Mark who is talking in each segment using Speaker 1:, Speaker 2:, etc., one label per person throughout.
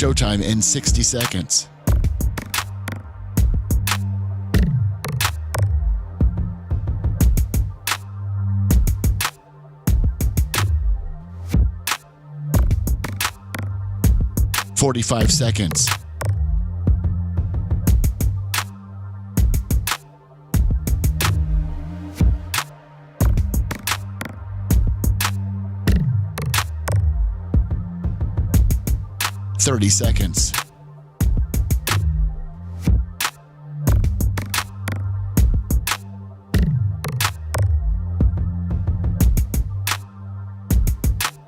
Speaker 1: Showtime in 60 seconds. "45 seconds. "30 seconds.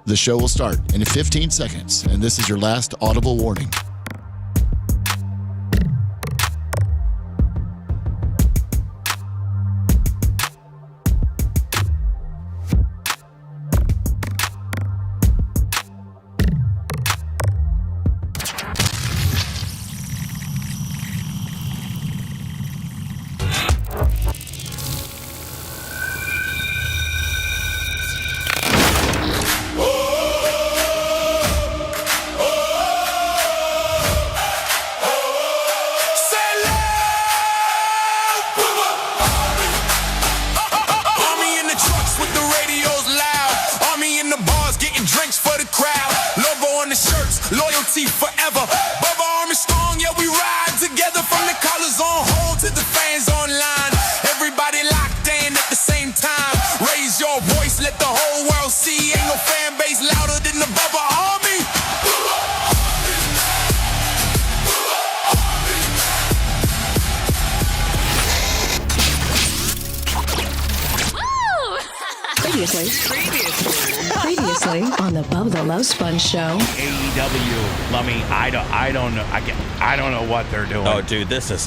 Speaker 1: The show will start in 15 seconds, and this is your last audible warning.
Speaker 2: Loyalty forever. Bubba Army strong, yeah, we ride together from the collars on hold to the fans online. Everybody locked in at the same time. Raise your voice, let the whole world see. Ain't no fan base louder than the Bubba Army.
Speaker 3: Previously on the Bubba the Love Sponge Show.
Speaker 4: AEW, Lummy, I don't know. I don't know what they're doing.
Speaker 5: Oh, dude, this is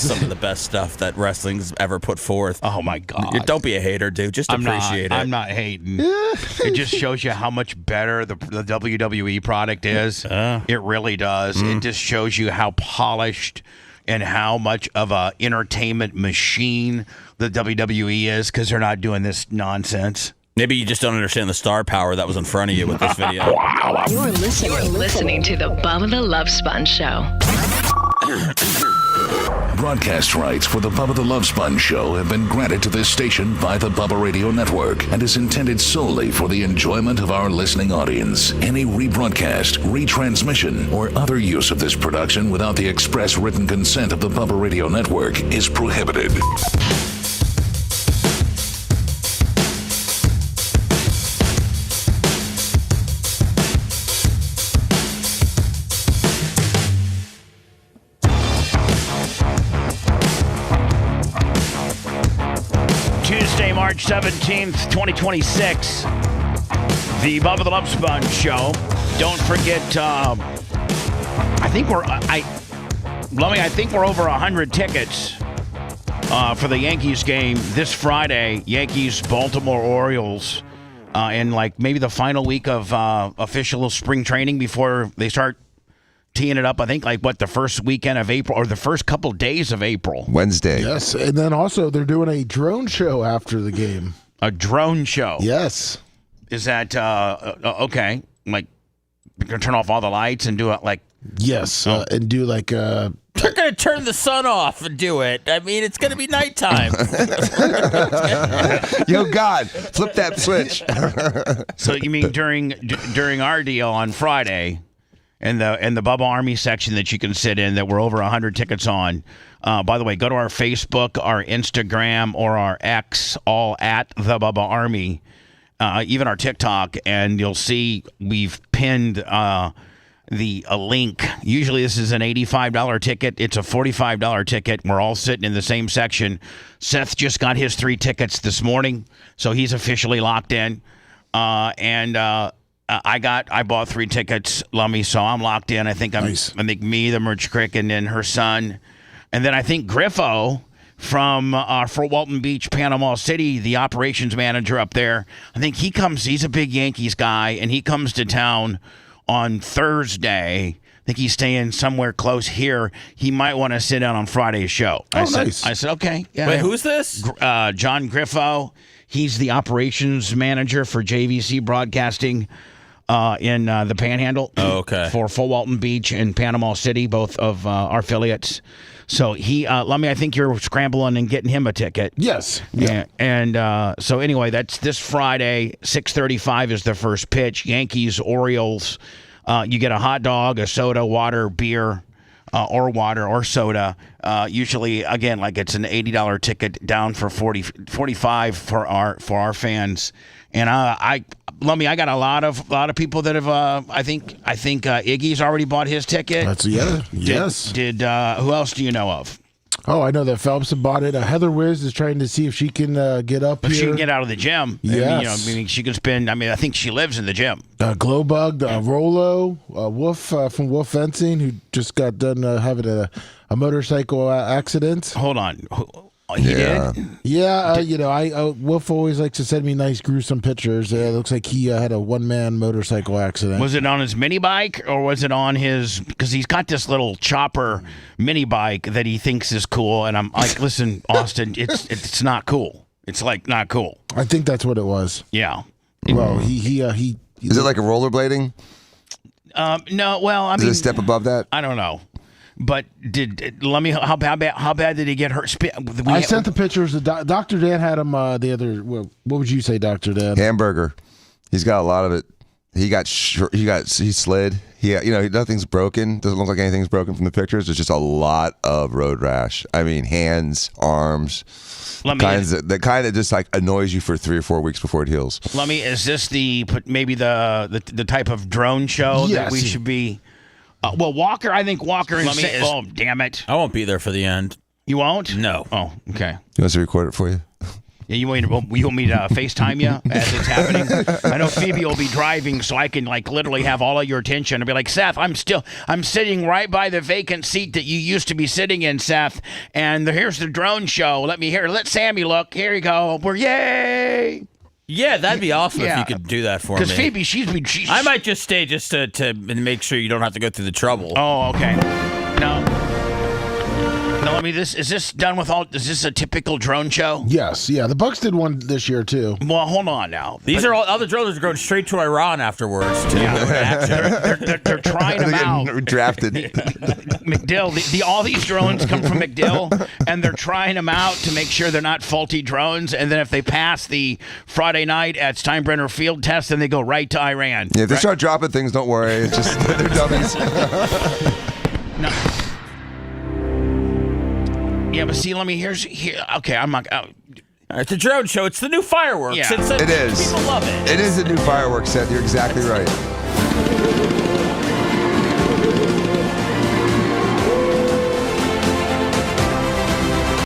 Speaker 5: some of the best stuff that wrestling's ever put forth.
Speaker 4: Oh my God!
Speaker 5: Don't be a hater, dude. Just appreciate it.
Speaker 4: I'm not hating. It just shows you how much better the WWE product is. It really does. It just shows you how polished and how much of a entertainment machine the WWE is, because they're not doing this nonsense.
Speaker 5: Maybe you just don't understand the star power that was in front of you with this video.
Speaker 3: You're listening to the Bubba the Love Sponge Show.
Speaker 6: Broadcast rights for the Bubba the Love Sponge Show have been granted to this station by the Bubba Radio Network and is intended solely for the enjoyment of our listening audience. Any rebroadcast, retransmission, or other use of this production without the express written consent of the Bubba Radio Network is prohibited.
Speaker 4: Tuesday, March 17th, 2026. The Bubba the Love Sponge Show. Don't forget, I think we're over 100 tickets for the Yankees game this Friday. Yankees, Baltimore Orioles, in like maybe the final week of official spring training before they start teeing it up. I think the first weekend of April or the first couple days of April.
Speaker 7: Wednesday.
Speaker 8: Yes, and then also they're doing a drone show after the game.
Speaker 4: A drone show?
Speaker 8: Yes.
Speaker 4: Is that okay? Like, you're going to turn off all the lights and do it like...
Speaker 8: Yes, and do like...
Speaker 5: They're going to turn the sun off and do it. I mean, it's going to be nighttime.
Speaker 7: Yo, God, flip that switch.
Speaker 4: So you mean during our deal on Friday... And the Bubba Army section that you can sit in that we're over 100 tickets on. By the way, go to our Facebook, our Instagram, or our X, all at the Bubba Army, even our TikTok, and you'll see we've pinned a link. Usually this is an $85 ticket. It's a $45 ticket. We're all sitting in the same section. Seth just got his 3 tickets this morning, so he's officially locked in. I bought 3 tickets, Lummy, so I'm locked in. I think
Speaker 8: Nice.
Speaker 4: I think me, the Merch Crick, and then her son, and then I think Griffo from Fort Walton Beach, Panama City, the operations manager up there. I think he comes. He's a big Yankees guy, and he comes to town on Thursday. I think he's staying somewhere close here. He might want to sit in on Friday's show.
Speaker 8: Nice.
Speaker 4: I said, okay. Yeah.
Speaker 5: Wait, who's this?
Speaker 4: John Griffo. He's the operations manager for JVC Broadcasting. in the Panhandle.
Speaker 5: Oh, okay.
Speaker 4: For Fort Walton Beach and Panama City, both of our affiliates. So I think you're scrambling and getting him a ticket.
Speaker 8: Yes.
Speaker 4: Yeah. And so anyway, that's this Friday, 6:35 is the first pitch. Yankees, Orioles. You get a hot dog, a soda, water, beer, or water or soda. Usually, again, like it's an $80 ticket down for $45 for our fans. And I got a lot of people that have. I think Iggy's already bought his ticket.
Speaker 8: Yes.
Speaker 4: Did who else do you know of?
Speaker 8: Oh, I know that Phelps had bought it. Heather Wiz is trying to see if she can get up
Speaker 4: But
Speaker 8: here.
Speaker 4: she can get out of the gym.
Speaker 8: Yes.
Speaker 4: I mean, she can spend. I mean, I think she lives in the gym.
Speaker 8: Glowbug, Rolo, Wolf from Wolf Fencing, who just got done having a motorcycle accident.
Speaker 4: Hold on. He did?
Speaker 8: Yeah, Wolf always likes to send me nice gruesome pictures. It looks like he had a one-man motorcycle accident.
Speaker 4: Was it on his mini bike or was it on his? Because he's got this little chopper mini bike that he thinks is cool, and I'm like, listen, Austin, it's not cool. It's like not cool.
Speaker 8: I think that's what it was.
Speaker 4: Yeah.
Speaker 8: Well, he
Speaker 7: Is it like a rollerblading?
Speaker 4: No. Well, I
Speaker 7: Is
Speaker 4: mean,
Speaker 7: it a step above that?
Speaker 4: I don't know. But how bad did he get hurt?
Speaker 8: I sent the pictures. Dr. Dan had him the other. What would you say, Dr. Dan?
Speaker 7: Hamburger. He's got a lot of it. He slid. Nothing's broken. Doesn't look like anything's broken from the pictures. There's just a lot of road rash. I mean, hands, arms. The kind that just like annoys you for 3 or 4 weeks before it heals.
Speaker 4: Is this maybe the type of drone show that we should be? Walker, I think Walker and oh, damn it.
Speaker 5: I won't be there for the end.
Speaker 4: You won't?
Speaker 5: No.
Speaker 4: Oh, okay.
Speaker 7: You want us to record it for you?
Speaker 4: Yeah, you want me to FaceTime you as it's happening? I know Phoebe will be driving, so I can literally have all of your attention and be like, Seth, I'm sitting right by the vacant seat that you used to be sitting in, Seth, and here's the drone show. Let Sammy look. Here you go. Yay!
Speaker 5: Yeah, that'd be awesome if you could do that for me.
Speaker 4: Because Phoebe, she's
Speaker 5: I might just stay just to make sure you don't have to go through the trouble.
Speaker 4: Oh, okay. No, is this done with all? Is this a typical drone show?
Speaker 8: Yes, yeah. The Bucks did one this year too.
Speaker 4: Well, hold on now.
Speaker 5: These are all other drones are going straight to Iran afterwards too.
Speaker 4: Yeah. they're trying them out.
Speaker 7: Drafted.
Speaker 4: McDill. All these drones come from McDill, and they're trying them out to make sure they're not faulty drones. And then if they pass the Friday night at Steinbrenner field test, then they go right to Iran.
Speaker 7: Yeah, if they start dropping things, don't worry. It's just they're dummies.
Speaker 4: No. Yeah, but see, okay, I'm not.
Speaker 5: It's a drone show. It's the new fireworks.
Speaker 4: Yeah.
Speaker 7: It is.
Speaker 5: People love it.
Speaker 7: It is a new fireworks set. You're exactly right.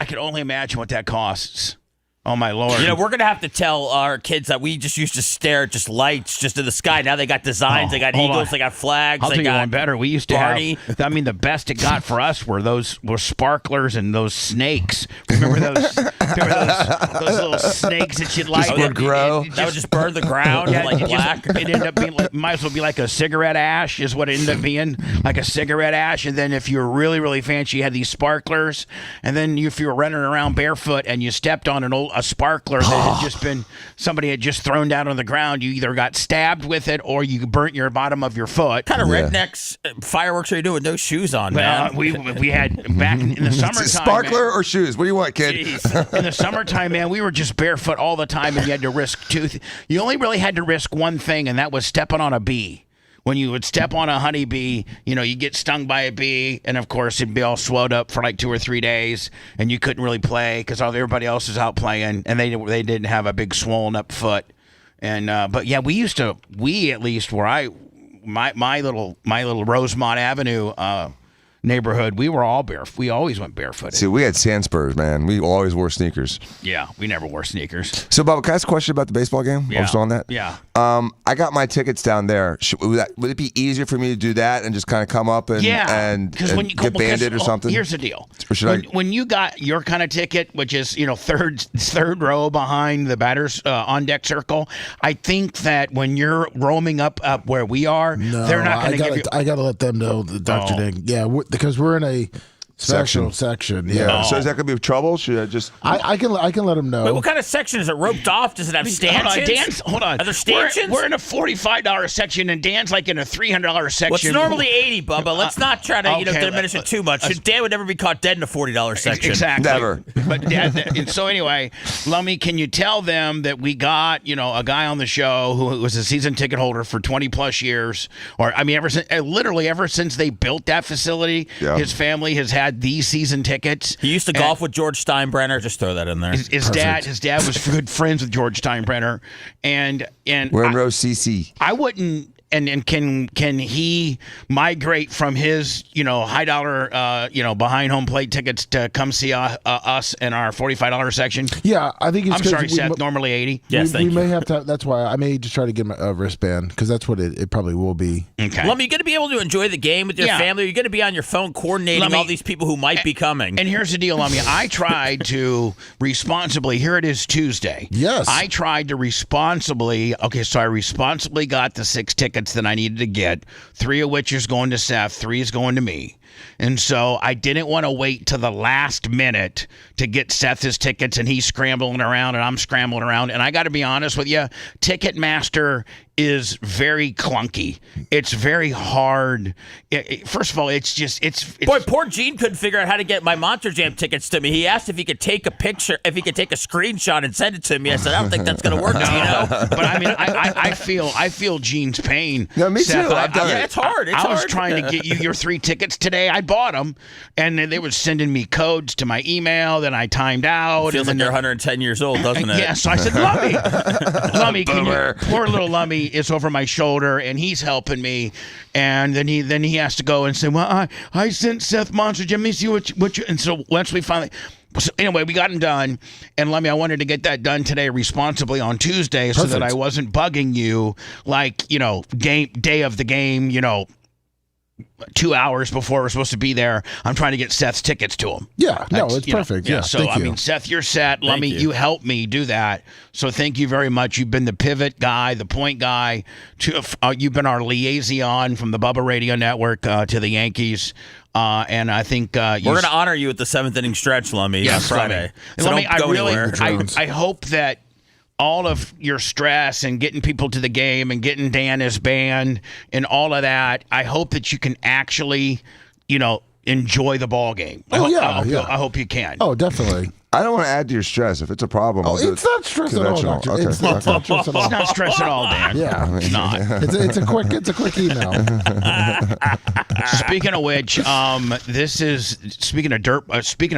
Speaker 4: I can only imagine what that costs. Oh, my Lord.
Speaker 5: We're going to have to tell our kids that we just used to stare at just lights just in the sky. Now they got designs. They got eagles. They got flags.
Speaker 4: I'll
Speaker 5: they
Speaker 4: tell you
Speaker 5: got
Speaker 4: one better. We used to
Speaker 5: Barney.
Speaker 4: have, the best it got for us were sparklers and those snakes. Remember those little snakes that you'd like?
Speaker 7: would grow.
Speaker 5: That would just burn the ground like black.
Speaker 4: It ended up being, might as well be like a cigarette ash is what it ended up being, like a cigarette ash. And then if you were really, really fancy, you had these sparklers. And then if you were running around barefoot and you stepped on a sparkler that had just been, somebody had just thrown down on the ground, you either got stabbed with it or you burnt your bottom of your foot.
Speaker 5: What kind of rednecks fireworks are you doing with no shoes on, man?
Speaker 4: We had back in the summertime.
Speaker 7: Sparkler or shoes? What do you want, kid?
Speaker 4: In the summertime, man, we were just barefoot all the time, and you had to risk you only really had to risk one thing, and that was stepping on a bee. When you would step on a honeybee, you get stung by a bee, and of course it'd be all swelled up for like 2 or 3 days, and you couldn't really play because everybody else was out playing, and they didn't have a big swollen up foot. And but yeah, we at least where my little Rosemont Avenue neighborhood, we were all barefoot. We always went barefooted.
Speaker 7: See, we had sand spurs, man. We always wore sneakers.
Speaker 4: Yeah, we never wore sneakers.
Speaker 7: So, Bubba, can I ask a question about the baseball game?
Speaker 4: Yeah.
Speaker 7: I'm still on that.
Speaker 4: Yeah.
Speaker 7: I got my tickets down there. Would it be easier for me to do that and just kind of come up and get banded or something?
Speaker 4: Here's the deal.
Speaker 7: Or
Speaker 4: when you got your kind of ticket, which is third row behind the batter's on deck circle, I think that when you're roaming up where we are, they're not going to give you.
Speaker 8: I got to let them know, Dr. Ding. Yeah, because we're in a Special section. Yeah.
Speaker 7: So is that going to be trouble? Should I just?
Speaker 8: I can let him know.
Speaker 5: Wait, what kind of section is it? Roped off? Does it have stanchions?
Speaker 4: Hold on.
Speaker 5: Are there stanchions?
Speaker 4: We're in a $45 section, and Dan's like in a $300 section.
Speaker 5: Well, it's normally $80, Bubba. Let's not try to diminish it too much. Dan would never be caught dead in a $40 section.
Speaker 4: Exactly.
Speaker 7: Never.
Speaker 4: But and so anyway, Lummy, can you tell them that we got a guy on the show who was a season ticket holder for 20 plus years, or I mean, ever since they built that facility, his family has had these season tickets.
Speaker 5: He used to golf with George Steinbrenner. Just throw that in there.
Speaker 4: His dad was good friends with George Steinbrenner, and
Speaker 7: we're in row CC.
Speaker 4: I wouldn't. And can he migrate from his high dollar behind home plate tickets to come see us in our $45 section?
Speaker 8: Yeah, I think it's.
Speaker 4: I'm sorry, Seth. Normally $80.
Speaker 5: Yes,
Speaker 8: we may have to. That's why I may just try to get a wristband because that's what it probably will be.
Speaker 4: Okay.
Speaker 5: Lummy, you going to be able to enjoy the game with your family? Or are you going to be on your phone coordinating all these people who might be coming?
Speaker 4: And here's the deal, Lummy. I tried to responsibly. Here it is Tuesday.
Speaker 8: Yes.
Speaker 4: I tried to responsibly. Okay, so I responsibly got the 6 tickets that I needed to get, 3 of which is going to Seth, 3 is going to me. And so I didn't want to wait to the last minute to get Seth his tickets, and he's scrambling around and I'm scrambling around. And I got to be honest with you, Ticketmaster is very clunky. It's very hard. First of all, it's
Speaker 5: Boy, poor Gene couldn't figure out how to get my Monster Jam tickets to me. He asked if he could take a picture, if he could take a screenshot and send it to me. I said, I don't think that's going to work, Gino.
Speaker 4: But I mean, I feel Gene's pain.
Speaker 7: Yeah, me
Speaker 4: Seth,
Speaker 7: too. I've done it.
Speaker 5: It's hard.
Speaker 4: I was trying to get you your 3 tickets today. I bought them, and then they were sending me codes to my email. Then I timed out.
Speaker 5: Feels like you're 110 years old, doesn't it?
Speaker 4: Yeah, so I said, Lummy, poor little Lummy is over my shoulder, and he's helping me. And then he has to go and say, well, I sent Seth Monster Jam. Let me see what you. And so once we finally. So anyway, we got them done, and Lummy, I wanted to get that done today responsibly on Tuesday so that I wasn't bugging you like, day of the game, 2 hours before we're supposed to be there. I'm trying to get Seth's tickets to him.
Speaker 8: Yeah, no, it's perfect. Yeah,
Speaker 4: so I mean, Seth, you're set. Lummy, you helped me do that. So thank you very much. You've been the pivot guy, the point guy. You've been our liaison from the Bubba Radio Network to the Yankees. And I think we're
Speaker 5: going to honor you at the 7th inning stretch, Lummy.
Speaker 4: Yes,
Speaker 5: Friday. So
Speaker 4: Lummy,
Speaker 5: don't go anywhere.
Speaker 4: I hope that all of your stress and getting people to the game and getting Dan his band and all of that, I hope that you can actually, enjoy the ball game. I hope you can.
Speaker 8: Oh, definitely.
Speaker 7: I don't want to add to your stress. If it's a problem, I'll do
Speaker 8: it's not stress at all, Doctor.
Speaker 7: Okay.
Speaker 8: It's not stress at all.
Speaker 4: It's not stress at all, Dan.
Speaker 8: Yeah,
Speaker 4: it's not.
Speaker 8: It's a quick email.
Speaker 4: Speaking of which, this is speaking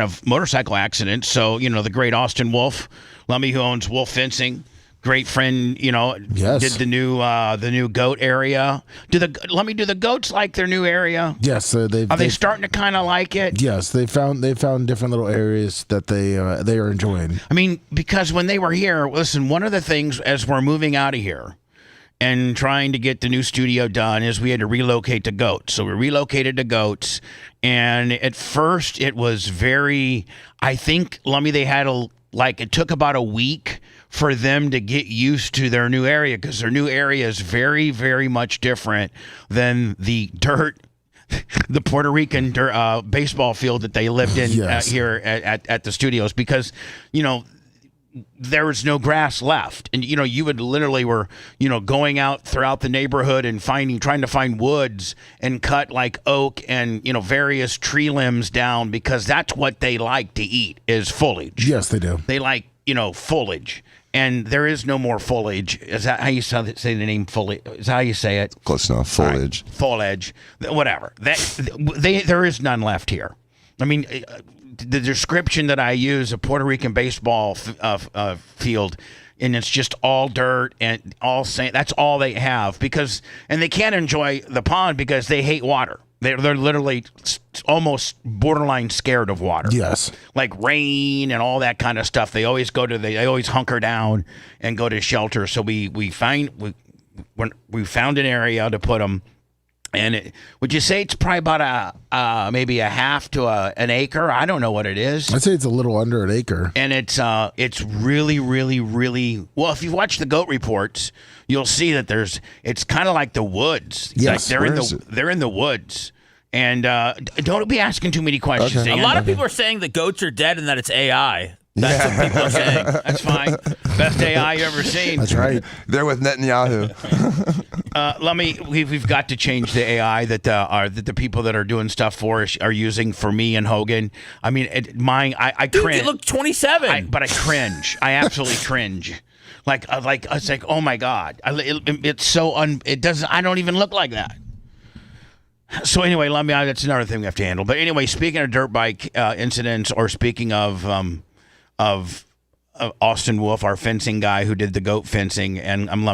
Speaker 4: of motorcycle accidents. So the great Austin Wolf, Lummy, who owns Wolf Fencing. Great friend,
Speaker 8: yes.
Speaker 4: Did the new goat area. Do the goats like their new area?
Speaker 8: Yes,
Speaker 4: are they starting to kind of like it?
Speaker 8: Yes, they found different little areas that they are enjoying.
Speaker 4: I mean, because when they were here, listen, one of the things as we're moving out of here and trying to get the new studio done is we had to relocate to goats. So we relocated to goats, and at first it was very. I think Lummy, they had it took about a week for them to get used to their new area because their new area is very, very much different than the Puerto Rican baseball field that they lived in here at the studios because, there was no grass left. And, you would literally were, going out throughout the neighborhood and trying to find woods and cut like oak and, various tree limbs down because that's what they like to eat is foliage.
Speaker 8: Yes, they do.
Speaker 4: They like, foliage. And there is no more foliage. Is that how you say the name foliage? Is that how you say it?
Speaker 7: Close enough. Foliage.
Speaker 4: Right. Foliage. Whatever. There is none left here. I mean, the description that I use of Puerto Rican baseball field, and it's just all dirt and all sand. That's all they have and they can't enjoy the pond because they hate water. They're literally almost borderline scared of water.
Speaker 8: Yes,
Speaker 4: like rain and all that kind of stuff. They always they always hunker down and go to shelter. So we found an area to put them. And would you say it's probably about maybe a half to an acre? I don't know what it is.
Speaker 8: I'd say it's a little under an acre.
Speaker 4: And it's really, really, really well. If you watch the goat reports, you'll see that it's kind of like the woods.
Speaker 7: Yes,
Speaker 4: like they're in the woods, And don't be asking too many questions.
Speaker 7: Okay.
Speaker 5: A lot of people are saying the goats are dead and that it's AI. That's what people are saying.
Speaker 4: That's fine. Best AI you ever seen.
Speaker 8: That's right.
Speaker 7: They're with Netanyahu.
Speaker 4: We've got to change the AI that the people that are doing stuff for us are using for me and Hogan. I mean, I
Speaker 5: Dude,
Speaker 4: cringe.
Speaker 5: you look 27.
Speaker 4: But I cringe. I absolutely cringe. Like it's like, oh my God, it's so it doesn't. I don't even look like that. So anyway, that's another thing we have to handle. But anyway, speaking of dirt bike incidents, or speaking of Austin Wolf, our fencing guy who did the goat fencing, and I'm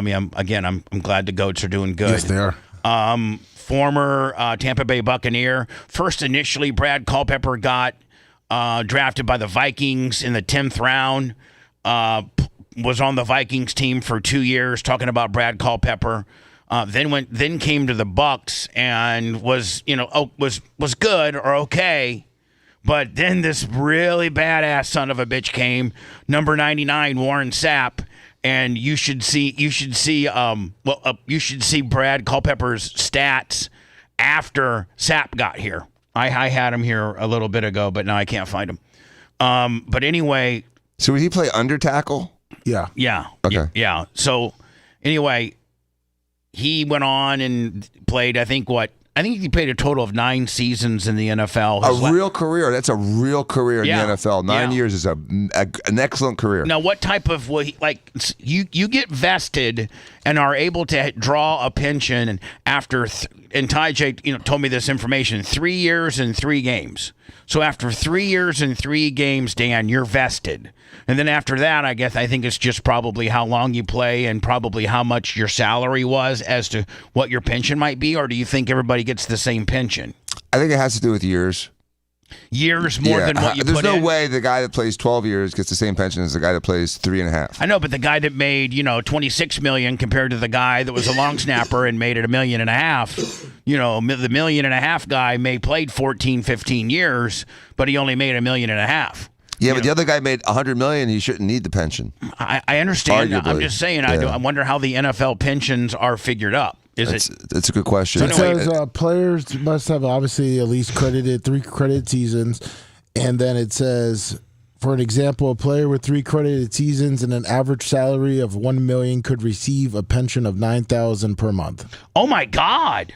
Speaker 4: glad the goats are doing good.
Speaker 8: Yes, they are.
Speaker 4: Former Tampa Bay Buccaneer. First, initially, Brad Culpepper got drafted by the Vikings in the 10th round. Was on the Vikings team for 2 years. Talking about Brad Culpepper. Then came to the Bucs and was good or okay. But then this really badass son of a bitch came, number 99, Warren Sapp, and you should see Brad Culpepper's stats after Sapp got here. I had him here a little bit ago, but now I can't find him. But anyway,
Speaker 7: So would he play under tackle?
Speaker 8: Yeah.
Speaker 4: yeah,
Speaker 7: Okay.
Speaker 4: yeah. So anyway, he went on and played. I think he played a total of 9 seasons in the NFL.
Speaker 7: A real career. That's a real career in
Speaker 4: Yeah.
Speaker 7: the NFL. 9 years is an excellent career.
Speaker 4: Now, what type of you get vested and are able to draw a pension after and Ty J told me this information, 3 years and 3 games. So after 3 years and 3 games, Dan, you're vested. And then after that, I think it's just probably how long you play and probably how much your salary was as to what your pension might be, or do you think everybody gets the same pension?
Speaker 7: I think it has to do with years.
Speaker 4: Years more than what you
Speaker 7: There's
Speaker 4: put
Speaker 7: no
Speaker 4: in?
Speaker 7: way the guy that plays 12 years gets the same pension as the guy that plays 3.5.
Speaker 4: I know, but the guy that made, $26 million compared to the guy that was a long snapper and made it $1.5 million, the $1.5 million guy may played 14, 15 years, but he only made $1.5 million.
Speaker 7: Yeah, but the other guy made $100 million. He shouldn't need the pension.
Speaker 4: I understand.
Speaker 7: Arguably.
Speaker 4: I'm just saying.
Speaker 7: Yeah.
Speaker 4: I wonder how the NFL pensions are figured up.
Speaker 7: That's a good question.
Speaker 8: It says players must have obviously at least credited 3 credited seasons, and then it says, for an example, a player with 3 credited seasons and an average salary of $1 million could receive a pension of $9,000 per month.
Speaker 4: Oh my God!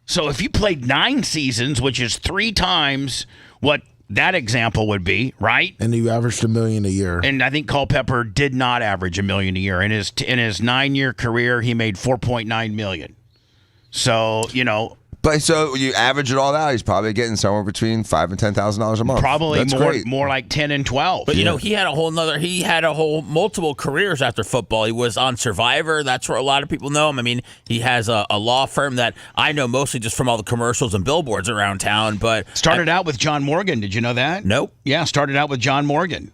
Speaker 4: So if you played 9 seasons, which is 3 times what that example would be, right?
Speaker 8: And you averaged $1 million a year.
Speaker 4: And I think Culpepper did not average $1 million a year. In his 9-year career, he made $4.9 million. So
Speaker 7: But so you average it all out, he's probably getting somewhere between $5,000 and $10,000 a month.
Speaker 4: probably
Speaker 7: That's great.
Speaker 4: more like 10 and 12.
Speaker 5: But he had multiple careers after football. He was on Survivor. That's where a lot of people know him. I mean, he has a law firm that I know mostly just from all the commercials and billboards around town. But
Speaker 4: Started out with John Morgan. Did you know that?
Speaker 5: Nope.
Speaker 4: Yeah, started out with John Morgan.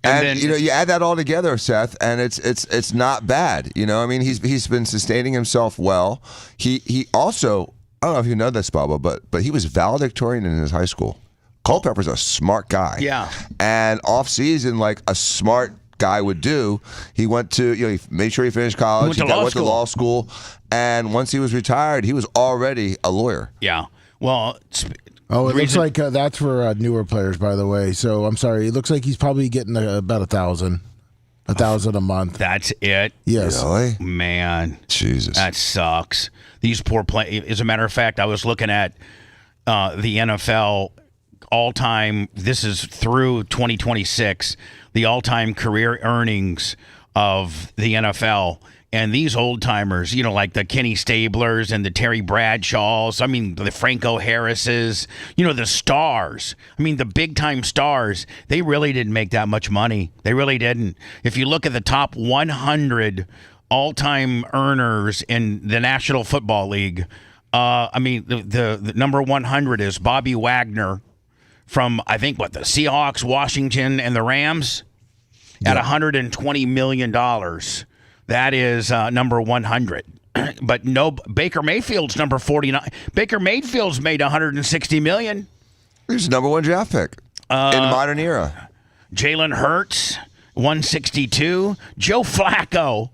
Speaker 7: And
Speaker 4: then,
Speaker 7: you add that all together, Seth, and it's not bad. I mean, he's been sustaining himself well. He also, I don't know if you know this, Bubba, but he was valedictorian in his high school. Culpepper's a smart guy.
Speaker 4: Yeah.
Speaker 7: And off season, like a smart guy would do, he went to he made sure he finished college.
Speaker 4: He went to
Speaker 7: law school, and once he was retired, he was already a lawyer.
Speaker 4: Yeah. Well,
Speaker 8: it looks like that's for newer players, by the way. So I'm sorry. It looks like he's probably getting about $1,000 a month.
Speaker 4: That's it.
Speaker 8: Yes.
Speaker 7: Really?
Speaker 4: Man,
Speaker 7: Jesus.
Speaker 4: that sucks. These poor players. As a matter of fact, I was looking at the NFL all-time. This is through 2026. The all-time career earnings of the NFL. And these old timers, like the Kenny Stablers and the Terry Bradshaws, I mean, the Franco Harrises, the stars. I mean, the big time stars, they really didn't make that much money. They really didn't. If you look at the top 100 all time earners in the National Football League, the number 100 is Bobby Wagner from, I think, the Seahawks, Washington, and the Rams at $120 million. That is number 100. But no, Baker Mayfield's number 49. Baker Mayfield's made $160 million.
Speaker 7: He's the number 1 draft pick in the modern era.
Speaker 4: Jalen Hurts, 162. Joe Flacco,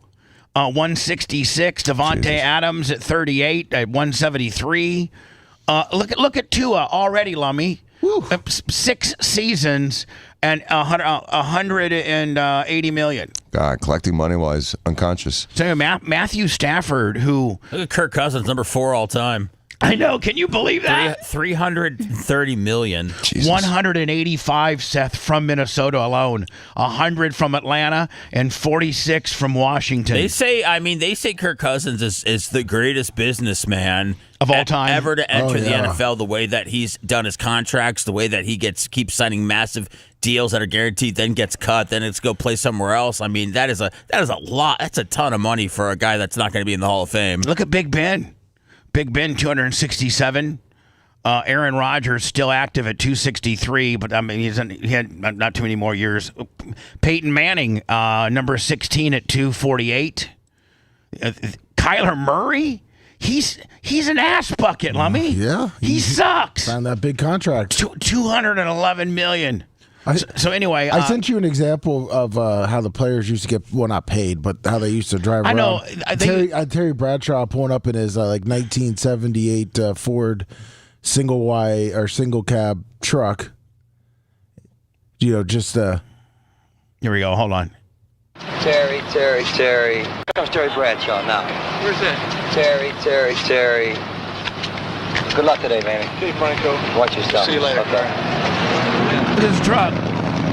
Speaker 4: 166. Devontae Adams at 38 at 173. Look at Tua already, Lummy. 6 seasons and 180 million.
Speaker 7: God, collecting money while he's unconscious.
Speaker 4: So Matthew Stafford, who
Speaker 5: Look at Kirk Cousins, number 4 all time.
Speaker 4: I know, can you believe that?
Speaker 5: 330 million.
Speaker 7: Jesus.
Speaker 4: 185, Seth, from Minnesota alone, 100 from Atlanta, and 46 from Washington.
Speaker 5: They say Kirk Cousins is the greatest businessman
Speaker 4: of all time
Speaker 5: ever to enter the NFL. The way that he's done his contracts, the way that he keeps signing massive deals that are guaranteed, then gets cut, then it's go play somewhere else. I mean, that is a lot. That's a ton of money for a guy that's not going to be in the Hall of Fame.
Speaker 4: Look at Big Ben. Big Ben, 267. Aaron Rodgers still active at 263, but I mean he had not too many more years. Peyton Manning, number 16 at 248. Kyler Murray, he's an ass bucket, Lummy.
Speaker 8: Yeah,
Speaker 4: he sucks.
Speaker 8: Signed that big contract.
Speaker 4: 211 million. So anyway,
Speaker 8: I sent you an example of how the players used to get, well, not paid, but how they used to drive around.
Speaker 4: I know.
Speaker 8: Terry Bradshaw pulling up in his 1978 Ford single cab truck. Just
Speaker 4: here we go. Hold on.
Speaker 9: Terry. Here comes Terry Bradshaw now.
Speaker 10: Where's that?
Speaker 9: Terry. Good luck today, Manny.
Speaker 10: Okay, Franco.
Speaker 9: Watch yourself.
Speaker 10: See you later.
Speaker 9: Okay.
Speaker 4: Look at this truck.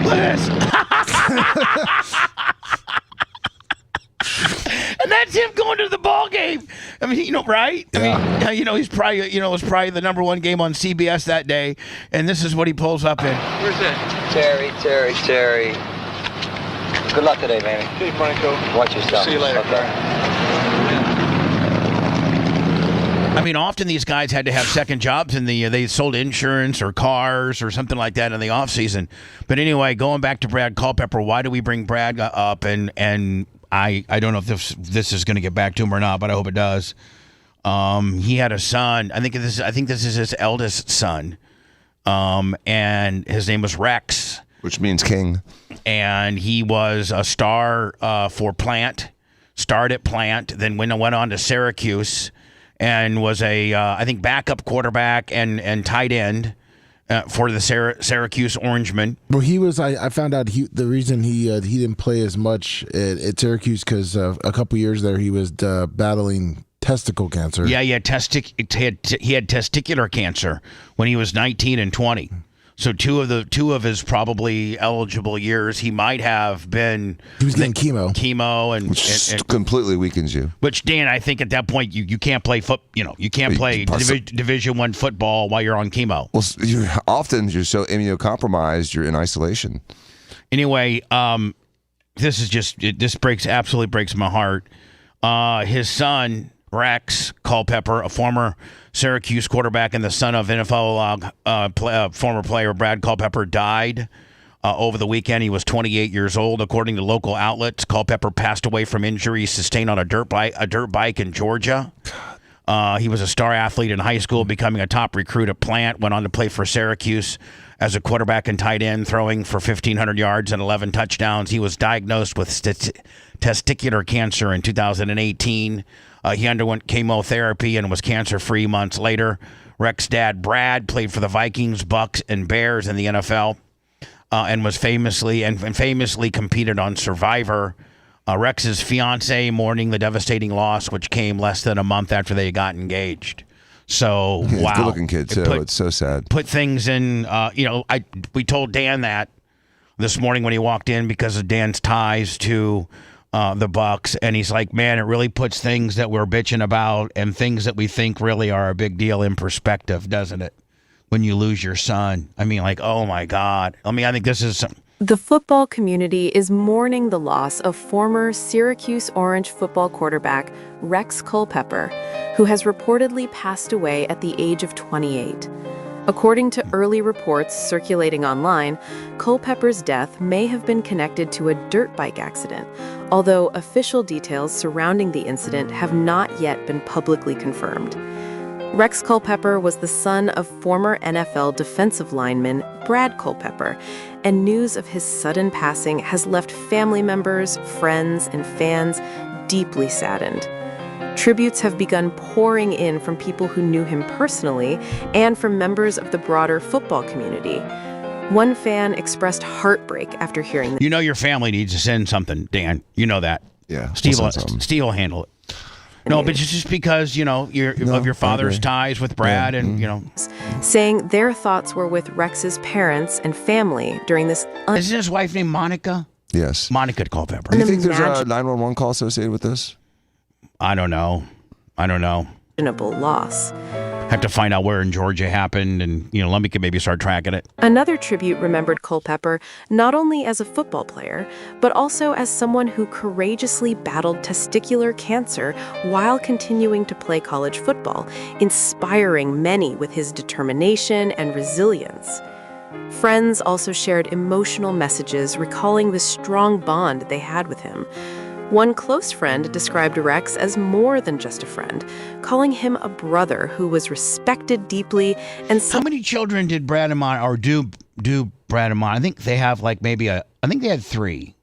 Speaker 4: Look at this. And that's him going to the ball game. I mean, right?
Speaker 7: Yeah.
Speaker 4: I mean, he's probably, it was probably the number one game on CBS that day, and this is what he pulls up in.
Speaker 10: Where's that?
Speaker 9: Terry. Good luck today, Manny.
Speaker 10: Okay, Franco.
Speaker 9: Watch yourself.
Speaker 10: See you later.
Speaker 9: Okay.
Speaker 4: I mean, often these guys had to have second jobs in they sold insurance or cars or something like that in the off season. But anyway, going back to Brad Culpepper, why do we bring Brad up? And I don't know if this is going to get back to him or not, but I hope it does. He had a son. I think this is his eldest son, and his name was Rex,
Speaker 7: Which means king.
Speaker 4: and he was a star for Plant. Started at Plant, then went on to Syracuse. And was I think backup quarterback and tight end for the Syracuse Orangemen.
Speaker 8: Well, he was. I found out the reason he didn't play as much at Syracuse because a couple years there he was battling testicle cancer.
Speaker 4: Yeah, he had testicular cancer when he was 19 and 20. So two of his probably eligible years, he might have been.
Speaker 8: He was getting chemo,
Speaker 4: and
Speaker 7: completely weakens you.
Speaker 4: Which, Dan, I think at that point you can't play you can't play Division I football while you're on chemo.
Speaker 7: Well, you're so immunocompromised, you're in isolation.
Speaker 4: Anyway, this absolutely breaks my heart. His son Rex Culpepper, a former Syracuse quarterback and the son of NFL former player Brad Culpepper, died over the weekend. He was 28 years old. According to local outlets, Culpepper passed away from injuries sustained on a dirt bike in Georgia. He was a star athlete in high school, becoming a top recruit at Plant, went on to play for Syracuse as a quarterback and tight end, throwing for 1,500 yards and 11 touchdowns. He was diagnosed with testicular cancer in 2018. He underwent chemotherapy and was cancer-free months later. Rex's dad, Brad, played for the Vikings, Bucks, and Bears in the NFL, and was famously competed on Survivor. Rex's fiancée mourning the devastating loss, which came less than a month after they got engaged. So,
Speaker 7: He's
Speaker 4: wow.
Speaker 7: a good-looking kid, too. It's so sad.
Speaker 4: Put things in, we told Dan that this morning when he walked in because of Dan's ties to the Bucks, and he's like, man, it really puts things that we're bitching about and things that we think really are a big deal in perspective, doesn't it? When you lose your son. I mean, like, oh my God. I think this is some.
Speaker 11: The football community is mourning the loss of former Syracuse Orange football quarterback Rex Culpepper, who has reportedly passed away at the age of 28. According to early reports circulating online, Culpepper's death may have been connected to a dirt bike accident, although official details surrounding the incident have not yet been publicly confirmed. Rex Culpepper was the son of former NFL defensive lineman Brad Culpepper, and news of his sudden passing has left family members, friends, and fans deeply saddened. Tributes have begun pouring in from people who knew him personally and from members of the broader football community. One fan expressed heartbreak after hearing
Speaker 4: You know your family needs to send something, Dan. You know that.
Speaker 7: Yeah.
Speaker 4: Steve
Speaker 7: we'll
Speaker 4: will,
Speaker 7: send something.
Speaker 4: Steve will handle it. No, but it's just because, you know, of your father's ties with Brad and, you know.
Speaker 11: saying their thoughts were with Rex's parents and family during this
Speaker 4: Isn't his wife named Monica?
Speaker 7: Yes.
Speaker 4: Monica Culpepper.
Speaker 7: Do you think there's a 911 call associated with this?
Speaker 4: I don't know.
Speaker 11: unimaginable loss.
Speaker 4: Have to find out where in Georgia happened, and Lumby could maybe start tracking it.
Speaker 11: Another tribute remembered Culpepper not only as a football player, but also as someone who courageously battled testicular cancer while continuing to play college football, inspiring many with his determination and resilience. Friends also shared emotional messages recalling the strong bond they had with him. One close friend described Rex as more than just a friend, calling him a brother who was respected deeply and
Speaker 4: How many children did Brad and Mon or do Brad and Mon? I think they have I think they had 3.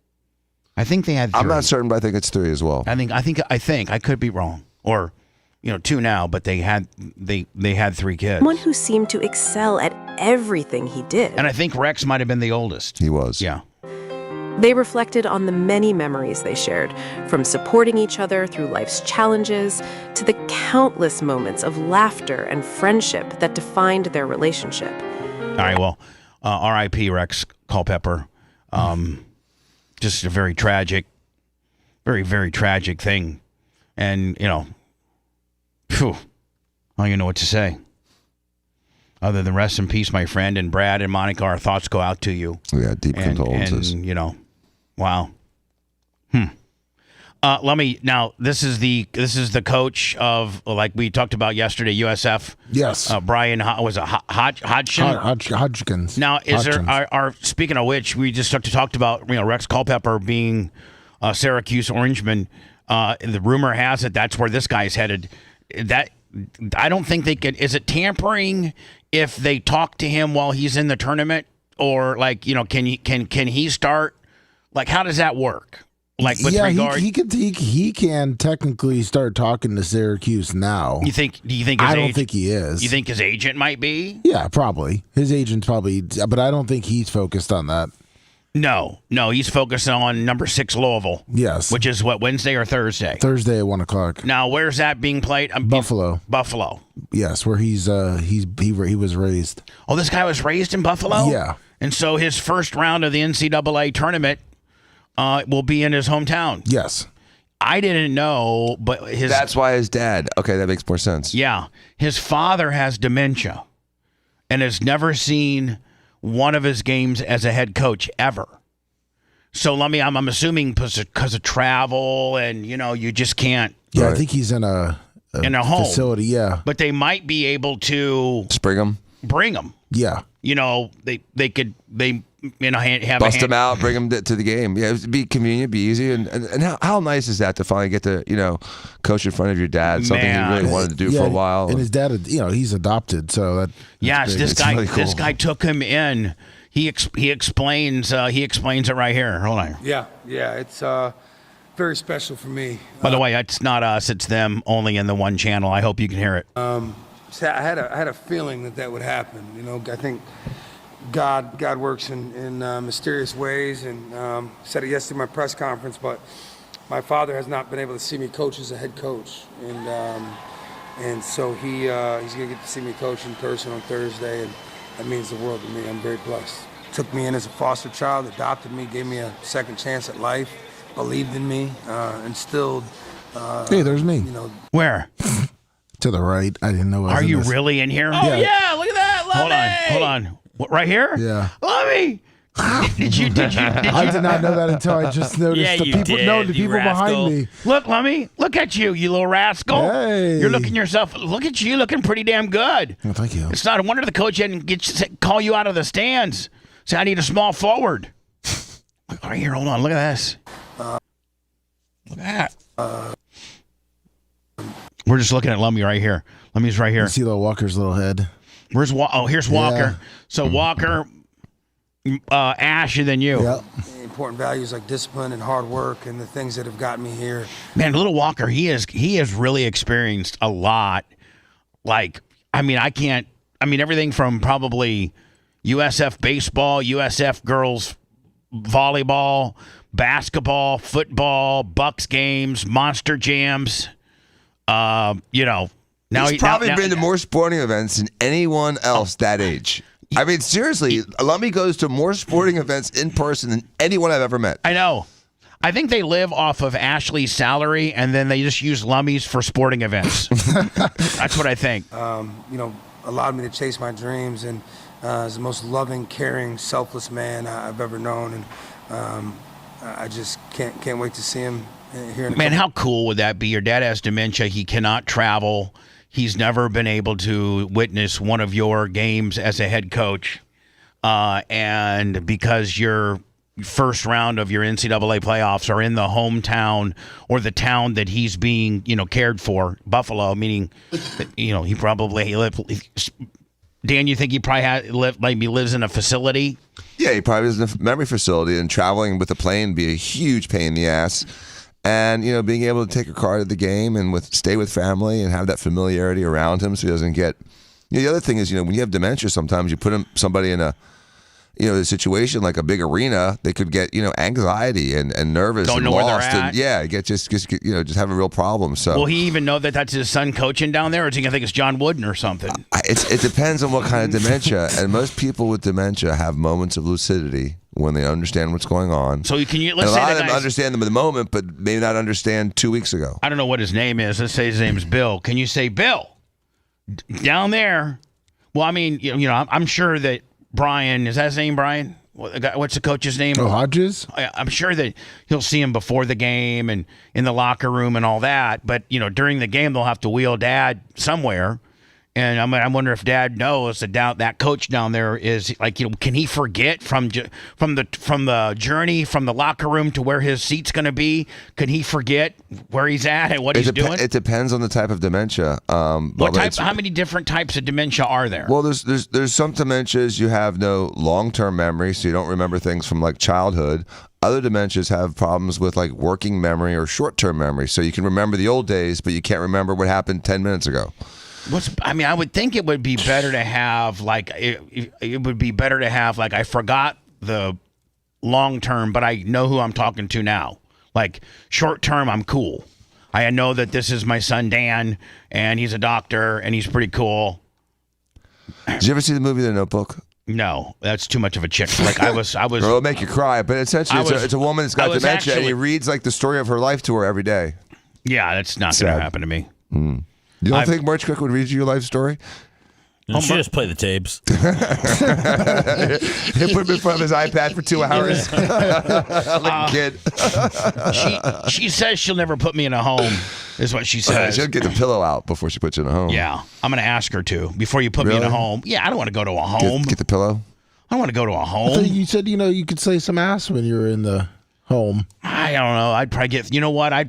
Speaker 4: I'm
Speaker 7: not certain, but I think it's 3 as well.
Speaker 4: I think I could be wrong. Or 2 now, but they had 3 kids.
Speaker 11: someone who seemed to excel at everything he did.
Speaker 4: And I think Rex might have been the oldest.
Speaker 7: He was.
Speaker 4: Yeah.
Speaker 11: They reflected on the many memories they shared, from supporting each other through life's challenges to the countless moments of laughter and friendship that defined their relationship.
Speaker 4: All right, well, R.I.P. Rex Culpepper. Just a very tragic, very, very tragic thing. And, phew, I don't even know what to say. Other than rest in peace, my friend, and Brad and Monica, our thoughts go out to you.
Speaker 7: Yeah, deep condolences.
Speaker 4: And, wow. This is the coach of, like we talked about yesterday, USF.
Speaker 8: Yes.
Speaker 4: Brian, was it
Speaker 8: Hodgkins.
Speaker 4: Now, speaking of which, we just talked about, Rex Culpepper being Syracuse Orangeman. The rumor has it that's where this guy's headed. I don't think they could. Is it tampering if they talk to him while he's in the tournament, or can he start? Like, how does that work? Like, with regard,
Speaker 8: he can technically start talking to Syracuse now.
Speaker 4: Do you think?
Speaker 8: I don't think he is.
Speaker 4: You think his agent might be?
Speaker 8: Yeah, probably. His agent's probably, but I don't think he's focused on that.
Speaker 4: No, he's focusing on number 6 Louisville.
Speaker 8: Yes.
Speaker 4: Which is what, Wednesday or Thursday?
Speaker 8: Thursday at 1:00.
Speaker 4: Now, where's that being played?
Speaker 8: Buffalo.
Speaker 4: Buffalo.
Speaker 8: Yes, where he was raised.
Speaker 4: Oh, this guy was raised in Buffalo?
Speaker 8: Yeah.
Speaker 4: And so his first round of the NCAA tournament will be in his hometown.
Speaker 8: Yes.
Speaker 4: I didn't know, but
Speaker 7: that's why his dad. Okay, that makes more sense.
Speaker 4: Yeah. His father has dementia and has never seen one of his games as a head coach ever. So I'm assuming because of travel and you just can't.
Speaker 8: Yeah, I think he's in a
Speaker 4: home
Speaker 8: facility. Yeah,
Speaker 4: but they might be able to bring him.
Speaker 8: Yeah,
Speaker 4: they could have
Speaker 7: bust him out, bring him to the game. Yeah, it'd be convenient, be easy, and how nice is that to finally get to coach in front of your dad, something he really wanted to do for a while.
Speaker 8: And his dad, he's adopted, so that.
Speaker 4: Yes, this guy,
Speaker 7: really cool.
Speaker 4: This guy took him in. He explains it right here. Hold on.
Speaker 10: Yeah, it's very special for me.
Speaker 4: By the way, it's not us; it's them. Only in the one channel. I hope you can hear it.
Speaker 10: I had a feeling that would happen. I think God works in mysterious ways, and said it yesterday in my press conference. But my father has not been able to see me coach as a head coach, and so he's gonna get to see me coach in person on Thursday, and that means the world to me. I'm very blessed. Took me in as a foster child, adopted me, gave me a second chance at life, believed in me, instilled.
Speaker 8: Hey, there's me.
Speaker 4: Where?
Speaker 8: To the right. I didn't know.
Speaker 4: Are you really in here?
Speaker 5: Oh yeah, look at that.
Speaker 4: Hold on. What, right here?
Speaker 8: Yeah.
Speaker 4: Lummy. Did you?
Speaker 8: I did not know that until I just noticed
Speaker 5: Yeah,
Speaker 8: the
Speaker 5: you
Speaker 8: people.
Speaker 5: did,
Speaker 8: No, the
Speaker 5: you
Speaker 8: people
Speaker 5: rascal.
Speaker 8: behind me.
Speaker 4: Look, Lummy. Look at you little rascal.
Speaker 8: Hey.
Speaker 4: You're looking yourself. Look at you, looking pretty damn good.
Speaker 8: Oh, thank you.
Speaker 4: It's not a wonder the coach didn't call you out of the stands. Say, I need a small forward. Right here, hold on. Look at this. Look at that. We're just looking at Lummy right here. Lummy's right here.
Speaker 8: You see little Walker's little head.
Speaker 4: Here's Walker.
Speaker 8: Yeah.
Speaker 4: So Walker, Ash, and then you.
Speaker 8: Yep.
Speaker 10: Important values like discipline and hard work and the things that have gotten me here.
Speaker 4: Man, Little Walker, he has really experienced a lot. Like, everything from probably USF baseball, USF girls volleyball, basketball, football, Bucks games, Monster Jams. Now
Speaker 7: he's probably been to more sporting events than anyone else that age. I mean, seriously, Lummy goes to more sporting events in person than anyone I've ever met.
Speaker 4: I know. I think they live off of Ashley's salary, and then they just use Lummy's for sporting events. That's what I think.
Speaker 10: Allowed me to chase my dreams, and is the most loving, caring, selfless man I've ever known, and I just can't wait to see him here.
Speaker 4: Man, how cool would that be? Your dad has dementia. He cannot travel. He's never been able to witness one of your games as a head coach. And because your first round of your NCAA playoffs are in the hometown or the town that he's being, cared for, Buffalo, meaning, he probably lived. Dan, you think he probably maybe lives in a facility?
Speaker 7: Yeah, he probably lives in a memory facility, and traveling with a plane would be a huge pain in the ass. And, being able to take a car to the game and stay with family and have that familiarity around him so he doesn't get... the other thing is, when you have dementia, sometimes you put somebody in a situation like a big arena, they could get, anxiety and nervous
Speaker 4: Don't
Speaker 7: and
Speaker 4: know
Speaker 7: lost.
Speaker 4: where they're at.
Speaker 7: And, just have a real problem. So
Speaker 4: will he even know that that's his son coaching down there, or is he going to think it's John Wooden or something?
Speaker 7: It depends on what kind of dementia. And most people with dementia have moments of lucidity when they understand what's going on.
Speaker 4: So let's
Speaker 7: a
Speaker 4: say
Speaker 7: lot of them understand them in the moment, but maybe not understand 2 weeks ago.
Speaker 4: I don't know what his name is. Let's say his name is Bill. Can you say, Bill, down there? Well, I'm sure that Brian, is that his name, Brian? What's the coach's name?
Speaker 8: Oh, Hodges?
Speaker 4: I'm sure that he'll see him before the game and in the locker room and all that. But, during the game, they'll have to wheel Dad somewhere. And I wonder if Dad knows that coach down there is like, can he forget from the journey from the locker room to where his seat's going to be? Can he forget where he's at and what he's doing?
Speaker 7: It depends on the type of dementia.
Speaker 4: How many different types of dementia are there?
Speaker 7: Well, there's some dementias you have no long-term memory, so you don't remember things from like childhood. Other dementias have problems with like working memory or short-term memory, so you can remember the old days, but you can't remember what happened 10 minutes ago.
Speaker 4: I would think it would be better to have I forgot the long term, but I know who I'm talking to now. Like short term, I'm cool. I know that this is my son Dan, and he's a doctor, and he's pretty cool.
Speaker 7: Did you ever see the movie The Notebook?
Speaker 4: No, that's too much of a chick. Like I was.
Speaker 7: It'll make you cry, but essentially, it's a woman that's got dementia, and he reads like the story of her life to her every day.
Speaker 4: Yeah, that's not going to happen to me.
Speaker 7: Mm. You don't think March Cook would read you your life story?
Speaker 5: She just play the tapes.
Speaker 7: He'll put him in front of his iPad for 2 hours. Like a kid.
Speaker 4: She says she'll never put me in a home, is what she says.
Speaker 7: She'll get the pillow out before she puts you in a home.
Speaker 4: Yeah. I'm going to ask her to before you put me in a home. Yeah, I don't want to go to a home.
Speaker 7: Get the pillow?
Speaker 4: I don't want to go to a home.
Speaker 8: I thought you said, you could say some ass when you were in the home.
Speaker 4: I don't know. I'd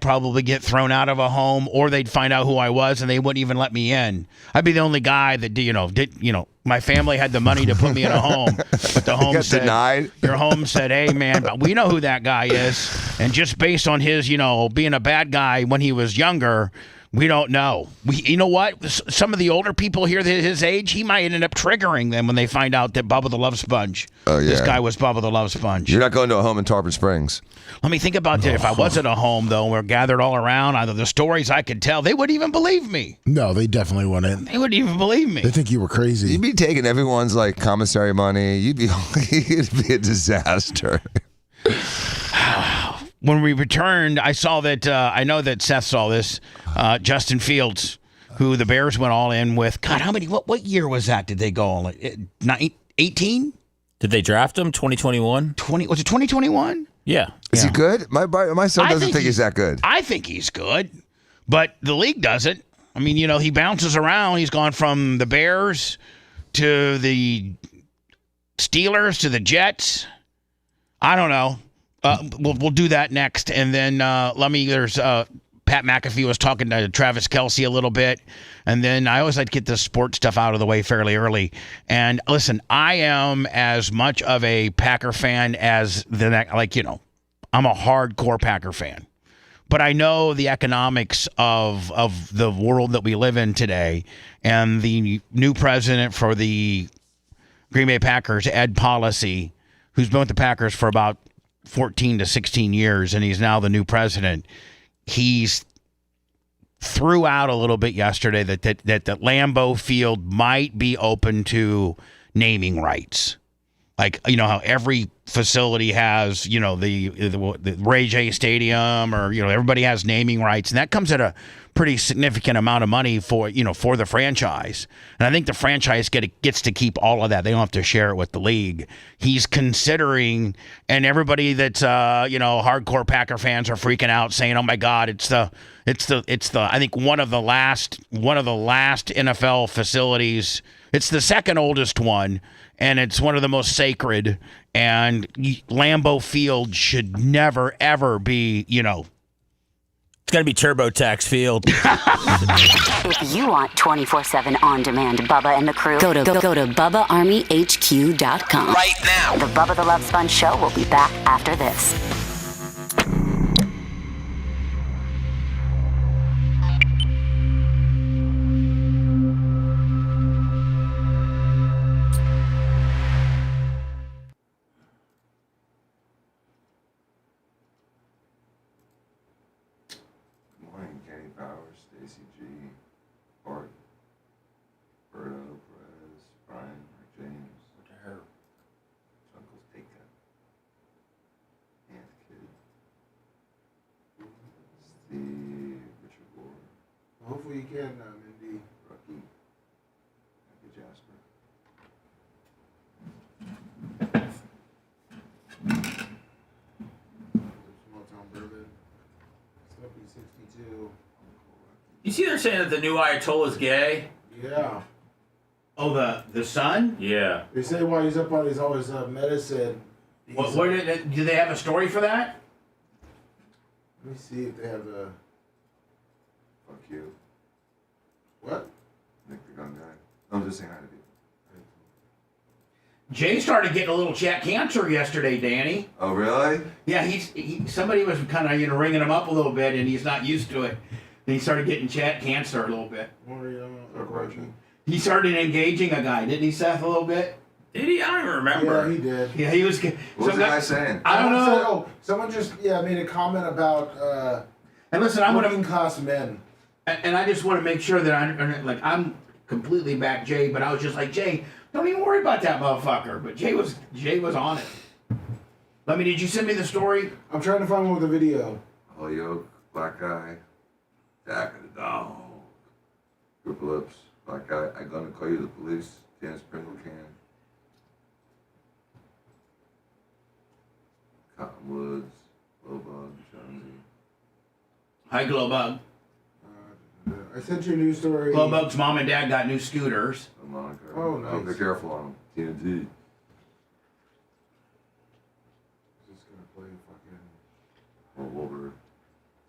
Speaker 4: probably get thrown out of a home, or they'd find out who I was and they wouldn't even let me in. I'd be the only guy that my family had the money to put me in a home, but the home said
Speaker 7: denied.
Speaker 4: Your home said, "Hey man, we know who that guy is," and just based on his being a bad guy when he was younger, we don't know. You know what? Some of the older people here his age, he might end up triggering them when they find out that Bubba the Love Sponge.
Speaker 7: Oh, yeah.
Speaker 4: This guy was Bubba the Love Sponge.
Speaker 7: You're not going to a home in Tarpon Springs.
Speaker 4: Let me think about that. If I was at a home, though, and we're gathered all around, either the stories I could tell, they wouldn't even believe me.
Speaker 8: No, they definitely wouldn't.
Speaker 4: They wouldn't even believe me.
Speaker 8: They think you were crazy.
Speaker 7: You'd be taking everyone's like commissary money. It'd be a disaster.
Speaker 4: When we returned, I saw that, I know that Seth saw this, Justin Fields, who the Bears went all in with. God, what year was that? Did they go all in? 18?
Speaker 5: Did they draft him 2021?
Speaker 4: Was it 2021?
Speaker 5: Yeah.
Speaker 7: Is he good? My son doesn't think he's that good.
Speaker 4: I think he's good, but the league doesn't. I mean, he bounces around. He's gone from the Bears to the Steelers to the Jets. I don't know. We'll do that next, and then there's Pat McAfee was talking to Travis Kelce a little bit. And then I always like to get the sports stuff out of the way fairly early. And listen, I am as much of a Packer fan as I'm a hardcore Packer fan. But I know the economics of the world that we live in today, and the new president for the Green Bay Packers, Ed Policy, who's been with the Packers for about 14 to 16 years, and he's now the new president. He's threw out a little bit yesterday that Lambeau Field might be open to naming rights. Like, how every facility has, the Ray J Stadium, or, everybody has naming rights. And that comes at a pretty significant amount of money for the franchise. And I think the franchise gets to keep all of that. They don't have to share it with the league. He's considering, and everybody that's, hardcore Packer fans are freaking out saying, oh my God, it's the I think one of the last NFL facilities. It's the second oldest one, and it's one of the most sacred. And Lambeau Field should never, ever be,
Speaker 5: It's going to be TurboTax Field.
Speaker 12: If you want 24/7 on-demand Bubba and the crew, go to BubbaArmyHQ.com.
Speaker 2: Right now.
Speaker 12: The Bubba the Love Sponge Show will be back after this.
Speaker 8: Hopefully you can, Mindy. Rocky. Thank you, Jasper. Small town bourbon. Slippy 62.
Speaker 5: You see they're saying that the new Ayatollah's gay?
Speaker 8: Yeah.
Speaker 4: Oh, the son?
Speaker 5: Yeah.
Speaker 8: They say while he's up on his always medicine.
Speaker 4: Do they have a story for that?
Speaker 8: Let me see if they have a. Fuck you. What?
Speaker 7: Nick the gun guy. I'm just saying hi to people.
Speaker 4: Jay started getting a little chat cancer yesterday, Danny.
Speaker 7: Oh, really?
Speaker 4: Yeah, somebody was kind of ringing him up a little bit, and he's not used to it. And he started getting chat cancer a little bit. He started engaging a guy, didn't he, Seth, a little bit?
Speaker 5: Did he? I don't even remember.
Speaker 8: Yeah, he did.
Speaker 4: Yeah, he was.
Speaker 7: What was the guy saying?
Speaker 4: I don't know.
Speaker 8: Someone just made a comment about
Speaker 4: and listen,
Speaker 8: working class men.
Speaker 4: And I just want to make sure that I'm completely back Jay, but I was just like, Jay, don't even worry about that motherfucker. But Jay was on it. Did you send me the story?
Speaker 8: I'm trying to find one with a video.
Speaker 7: Oh, yo, black guy, attack of the dog, group lips, black guy, I'm gonna call you the police, Dan Sprinkle can, Cottonwoods, Glowbug, Jonesy.
Speaker 4: Hi, Glowbug.
Speaker 8: I sent you a news story.
Speaker 4: Glowbug's mom and dad got new scooters.
Speaker 7: Monica.
Speaker 8: Oh, nice.
Speaker 7: Be careful on them. TNT.
Speaker 8: Just gonna play fucking.
Speaker 7: Wolver.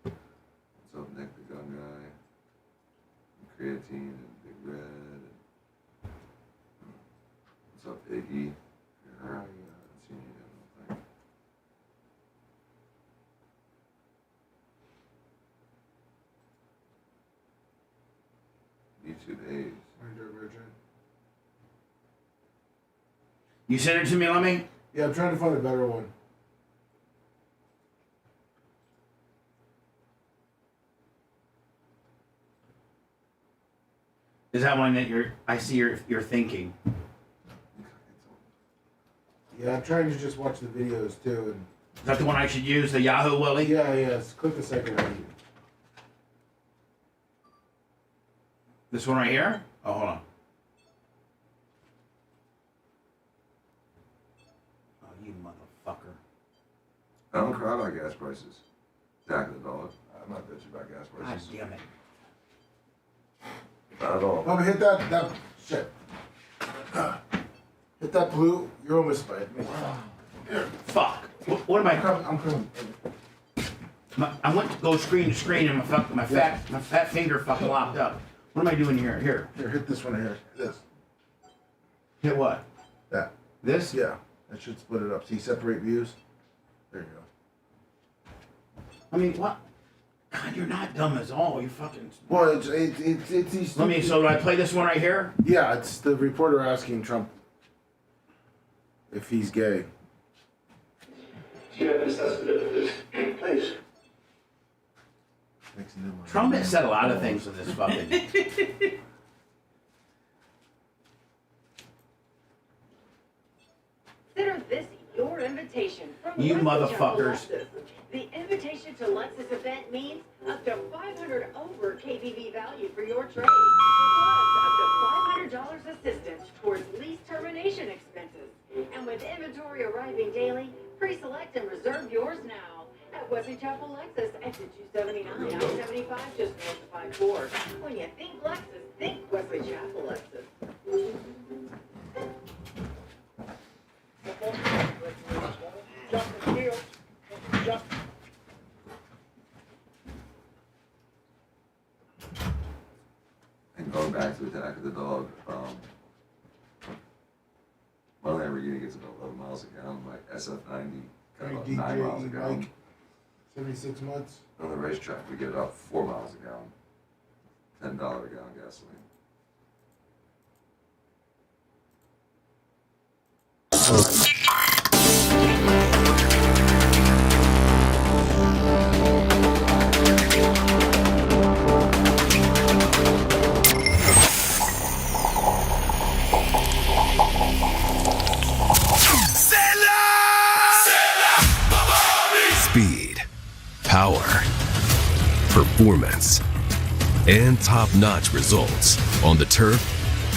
Speaker 7: What's up, Nick the gun guy? And Creatine and Big Red. What's up, Iggy? I haven't seen you yet, I don't think. YouTube A's.
Speaker 4: You sent it to me, Lemmy?
Speaker 8: Yeah, I'm trying to find a better one.
Speaker 4: Is that one that you're thinking?
Speaker 8: Yeah, I'm trying to just watch the videos too. And
Speaker 4: Is that the one I should use, the Yahoo Willie?
Speaker 8: yeah. Click the second one.
Speaker 4: This one right here? Oh, hold on. Oh, you motherfucker.
Speaker 7: I don't cry about gas prices. Jack the dog. I'm not bitching about gas prices.
Speaker 4: God damn it.
Speaker 7: Not at all.
Speaker 8: Bubba, hit that shit. Hit that blue. You're almost by me.
Speaker 4: Fuck. What am I?
Speaker 8: I'm coming.
Speaker 4: I went to go screen to screen and my fat finger fucking locked up. What am I doing here? Here,
Speaker 8: hit this one here. This.
Speaker 4: Hit what?
Speaker 8: That.
Speaker 4: This?
Speaker 8: Yeah. That should split it up. See, separate views. There you go.
Speaker 4: I mean, what? God, you're not dumb as all. You fucking.
Speaker 8: Well, it's these.
Speaker 4: So do I play this one right here?
Speaker 8: Yeah, it's the reporter asking Trump if he's gay.
Speaker 13: Do you have an assessment of this? Please.
Speaker 4: Trump has said a lot of things with this fucking.
Speaker 14: Consider this your invitation from
Speaker 4: You
Speaker 14: Lexus
Speaker 4: motherfuckers.
Speaker 14: Lexus. The invitation to Lexus event means up to 500 over KBV value for your trade, plus up to $500 assistance towards lease termination expenses. And with inventory arriving daily, pre-select and reserve yours now at Wesley Chapel Lexus, exit 279, I-75, just north of 54. When you think Lexus, think Wesley Chapel Lexus.
Speaker 7: And going back to Attack of the Dog, my Lamborghini gets about 11 miles a gallon. My SF90 got about 9 miles a gallon.
Speaker 8: 76 months.
Speaker 7: On the racetrack, we get about 4 miles a gallon. $10 a gallon gasoline.
Speaker 15: Speed, power, performance, and top-notch results on the turf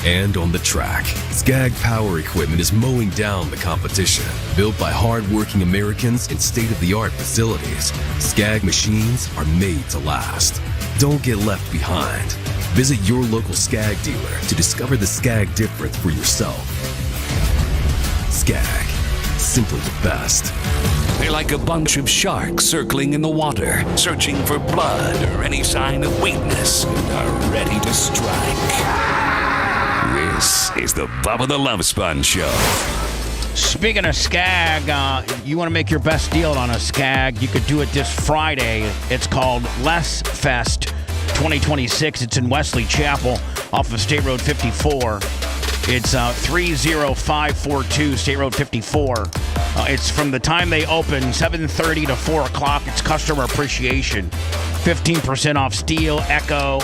Speaker 15: and on the track. Skag Power Equipment is mowing down the competition. Built by hard-working Americans in state-of-the-art facilities, Skag machines are made to last. Don't get left behind. Visit your local Skag dealer to discover the Skag difference for yourself. Skag, simply the best.
Speaker 6: They're like a bunch of sharks circling in the water, searching for blood or any sign of weakness, and are ready to strike. This is the Bubba the Love Sponge Show.
Speaker 4: Speaking of Skag, you want to make your best deal on a Skag, you could do it this Friday. It's called Less Fest 2026. It's in Wesley Chapel off of State Road 54. It's 30542 State Road 54. It's from the time they open, 7:30 to 4 o'clock. It's customer appreciation. 15% off steel, Echo.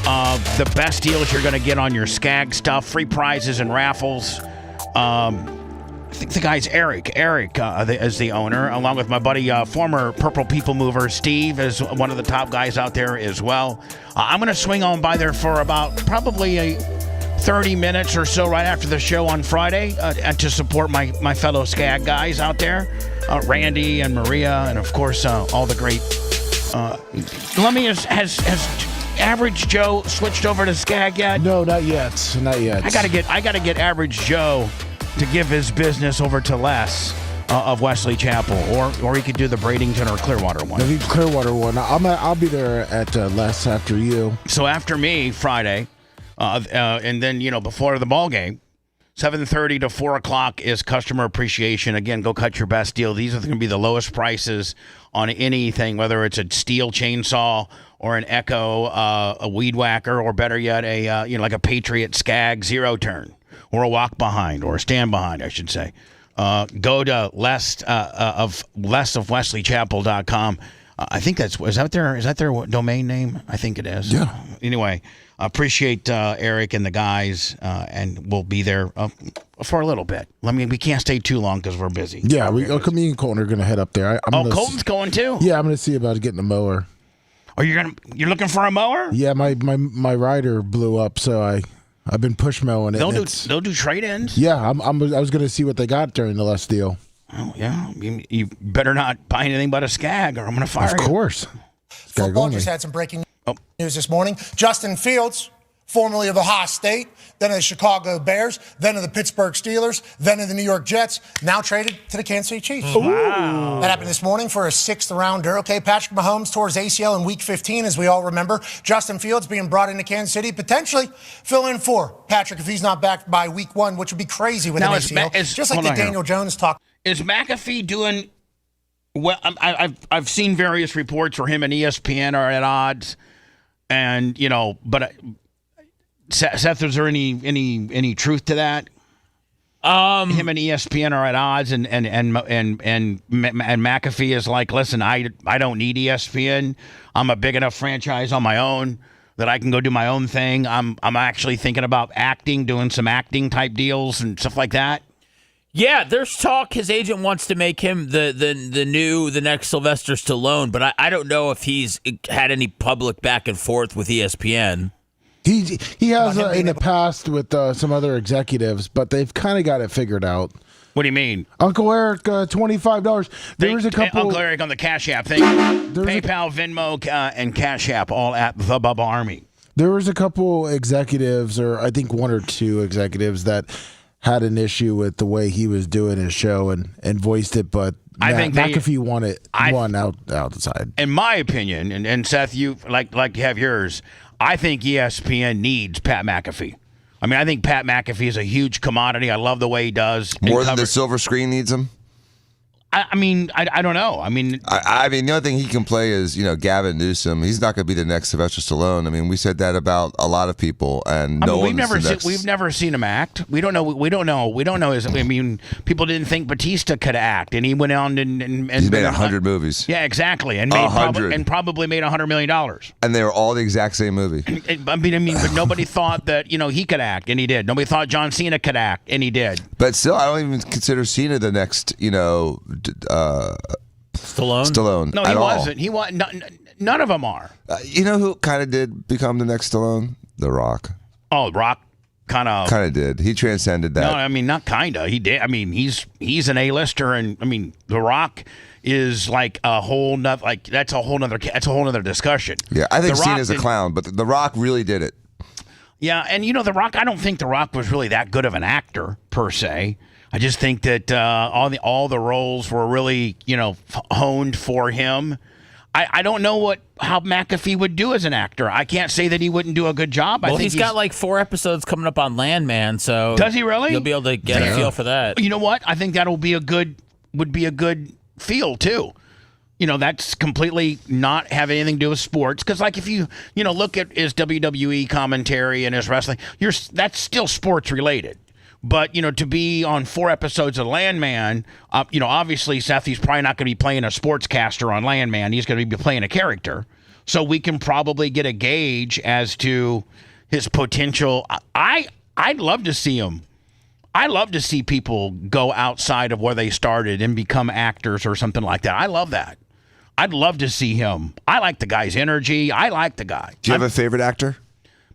Speaker 4: The best deals you're going to get on your Skag stuff. Free prizes and raffles. I think the guy's Eric is the owner, along with my buddy, former Purple People Mover, Steve, is one of the top guys out there as well. I'm going to swing on by there for about probably 30 minutes or so right after the show on Friday and to support my fellow Skag guys out there, Randy and Maria, and of course all the great. Let me has Average Joe switched over to Skag yet?
Speaker 8: No, not yet. Not yet.
Speaker 4: I gotta get Average Joe to give his business over to Les of Wesley Chapel, or he could do the Bradenton or Clearwater one.
Speaker 8: The Clearwater one. I'll be there at Les after you.
Speaker 4: So after me Friday. And then, before the ball game, 7:30 to 4 o'clock is customer appreciation. Again, go cut your best deal. These are going to be the lowest prices on anything, whether it's a steel chainsaw or an Echo, a weed whacker, or better yet, like a Patriot Skag zero turn, or a walk behind, or a stand behind, I should say. Go to lessofwesleychapel.com. I think is that their domain name? I think it is.
Speaker 8: Yeah.
Speaker 4: Anyway, appreciate Eric and the guys, and we'll be there for a little bit. We can't stay too long because we're busy.
Speaker 8: Yeah, me and Colton are going to head up there.
Speaker 4: Colton's going too?
Speaker 8: Yeah, I'm going to see about getting a mower.
Speaker 4: Oh, you're looking for a mower?
Speaker 8: Yeah, my rider blew up, so I've been push mowing it.
Speaker 4: They'll do trade-ins?
Speaker 8: Yeah, I was going to see what they got during the last deal.
Speaker 4: Oh, yeah. You better not buy anything but a Skag or I'm going to fire you.
Speaker 8: Of course.
Speaker 16: Football just had some breaking news this morning. Justin Fields, formerly of Ohio State, then of the Chicago Bears, then of the Pittsburgh Steelers, then of the New York Jets, now traded to the Kansas City Chiefs.
Speaker 5: Wow.
Speaker 16: That happened this morning for a 6th rounder. Okay, Patrick Mahomes tore his ACL in Week 15, as we all remember. Justin Fields being brought into Kansas City, potentially fill in for Patrick if he's not back by Week 1, which would be crazy with an ACL. Just like the Daniel Jones talk.
Speaker 4: Is McAfee doing well? I've seen various reports where him and ESPN are at odds, and but. Seth, is there any truth to that? Him and ESPN are at odds, and McAfee is like, listen, I don't need ESPN. I'm a big enough franchise on my own that I can go do my own thing. I'm actually thinking about doing some acting type deals and stuff like that.
Speaker 5: Yeah, there's talk. His agent wants to make him the next Sylvester Stallone, but I don't know if he's had any public back and forth with ESPN.
Speaker 8: He has in the past with some other executives, but they've kind of got it figured out.
Speaker 4: What do you mean?
Speaker 8: Uncle Eric, $25. There was a couple.
Speaker 4: Uncle Eric on the Cash App thing. PayPal, Venmo, and Cash App, all at the Bubba Army.
Speaker 8: There was a couple executives, or I think 1 or 2 executives, that had an issue with the way he was doing his show and voiced it, but
Speaker 4: I think
Speaker 8: McAfee won outside.
Speaker 4: In my opinion, and Seth, you like to have yours. I think ESPN needs Pat McAfee. I mean, I think Pat McAfee is a huge commodity. I love the way he does.
Speaker 7: More than the silver screen needs him?
Speaker 4: I mean, I don't know. I mean,
Speaker 7: the only thing he can play is, Gavin Newsom. He's not going to be the next Sylvester Stallone. I mean, we said that about a lot of people, and
Speaker 4: we've never seen him act. We don't know. We don't know his. I mean, people didn't think Batista could act, and he went on and
Speaker 7: he's made 100 movies.
Speaker 4: Yeah, exactly, and probably made $100 million.
Speaker 7: And they were all the exact same movie.
Speaker 4: I mean, but nobody thought that he could act, and he did. Nobody thought John Cena could act, and he did.
Speaker 7: But still, I don't even consider Cena the next, Stallone.
Speaker 4: No, he wasn't. He was. None of them are.
Speaker 7: You know who kind of did become the next Stallone? The Rock.
Speaker 4: Oh, Rock kind of
Speaker 7: did. He transcended that.
Speaker 4: No, I mean not kind of. He did. I mean he's an A-lister, and I mean The Rock is like a whole nother that's a whole nother discussion.
Speaker 7: Yeah, I think Cena's a clown, but The Rock really did it.
Speaker 4: Yeah, and The Rock. I don't think The Rock was really that good of an actor per se. I just think that all the roles were really, honed for him. I don't know how McAfee would do as an actor. I can't say that he wouldn't do a good job.
Speaker 5: Well, he's got like 4 episodes coming up on Landman, so
Speaker 4: does he really?
Speaker 5: You'll be able to get a feel for that.
Speaker 4: You know what? I think would be a good feel too. That's completely not have anything to do with sports. Because, like, if you look at his WWE commentary and his wrestling, that's still sports related. But, to be on 4 episodes of Landman, obviously, Seth, he's probably not going to be playing a sportscaster on Landman. He's going to be playing a character. So we can probably get a gauge as to his potential. I'd love to see him. I love to see people go outside of where they started and become actors or something like that. I love that. I'd love to see him. I like the guy's energy. I like the guy.
Speaker 7: Do you have a favorite actor?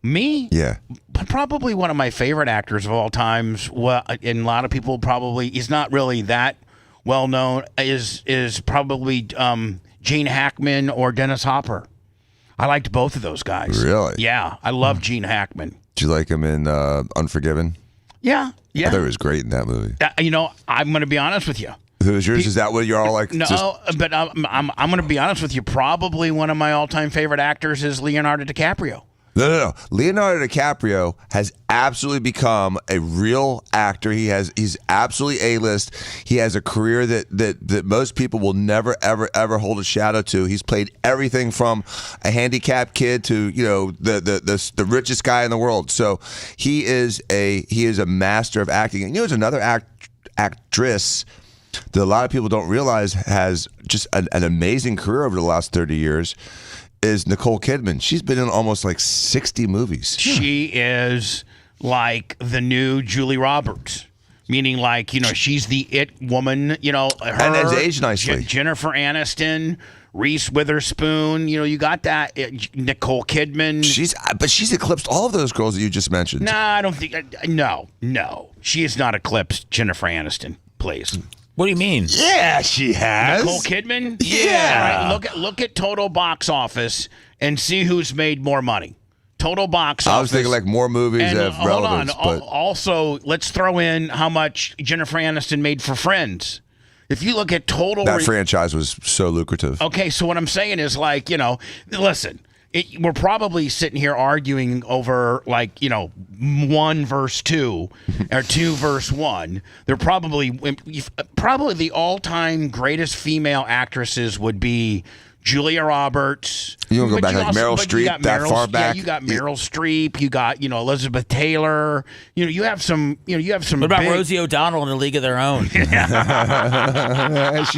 Speaker 4: Me?
Speaker 7: Yeah.
Speaker 4: Probably one of my favorite actors of all times. Well, and a lot of people probably, he's not really that well known, is probably Gene Hackman or Dennis Hopper. I liked both of those guys.
Speaker 7: Really?
Speaker 4: Yeah. I love Gene Hackman.
Speaker 7: Did you like him in Unforgiven?
Speaker 4: Yeah.
Speaker 7: I thought he was great in that movie.
Speaker 4: I'm going to be honest with you.
Speaker 7: Who's yours? Is that what you're all like?
Speaker 4: No, but I'm going to be honest with you. Probably one of my all-time favorite actors is Leonardo DiCaprio.
Speaker 7: No. Leonardo DiCaprio has absolutely become a real actor. He's absolutely A-list. He has a career that most people will never, ever, ever hold a shadow to. He's played everything from a handicapped kid to the richest guy in the world. So he is a master of acting. And there's another actress that a lot of people don't realize has just an amazing career over the last 30 years. Is Nicole Kidman. She's been in almost like 60 movies.
Speaker 4: She is like the new Julie Roberts, meaning like, she's the it woman, her,
Speaker 7: and has aged nicely.
Speaker 4: Jennifer Aniston, Reese Witherspoon, you got that. Nicole Kidman.
Speaker 7: She's eclipsed all of those girls that you just mentioned.
Speaker 4: Nah, I don't think, no. She has not eclipsed Jennifer Aniston, please.
Speaker 5: What do you mean?
Speaker 7: Yeah, she has.
Speaker 4: Nicole Kidman?
Speaker 7: Yeah.
Speaker 4: All right, look at total box office and see who's made more money. Total box office.
Speaker 7: I was thinking like more movies
Speaker 4: And,
Speaker 7: have relevance.
Speaker 4: Hold on.
Speaker 7: But
Speaker 4: Also, let's throw in how much Jennifer Aniston made for Friends. If you look at total...
Speaker 7: that franchise was so lucrative.
Speaker 4: Okay, so what I'm saying is like, listen, we're probably sitting here arguing over like, 1 verse 2 or 2 verse 1. They're probably the all-time greatest female actresses would be Julia Roberts.
Speaker 7: You don't go back like Meryl Streep that far back.
Speaker 4: Yeah, you got Meryl Streep. You got Elizabeth Taylor. You have some. You have some.
Speaker 5: What about
Speaker 4: big...
Speaker 5: Rosie O'Donnell in A League of Their Own?
Speaker 7: She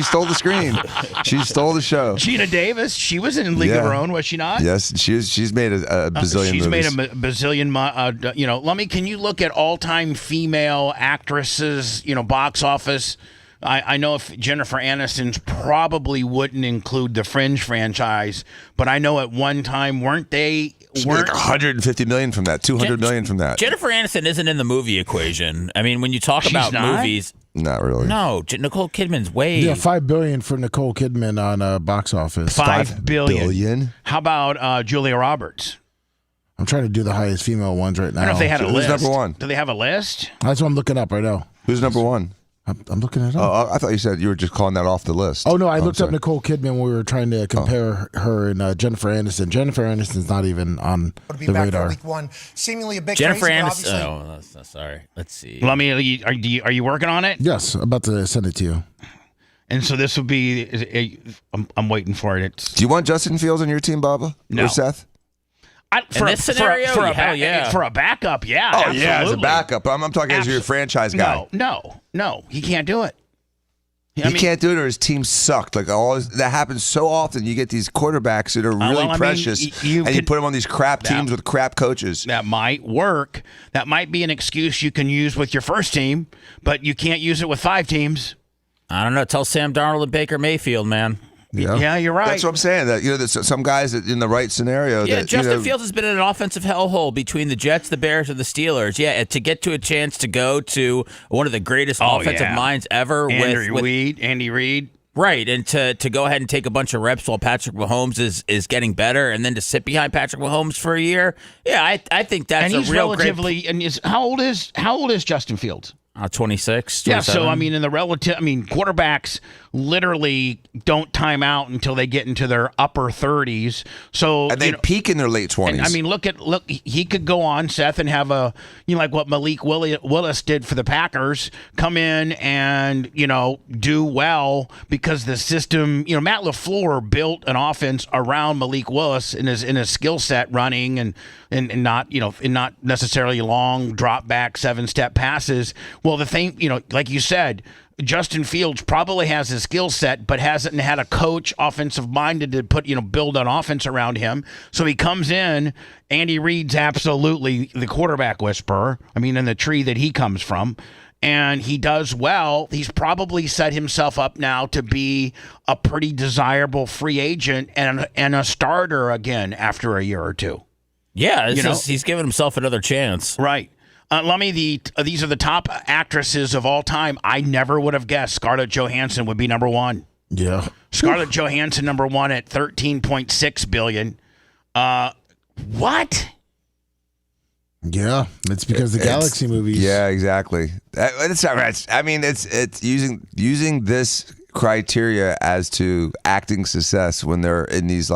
Speaker 7: stole the screen. She stole the show.
Speaker 4: Gina Davis. She was in League of Her Own, was she not?
Speaker 7: Yes, she's made a bazillion.
Speaker 4: She's
Speaker 7: movies.
Speaker 4: made a bazillion. Lummy, can you look at all-time female actresses? Box office. I know if Jennifer Aniston's probably wouldn't include the Fringe franchise, but I know at one time weren't they?
Speaker 7: Like 150 million from that, 200 million from that.
Speaker 5: Jennifer Aniston isn't in the movie equation. I mean, when you talk about movies,
Speaker 7: not really.
Speaker 5: No, Nicole Kidman's way.
Speaker 8: Yeah, $5 billion for Nicole Kidman on box office.
Speaker 4: $5 billion. How about Julia Roberts?
Speaker 8: I'm trying to do the highest female ones right now.
Speaker 4: I don't know if they had a list.
Speaker 7: Who's number one?
Speaker 4: Do they have a list?
Speaker 8: That's what I'm looking up right now.
Speaker 7: Who's number one?
Speaker 8: I'm looking it up.
Speaker 7: Oh, I thought you said you were just calling that off the list.
Speaker 8: Oh, no, I looked up Nicole Kidman when we were trying to compare her and Jennifer Aniston. Jennifer Aniston's not even on the radar.
Speaker 16: Week 1, seemingly a bit
Speaker 5: Jennifer
Speaker 16: crazy,
Speaker 5: Aniston. Sorry. Let's see.
Speaker 4: Well, I mean, are you working on it?
Speaker 8: Yes, about to send it to you.
Speaker 4: And so this would be. I'm waiting for it.
Speaker 7: Do you want Justin Fields on your team, Bubba?
Speaker 4: No.
Speaker 7: Or Seth?
Speaker 5: In this scenario,
Speaker 4: for a backup, yeah.
Speaker 7: Oh,
Speaker 4: absolutely.
Speaker 7: yeah, as a backup. I'm talking as your franchise guy.
Speaker 4: No, he can't do it.
Speaker 7: He can't do it, or his team sucked. Like that happens so often. You get these quarterbacks that are really precious, you put them on these crap teams with crap coaches.
Speaker 4: That might work. That might be an excuse you can use with your first team, but you can't use it with 5 teams.
Speaker 5: I don't know. Tell Sam Darnold and Baker Mayfield, man.
Speaker 4: Yeah, you're right.
Speaker 7: That's what I'm saying. That there's some guys that in the right scenario.
Speaker 5: Yeah,
Speaker 7: that,
Speaker 5: Justin Fields has been in an offensive hellhole between the Jets, the Bears, and the Steelers. Yeah, to get to a chance to go to one of the greatest offensive minds ever
Speaker 4: Andy Reid.
Speaker 5: Right, and to go ahead and take a bunch of reps while Patrick Mahomes is getting better, and then to sit behind Patrick Mahomes for a year. Yeah, I think that's
Speaker 4: and he's
Speaker 5: a real
Speaker 4: relatively.
Speaker 5: great...
Speaker 4: And how old is Justin Fields?
Speaker 5: 26, 27.
Speaker 4: Yeah, so I mean, quarterbacks literally don't time out until they get into their upper 30s. So
Speaker 7: and they peak in their late 20s.
Speaker 4: And, I mean, look, he could go on, Seth, and have like what Malik Willis did for the Packers, come in and do well because the system. Matt LaFleur built an offense around Malik Willis in his skill set, running and not not necessarily long drop back 7-step passes. Well, the thing, like you said, Justin Fields probably has his skill set, but hasn't had a coach offensive minded to build an offense around him. So he comes in. Andy Reid's absolutely the quarterback whisperer. I mean, in the tree that he comes from. And he does well. He's probably set himself up now to be a pretty desirable free agent and a starter again after a year or two.
Speaker 5: Yeah, he's given himself another chance.
Speaker 4: Right. Lummy, these are the top actresses of all time. I never would have guessed Scarlett Johansson would be number 1.
Speaker 8: Yeah.
Speaker 4: Scarlett Johansson number 1 at $13.6 billion. What?
Speaker 8: Yeah, it's because the Galaxy movies.
Speaker 7: Yeah, exactly. It's not right. I mean, it's using this criteria as to acting success when they're in these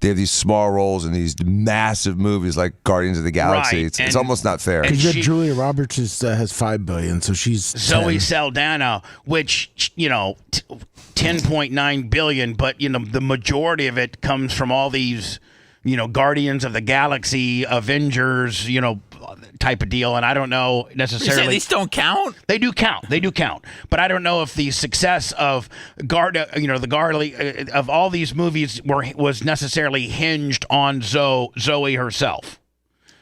Speaker 7: they have these small roles in these massive movies like Guardians of the Galaxy.
Speaker 4: Right.
Speaker 7: It's almost not fair.
Speaker 8: Because Julia Roberts has $5 billion, so she's
Speaker 4: Zoe
Speaker 8: 10.
Speaker 4: Saldana, which $10.9 billion, but the majority of it comes from all these Guardians of the Galaxy, Avengers, type of deal. And I don't know necessarily.
Speaker 5: These don't count?
Speaker 4: They do count. But I don't know if the success of of all these movies was necessarily hinged on Zoe herself.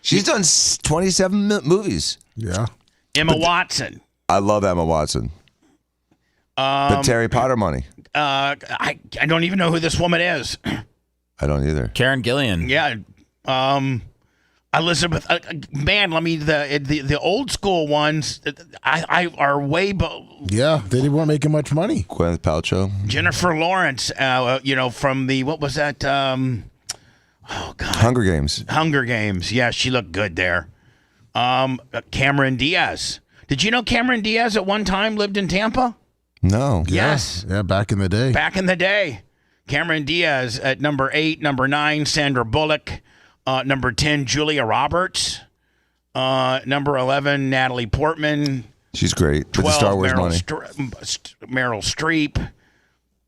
Speaker 7: She's done 27 movies.
Speaker 8: Yeah.
Speaker 4: Emma Watson.
Speaker 7: I love Emma Watson. But Harry Potter money.
Speaker 4: I don't even know who this woman is.
Speaker 7: I don't either.
Speaker 5: Karen Gillian.
Speaker 4: Yeah. Elizabeth. Man, let me the old school ones. I are way.
Speaker 8: Yeah, they weren't making much money.
Speaker 7: Gwyneth Paltrow.
Speaker 4: Jennifer Lawrence. From the what was that? Oh God.
Speaker 7: Hunger Games.
Speaker 4: Hunger Games. Yeah, she looked good there. Cameron Diaz. Did you know Cameron Diaz at one time lived in Tampa?
Speaker 7: No.
Speaker 4: Yes.
Speaker 8: Yeah, back in the day.
Speaker 4: Back in the day. Cameron Diaz at number 8, number 9, Sandra Bullock, number 10, Julia Roberts, number 11, Natalie Portman.
Speaker 7: She's great. With
Speaker 4: 12,
Speaker 7: the Star Wars
Speaker 4: Meryl
Speaker 7: money.
Speaker 4: Meryl Streep,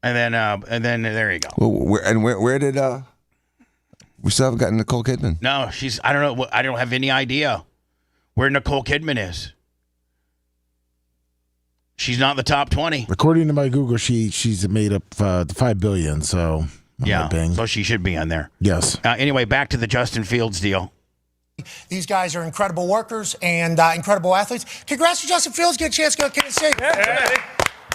Speaker 4: and then there you go.
Speaker 7: Well, where did we still haven't gotten Nicole Kidman?
Speaker 4: No, I don't know. I don't have any idea where Nicole Kidman is. She's not in the top 20.
Speaker 8: According to my Google, she's made up $5 billion. So
Speaker 4: yeah, so she should be on there.
Speaker 8: Yes.
Speaker 4: Anyway, back to the Justin Fields deal.
Speaker 16: These guys are incredible workers and incredible athletes. Congrats to Justin Fields. Get a chance to go to Kansas City.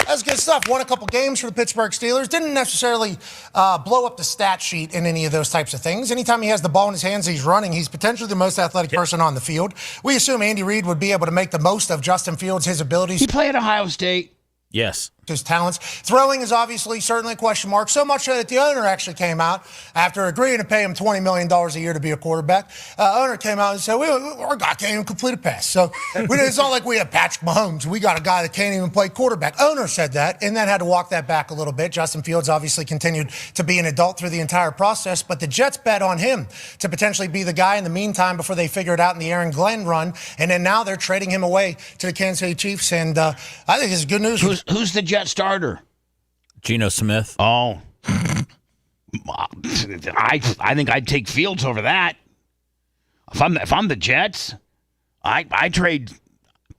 Speaker 16: That's good stuff. Won a couple games for the Pittsburgh Steelers. Didn't necessarily blow up the stat sheet in any of those types of things. Anytime he has the ball in his hands, he's running. He's potentially the most athletic person on the field. We assume Andy Reid would be able to make the most of Justin Fields, his abilities.
Speaker 4: He played at Ohio State.
Speaker 5: Yes.
Speaker 16: His talents. Throwing is obviously certainly a question mark, so much so that the owner actually came out after agreeing to pay him $20 million a year to be a quarterback. Owner came out and said, our guy can't even complete a pass. So it's not like we have Patrick Mahomes. We got a guy that can't even play quarterback. Owner said that and then had to walk that back a little bit. Justin Fields obviously continued to be an adult through the entire process, but the Jets bet on him to potentially be the guy in the meantime before they figure it out in the Aaron Glenn run. And then now they're trading him away to the Kansas City Chiefs. And I think it's good news.
Speaker 4: Who's the Jet starter?
Speaker 5: Geno Smith.
Speaker 4: Oh. I think I'd take Fields over that. If I'm the Jets, I trade.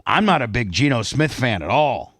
Speaker 4: I'm not a big Geno Smith fan at all.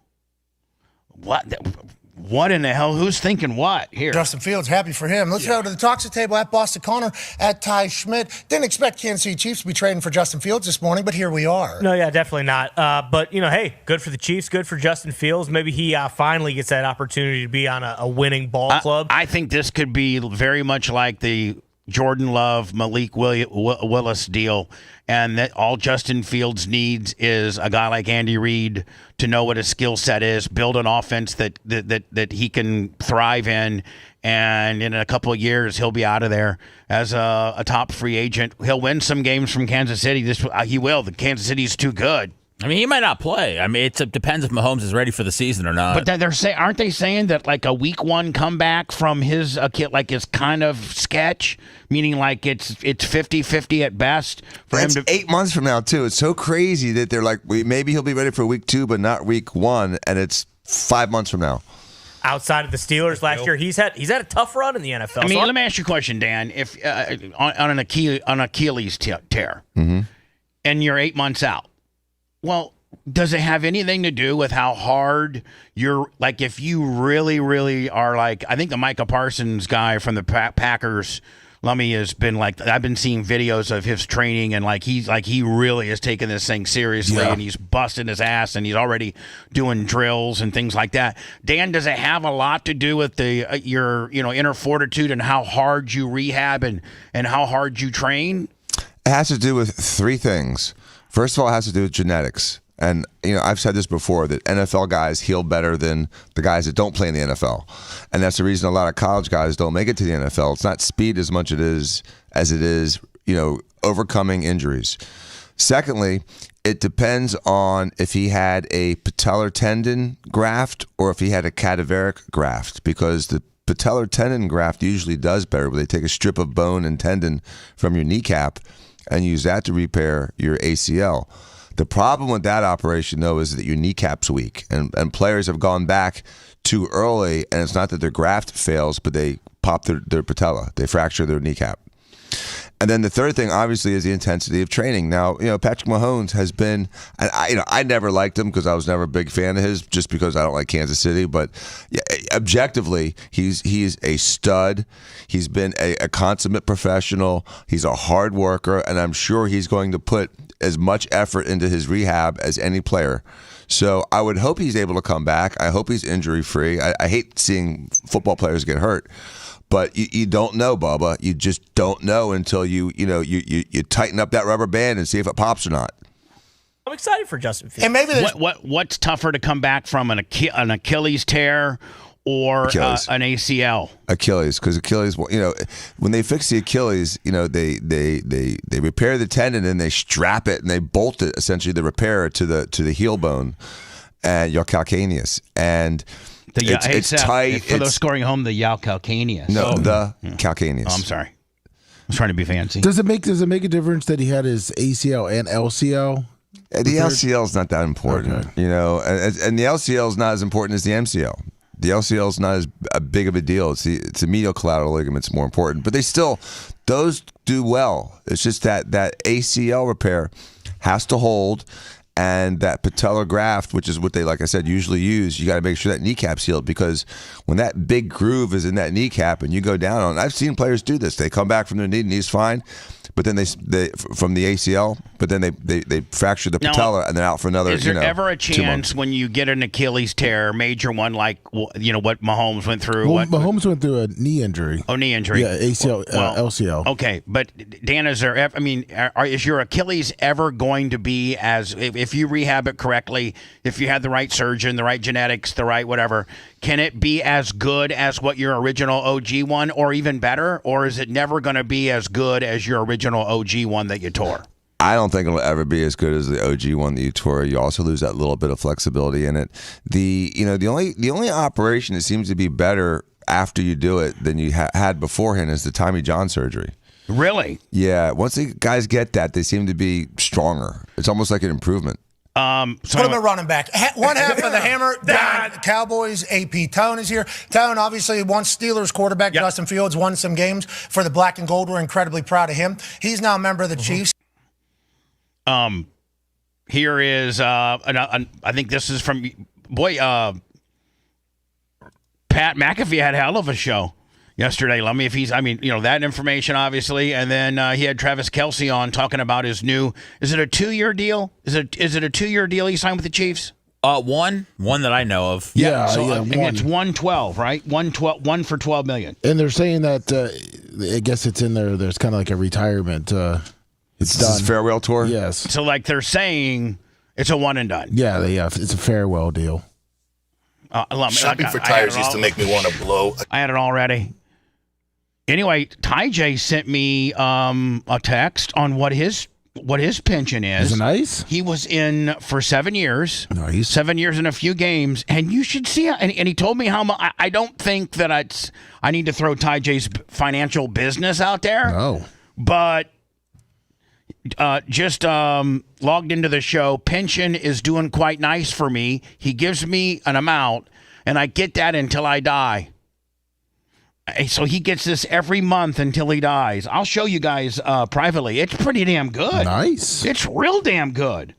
Speaker 4: What in the hell? Who's thinking what here?
Speaker 16: Justin Fields, happy for him. Let's go to the Toxic Table at Boston Connor, at Ty Schmidt. Didn't expect Kansas City Chiefs to be trading for Justin Fields this morning, but here we are.
Speaker 17: No, yeah, definitely not. But, hey, good for the Chiefs, good for Justin Fields. Maybe he finally gets that opportunity to be on a winning ball club.
Speaker 4: I think this could be very much like the Jordan Love, Malik Willis deal, and that all Justin Fields needs is a guy like Andy Reid to know what his skill set is, build an offense that he can thrive in, and in a couple of years he'll be out of there as a top free agent. He'll win some games from Kansas City. He will. The Kansas City's too good.
Speaker 5: I mean, he might not play. I mean, it depends if Mahomes is ready for the season or not.
Speaker 4: But aren't they saying that like a week 1 comeback from his like is kind of sketch, meaning like it's 50-50 at best for him to
Speaker 7: 8 months from now too. It's so crazy that they're like, maybe he'll be ready for week 2, but not week 1, and it's 5 months from now.
Speaker 17: Outside of the Steelers last year, he's had a tough run in the NFL.
Speaker 4: I mean, let me ask you a question, Dan. If on an Achilles tear, and you're 8 months out. Well, does it have anything to do with how hard you're, like, if you really, really are like, I think the Micah Parsons guy from the Packers, Lummy, has been like, I've been seeing videos of his training, and he really is taking this thing seriously, and he's busting his ass, and he's already doing drills and things like that. Dan, does it have a lot to do with your inner fortitude and how hard you rehab and how hard you train?
Speaker 7: It has to do with 3 things. First of all, it has to do with genetics. And, I've said this before, that NFL guys heal better than the guys that don't play in the NFL. And that's the reason a lot of college guys don't make it to the NFL. It's not speed as much as it is, overcoming injuries. Secondly, it depends on if he had a patellar tendon graft or if he had a cadaveric graft, because the patellar tendon graft usually does better, where they take a strip of bone and tendon from your kneecap and use that to repair your ACL. The problem with that operation, though, is that your kneecap's weak, and players have gone back too early, and it's not that their graft fails, but they pop their patella. They fracture their kneecap. And then the third thing, obviously, is the intensity of training. Now, Patrick Mahomes has been, I never liked him because I was never a big fan of his, just because I don't like Kansas City. But objectively, he's a stud. He's been a consummate professional. He's a hard worker, and I'm sure he's going to put as much effort into his rehab as any player. So I would hope he's able to come back. I hope he's injury-free. I hate seeing football players get hurt. But you don't know, Bubba. You just don't know until you tighten up that rubber band and see if it pops or not.
Speaker 17: I'm excited for Justin Fields.
Speaker 16: And maybe
Speaker 4: what's tougher to come back from, an Achilles tear or
Speaker 7: Achilles.
Speaker 4: an ACL?
Speaker 7: Achilles, because Achilles, when they fix the Achilles, they repair the tendon and they strap it and they bolt it, essentially the repair to the heel bone and your calcaneus, and it's tight.
Speaker 4: For those scoring home, the calcaneus.
Speaker 7: No, the calcaneus.
Speaker 4: Oh, I'm sorry. I was trying to be fancy.
Speaker 8: Does it make a difference that he had his ACL and LCL?
Speaker 7: The LCL is not that important, and the LCL is not as important as the MCL. The LCL is not as big of a deal. It's the medial collateral ligament's more important, but those do well. It's just that ACL repair has to hold, and that patellar graft, which is what they, like I said, usually use, you got to make sure that kneecap's healed, because when that big groove is in that kneecap and you go down on it, I've seen players do this. They come back from their knee's fine, but then they from the ACL, but then they fracture the patella and they're out for another.
Speaker 4: Is there ever a chance when you get an Achilles tear, major one, like what Mahomes went through?
Speaker 8: Well, Mahomes went through a knee injury.
Speaker 4: Oh, knee injury.
Speaker 8: Yeah, ACL, LCL.
Speaker 14: Okay, but Dan, is there? Is your Achilles ever going to be as if you rehab it correctly, if you had the right surgeon, the right genetics, the right whatever? Can it be as good as what your original OG one, or even better? Or is it never going to be as good as your original OG one that you tore?
Speaker 7: I don't think it'll ever be as good as the OG one that you tore. You also lose that little bit of flexibility in it. The only operation that seems to be better after you do it than you had beforehand is the Tommy John surgery.
Speaker 14: Really?
Speaker 7: Yeah. Once the guys get that, they seem to be stronger. It's almost like an improvement.
Speaker 16: Put him at running back. One half of the hammer down. Cowboys, AP Tone is here. Tone, obviously, once Steelers quarterback, Justin Fields won some games for the black and gold. We're incredibly proud of him. He's now a member of the Chiefs.
Speaker 14: Here is, I think this is from, Pat McAfee had a hell of a show yesterday. Let me, if he's, that information, obviously. And then he had Travis Kelce on talking about his new, is it a 2-year deal? Is it a 2-year deal he signed with the Chiefs?
Speaker 5: One that I know of.
Speaker 14: It's 112, right? 1 for $12 million.
Speaker 8: And they're saying that, I guess it's in there, there's kind of like a retirement, it's done.
Speaker 7: His farewell tour?
Speaker 8: Yes.
Speaker 14: So, they're saying it's a one and done.
Speaker 8: Yeah, it's a farewell deal.
Speaker 18: Shopping for tires used to make me want to blow.
Speaker 14: I had it already. Anyway, Ty J sent me a text on what his pension is.
Speaker 8: Is it nice?
Speaker 14: He was in for 7 years.
Speaker 8: Nice.
Speaker 14: 7 years and a few games, and you should see. And he told me how much. I don't think that I need to throw Ty J's financial business out there.
Speaker 8: No,
Speaker 14: but. Just logged into the show. Pension is doing quite nice for me. He gives me an amount, and I get that until I die. So he gets this every month until he dies. I'll show you guys privately. It's pretty damn good.
Speaker 8: Nice.
Speaker 14: It's real damn good.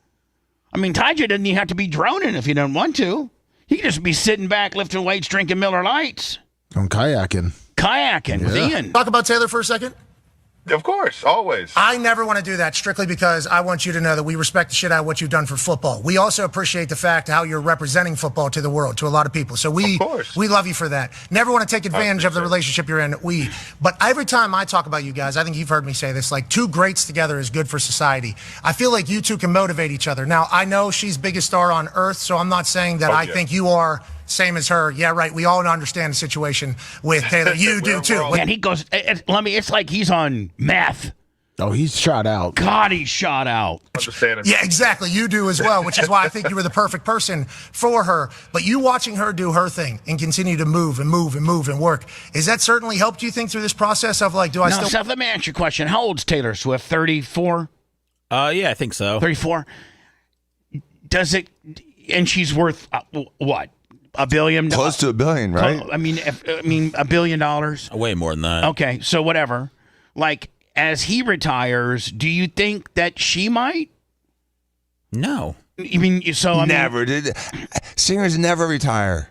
Speaker 14: Ty J doesn't even have to be droning if he doesn't want to. He can just be sitting back, lifting weights, drinking Miller Lights.
Speaker 8: I'm kayaking.
Speaker 14: With Ian.
Speaker 16: Talk about Taylor for a second.
Speaker 18: Of course, always.
Speaker 16: I never want to do that, strictly because I want you to know that we respect the shit out of what you've done for football. We also appreciate the fact how you're representing football to the world, to a lot of people. So we love you for that. Never want to take advantage of the relationship you're in. But every time I talk about you guys, I think you've heard me say this, like two greats together is good for society. I feel like you two can motivate each other. Now, I know she's biggest star on earth, so I'm not saying that I think you are same as her. Yeah, right. We all understand the situation with Taylor. You do too.
Speaker 14: And he goes, it's like he's on meth.
Speaker 8: Oh, he's shot out.
Speaker 14: God, he's shot out.
Speaker 16: Yeah, exactly. You do as well, which is why I think you were the perfect person for her. But you watching her do her thing and continue to move and work, is that certainly helped you think through this process of
Speaker 14: Seth, let me ask you a question. How old's Taylor Swift? 34?
Speaker 5: Yeah, I think so.
Speaker 14: 34? Does it, and she's worth what? $1 billion?
Speaker 7: Close to $1 billion, right?
Speaker 14: $1 billion?
Speaker 5: Way more than that.
Speaker 14: Okay, so whatever. As he retires, do you think that she might?
Speaker 5: No.
Speaker 7: Never did. Singers never retire.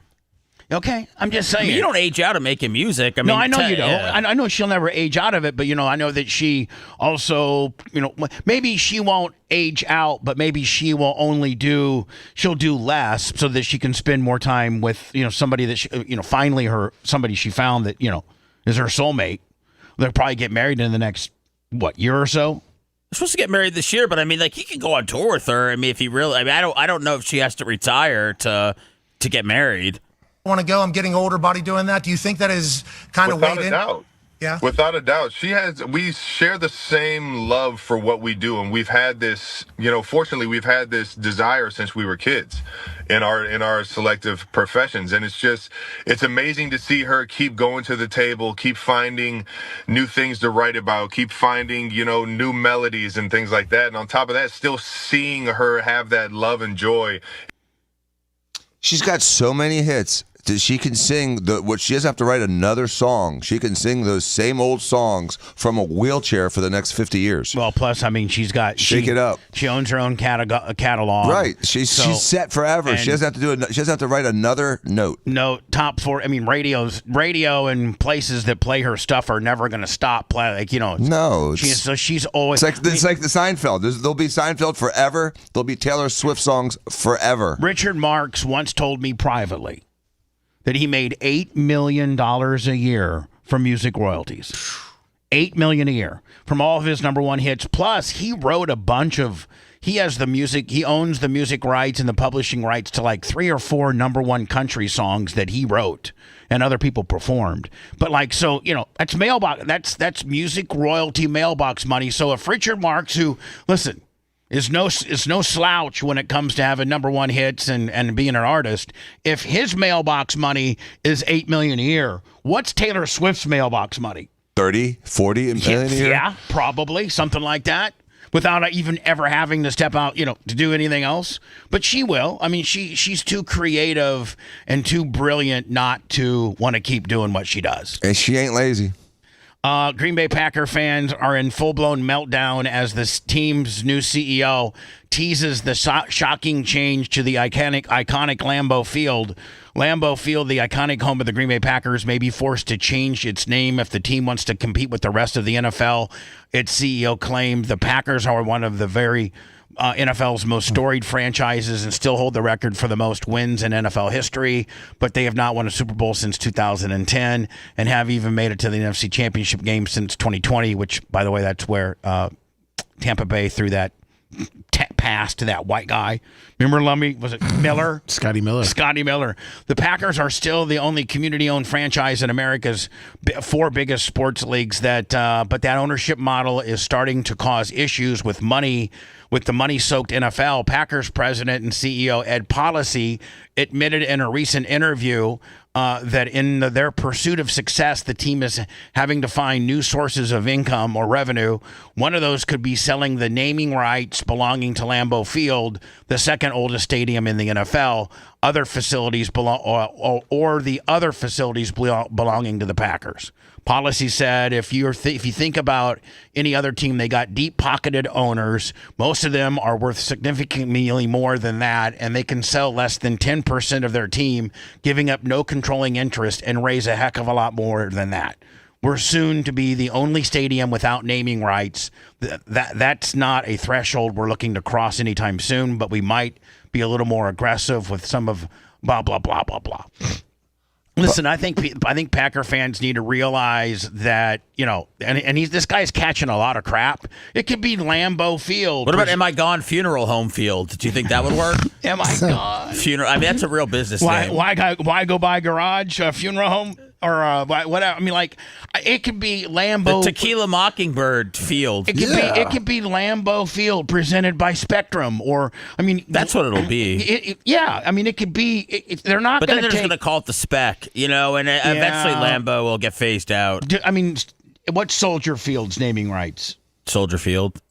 Speaker 14: Okay, I'm just saying.
Speaker 5: You don't age out of making music.
Speaker 14: No, I know you don't. Yeah. I know she'll never age out of it, but I know that she also, maybe she won't age out, but maybe she will she'll do less so that she can spend more time with, somebody that she, finally somebody she found that, is her soulmate. They'll probably get married in the next, year or so?
Speaker 5: They're supposed to get married this year, but he can go on tour with her. If he really, I don't know if she has to retire to get married.
Speaker 16: want to go. I'm getting older, buddy, doing that. Do you think that is kind of
Speaker 19: Without
Speaker 16: weighed
Speaker 19: a
Speaker 16: in?
Speaker 19: doubt.
Speaker 16: Yeah.
Speaker 19: Without a doubt. We share the same love for what we do. And we've had this, fortunately, we've had this desire since we were kids in our selective professions. And it's amazing to see her keep going to the table, keep finding new things to write about, keep finding, new melodies and things like that. And on top of that, still seeing her have that love and joy.
Speaker 7: She's got so many hits. She can sing she doesn't have to write another song. She can sing those same old songs from a wheelchair for the next 50 years.
Speaker 4: Well, plus, she's got
Speaker 7: Shake It Up.
Speaker 4: She owns her own catalog.
Speaker 7: Right. She's set forever. She doesn't have to write another note.
Speaker 4: No, top 4. Radio and places that play her stuff are never going to stop playing.
Speaker 7: No.
Speaker 4: She's always.
Speaker 7: It's like the Seinfeld. There'll be Seinfeld forever. There'll be Taylor Swift songs forever.
Speaker 4: Richard Marx once told me privately that he made $8 million a year from music royalties. $8 million a year from all of his number one hits. Plus, he wrote a bunch of. He owns the music rights and the publishing rights to like 3 or 4 number one country songs that he wrote and other people performed. But that's mailbox. That's music royalty mailbox money. So if Richard Marx, who is no slouch when it comes to having number one hits and being an artist, if his mailbox money is $8 million a year, what's Taylor Swift's mailbox money?
Speaker 7: 30, 40 million a year?
Speaker 4: Yeah, probably something like that, without even ever having to step out, to do anything else. But she will. She's too creative and too brilliant not to want to keep doing what she does.
Speaker 7: And she ain't lazy.
Speaker 4: Green Bay Packer fans are in full-blown meltdown as this team's new CEO teases the shocking change to the iconic Lambeau Field. Lambeau Field, the iconic home of the Green Bay Packers, may be forced to change its name if the team wants to compete with the rest of the NFL. Its CEO claimed the Packers are one of the very NFL's most storied franchises and still hold the record for the most wins in NFL history, but they have not won a Super Bowl since 2010 and have even made it to the NFC Championship game since 2020, which, by the way, that's where Tampa Bay threw that pass to that white guy. Remember, Lummy? Was it Miller?
Speaker 8: Scotty Miller.
Speaker 4: Scotty Miller. The Packers are still the only community-owned franchise in America's 4 biggest sports leagues. But that ownership model is starting to cause issues with the money-soaked NFL. Packers president and CEO Ed Policy admitted in a recent interview that in their pursuit of success, the team is having to find new sources of income or revenue. One of those could be selling the naming rights belonging to Lambeau Field, the second oldest stadium in the NFL, other facilities or the other facilities belonging to the Packers. Policy said if you think about any other team, they got deep-pocketed owners. Most of them are worth significantly more than that, and they can sell less than 10% of their team, giving up no controlling interest, and raise a heck of a lot more than that. We're soon to be the only stadium without naming rights. That's not a threshold we're looking to cross anytime soon, but we might be a little more aggressive with some of blah, blah, blah, blah, blah. Listen, I think Packer fans need to realize that, this guy's catching a lot of crap. It could be Lambeau Field.
Speaker 5: What about Am I Gone Funeral Home Field? Do you think that would work?
Speaker 4: Am I Gone?
Speaker 5: Funeral. That's a real business name.
Speaker 4: Why go buy garage, funeral home? Or whatever. It could be Lambeau.
Speaker 5: The Tequila Mockingbird Field.
Speaker 4: It could be Lambeau Field presented by Spectrum,
Speaker 5: that's what it'll be.
Speaker 4: It could be. They're not.
Speaker 5: But then they're just going to call it the Spec, and eventually Lambeau will get phased out.
Speaker 4: What's Soldier Field's naming rights?
Speaker 5: Soldier Field.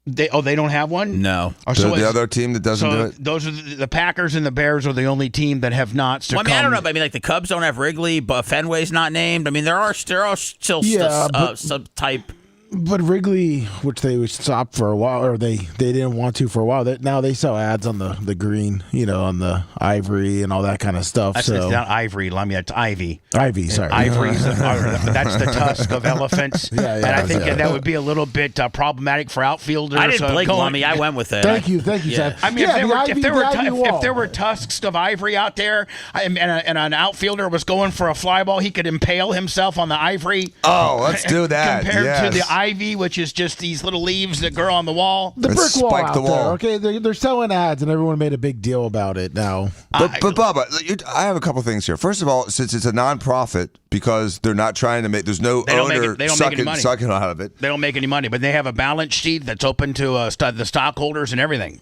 Speaker 4: They don't have one?
Speaker 5: No.
Speaker 7: The other team that doesn't do it?
Speaker 4: Those are the Packers and the Bears are the only team that have not succumbed.
Speaker 5: I don't know. But the Cubs don't have Wrigley, but Fenway's not named. There are still some type.
Speaker 8: But Wrigley, which they stopped for a while, or they didn't want to for a while, now they sell ads on the green, on the ivory and all that kind of stuff.
Speaker 4: It's not ivory, Lummy. It's ivy.
Speaker 8: Ivy, sorry.
Speaker 4: Ivory's that's the tusk of elephants. And I think that would be a little bit problematic for outfielders.
Speaker 5: I didn't blink, Lummy. I went with it.
Speaker 8: Thank you, Seth.
Speaker 4: If there were tusks of ivory out there, and an outfielder was going for a fly ball, he could impale himself on the ivory.
Speaker 7: Oh, let's do that.
Speaker 4: Compared to the ivy, which is just these little leaves that grow on the wall.
Speaker 8: The brick wall
Speaker 7: spike
Speaker 8: out
Speaker 7: the wall.
Speaker 8: there. Okay, they're selling ads, and everyone made a big deal about it now.
Speaker 7: But Bubba, I have a couple things here. First of all, since it's a nonprofit, because they're not trying to make, there's no owner sucking out of it.
Speaker 4: They don't make any money, but they have a balance sheet that's open to the stockholders and everything.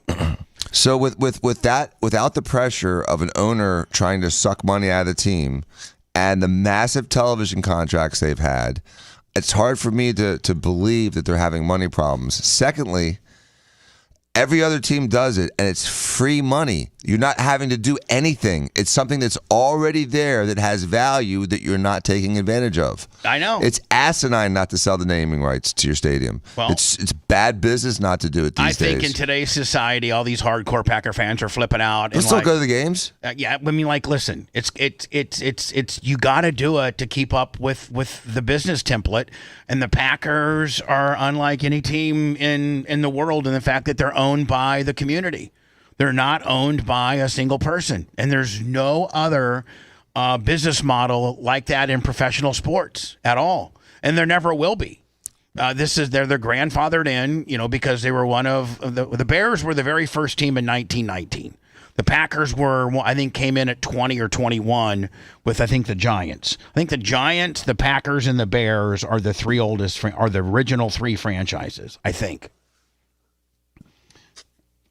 Speaker 7: So with that, without the pressure of an owner trying to suck money out of the team and the massive television contracts they've had, it's hard for me to believe that they're having money problems. Secondly, every other team does it, and it's free money. You're not having to do anything. It's something that's already there that has value that you're not taking advantage of.
Speaker 4: I know.
Speaker 7: It's asinine not to sell the naming rights to your stadium.
Speaker 4: Well,
Speaker 7: it's bad business not to do it these days.
Speaker 4: I think in today's society, all these hardcore Packer fans are flipping out.
Speaker 7: They'll still go to the games?
Speaker 4: Yeah, I mean, like, listen, it's you got to do it to keep up with the business template. And the Packers are unlike any team in the world in the fact that they're owned by the community. They're not owned by a single person. And there's no other business model like that in professional sports at all. And there never will be. They're grandfathered in, because they were one of the Bears were the very first team in 1919. The Packers came in at 20 or 21 with, I think, the Giants. I think the Giants, the Packers, and the Bears are the three oldest, are the original three franchises, I think.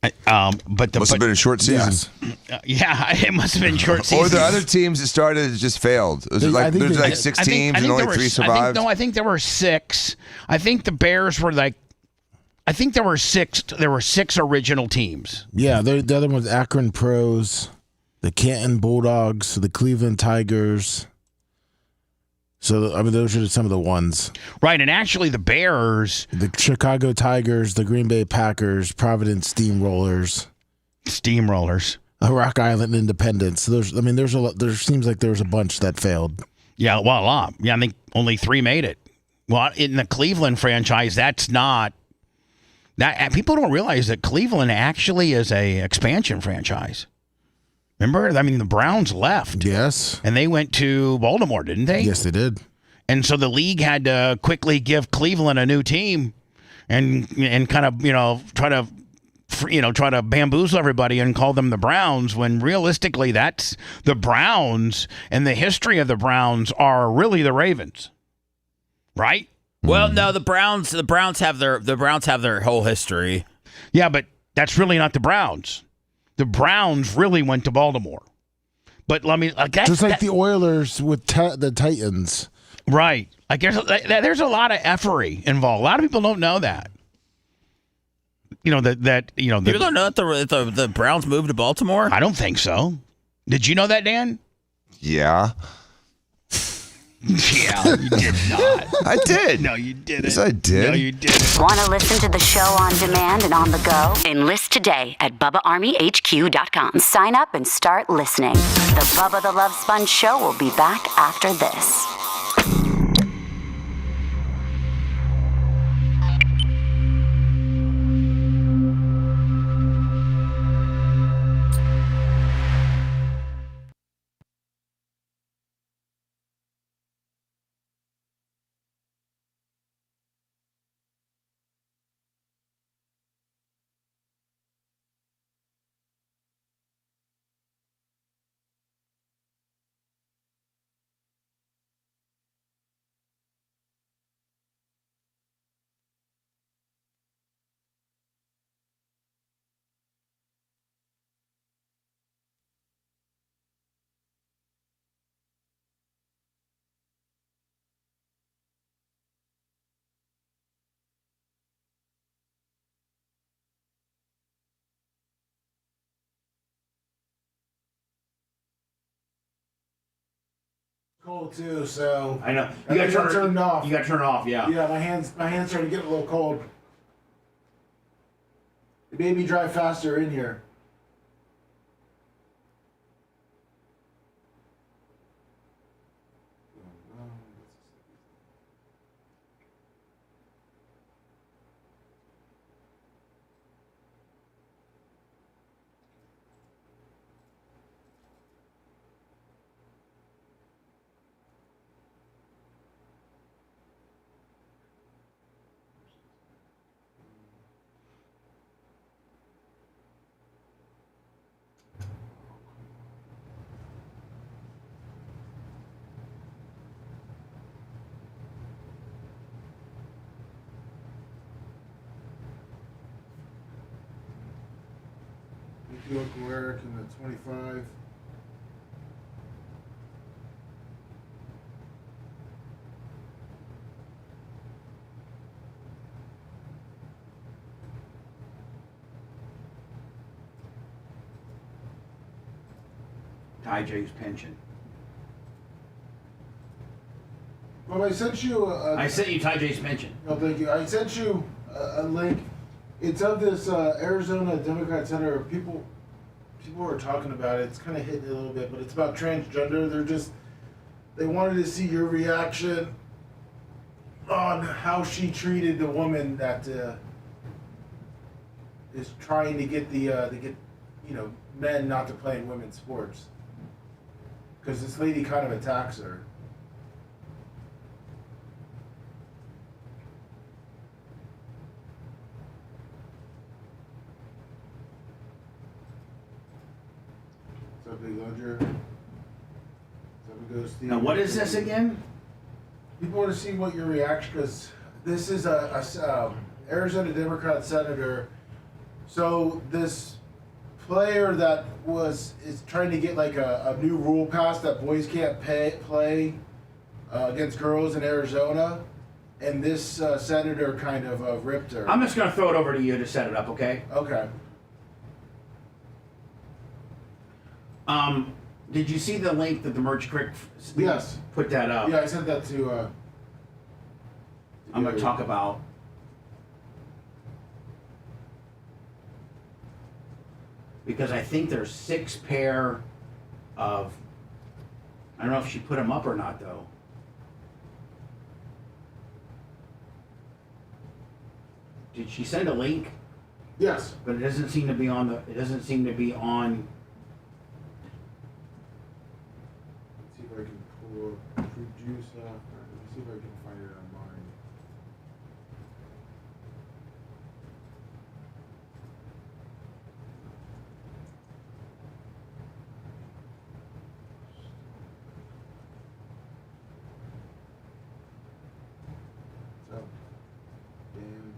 Speaker 4: But
Speaker 7: must have been a short season.
Speaker 4: Yes. It must have been short season.
Speaker 7: Or the other teams that started just failed. There's like six teams and only three survived.
Speaker 4: I think there were six. I think the Bears were I think there were six. There were six original teams.
Speaker 8: Yeah, the other one's Akron Pros, the Canton Bulldogs, the Cleveland Tigers. So, I mean, those are some of the ones.
Speaker 4: Right, and actually the Bears...
Speaker 8: The Chicago Tigers, the Green Bay Packers, Providence Steamrollers. Rock Island Independence. So there's a lot. There seems like there was a bunch that failed.
Speaker 4: Yeah, well, a lot. Yeah, I think only three made it. Well, in the Cleveland franchise, that's not... people don't realize that Cleveland actually is a expansion franchise. Remember? I mean, the Browns left.
Speaker 8: Yes.
Speaker 4: And they went to Baltimore, didn't they?
Speaker 8: Yes, they did.
Speaker 4: And so the league had to quickly give Cleveland a new team and kind of, try to bamboozle everybody and call them the Browns when realistically that's the Browns, and the history of the Browns are really the Ravens. Right?
Speaker 5: Well, no, the Browns have their whole history.
Speaker 4: Yeah, but that's really not the Browns. The Browns really went to Baltimore. But let me
Speaker 8: just like the Oilers with the Titans.
Speaker 4: Right. Like there's a lot of effery involved. A lot of people don't know that.
Speaker 5: People don't know that the Browns moved to Baltimore?
Speaker 4: I don't think so. Did you know that, Dan?
Speaker 7: Yeah.
Speaker 4: Yeah, you did not.
Speaker 7: I did.
Speaker 4: No, you didn't.
Speaker 7: Yes, I did.
Speaker 4: No, you didn't.
Speaker 12: Want to listen to the show on demand and on the go? Enlist today at BubbaArmyHQ.com. Sign up and start listening. The Bubba the Love Sponge Show will be back after this.
Speaker 8: Cold too, so
Speaker 4: I know.
Speaker 8: You got to turn it off.
Speaker 4: You got to turn it off. Yeah.
Speaker 8: Yeah, my hands starting to get a little cold. It made me drive faster in here. New Uncle Eric in the 25.
Speaker 4: Ty J's pension.
Speaker 8: Well, I sent you
Speaker 4: I sent you Ty J's pension.
Speaker 8: No, thank you. I sent you a link. It's of this Arizona Democrat Senator. People are talking about it. It's kind of hitting it a little bit, but it's about transgender. They wanted to see your reaction on how she treated the woman that is trying to get men not to play in women's sports. Because this lady kind of attacks her. What's up, Big Ledger? What's up, Go Steve?
Speaker 4: Now, what is this again?
Speaker 8: People want to see what your reaction, because this is a Arizona Democrat senator. So this player that is trying to get like a new rule passed that boys can't play against girls in Arizona, and this senator kind of ripped her.
Speaker 4: I'm just going to throw it over to you to set it up, okay?
Speaker 8: Okay.
Speaker 4: Did you see the link that the Merch Crick
Speaker 8: Yes.
Speaker 4: put that up?
Speaker 8: Yeah, I sent that to
Speaker 4: I'm going to talk about. Because I think there's 6 pair of. I don't know if she put them up or not, though. Did she send a link?
Speaker 8: Yes.
Speaker 4: But it doesn't seem to be on the. It doesn't seem to be on.
Speaker 8: Let's see if I can pull produce up. Let's see if I can find it on mine. So, damn.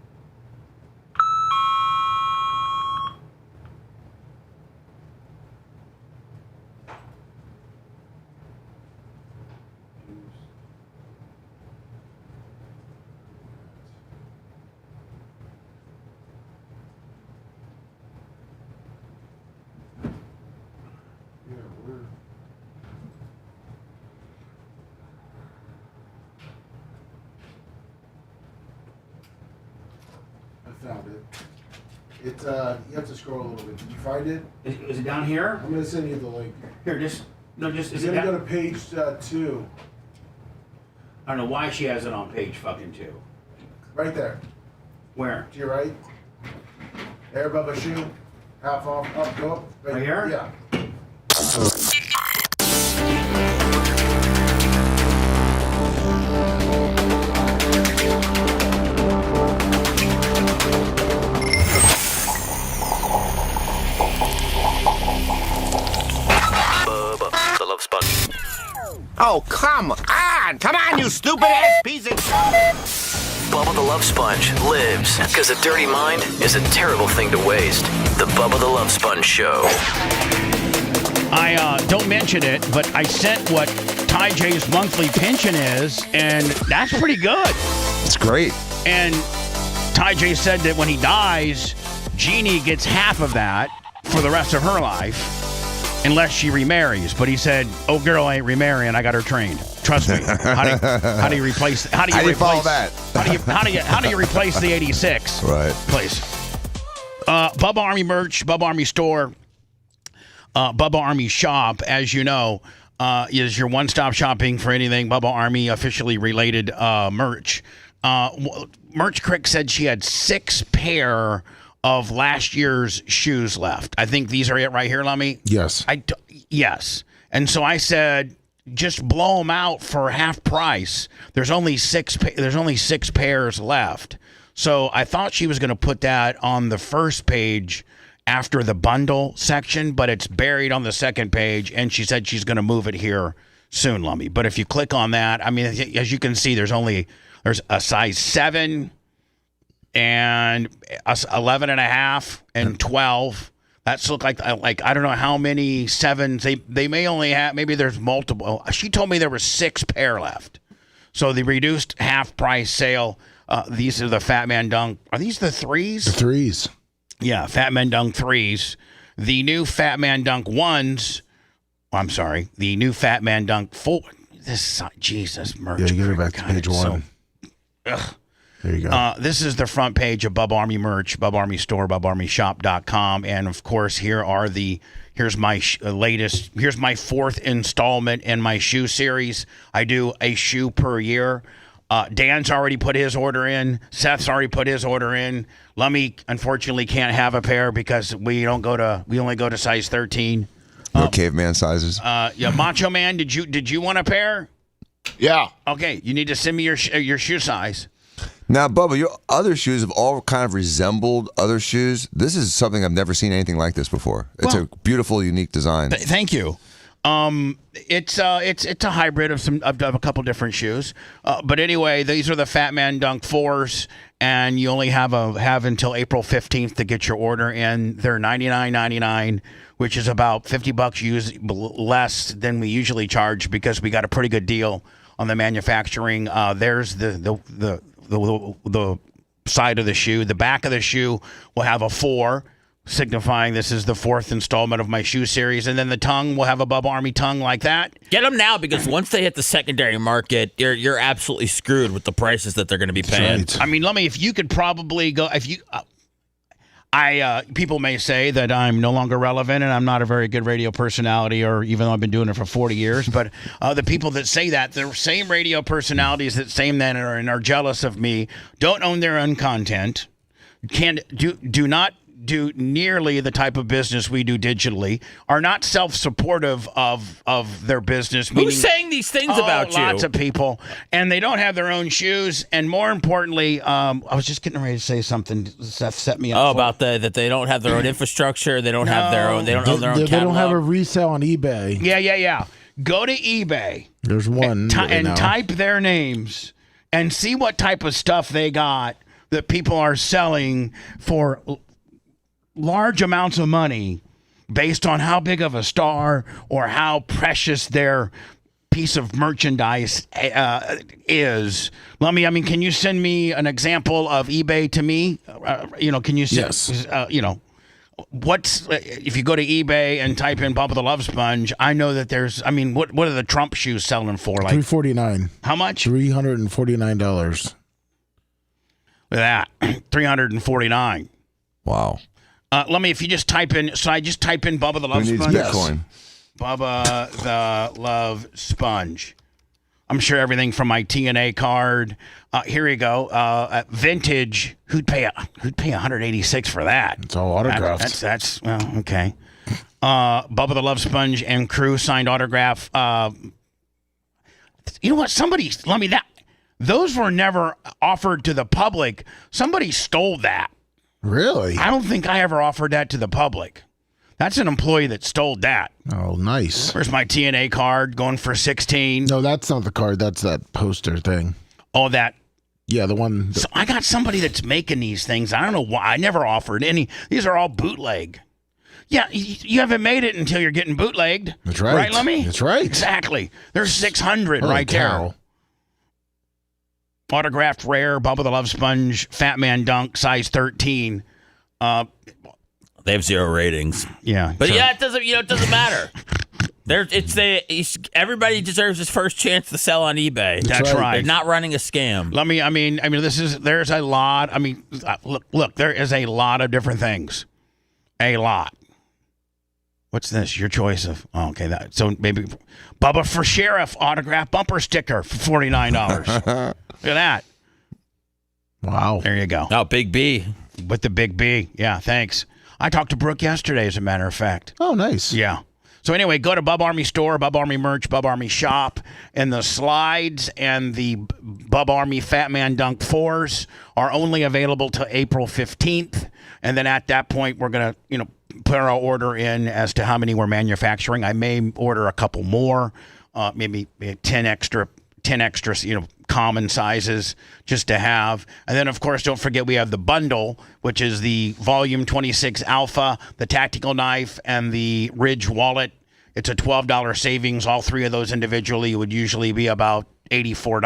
Speaker 8: I found it. It's you have to scroll a little bit. Did you find it?
Speaker 4: Is it down here?
Speaker 8: I'm gonna send you the link.
Speaker 4: Here, just is
Speaker 8: You're
Speaker 4: it
Speaker 8: gonna
Speaker 4: down?
Speaker 8: go to page 2.
Speaker 4: I don't know why she has it on page fucking 2.
Speaker 8: Right there.
Speaker 4: Where?
Speaker 8: To your right. There, Bubba, shoe. Half off. Up, go up.
Speaker 4: Right here?
Speaker 8: Yeah.
Speaker 20: Bubba, the Love Sponge. Oh, come on! Come on, you stupid ass piece of...
Speaker 15: Bubba the Love Sponge lives because a dirty mind is a terrible thing to waste. The Bubba the Love Sponge Show.
Speaker 4: I don't mention it, but I sent what Ty J's monthly pension is, and that's pretty good.
Speaker 7: It's great.
Speaker 4: And Ty J said that when he dies, Jeannie gets half of that for the rest of her life, unless she remarries. But he said, "Oh, girl ain't remarrying. I got her trained. Trust me." How do you replace? How do you
Speaker 7: follow that?
Speaker 4: How do you replace the 86?
Speaker 7: Right.
Speaker 4: Please. Bubba Army merch, Bubba Army store, Bubba Army shop. As you know, is your one-stop shopping for anything Bubba Army officially related merch. Merch Crick said she had 6 pair of last year's shoes left. I think these are it right here, Lummy.
Speaker 8: Yes.
Speaker 4: Yes. And so I said, just blow them out for half price. There's only 6 pairs left. So I thought she was going to put that on the first page after the bundle section, but it's buried on the second page, and she said she's going to move it here soon, Lummy. But if you click on that, I mean, as you can see, there's a size 7 and a 11 and a half and 12. That's look like I don't know how many sevens. They may only have, maybe there's multiple. She told me there were 6 pair left. So the reduced half price sale. These are the Fat Man Dunk. Are these the 3s?
Speaker 8: The 3s.
Speaker 4: Yeah, Fat Man Dunk 3s. The new Fat Man Dunk 1s. I'm sorry. The new Fat Man Dunk 4. This Jesus merch.
Speaker 8: Yeah, you get it back to page 1.
Speaker 4: Ugh.
Speaker 8: There you go.
Speaker 4: This is the front page of Bubba Army merch, Bubba Army Store, BubbaArmyShop.com. And, of course, here's my latest, here's my 4th installment in my shoe series. I do a shoe per year. Dan's already put his order in. Seth's already put his order in. Lummy, unfortunately, can't have a pair because we only go to size 13.
Speaker 7: No caveman sizes.
Speaker 4: Yeah, Macho Man, did you want a pair?
Speaker 1: Yeah.
Speaker 4: Okay, you need to send me your shoe size.
Speaker 7: Now, Bubba, your other shoes have all kind of resembled other shoes. This is something I've never seen anything like this before. It's a beautiful, unique design.
Speaker 4: Thank you. It's a hybrid of a couple different shoes. But anyway, these are the Fat Man Dunk 4s, and you only have until April 15th to get your order in. They're $99.99, which is about $50 less than we usually charge because we got a pretty good deal on the manufacturing. There's the side of the shoe. The back of the shoe will have a 4, signifying this is the 4th installment of my shoe series. And then the tongue will have a Bubba Army tongue like that.
Speaker 5: Get them now because once they hit the secondary market, you're absolutely screwed with the prices that they're going to be paying.
Speaker 4: Right. I mean, let me, if you could probably go, if you, people may say that I'm no longer relevant and I'm not a very good radio personality, or even though I've been doing it for 40 years, but the people that say that, the same radio personalities that say that and are jealous of me, don't own their own content, do not do nearly the type of business we do digitally, are not self-supportive of their business.
Speaker 5: Who's saying these things about you?
Speaker 4: Lots of people. And they don't have their own shoes. And more importantly, I was just getting ready to say something. Seth set me up.
Speaker 5: Oh, about that they don't have their own infrastructure. They don't have their own. They don't own their own catalog.
Speaker 8: They don't have a resale on eBay.
Speaker 4: Yeah. Go to eBay.
Speaker 8: There's one.
Speaker 4: And type their names and see what type of stuff they got that people are selling for large amounts of money based on how big of a star or how precious their piece of merchandise is. Can you send me an example of eBay to me? Can you send,
Speaker 8: yes.
Speaker 4: What's, if you go to eBay and type in Bubba the Love Sponge, I know that there's, what are the Trump shoes selling for? Like
Speaker 8: $349.
Speaker 4: How much?
Speaker 8: $349.
Speaker 4: Look at that. $349.
Speaker 7: Wow.
Speaker 4: If you just type in, so I just type in Bubba the Love Sponge?
Speaker 7: Bitcoin?
Speaker 4: Bubba the Love Sponge. I'm sure everything from my TNA card. Here you go. Vintage. Who'd pay $186 for that?
Speaker 8: It's all autographed.
Speaker 4: That's well, okay. Bubba the Love Sponge and crew signed autograph. You know what? Those were never offered to the public. Somebody stole that.
Speaker 8: Really?
Speaker 4: I don't think I ever offered that to the public. That's an employee that stole that.
Speaker 8: Oh, nice.
Speaker 4: Where's my TNA card going for 16?
Speaker 8: No, that's not the card. That's that poster thing.
Speaker 4: Oh, that.
Speaker 8: Yeah, the one.
Speaker 4: So I got somebody that's making these things. I don't know why. I never offered any. These are all bootleg. Yeah, you haven't made it until you're getting bootlegged.
Speaker 8: That's right.
Speaker 4: Right, Lemmy?
Speaker 8: That's right.
Speaker 4: Exactly. There's 600 right there. Autographed rare, Bubba the Love Sponge, Fat Man Dunk, size 13.
Speaker 5: They have 0 ratings.
Speaker 4: Yeah.
Speaker 5: But it doesn't matter. Everybody deserves his first chance to sell on eBay.
Speaker 4: That's right.
Speaker 5: They're not running a scam.
Speaker 4: There's a lot. Look, there is a lot of different things. A lot. What's this? Your choice of, so maybe Bubba for Sheriff autograph bumper sticker for $49. Look at that.
Speaker 8: Wow.
Speaker 4: There you go.
Speaker 5: Oh, Big B.
Speaker 4: With the Big B. Yeah, thanks. I talked to Brooke yesterday, as a matter of fact.
Speaker 8: Oh, nice.
Speaker 4: Yeah. So anyway, go to Bubba Army Store, Bubba Army Merch, Bubba Army Shop, and the slides and the Bubba Army Fat Man Dunk 4s are only available till April 15th. And then at that point, we're going to, put our order in as to how many we're manufacturing. I may order a couple more, maybe 10 10 extra, common sizes just to have. And then, of course, don't forget we have the bundle, which is the Volume 26 Alpha, the tactical knife, and the Ridge wallet. It's a $12 savings. All three of those individually would usually be about $84,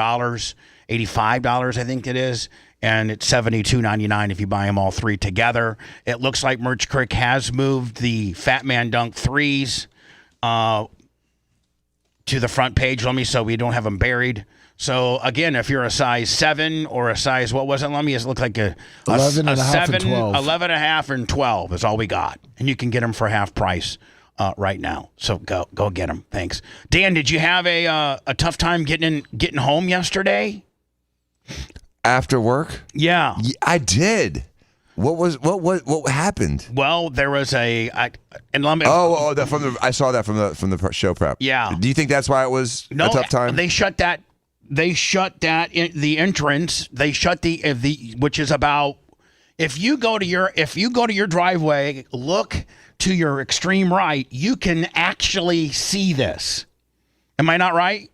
Speaker 4: $85, I think it is. And it's $72.99 if you buy them all three together. It looks like Merch Crick has moved the Fat Man Dunk 3s to the front page, so we don't have them buried. So, again, if you're a size 7 or a size, what was it, Lummy? It looked like a
Speaker 8: 11 and a half
Speaker 4: 7,
Speaker 8: and 12.
Speaker 4: 11 and a half and 12 is all we got. And you can get them for half price right now. So go get them. Thanks. Dan, did you have a tough time getting home yesterday?
Speaker 7: After work?
Speaker 4: Yeah.
Speaker 7: I did. What happened?
Speaker 4: Well, there was I saw that from the show prep.
Speaker 7: Yeah. Do you think that's why it was a tough time?
Speaker 4: They shut that. The entrance. They shut the which is about. If you go to your driveway, look to your extreme right, you can actually see this. Am I not right?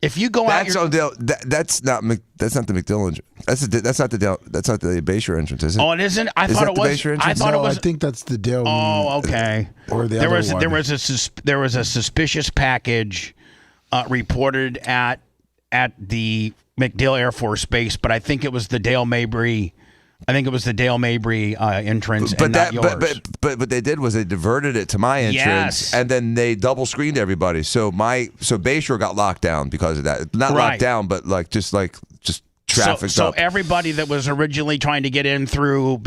Speaker 4: If you go
Speaker 7: that's not the McDill entrance. That's not the Bayshore entrance, is it?
Speaker 4: Oh, it isn't. I thought it was. I thought it was.
Speaker 8: I think that's the Dale.
Speaker 4: Oh, okay.
Speaker 8: Or the
Speaker 4: there
Speaker 8: other
Speaker 4: was
Speaker 8: one.
Speaker 4: there was a suspicious package reported at the McDill Air Force Base, but I think it was the Dale Mabry. I think it was the Dale Mabry entrance, and not yours.
Speaker 7: But they did was they diverted it to my entrance, and then they double screened everybody. So Bayshore got locked down because of that. Not locked down, but just traffic.
Speaker 4: So everybody that was originally trying to get in through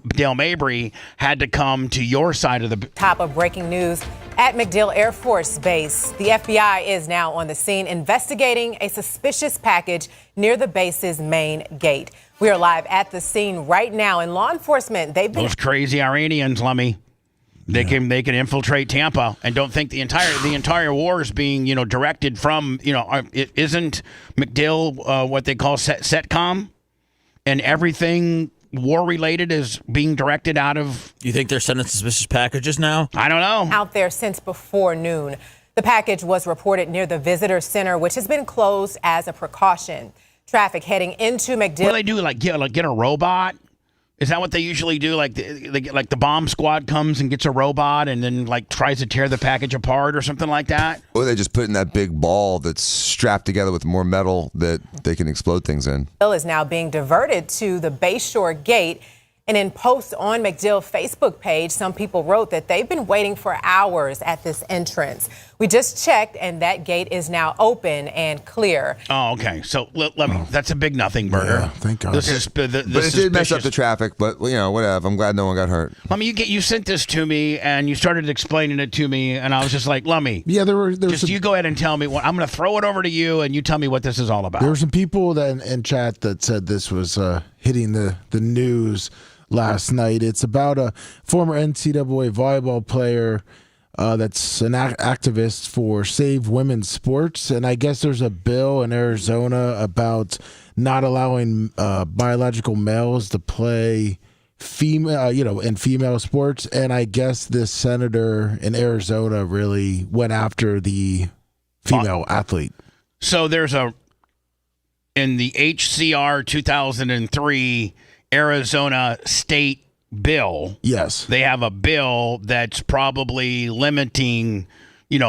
Speaker 4: Dale Mabry had to come to your side of the.
Speaker 21: Top of breaking news at McDill Air Force Base. The FBI is now on the scene investigating a suspicious package near the base's main gate. We are live at the scene right now, and law enforcement, they've been...
Speaker 4: Those crazy Iranians, Lummy. They can infiltrate Tampa, and don't think the entire war is being directed from it isn't McDill what they call CENTCOM, and everything war related is being directed out of.
Speaker 5: You think they're sending suspicious packages now?
Speaker 4: I don't know.
Speaker 21: Out there since before noon. The package was reported near the visitor center, which has been closed as a precaution. Traffic heading into McDill.
Speaker 4: What do they do? Get a robot? Is that what they usually do? Like the bomb squad comes and gets a robot and then tries to tear the package apart or something like that?
Speaker 7: Or they just put in that big ball that's strapped together with more metal that they can explode things in.
Speaker 21: McDill is now being diverted to the Bayshore Gate. And in posts on McDill Facebook page, some people wrote that they've been waiting for hours at this entrance. We just checked, and that gate is now open and clear.
Speaker 4: Oh, okay. So let me. That's a big nothing burger.
Speaker 8: Yeah, thank God.
Speaker 7: But it did mess up the traffic. But whatever. I'm glad no one got hurt.
Speaker 4: Lummy, you sent this to me, and you started explaining it to me, and I was just like, Lummy.
Speaker 8: Yeah, there were
Speaker 4: you go ahead and tell me what. I'm going to throw it over to you, and you tell me what this is all about.
Speaker 8: There were some people in chat that said this was hitting the news last night. It's about a former NCAA volleyball player that's an activist for Save Women's Sports, and I guess there's a bill in Arizona about not allowing biological males to play in female sports, and I guess this senator in Arizona really went after the female athlete.
Speaker 4: So there's in the HCR 2003 Arizona state bill.
Speaker 8: Yes.
Speaker 4: They have a bill that's probably limiting,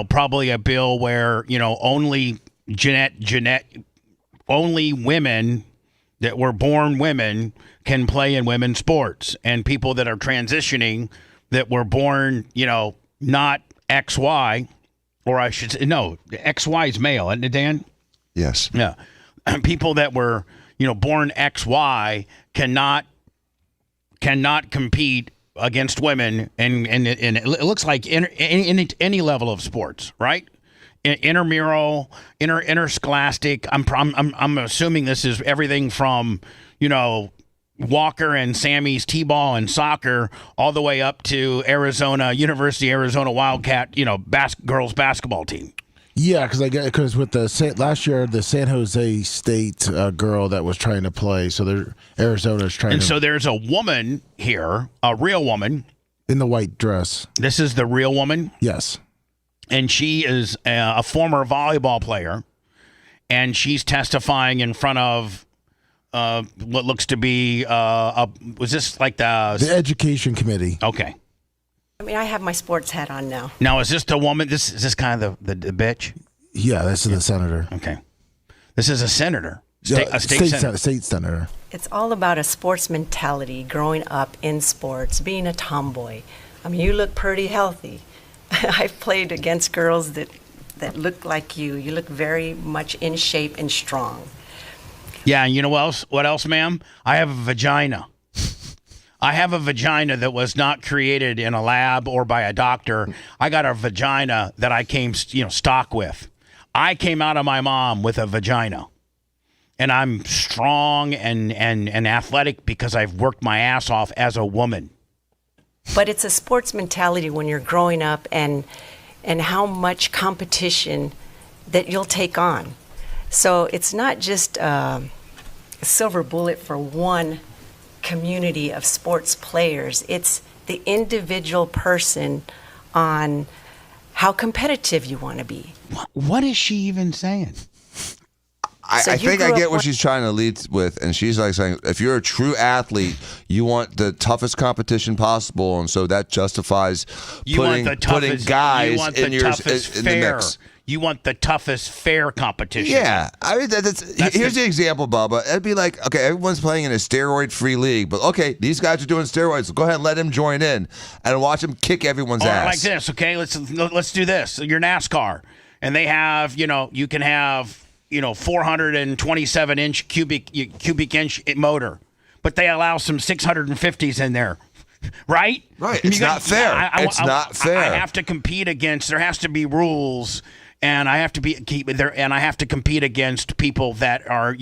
Speaker 4: probably a bill where, only only women that were born women can play in women's sports, and people that are transitioning that were born, not XY, or I should say, no, XY is male, isn't it, Dan?
Speaker 7: Yes.
Speaker 4: Yeah. People that were, born XY cannot compete against women and it looks like in any level of sports, right? Intramural, interscholastic. I'm assuming this is everything from, Walker and Sammy's t-ball and soccer all the way up to University of Arizona Wildcat, girls basketball team.
Speaker 8: Yeah, because with last year the San Jose State girl that was trying to play, so Arizona's trying.
Speaker 4: So there's a woman here, a real woman
Speaker 8: in the white dress.
Speaker 4: This is the real woman.
Speaker 8: Yes,
Speaker 4: and she is a former volleyball player, and she's testifying in front of what looks to be was this like the
Speaker 8: education committee?
Speaker 4: Okay.
Speaker 3: I mean, I have my sports hat on now.
Speaker 4: Now, is this the woman? Is this kind of the bitch?
Speaker 8: Yeah, this is the senator.
Speaker 4: Okay. This is a senator. A
Speaker 8: state senator.
Speaker 3: It's all about a sports mentality, growing up in sports, being a tomboy. I mean, you look pretty healthy. I've played against girls that look like you. You look very much in shape and strong.
Speaker 4: Yeah, and you know what else? What else, ma'am? I have a vagina. I have a vagina that was not created in a lab or by a doctor. I got a vagina that I came, stock with. I came out of my mom with a vagina. And I'm strong and athletic because I've worked my ass off as a woman.
Speaker 3: But it's a sports mentality when you're growing up and how much competition that you'll take on. So it's not just a silver bullet for one community of sports players. It's the individual person on how competitive you want to be.
Speaker 4: What is she even saying?
Speaker 7: I think I get what she's trying to lead with, and she's like saying, if you're a true athlete, you want the toughest competition possible, and so that justifies putting guys in the mix.
Speaker 4: You want the toughest fair competition.
Speaker 7: Yeah. I mean, here's the example, Bubba. It'd be like, okay, everyone's playing in a steroid-free league, but okay, these guys are doing steroids, so go ahead and let him join in and watch them kick everyone's ass.
Speaker 4: Like this, okay? Let's do this. You're NASCAR, and they have, you can have, 427-inch cubic inch motor, but they allow some 650s in there. Right?
Speaker 7: Right. It's not fair. It's not fair.
Speaker 4: I have to compete against. There has to be rules, and I have to I have to compete against people that are,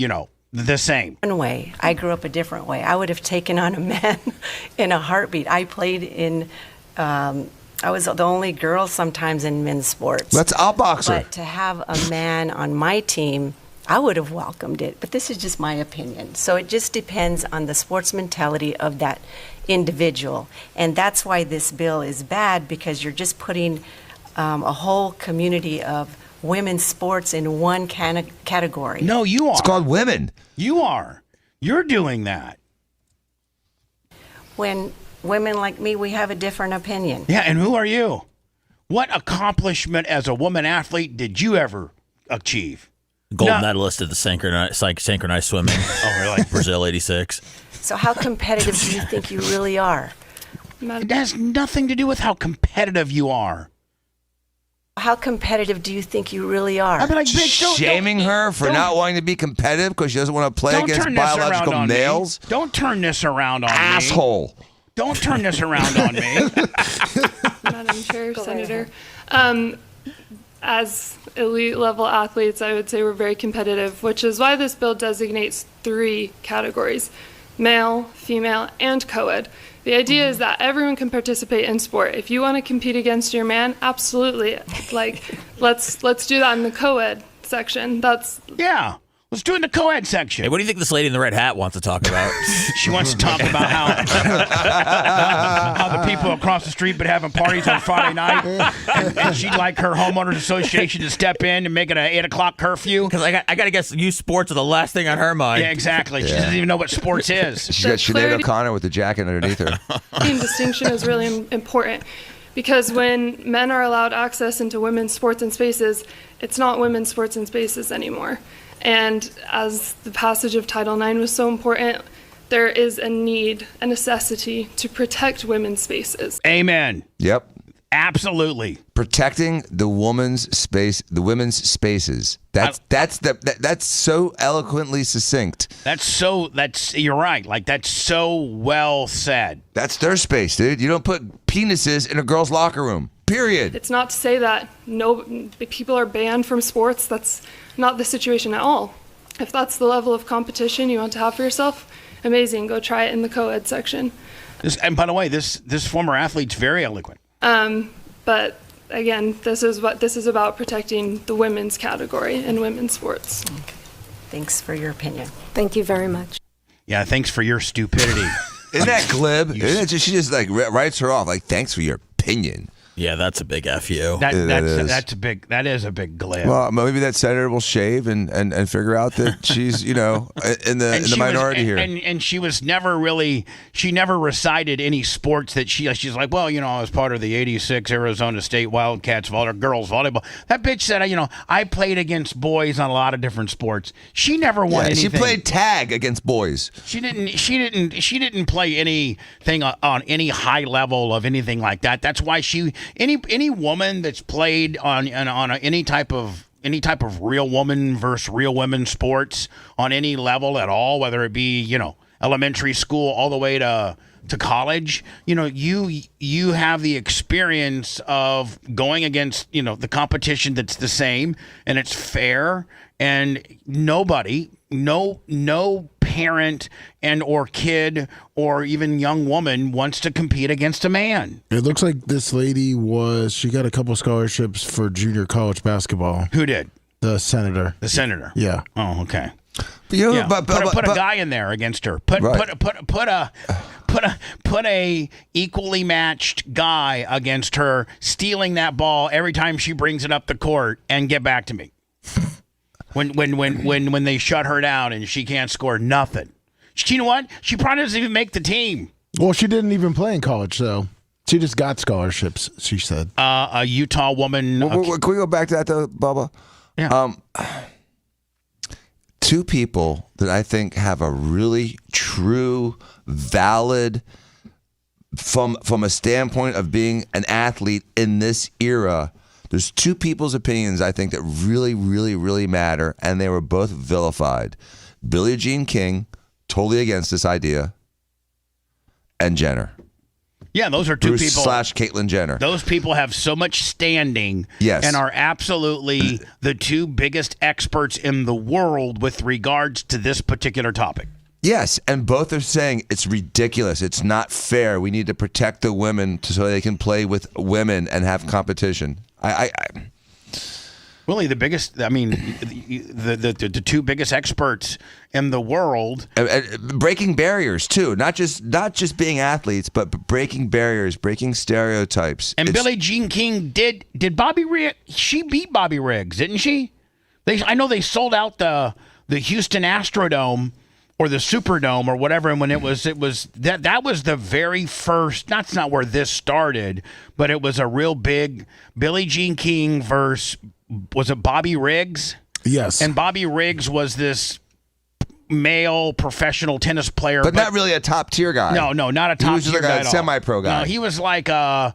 Speaker 4: the same.
Speaker 3: One way. I grew up a different way. I would have taken on a man in a heartbeat. I played in. I was the only girl sometimes in men's sports.
Speaker 7: That's a boxer.
Speaker 3: But to have a man on my team, I would have welcomed it. But this is just my opinion. So it just depends on the sports mentality of that individual. And that's why this bill is bad, because you're just putting a whole community of women's sports in one category.
Speaker 4: No, you are.
Speaker 7: It's called women.
Speaker 4: You are. You're doing that.
Speaker 3: When women like me, we have a different opinion.
Speaker 4: Yeah, and who are you? What accomplishment as a woman athlete did you ever achieve?
Speaker 5: Gold medalist at the synchronized swimming.
Speaker 4: Oh, really?
Speaker 5: Brazil, 86.
Speaker 3: So how competitive do you think you really are?
Speaker 4: It has nothing to do with how competitive you are.
Speaker 3: How competitive do you think you really are?
Speaker 4: I'd be like, bitch,
Speaker 7: shaming her for not wanting to be competitive because she doesn't want to play against biological males.
Speaker 4: Don't turn this around on me.
Speaker 7: Asshole.
Speaker 4: Don't turn this around on me.
Speaker 22: Madam Chair, Senator. As elite level athletes, I would say we're very competitive, which is why this bill designates 3 categories: male, female, and co-ed. The idea is that everyone can participate in sport. If you want to compete against your man, absolutely. Let's do that in the co-ed section.
Speaker 4: Yeah. Let's do it in the co-ed section.
Speaker 5: Hey, what do you think this lady in the red hat wants to talk about?
Speaker 4: She wants to talk about how the people across the street been having parties on Friday night, and she'd like her homeowners association to step in and make it an 8 o'clock curfew.
Speaker 5: Because I got to guess, youth sports are the last thing on her mind.
Speaker 4: Yeah, exactly. She doesn't even know what sports is.
Speaker 7: She's got Sinead O'Connor with the jacket underneath her.
Speaker 22: Distinction is really important. Because when men are allowed access into women's sports and spaces, it's not women's sports and spaces anymore. And as the passage of Title IX was so important, there is a necessity to protect women's spaces.
Speaker 4: Amen.
Speaker 7: Yep.
Speaker 4: Absolutely.
Speaker 7: Protecting the women's spaces. That's so eloquently succinct.
Speaker 4: You're right. Like, that's so well said.
Speaker 7: That's their space, dude. You don't put penises in a girl's locker room. Period.
Speaker 22: It's not to say that people are banned from sports. That's not the situation at all. If that's the level of competition you want to have for yourself, amazing. Go try it in the co-ed section.
Speaker 4: And by the way, this former athlete's very eloquent.
Speaker 22: But again, this is about protecting the women's category in women's sports.
Speaker 3: Thanks for your opinion.
Speaker 21: Thank you very much.
Speaker 4: Yeah, thanks for your stupidity.
Speaker 7: Isn't that glib? She just like writes her off like, thanks for your opinion.
Speaker 5: Yeah, that's a big FU.
Speaker 4: That's a big. That is a big glib.
Speaker 7: Well, maybe that senator will shave and figure out that she's in the minority here.
Speaker 4: And she was never really. She never recited any sports that she's like. Well, I was part of the '86 Arizona State Wildcats girls volleyball. That bitch said, I played against boys on a lot of different sports. She never won anything.
Speaker 7: She played tag against boys.
Speaker 4: She didn't play anything on any high level of anything like that. That's why any woman that's played on any type of real woman versus real women sports on any level at all, whether it be elementary school all the way to college, you have the experience of going against the competition that's the same and it's fair, and no parent and or kid or even young woman wants to compete against a man.
Speaker 8: It looks like this lady she got a couple scholarships for junior college basketball.
Speaker 4: Who did?
Speaker 8: The senator.
Speaker 4: The senator.
Speaker 8: Yeah.
Speaker 4: Oh, okay.
Speaker 7: But
Speaker 4: put a guy in there against her. Put a equally matched guy against her, stealing that ball every time she brings it up the court, and get back to me. When they shut her down and she can't score nothing. You know what? She probably doesn't even make the team.
Speaker 8: Well, she didn't even play in college, so she just got scholarships, she said.
Speaker 4: A Utah woman.
Speaker 7: Can we go back to that, though, Bubba?
Speaker 4: Yeah.
Speaker 7: Two people that I think have a really true, valid, from a standpoint of being an athlete in this era, there's two people's opinions I think that really, really, really matter, and they were both vilified. Billie Jean King, totally against this idea, and Jenner.
Speaker 4: Yeah, those are two
Speaker 7: Bruce
Speaker 4: people.
Speaker 7: /Caitlyn Jenner.
Speaker 4: Those people have so much standing,
Speaker 7: yes,
Speaker 4: and are absolutely the two biggest experts in the world with regards to this particular topic.
Speaker 7: Yes, and both are saying it's ridiculous. It's not fair. We need to protect the women so they can play with women and have competition.
Speaker 4: Really, the biggest. I mean, the two biggest experts in the world,
Speaker 7: breaking barriers too. Not just being athletes, but breaking barriers, breaking stereotypes.
Speaker 4: And Billie Jean King did Bobby Riggs. She beat Bobby Riggs, didn't she? I know they sold out the Houston Astrodome or the Superdome or whatever, and when it was that was the very first. That's not where this started, but it was a real big Billie Jean King versus. Was it Bobby Riggs?
Speaker 8: Yes.
Speaker 4: And Bobby Riggs was this male professional tennis player,
Speaker 7: but not really a top tier guy.
Speaker 4: No, not a top tier guy. He was
Speaker 7: like a semi-pro guy.
Speaker 4: No, he was like 50th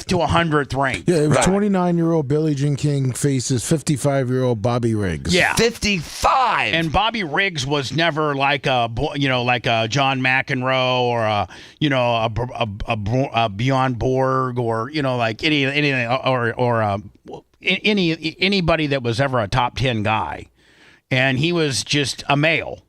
Speaker 4: to 100th ranked.
Speaker 8: Yeah, it was 29-year-old Billie Jean King faces 55-year-old Bobby Riggs.
Speaker 4: Yeah,
Speaker 7: 55.
Speaker 4: And Bobby Riggs was never like a John McEnroe or a Bjorn Borg or like anything or anybody that was ever a top 10 guy. And he was just a male.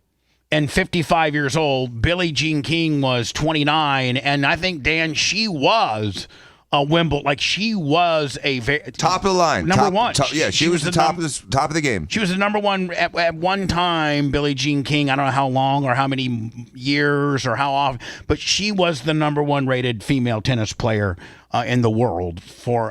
Speaker 4: And 55 years old, Billie Jean King was 29. And I think, Dan, she was a Wimbledon. Like, she was a
Speaker 7: top of the line.
Speaker 4: Number one.
Speaker 7: She was the top of the game.
Speaker 4: She was the number one at one time, Billie Jean King. I don't know how long or how many years or how often. But she was the number one rated female tennis player in the world for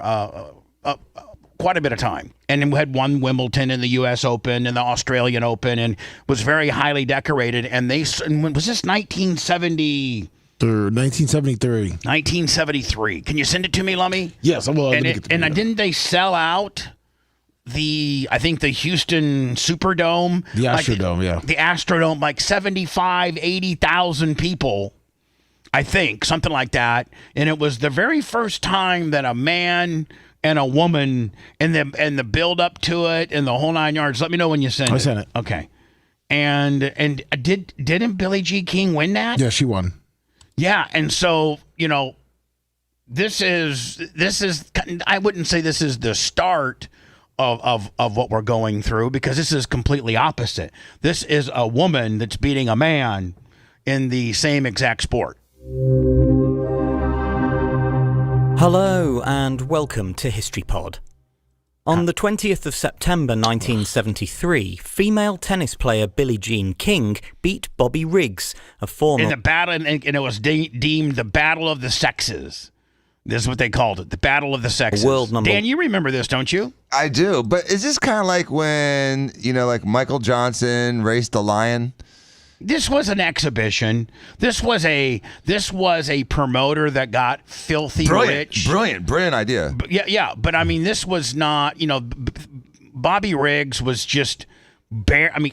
Speaker 4: quite a bit of time, and had won Wimbledon and the U.S. Open and the Australian Open, and was very highly decorated. And was this 1970?
Speaker 8: 1973.
Speaker 4: 1973. Can you send it to me, Lummy?
Speaker 8: Yes, I will.
Speaker 4: And didn't they sell out I think the Houston Superdome?
Speaker 8: The Astrodome, yeah.
Speaker 4: The Astrodome, like 80,000 people, I think, something like that. And it was the very first time that a man and a woman and the build up to it and the whole 9 yards. Let me know when you send it.
Speaker 8: I sent it.
Speaker 4: Okay. And didn't Billie Jean King win that?
Speaker 8: Yeah, she won.
Speaker 4: Yeah, and so, this is I wouldn't say this is the start of what we're going through, because this is completely opposite. This is a woman that's beating a man in the same exact sport.
Speaker 9: Hello and welcome to History Pod. On the 20th of September 1973, female tennis player Billie Jean King beat Bobby Riggs, a former...
Speaker 4: In the battle, and it was deemed the battle of the sexes. This is what they called it, the Battle of the Sexes.
Speaker 9: World number.
Speaker 4: Dan, you remember this, don't you?
Speaker 7: I do, but is this kind of like when, like Michael Johnson raced the lion?
Speaker 4: This was an exhibition. This was a promoter that got filthy rich.
Speaker 7: Brilliant idea.
Speaker 4: Yeah. But I mean, this was not. Bobby Riggs was just a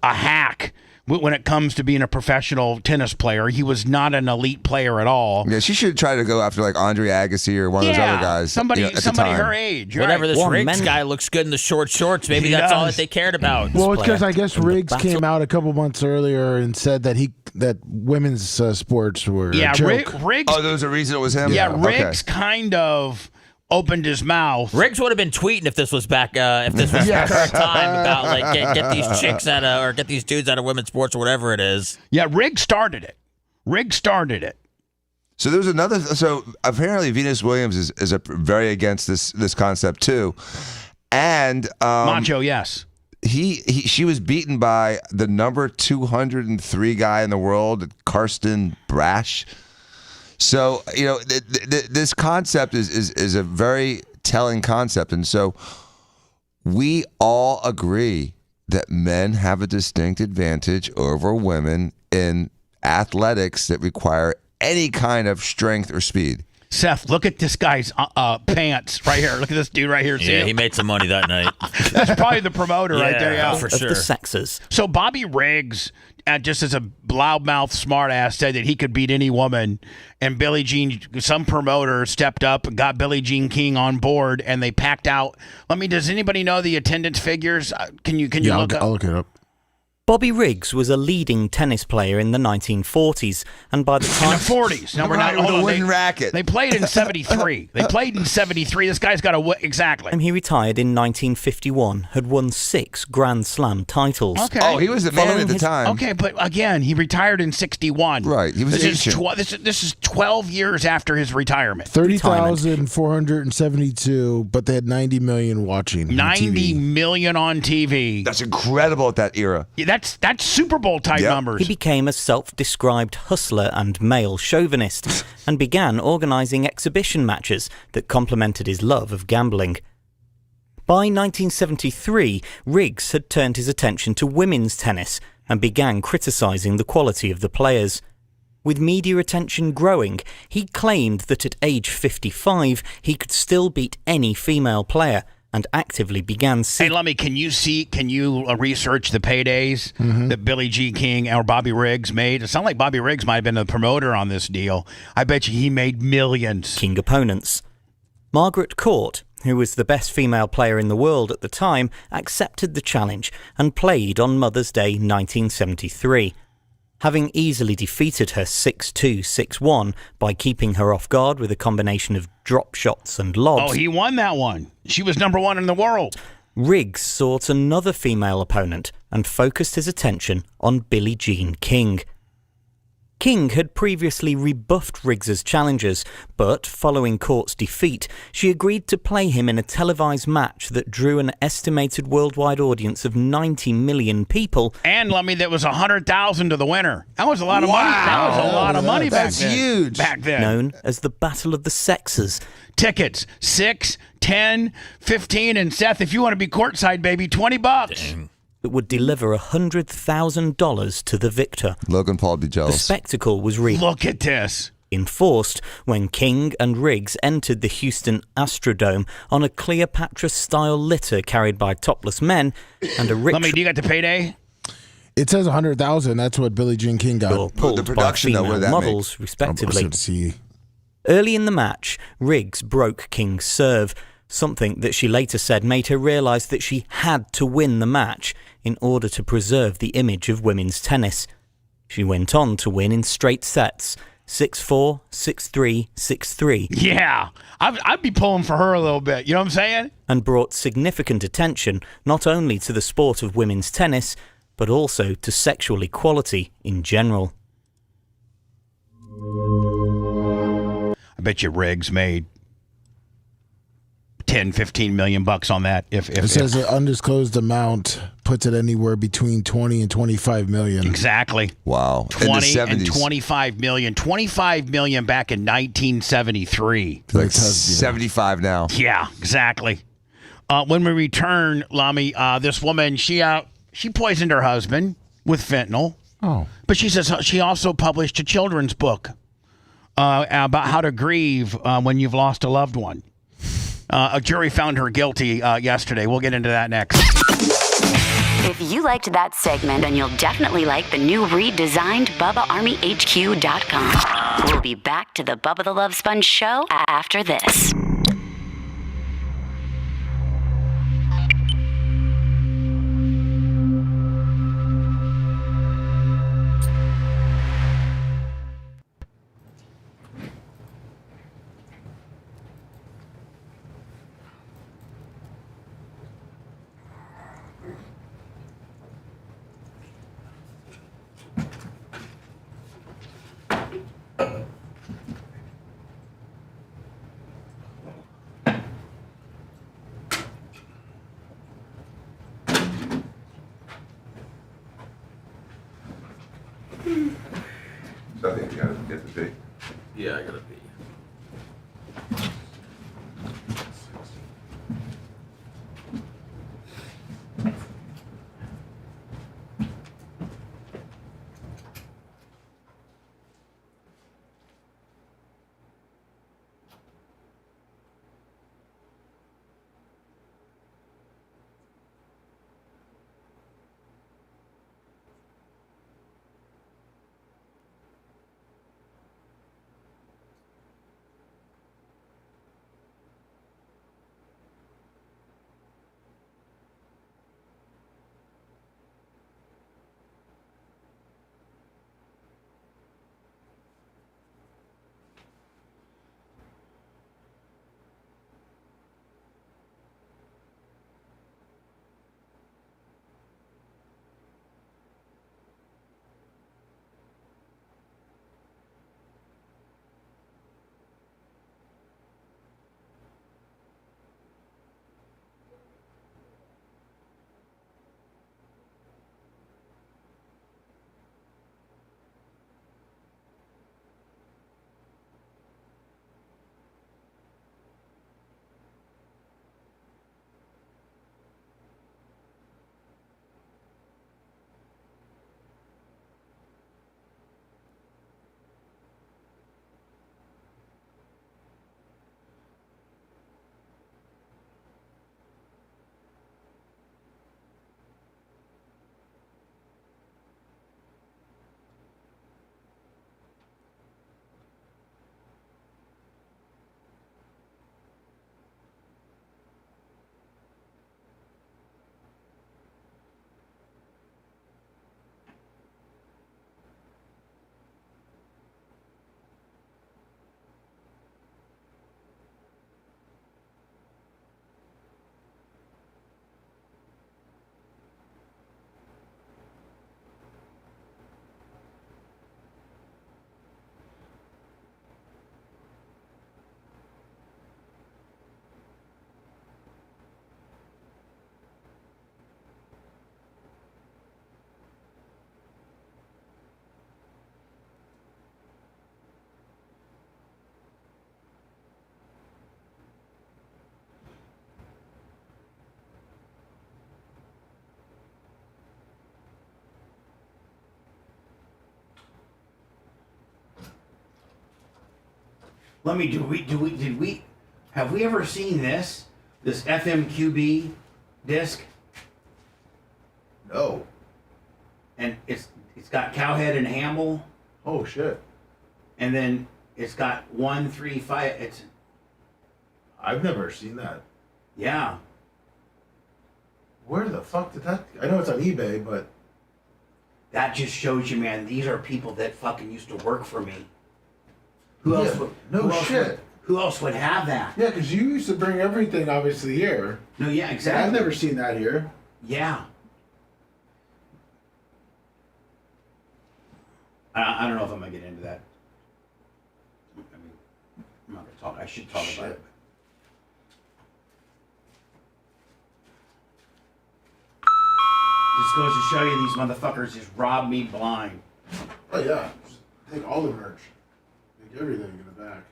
Speaker 4: hack when it comes to being a professional tennis player. He was not an elite player at all.
Speaker 7: Yeah, she should try to go after like Andre Agassi or one of those other guys.
Speaker 4: Somebody
Speaker 7: at the time.
Speaker 4: her age.
Speaker 5: Whatever
Speaker 4: right.
Speaker 5: this Riggs guy looks good in the short shorts. Maybe that's all that they cared about.
Speaker 8: Well, it's because I guess Riggs came out a couple months earlier and said that women's sports were a joke.
Speaker 4: Riggs.
Speaker 7: Oh, there was a reason it was him?
Speaker 4: Yeah, Riggs kind of opened his mouth.
Speaker 5: Riggs would have been tweeting if this was back, if this was the current time about like get these chicks out of, or get these dudes out of women's sports or whatever it is.
Speaker 4: Yeah, Riggs started it.
Speaker 7: So there's another. So apparently Venus Williams is very against this concept too, and
Speaker 4: Macho, yes.
Speaker 7: She was beaten by the number 203 guy in the world, Karsten Brash. So, this concept is a very telling concept. And so we all agree that men have a distinct advantage over women in athletics that require any kind of strength or speed.
Speaker 4: Seth, look at this guy's pants right here. Look at this dude right here.
Speaker 5: Yeah, he made some money that night.
Speaker 4: That's probably the promoter right there. Yeah,
Speaker 5: for sure.
Speaker 9: Of the sexes.
Speaker 4: So Bobby Riggs, just as a loudmouth smartass, said that he could beat any woman. And Billie Jean, some promoter stepped up and got Billie Jean King on board, and they packed out. Does anybody know the attendance figures? Can you look up?
Speaker 8: I'll look it up.
Speaker 9: Bobby Riggs was a leading tennis player in the 1940s, and by the time...
Speaker 4: In the 40s. Now, we're not...
Speaker 7: with a wooden racket.
Speaker 4: They played in 73. This guy's got exactly.
Speaker 9: And he retired in 1951, had won 6 Grand Slam titles.
Speaker 4: Okay.
Speaker 7: Oh, he was the man at the time.
Speaker 4: Okay, but again, he retired in 61.
Speaker 7: Right, he was ancient.
Speaker 4: This is 12 years after his retirement.
Speaker 8: 30,472, but they had 90 million watching.
Speaker 4: 90 million on TV.
Speaker 7: That's incredible at that era.
Speaker 4: Yeah, that's Super Bowl type numbers.
Speaker 9: He became a self-described hustler and male chauvinist and began organizing exhibition matches that complemented his love of gambling. By 1973, Riggs had turned his attention to women's tennis and began criticizing the quality of the players. With media attention growing, he claimed that at age 55, he could still beat any female player and actively began...
Speaker 4: Hey, Lummy, can you research the paydays that Billie Jean King or Bobby Riggs made? It sounded like Bobby Riggs might have been the promoter on this deal. I bet you he made millions.
Speaker 9: King opponents. Margaret Court, who was the best female player in the world at the time, accepted the challenge and played on Mother's Day 1973. Having easily defeated her 6-2, 6-1 by keeping her off guard with a combination of drop shots and lobs.
Speaker 4: Oh, he won that one. She was number 1 in the world.
Speaker 9: Riggs sought another female opponent and focused his attention on Billie Jean King. King had previously rebuffed Riggs's challenges, but following Court's defeat, she agreed to play him in a televised match that drew an estimated worldwide audience of 90 million people.
Speaker 4: And, Lummy, that was $100,000 to the winner. That was a lot of money. That was a lot of money back then.
Speaker 7: That's huge.
Speaker 4: Back then.
Speaker 9: Known as the Battle of the Sexes.
Speaker 4: Tickets, 6, 10, 15, and Seth, if you want to be courtside, baby, $20. Dang.
Speaker 9: That would deliver $100,000 to the victor.
Speaker 7: Logan Paul would be jealous.
Speaker 9: The spectacle was
Speaker 4: Look at this.
Speaker 9: Enforced when King and Riggs entered the Houston Astrodome on a Cleopatra-style litter carried by topless men and a rich...
Speaker 4: Lummy, do you got the payday?
Speaker 8: It says 100,000. That's what Billie Jean King got.
Speaker 9: Pulled
Speaker 7: the production,
Speaker 9: by
Speaker 7: though, what
Speaker 9: female
Speaker 7: did that
Speaker 9: models,
Speaker 7: make?
Speaker 9: respectively. Early in the match, Riggs broke King's serve, something that she later said made her realise that she had to win the match in order to preserve the image of women's tennis. She went on to win in straight sets, 6-4, 6-3, 6-3.
Speaker 4: Yeah, I'd be pulling for her a little bit, you know what I'm saying?
Speaker 9: And brought significant attention not only to the sport of women's tennis, but also to sexual equality in general. I
Speaker 4: bet you Riggs made 10, 15 million bucks on that. If
Speaker 8: it says an undisclosed amount puts it anywhere between 20 and 25 million.
Speaker 4: Exactly.
Speaker 7: Wow.
Speaker 4: 20 and 25 million. 25 million back in 1973.
Speaker 7: Like 75 now.
Speaker 4: Yeah, exactly. When we return, Lamy, this woman, she poisoned her husband with fentanyl.
Speaker 8: Oh.
Speaker 4: But she says she also published a children's book about how to grieve when you've lost a loved one. A jury found her guilty yesterday. We'll get into that next.
Speaker 12: If you liked that segment, then you'll definitely like the new redesigned BubbaArmyHQ.com. We'll be back to the Bubba the Love Sponge show after this.
Speaker 7: So I think you gotta get the big.
Speaker 5: Yeah, I gotta be.
Speaker 4: Let me have we ever seen this FMQB disc?
Speaker 8: No.
Speaker 4: And it's got Cowhead and Hamel.
Speaker 8: Oh shit.
Speaker 4: And then it's got 1, 3, 5. It's.
Speaker 8: I've never seen that.
Speaker 4: Yeah.
Speaker 8: Where the fuck did that? I know it's on eBay, but
Speaker 4: that just shows you, man. These are people that fucking used to work for me. Who else would have that?
Speaker 8: Yeah, because you used to bring everything obviously here.
Speaker 4: No, yeah, exactly.
Speaker 8: I've never seen that here.
Speaker 4: Yeah. I don't know if I'm gonna get into that. I mean, I'm not gonna talk. I should talk about it. Just goes to show you these motherfuckers just robbed me blind.
Speaker 8: Oh yeah, just take all the merch, take everything in the back.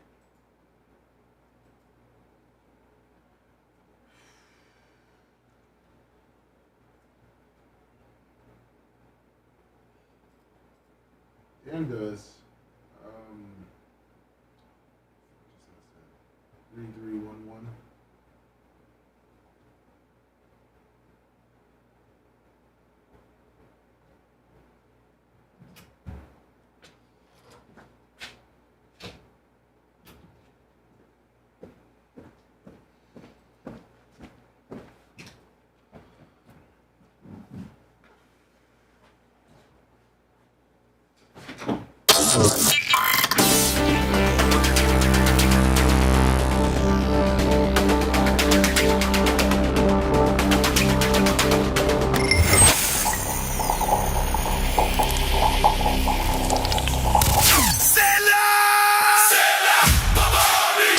Speaker 8: Dan does 3311.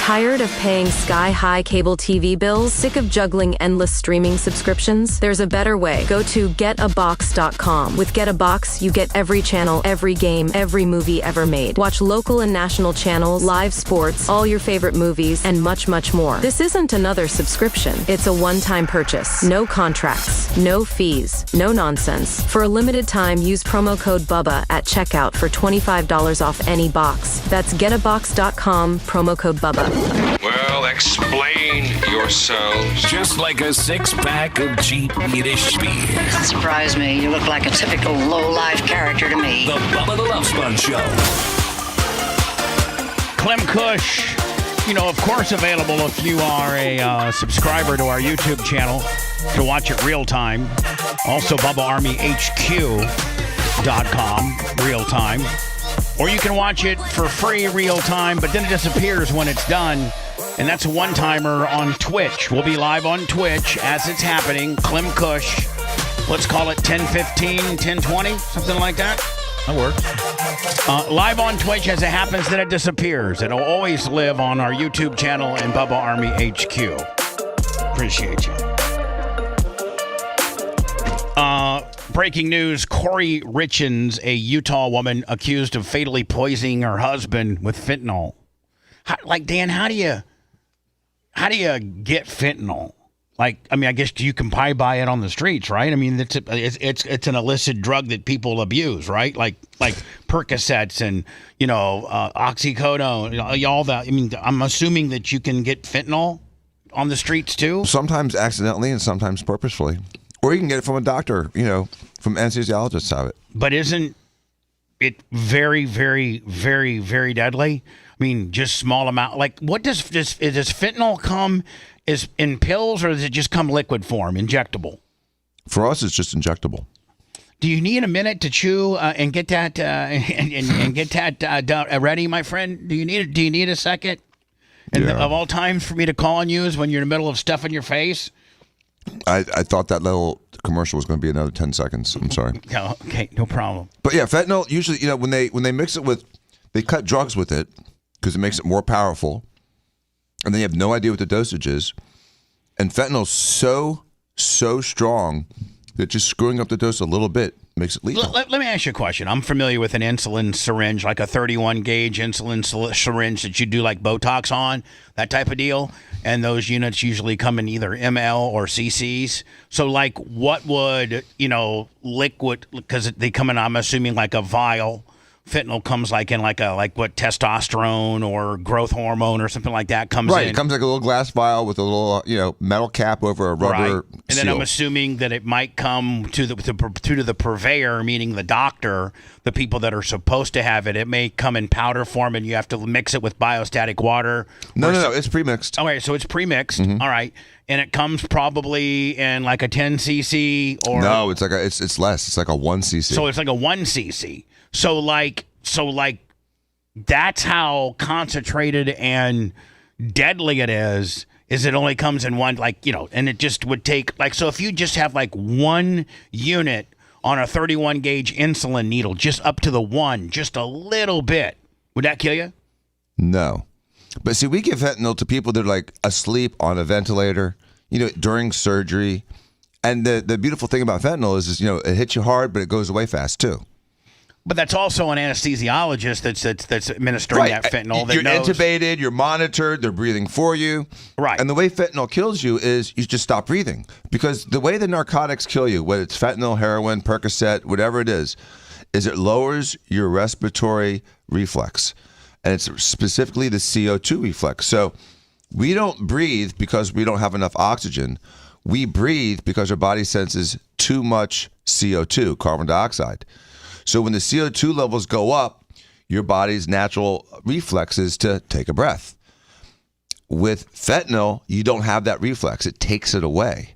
Speaker 10: Tired of paying sky-high cable TV bills? Sick of juggling endless streaming subscriptions? There's a better way. Go to getabox.com. With Get a Box, you get every channel, every game, every movie ever made. Watch local and national channels, live sports, all your favorite movies, and much, much more. This isn't another subscription. It's a one-time purchase. No contracts, no fees, no nonsense. For a limited time, use promo code Bubba at checkout for $25 off any box. That's getabox.com, promo code Bubba.
Speaker 11: Well, explain yourselves.
Speaker 6: Just like a six-pack of cheap Yiddish beer.
Speaker 23: That surprised me. You look like a typical low-life character to me.
Speaker 6: The Bubba the Love Sponge Show.
Speaker 4: Clem Kush, of course available if you are a subscriber to our YouTube channel to watch it real time. Also, BubbaArmyHQ.com, real time. Or you can watch it for free real time, but then it disappears when it's done. And that's a one-timer on Twitch. We'll be live on Twitch as it's happening. Clem Kush. Let's call it 10:15, 10:20, something like that.
Speaker 5: That works.
Speaker 4: Live on Twitch as it happens, then it disappears. It'll always live on our YouTube channel and Bubba Army HQ. Appreciate you. Breaking news, Corey Richens, a Utah woman accused of fatally poisoning her husband with fentanyl. Dan, how do you get fentanyl? I guess you can probably buy it on the streets, right? I mean, it's an illicit drug that people abuse, right? Like Percocets and, oxycodone, all that. I mean, I'm assuming that you can get fentanyl on the streets too?
Speaker 7: Sometimes accidentally and sometimes purposefully. Or you can get it from a doctor, from anesthesiologists have it.
Speaker 4: But isn't it very, very, very, very deadly? I mean, just small amount. What does fentanyl come is in pills, or does it just come liquid form, injectable?
Speaker 7: For us, it's just injectable.
Speaker 4: Do you need a minute to chew and get that and get that ready, my friend? Do you need a second? And of all times for me to call on you is when you're in the middle of stuff in your face.
Speaker 7: I thought that little commercial was going to be another 10 seconds. I'm sorry.
Speaker 4: No, okay, no problem.
Speaker 7: But yeah, fentanyl usually, when they mix it with, they cut drugs with it because it makes it more powerful, and then you have no idea what the dosage is. And fentanyl's so strong that just screwing up the dose a little bit makes it lethal.
Speaker 4: Let me ask you a question. I'm familiar with an insulin syringe, like a 31 gauge insulin syringe that you do like Botox on, that type of deal. And those units usually come in either ml or cc's. So what would, liquid, because they come in, I'm assuming like a vial. Fentanyl comes in what testosterone or growth hormone or something like that comes in.
Speaker 7: Right, it comes like a little glass vial with a little metal cap over a rubber
Speaker 4: seal. And then I'm assuming that it might come to the purveyor, meaning the doctor, the people that are supposed to have it. It may come in powder form, and you have to mix it with biostatic water.
Speaker 7: No, it's pre-mixed.
Speaker 4: All right, so it's pre-mixed. Mm-hmm. All right, and it comes probably in like a 10 cc or
Speaker 7: no, it's it's less. It's like a 1 cc.
Speaker 4: So it's like a 1 cc. So that's how concentrated and deadly it is it only comes in one, and it just would take, so if you just have one unit on a 31 gauge insulin needle, just up to the one, just a little bit, would that kill you?
Speaker 7: No. But see, we give fentanyl to people that are asleep on a ventilator, during surgery, And the beautiful thing about fentanyl is it hits you hard, but it goes away fast too.
Speaker 4: But that's also an anesthesiologist that's administering that fentanyl. That
Speaker 7: You're
Speaker 4: knows.
Speaker 7: intubated, you're monitored, they're breathing for you.
Speaker 4: Right.
Speaker 7: And the way fentanyl kills you is you just stop breathing. Because the way the narcotics kill you, whether it's fentanyl, heroin, Percocet, whatever it is it lowers your respiratory reflex. And it's specifically the CO2 reflex. So we don't breathe because we don't have enough oxygen. We breathe because our body senses too much CO2, carbon dioxide. So when the CO2 levels go up, your body's natural reflex is to take a breath. With fentanyl, you don't have that reflex. It takes it away.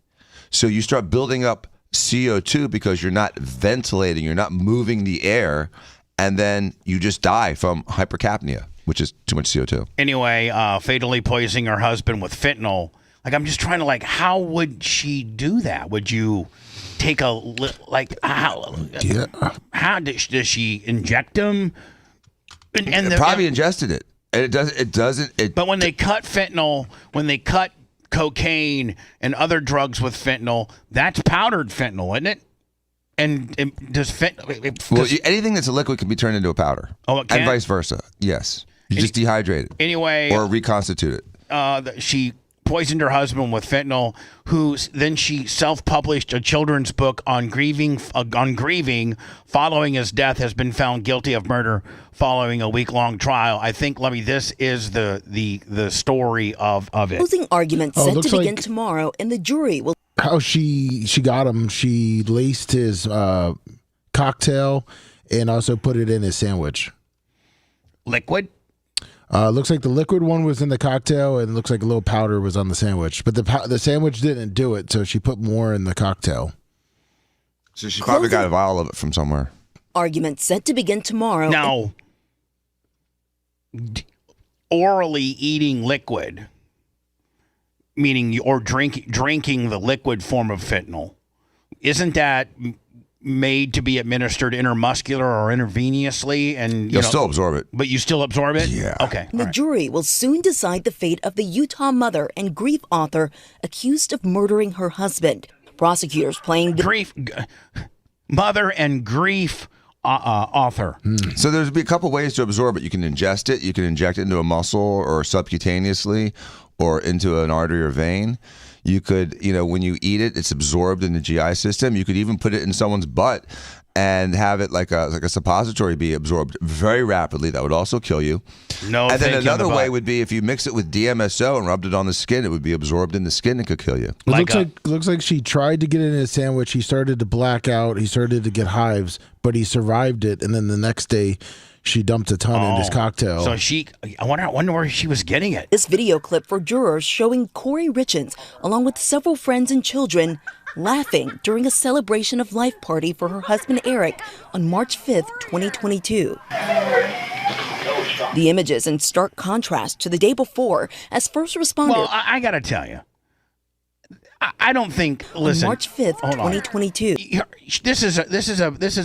Speaker 7: So you start building up CO2 because you're not ventilating, you're not moving the air, and then you just die from hypercapnia, which is too much CO2.
Speaker 4: Anyway, fatally poisoning her husband with fentanyl. Like, I'm just trying to, how would she do that? Would you take how does she inject him? And
Speaker 7: probably ingested it. And it doesn't.
Speaker 4: But when they cut fentanyl, when they cut cocaine and other drugs with fentanyl, that's powdered fentanyl, isn't it? And does fentanyl...
Speaker 7: Well, anything that's a liquid can be turned into a powder.
Speaker 4: Oh, it can?
Speaker 7: And vice versa. Yes. You just dehydrate it.
Speaker 4: Anyway...
Speaker 7: Or reconstitute it.
Speaker 4: She poisoned her husband with fentanyl, then she self-published a children's book on grieving. Following his death, has been found guilty of murder following a week-long trial. I think, Lovey, this is the story of it.
Speaker 2: Closing arguments set to begin tomorrow, and the jury will...
Speaker 8: How she got him, she laced his cocktail and also put it in his sandwich.
Speaker 4: Liquid?
Speaker 8: Looks like the liquid one was in the cocktail, and looks like a little powder was on the sandwich. But the sandwich didn't do it, so she put more in the cocktail.
Speaker 7: So she probably got a vial of it from somewhere.
Speaker 2: Arguments set to begin tomorrow.
Speaker 4: Now, orally eating liquid, meaning or drinking the liquid form of fentanyl, isn't that made to be administered intermuscular or intravenously, and
Speaker 7: you'll still absorb it.
Speaker 4: But you still absorb it?
Speaker 7: Yeah.
Speaker 4: Okay.
Speaker 2: The jury will soon decide the fate of the Utah mother and grief author accused of murdering her husband. Prosecutors playing the
Speaker 4: mother and grief author.
Speaker 7: So there's be a couple ways to absorb it. You can ingest it. You can inject it into a muscle or subcutaneously or into an artery or vein. You could, when you eat it, it's absorbed in the GI system. You could even put it in someone's butt and have it like a suppository be absorbed very rapidly. That would also kill you.
Speaker 4: No,
Speaker 7: and then another way would be if you mix it with DMSO and rubbed it on the skin, it would be absorbed in the skin and could kill you.
Speaker 8: It looks like she tried to get it in his sandwich. He started to black out. He started to get hives, but he survived it. And then the next day, she dumped a ton in his cocktail.
Speaker 4: So I wonder where she was getting it.
Speaker 2: This video clip for jurors showing Corey Richens, along with several friends and children, laughing during a celebration of life party for her husband Eric on March 5th, 2022. The images in stark contrast to the day before, as first responders...
Speaker 4: Well, I got to tell you, I don't think. Listen,
Speaker 2: on March 5th, 2022.
Speaker 4: This is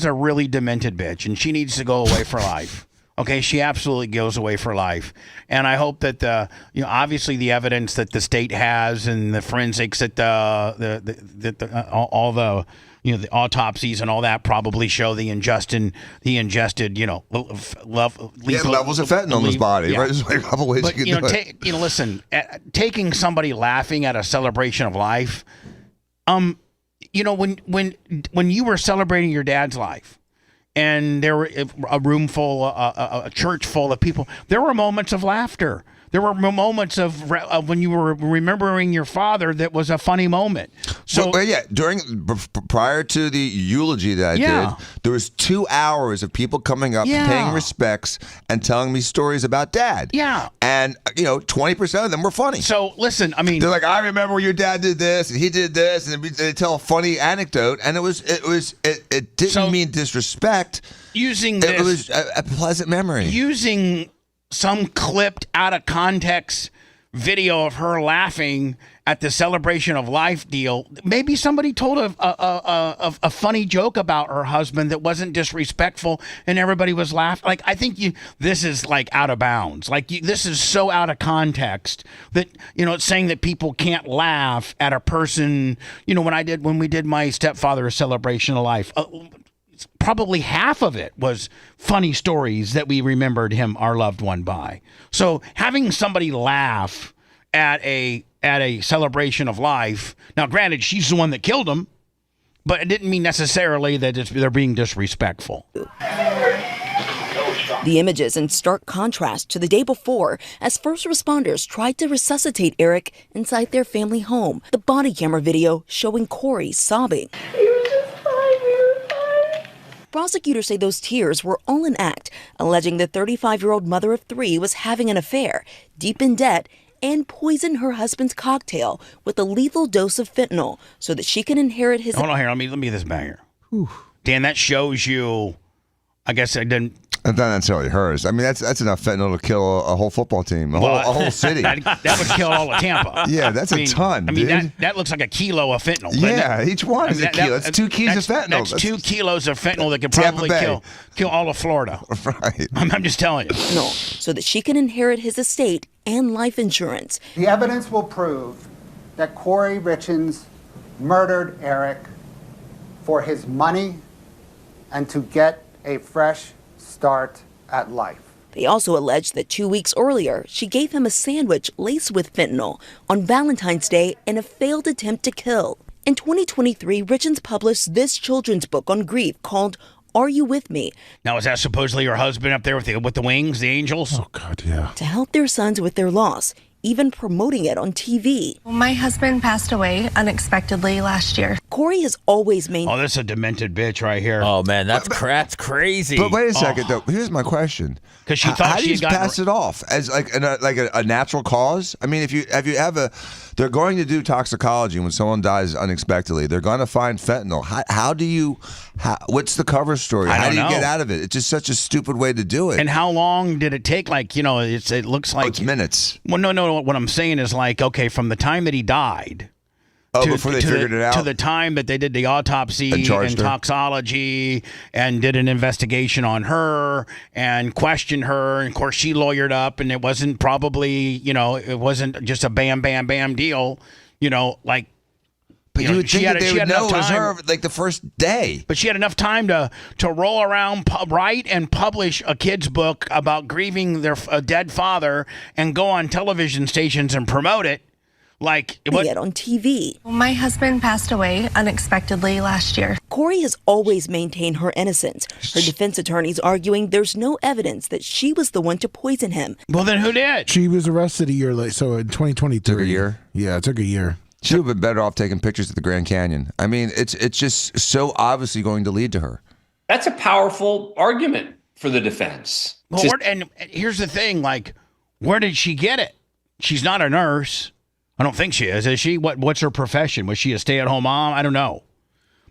Speaker 4: a really demented bitch, and she needs to go away for life. Okay, she absolutely goes away for life, and I hope that obviously the evidence that the state has and the forensics that all the the autopsies and all that probably show he ingested
Speaker 7: levels of fentanyl in his body.
Speaker 4: Yeah.
Speaker 7: Right? There's a couple ways you can do it.
Speaker 4: Listen, taking somebody laughing at a celebration of life, when you were celebrating your dad's life, and there were a church full of people, there were moments of laughter. There were moments of when you were remembering your father that was a funny moment. So
Speaker 7: prior to the eulogy that I did, there was 2 hours of people coming up, paying respects, and telling me stories about Dad.
Speaker 4: Yeah,
Speaker 7: and 20% of them were funny.
Speaker 4: So listen, I mean,
Speaker 7: they're like, I remember when your dad did this and he did this, and they tell a funny anecdote, and it didn't mean disrespect.
Speaker 4: It
Speaker 7: was a pleasant memory.
Speaker 4: Using some clipped out of context video of her laughing at the celebration of life deal. Maybe somebody told a funny joke about her husband that wasn't disrespectful, and everybody was laughing. Like, I think this is like out of bounds. Like, this is so out of context that, it's saying that people can't laugh at a person. When we did my stepfather's celebration of life, probably half of it was funny stories that we remembered our loved one by. So having somebody laugh at a celebration of life, now granted, she's the one that killed him, but it didn't mean necessarily that they're being disrespectful.
Speaker 2: The images in stark contrast to the day before as first responders tried to resuscitate Eric inside their family home. The body camera video showing Corey sobbing. Prosecutors say those tears were all an act, alleging the 35-year-old mother of 3 was having an affair, deep in debt, and poisoned her husband's cocktail with a lethal dose of fentanyl so that she can inherit his...
Speaker 4: Hold on here. Let me get this back here. Whew. Dan, that shows you... I guess I didn't...
Speaker 7: Not necessarily hers. I mean, that's enough fentanyl to kill a whole football team, a whole city.
Speaker 4: that would kill all of Tampa.
Speaker 7: Yeah, that's a ton,
Speaker 4: I mean,
Speaker 7: dude.
Speaker 4: That looks like a kilo of fentanyl.
Speaker 7: Yeah, each one is a kilo. That's 2 kilos of fentanyl.
Speaker 4: That's 2 kilos of fentanyl that could probably kill all of Florida.
Speaker 7: Right.
Speaker 4: I'm just telling you.
Speaker 2: No, so that she can inherit his estate and life insurance.
Speaker 13: The evidence will prove that Corey Richins murdered Eric for his money and to get a fresh start at life.
Speaker 2: They also allege that 2 weeks earlier, she gave him a sandwich laced with fentanyl on Valentine's Day in a failed attempt to kill. In 2023, Richins published this children's book on grief called Are You With Me?
Speaker 4: Now, is that supposedly her husband up there with the wings, the angels?
Speaker 8: Oh, God, yeah.
Speaker 2: To help their sons with their loss, even promoting it on TV.
Speaker 17: My husband passed away unexpectedly last year.
Speaker 2: Corey has always maintained...
Speaker 4: Oh, this is a demented bitch right here.
Speaker 5: Oh, man, that's crazy.
Speaker 7: But wait a second, though. Here's my question.
Speaker 4: Because she thought
Speaker 7: how do you
Speaker 4: got...
Speaker 7: pass it off? As like a natural cause? I mean, they're going to do toxicology when someone dies unexpectedly. They're going to find fentanyl. What's the cover story? How do you get out of it? It's just such a stupid way to do it.
Speaker 4: And how long did it take? Like, it looks like...
Speaker 7: it's minutes.
Speaker 4: Well, no. What I'm saying is like, okay, from the time that he died...
Speaker 7: before they figured it out?
Speaker 4: To the time that they did the autopsy and toxology and did an investigation on her and questioned her. And, of course, she lawyered up, and it wasn't probably, it wasn't just a bam, bam, bam deal, like...
Speaker 7: But you would think that they would know it was her like the first day.
Speaker 4: But she had enough time to roll around, write and publish a kid's book about grieving their dead father and go on television stations and promote it.
Speaker 2: Yet on TV.
Speaker 17: My husband passed away unexpectedly last year.
Speaker 2: Corey has always maintained her innocence. Her defense attorneys arguing there's no evidence that she was the one to poison him.
Speaker 4: Well, then who did?
Speaker 8: She was arrested a year late, so in 2023.
Speaker 7: Took a year?
Speaker 8: Yeah, it took a year.
Speaker 7: She would have been better off taking pictures of the Grand Canyon. I mean, it's just so obviously going to lead to her.
Speaker 18: That's a powerful argument for the defense.
Speaker 4: Well, and here's the thing, where did she get it? She's not a nurse. I don't think she is she? What's her profession? Was she a stay-at-home mom? I don't know.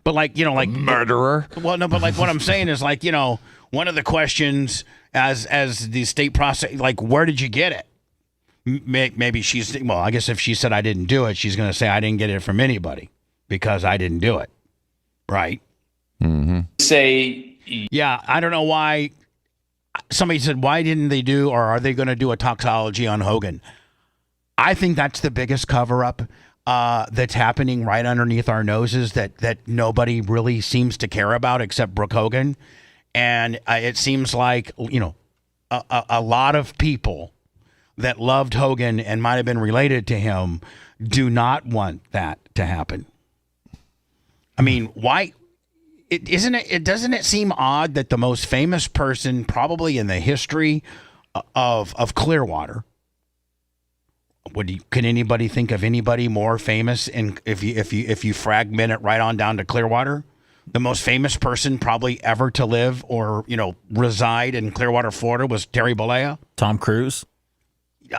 Speaker 4: But a
Speaker 7: murderer?
Speaker 4: Well, no, but what I'm saying is one of the questions as the state process, where did you get it? Maybe I guess if she said I didn't do it, she's going to say I didn't get it from anybody because I didn't do it. Right?
Speaker 7: Mm-hmm.
Speaker 4: Yeah, I don't know why. Somebody said, why didn't they do, or are they going to do a toxicology on Hogan? I think that's the biggest cover-up that's happening right underneath our noses that nobody really seems to care about except Brooke Hogan. And it seems like, a lot of people that loved Hogan and might have been related to him do not want that to happen. I mean, why? Doesn't it seem odd that the most famous person probably in the history of Clearwater, can anybody think of anybody more famous? And if you fragment it right on down to Clearwater, the most famous person probably ever to live or reside in Clearwater, Florida, was Terry Bollea.
Speaker 5: Tom Cruise.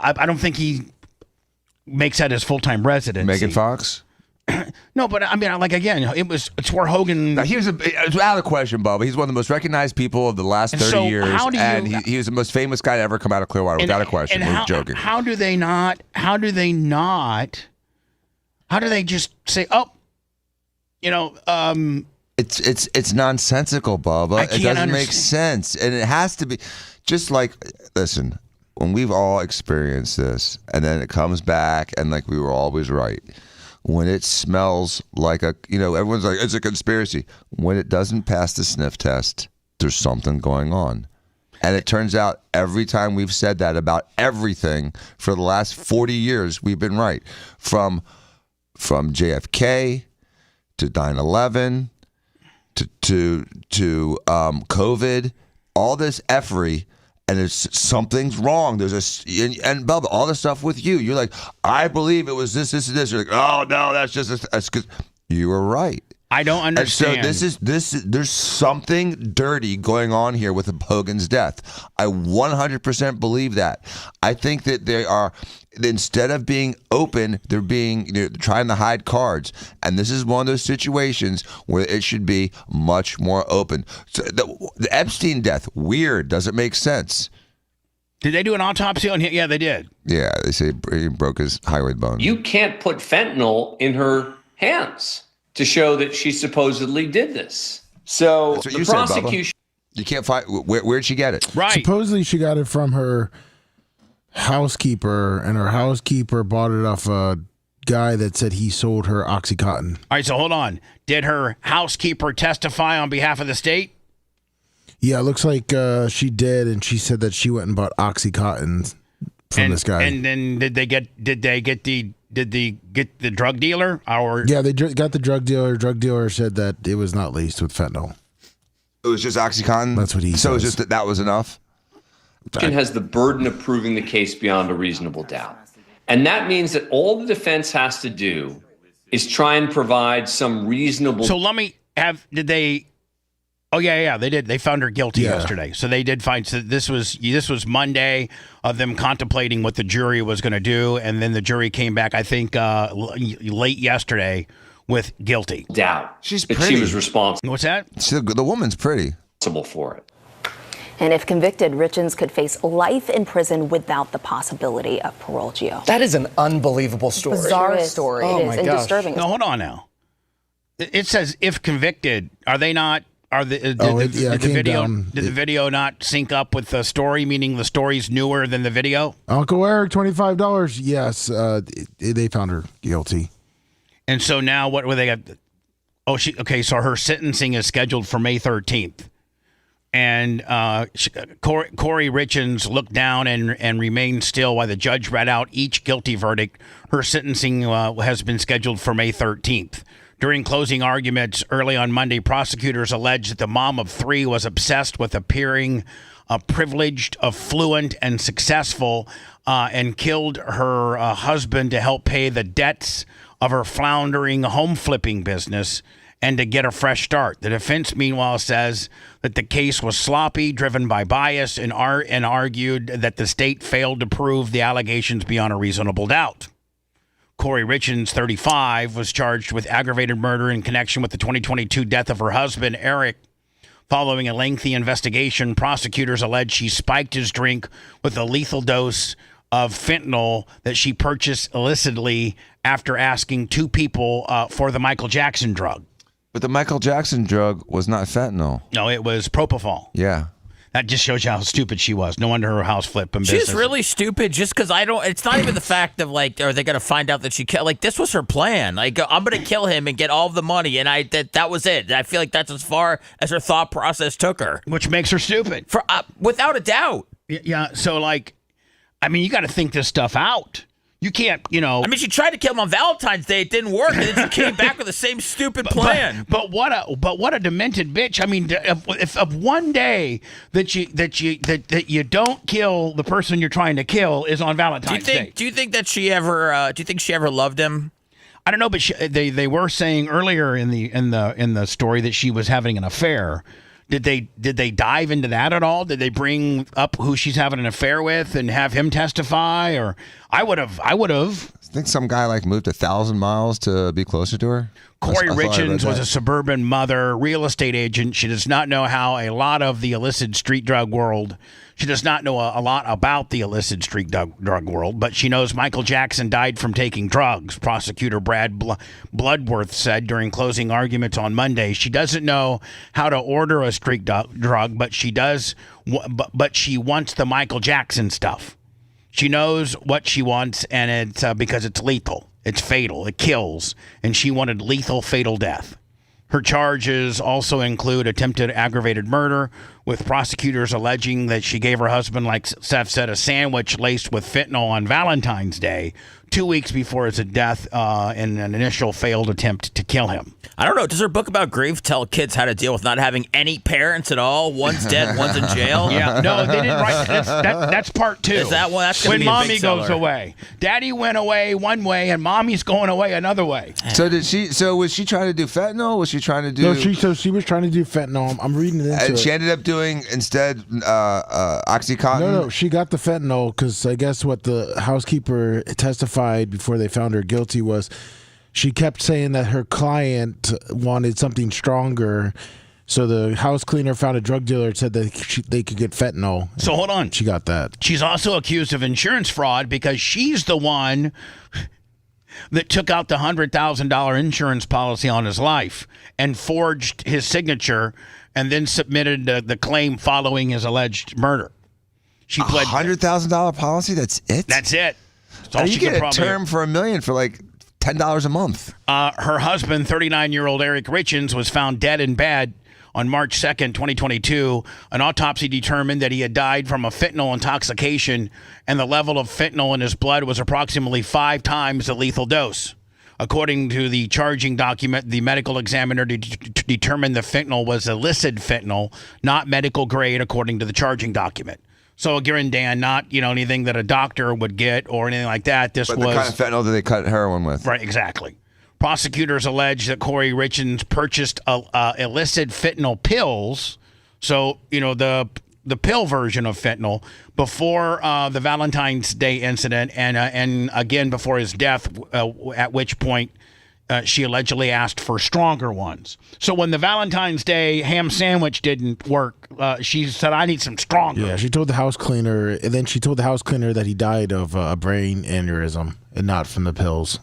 Speaker 4: I don't think he makes that his full-time residency.
Speaker 7: Megan Fox.
Speaker 4: No, but I mean, like again, it's where Hogan.
Speaker 7: Now, it's out of the question, Bubba. He's one of the most recognized people of the last 30 years, and he was the most famous guy to ever come out of Clearwater, without a question. We're joking.
Speaker 4: How do they just say, oh,
Speaker 7: It's nonsensical, Bubba. It doesn't make sense, and it has to be just like. Listen, when we've all experienced this, and then it comes back, and like we were always right. When it smells like everyone's like, it's a conspiracy. When it doesn't pass the sniff test, there's something going on. And it turns out every time we've said that about everything for the last 40 years, we've been right. From JFK to 9/11 to COVID, all this effery. And something's wrong. And Bubba, all the stuff with you. You're like, I believe it was this, and this. You're like, oh no, that's just because you were right.
Speaker 4: I don't understand.
Speaker 7: And so there's something dirty going on here with Hogan's death. I 100% believe that. I think that they are, instead of being open, they're trying to hide cards. And this is one of those situations where it should be much more open. So the Epstein death, weird, doesn't make sense.
Speaker 4: Did they do an autopsy on him? Yeah, they did.
Speaker 7: Yeah, they say he broke his hyoid bone.
Speaker 18: You can't put fentanyl in her hands to show that she supposedly did this. So the prosecution...
Speaker 7: You can't find... Where'd she get it?
Speaker 4: Right.
Speaker 8: Supposedly she got it from her housekeeper, and her housekeeper bought it off a guy that said he sold her Oxycontin.
Speaker 4: All right, so hold on. Did her housekeeper testify on behalf of the state?
Speaker 8: Yeah, it looks like she did, and she said that she went and bought Oxycontin from this guy.
Speaker 4: And then did they get the drug dealer?
Speaker 8: Yeah, they got the drug dealer. Drug dealer said that it was not laced with fentanyl.
Speaker 7: It was just Oxycontin?
Speaker 8: That's what he said.
Speaker 7: So it was just that was enough?
Speaker 18: Has the burden of proving the case beyond a reasonable doubt. And that means that all the defense has to do is try and provide some reasonable...
Speaker 4: So did they... Oh, yeah, they did. They found her guilty yesterday. So they did find... So this was Monday of them contemplating what the jury was going to do, and then the jury came back, I think, late yesterday with guilty.
Speaker 18: Doubt.
Speaker 7: She's
Speaker 18: pretty.
Speaker 7: pretty.
Speaker 18: She was responsible.
Speaker 4: What's that?
Speaker 7: The woman's pretty.
Speaker 18: For it.
Speaker 2: And if convicted, Richins could face life in prison without the possibility of parole, Gio.
Speaker 14: That is an unbelievable story.
Speaker 2: Bizarre story.
Speaker 14: Oh,
Speaker 2: it
Speaker 14: my
Speaker 2: is, and
Speaker 14: gosh.
Speaker 2: disturbing.
Speaker 4: No, hold on now. It says if convicted. Are they not... Did the video not sync up with the story, meaning the story's newer than the video?
Speaker 8: Uncle Eric, $25. Yes, they found her guilty.
Speaker 4: And so now what were they got? Oh, so her sentencing is scheduled for May 13th. And Corey Richins looked down and remained still while the judge read out each guilty verdict. Her sentencing has been scheduled for May 13th. During closing arguments early on Monday, prosecutors alleged that the mom of three was obsessed with appearing privileged, affluent, and successful, and killed her husband to help pay the debts of her floundering home flipping business and to get a fresh start. The defense, meanwhile, says that the case was sloppy, driven by bias, and argued that the state failed to prove the allegations beyond a reasonable doubt. Corey Richins, 35, was charged with aggravated murder in connection with the 2022 death of her husband, Eric. Following a lengthy investigation, prosecutors allege she spiked his drink with a lethal dose of fentanyl that she purchased illicitly after asking two people for the Michael Jackson drug.
Speaker 7: But the Michael Jackson drug was not fentanyl.
Speaker 4: No, it was propofol.
Speaker 7: Yeah.
Speaker 4: That just shows you how stupid she was. No wonder her house flipping business.
Speaker 5: She's really stupid just because it's not even the fact of like, are they going to find out that she killed? Like, this was her plan. Like, I'm going to kill him and get all of the money. And that was it. I feel like that's as far as her thought process took her.
Speaker 4: Which makes her stupid.
Speaker 5: Without a doubt.
Speaker 4: Yeah. So, you got to think this stuff out. You can't,
Speaker 5: she tried to kill him on Valentine's Day. It didn't work, and then she came back with the same stupid plan.
Speaker 4: But what a demented bitch. I mean, if one day that you don't kill the person you're trying to kill is on Valentine's Day.
Speaker 5: Do you think that she ever? Do you think she ever loved him?
Speaker 4: I don't know, but they were saying earlier in the story that she was having an affair. Did they dive into that at all? Did they bring up who she's having an affair with and have him testify? Or I would have.
Speaker 7: think some guy like moved 1,000 miles to be closer to her.
Speaker 4: Corey Richens was a suburban mother, real estate agent. She does not know how a lot of the illicit street drug world. She does not know a lot about the illicit street drug world, but she knows Michael Jackson died from taking drugs. Prosecutor Brad Bloodworth said during closing arguments on Monday. She doesn't know how to order a street drug, but she does. But she wants the Michael Jackson stuff. She knows what she wants, and it's because it's lethal. It's fatal. It kills. And she wanted lethal, fatal death. Her charges also include attempted aggravated murder, with prosecutors alleging that she gave her husband, like Seth said, a sandwich laced with fentanyl on Valentine's Day, 2 weeks before his death in an initial failed attempt to kill him.
Speaker 5: I don't know. Does her book about grief tell kids how to deal with not having any parents at all? One's dead, one's in jail.
Speaker 4: Yeah, no, they didn't write. That's part 2.
Speaker 5: Is that one? That's
Speaker 4: when mommy goes away. Daddy went away one way, and mommy's going away another way.
Speaker 7: So was she trying to do fentanyl? Was she trying to do?
Speaker 8: No, she was trying to do fentanyl. I'm reading it into
Speaker 7: and
Speaker 8: it.
Speaker 7: she ended up doing instead OxyContin.
Speaker 8: No, she got the fentanyl because I guess what the housekeeper testified before they found her guilty was she kept saying that her client wanted something stronger. So the house cleaner found a drug dealer and said that they could get fentanyl.
Speaker 4: So hold on.
Speaker 8: She got that.
Speaker 4: She's also accused of insurance fraud because she's the one that took out the $100,000 insurance policy on his life and forged his signature and then submitted the claim following his alleged murder. She pled
Speaker 7: $100,000 policy? That's it?
Speaker 4: That's it. That's all
Speaker 7: you
Speaker 4: she
Speaker 7: get
Speaker 4: could
Speaker 7: a term for $1 million for like $10 a month.
Speaker 4: Her husband, 39-year-old Eric Richens, was found dead in bed on March 2nd, 2022. An autopsy determined that he had died from a fentanyl intoxication, and the level of fentanyl in his blood was approximately 5 times the lethal dose. According to the charging document, the medical examiner determined the fentanyl was illicit fentanyl, not medical grade, according to the charging document. So again, Dan, not anything that a doctor would get or anything like that. But
Speaker 7: the kind of fentanyl that they cut heroin with.
Speaker 4: Right, exactly. Prosecutors allege that Corey Richens purchased illicit fentanyl pills, so the pill version of fentanyl, before the Valentine's Day incident, and again before his death, at which point she allegedly asked for stronger ones. So when the Valentine's Day ham sandwich didn't work, she said, "I need some stronger."
Speaker 8: Yeah, she told the house cleaner, and then she told the house cleaner that he died of a brain aneurysm and not from the pills.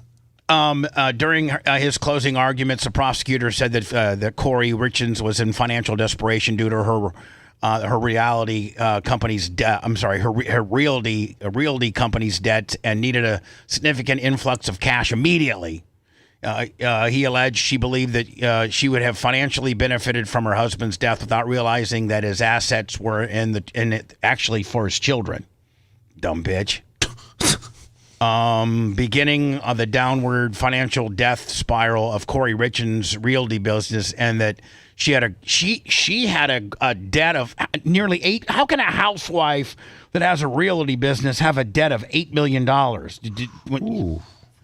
Speaker 4: During his closing arguments, the prosecutor said that Corey Richens was in financial desperation due to her realty company's debt. Her realty company's debt, and needed a significant influx of cash immediately. He alleged she believed that she would have financially benefited from her husband's death without realizing that his assets were in it actually for his children. Dumb bitch. Beginning of the downward financial death spiral of Corey Richens' realty business, and that she had a debt of nearly $8. How can a housewife that has a realty business have a debt of $8 million?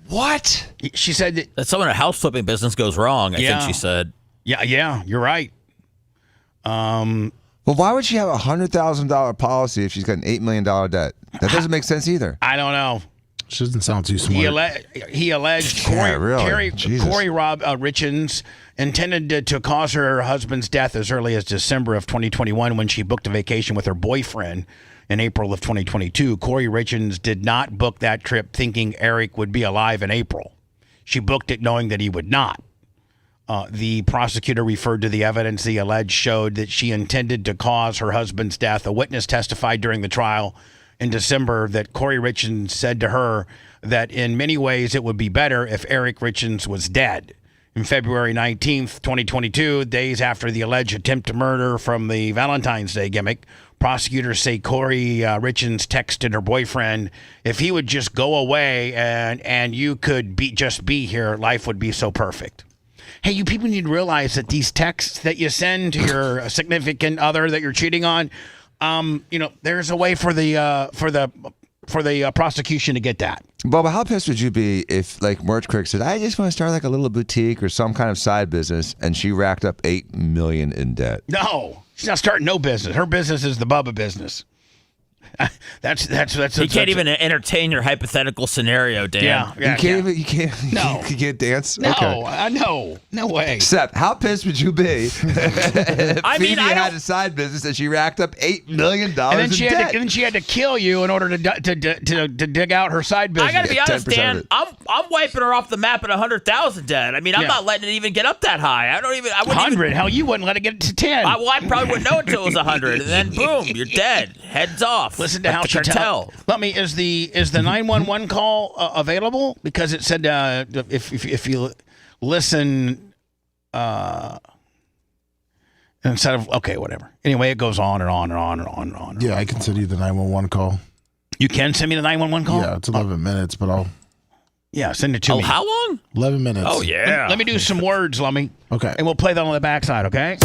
Speaker 7: What?
Speaker 4: She said
Speaker 5: that someone in a house flipping business goes wrong. I think she said.
Speaker 4: Yeah, you're right.
Speaker 7: Well, why would she have a $100,000 policy if she's got an $8 million debt? That doesn't make sense either.
Speaker 4: I don't know.
Speaker 8: She doesn't sound too smart.
Speaker 4: He alleged Corey Richens intended to cause her husband's death as early as December of 2021 when she booked a vacation with her boyfriend in April of 2022. Corey Richens did not book that trip thinking Eric would be alive in April. She booked it knowing that he would not. The prosecutor referred to the evidence the alleged showed that she intended to cause her husband's death. A witness testified during the trial in December that Corey Richens said to her that in many ways it would be better if Eric Richens was dead. In February 19th, 2022, days after the alleged attempt to murder from the Valentine's Day gimmick, prosecutors say Corey Richens texted her boyfriend, if he would just go away and you could just be here, life would be so perfect. Hey, you people need to realize that these texts that you send to your significant other that you're cheating on, there's a way for the prosecution to get that.
Speaker 7: Bubba, how pissed would you be if, like, Merch Crick said, I just want to start like a little boutique or some kind of side business, and she racked up $8 million in debt?
Speaker 4: No, she's not starting no business. Her business is the Bubba business. That's
Speaker 5: You can't even entertain your hypothetical scenario, Dan.
Speaker 4: Yeah,
Speaker 7: You can't dance.
Speaker 4: No,
Speaker 7: Okay.
Speaker 4: no way.
Speaker 7: Seth, how pissed would you be if Phoebe had a side business and she racked up $8 million in debt?
Speaker 4: And then she had to kill you in order to dig out her side business.
Speaker 5: I got to be honest, Dan. I'm wiping her off the map at 100,000 dead. I mean, I'm not letting it even get up that high. I wouldn't
Speaker 4: 100.
Speaker 5: Even,
Speaker 4: hell, you wouldn't let it get to 10.
Speaker 5: I probably wouldn't know until it was 100, and then boom, you're dead. Heads off.
Speaker 4: Listen to how
Speaker 5: the
Speaker 4: she
Speaker 5: cartel.
Speaker 4: Let me. Is the 911 call available? Because it said if you listen instead of whatever. Anyway, it goes on and on and on and on and on.
Speaker 8: Yeah, I can send you the 911 call.
Speaker 4: You can send me the 911 call.
Speaker 8: Yeah, it's 11 minutes, but I'll.
Speaker 4: Yeah, send it to me.
Speaker 5: How long?
Speaker 8: 11 minutes.
Speaker 5: Oh yeah.
Speaker 4: Let me do some words, Lummy.
Speaker 8: Okay.
Speaker 4: And we'll play that on the backside. Okay.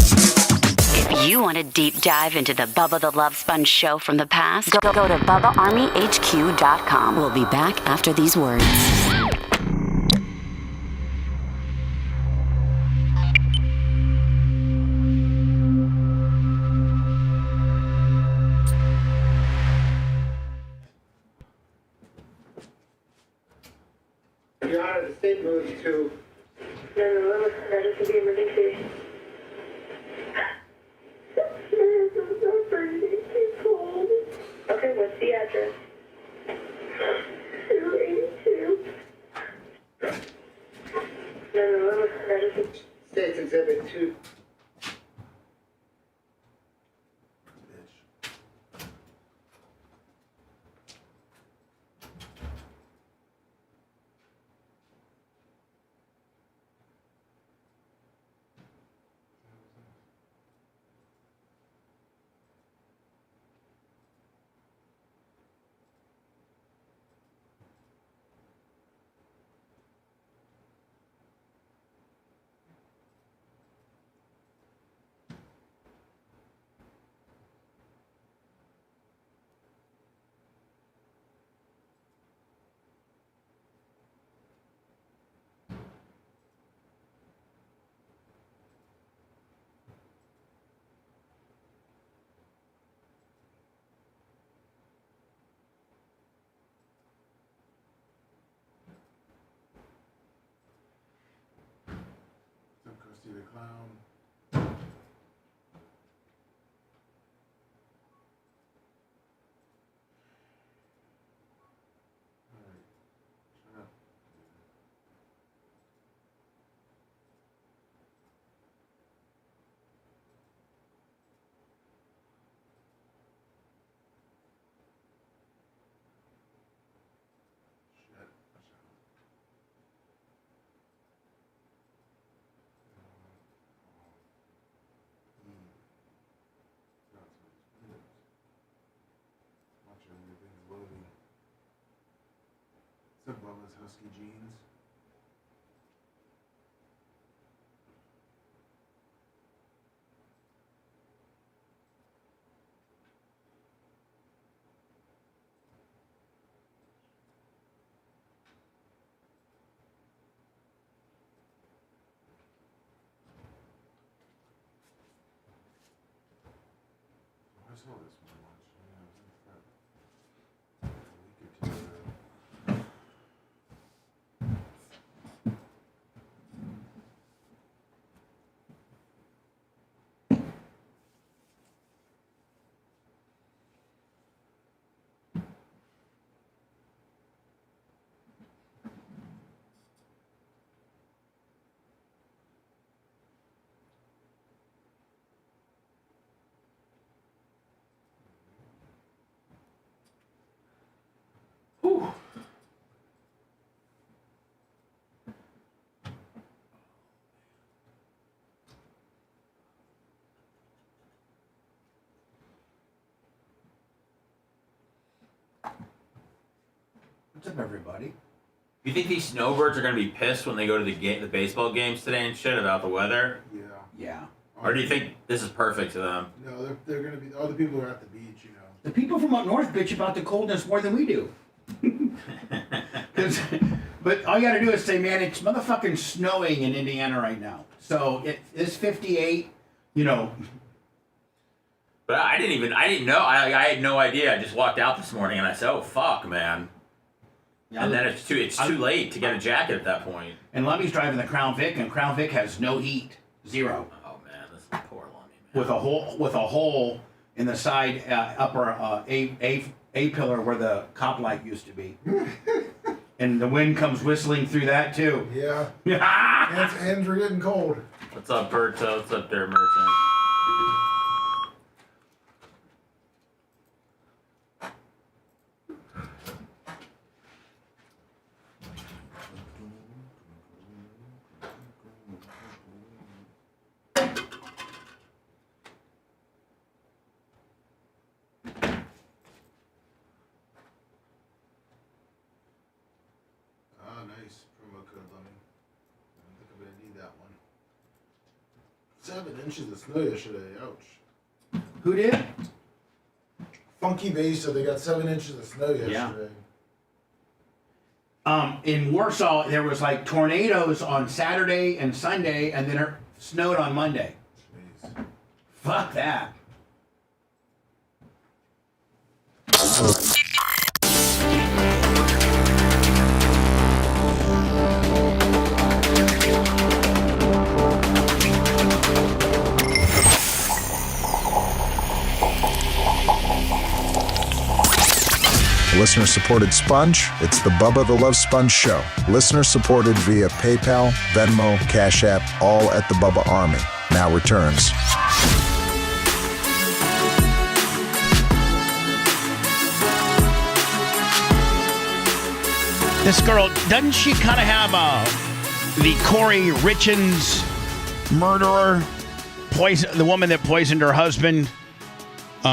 Speaker 12: If you want a deep dive into the Bubba the Love Sponge show from the past, go to BubbaArmyHQ.com. We'll be back after these words.
Speaker 16: Your Honor, the state moves to...
Speaker 19: Emergency. Okay, what's the address? 282.
Speaker 16: States Exhibit 2.
Speaker 8: Krusty the Clown. Bubba's husky jeans. I saw this one once. Yeah, a week or two ago.
Speaker 5: What's up, everybody? You think these snowbirds are going to be pissed when they go to the baseball games today and shit about the weather?
Speaker 8: Yeah.
Speaker 4: Yeah.
Speaker 5: Or do you think this is perfect to them?
Speaker 8: No, they're going to be... All the people who are at the beach, you know.
Speaker 4: The people from up north bitch about the coldness more than we do. But all you got to do is say, man, it's motherfucking snowing in Indiana right now. So it is 58, you know.
Speaker 5: But I didn't know. I had no idea. I just walked out this morning and I said, "Oh fuck, man." Yeah, and then it's too late to get a jacket at that point.
Speaker 4: And Lummy's driving the Crown Vic, and Crown Vic has no heat, zero.
Speaker 5: Oh man, this is poor Lummy.
Speaker 4: With a hole in the side upper A pillar where the cop light used to be. And the wind comes whistling through that too.
Speaker 8: Yeah. Hands are getting cold.
Speaker 5: What's up, Bert? What's up there, Merchant?
Speaker 8: Nice promo code, Lummy. I don't think I'm gonna need that one. 7 inches of snow yesterday. Ouch.
Speaker 4: Who did?
Speaker 8: Funky Base said they got 7 inches of snow yesterday.
Speaker 4: In Warsaw, there was like tornadoes on Saturday and Sunday, and then it snowed on Monday.
Speaker 8: Jeez.
Speaker 4: Fuck that.
Speaker 1: Listener-supported Sponge, it's the Bubba the Love Sponge Show. Listener-supported via PayPal, Venmo, Cash App, all at the Bubba Army. Now returns.
Speaker 4: This girl, doesn't she kind of have the Corey Richins murderer, the woman that poisoned her husband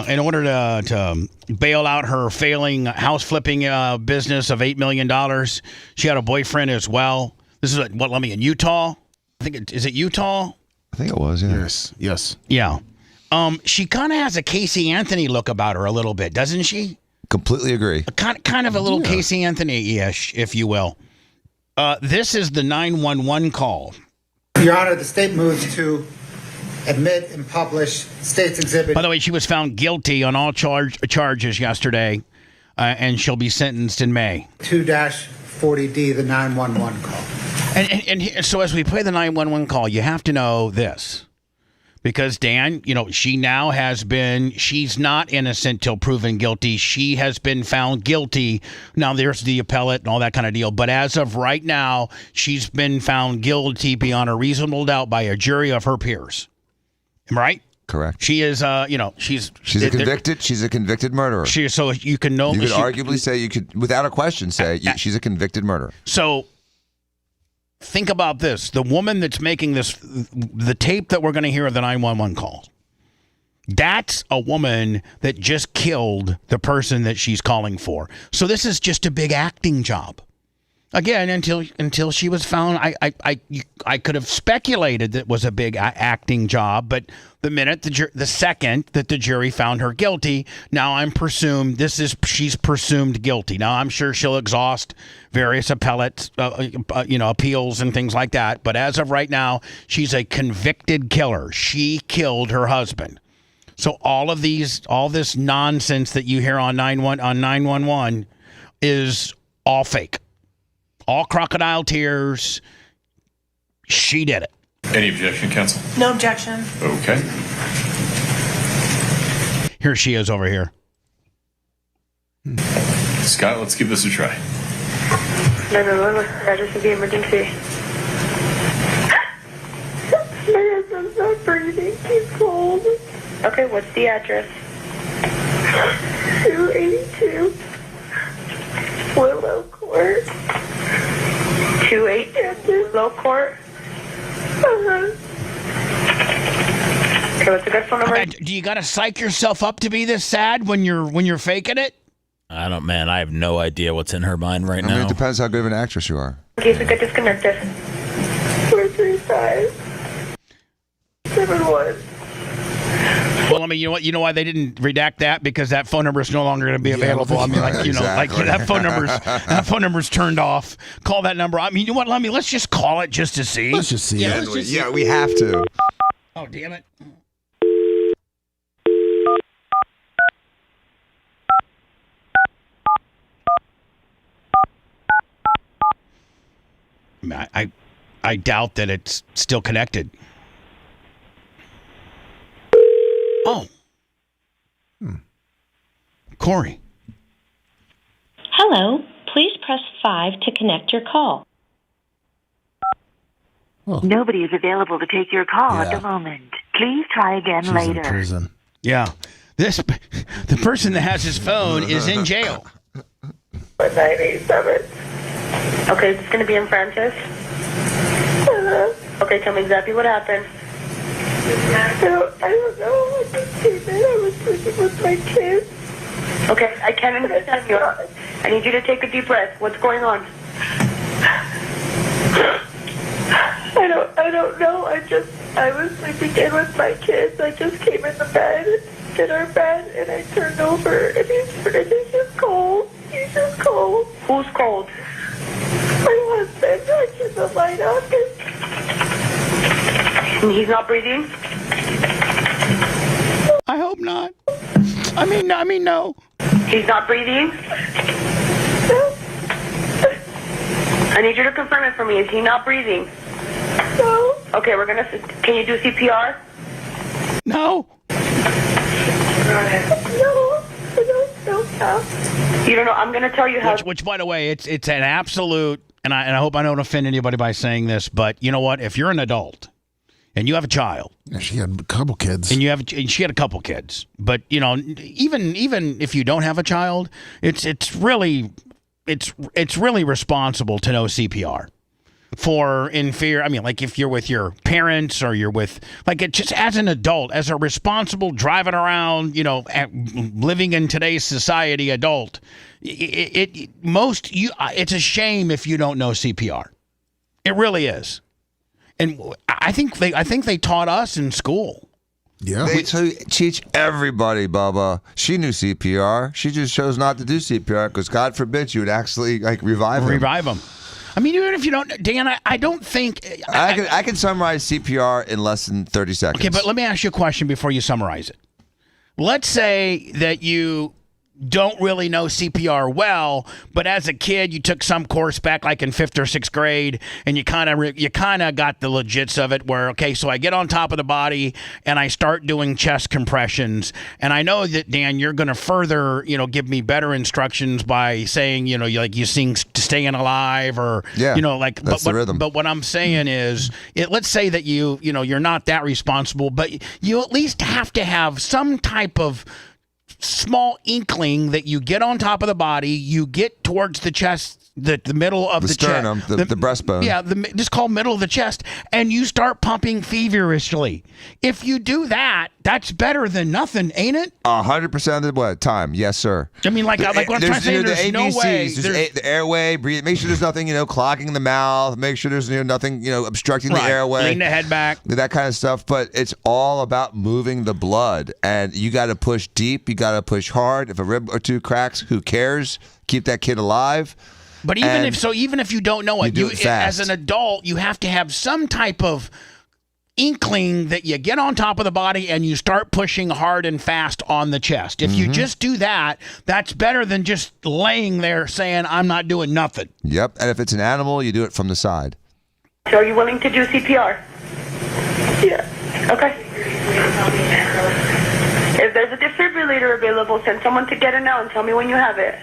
Speaker 4: in order to bail out her failing house flipping business of $8 million? She had a boyfriend as well. This is let me in Utah. I think is it Utah?
Speaker 7: I think it was. Yeah.
Speaker 8: Yes.
Speaker 4: Yeah. She kind of has a Casey Anthony look about her a little bit, doesn't she?
Speaker 7: Completely agree.
Speaker 4: Kind of a little Casey Anthony-ish, if you will. This is the 911 call.
Speaker 13: Your Honor, the state moves to admit and publish state's exhibit.
Speaker 4: By the way, she was found guilty on all charges yesterday, and she'll be sentenced in May.
Speaker 13: 2-40D, the 911 call.
Speaker 4: And so as we play the 911 call, you have to know this. Because, Dan, she now she's not innocent till proven guilty. She has been found guilty. Now, there's the appellate and all that kind of deal. But as of right now, she's been found guilty beyond a reasonable doubt by a jury of her peers. Right?
Speaker 7: Correct.
Speaker 4: She is, she's
Speaker 7: a convicted murderer.
Speaker 4: So you can know.
Speaker 7: You could arguably say, without a question, she's a convicted murderer.
Speaker 4: So think about this. The woman that's making the tape that we're going to hear of the 911 call, that's a woman that just killed the person that she's calling for. So this is just a big acting job. Again, until she was found, I could have speculated that it was a big acting job, but the second that the jury found her guilty, now she's presumed guilty. Now I'm sure she'll exhaust various appellate, appeals and things like that. But as of right now, she's a convicted killer. She killed her husband. So all this nonsense that you hear on 911 is all fake. All crocodile tears. She did it.
Speaker 15: Any objection, counsel?
Speaker 17: No objection.
Speaker 15: Okay.
Speaker 4: Here she is over here.
Speaker 15: Scott, let's give this a try.
Speaker 19: 911, what's the address of the emergency? My husband's not breathing. He's cold. Okay, what's the address? 282 Willow Court. 282 Willow Court? Okay, what's the good phone number?
Speaker 4: Do you got to psych yourself up to be this sad when you're faking it?
Speaker 5: I have no idea what's in her mind right now.
Speaker 7: It depends how good of an actress you are.
Speaker 19: In case we get disconnected. 435 71.
Speaker 4: Well, you know why they didn't redact that? Because that phone number is no longer going to be available.
Speaker 7: Exactly.
Speaker 4: that phone number's turned off. Call that number. You know what, Lummy? Let's just call it just to see.
Speaker 8: Let's just see.
Speaker 7: We have to.
Speaker 4: Oh, damn it. I doubt that it's still connected. Oh. Corey.
Speaker 3: Hello. Please press 5 to connect your call. Nobody is available to take your call at the moment. Please try again later.
Speaker 8: In prison.
Speaker 4: Yeah. The person that has his phone is in jail.
Speaker 19: 987.
Speaker 3: Okay, it's going to be in Francis. Okay, tell me exactly what happened.
Speaker 19: I don't know. I just came in. I was sleeping with my kids.
Speaker 3: Okay, I can't understand you. I need you to take a deep breath. What's going on?
Speaker 19: I don't know. I was sleeping in with my kids. I just came in the bed, in our bed, and I turned over, and he's just cold. He's just cold.
Speaker 3: Who's cold?
Speaker 19: My husband. I turned the light on.
Speaker 3: And he's not breathing?
Speaker 4: I hope not. I mean, no.
Speaker 3: He's not breathing? I need you to confirm it for me. Is he not breathing?
Speaker 19: No.
Speaker 3: Okay, can you do CPR?
Speaker 4: No.
Speaker 19: No.
Speaker 3: You don't know. I'm going to tell you how.
Speaker 4: Which, by the way, it's an absolute, and I hope I don't offend anybody by saying this, but you know what? If you're an adult and you have a child,
Speaker 8: yeah, she had a couple kids,
Speaker 4: and she had a couple kids, but even if you don't have a child, it's really responsible to know CPR. For inferior, I mean, like if you're with your parents or you're with, like, it just as an adult, as a responsible driving around, living in today's society adult, it's a shame if you don't know CPR. It really is, and I think they taught us in school.
Speaker 7: Yeah, they teach everybody, Bubba. She knew CPR. She just chose not to do CPR because God forbid you would actually revive them.
Speaker 4: I mean, even if you don't, Dan, I don't think...
Speaker 7: I can summarize CPR in less than 30 seconds.
Speaker 4: Okay, but let me ask you a question before you summarize it. Let's say that you don't really know CPR well, but as a kid, you took some course back like in 5th or 6th grade, and you kind of got the legits of it where, okay, so I get on top of the body, and I start doing chest compressions, and I know that, Dan, you're going to further, give me better instructions by saying, you sing Staying Alive, or,
Speaker 7: that's the rhythm.
Speaker 4: But what I'm saying is, let's say that you're not that responsible, but you at least have to have some type of small inkling that you get on top of the body, you get towards the chest, the middle of the
Speaker 7: sternum,
Speaker 4: chest,
Speaker 7: the breastbone.
Speaker 4: Yeah, just called middle of the chest, and you start pumping feverishly. If you do that, that's better than nothing, ain't it?
Speaker 7: 100% of the time, yes, sir.
Speaker 4: I mean, like what I'm trying to say, there's no way.
Speaker 7: There's the airway, breathe. Make sure there's nothing, clogging the mouth. Make sure there's nothing, obstructing the airway.
Speaker 4: Lean the head back.
Speaker 7: That kind of stuff. But it's all about moving the blood, and you got to push deep. You got to push hard. If a rib or two cracks, who cares? Keep that kid alive.
Speaker 4: But even if you don't know it,
Speaker 7: you do it fast.
Speaker 4: As an adult, you have to have some type of inkling that you get on top of the body and you start pushing hard and fast on the chest. If you just do that, that's better than just laying there saying, I'm not doing nothing.
Speaker 7: Yep. And if it's an animal, you do it from the side.
Speaker 3: So are you willing to do CPR?
Speaker 19: Yeah.
Speaker 3: Okay. If there's a defibrillator available, send someone to get it now and tell me when you have it.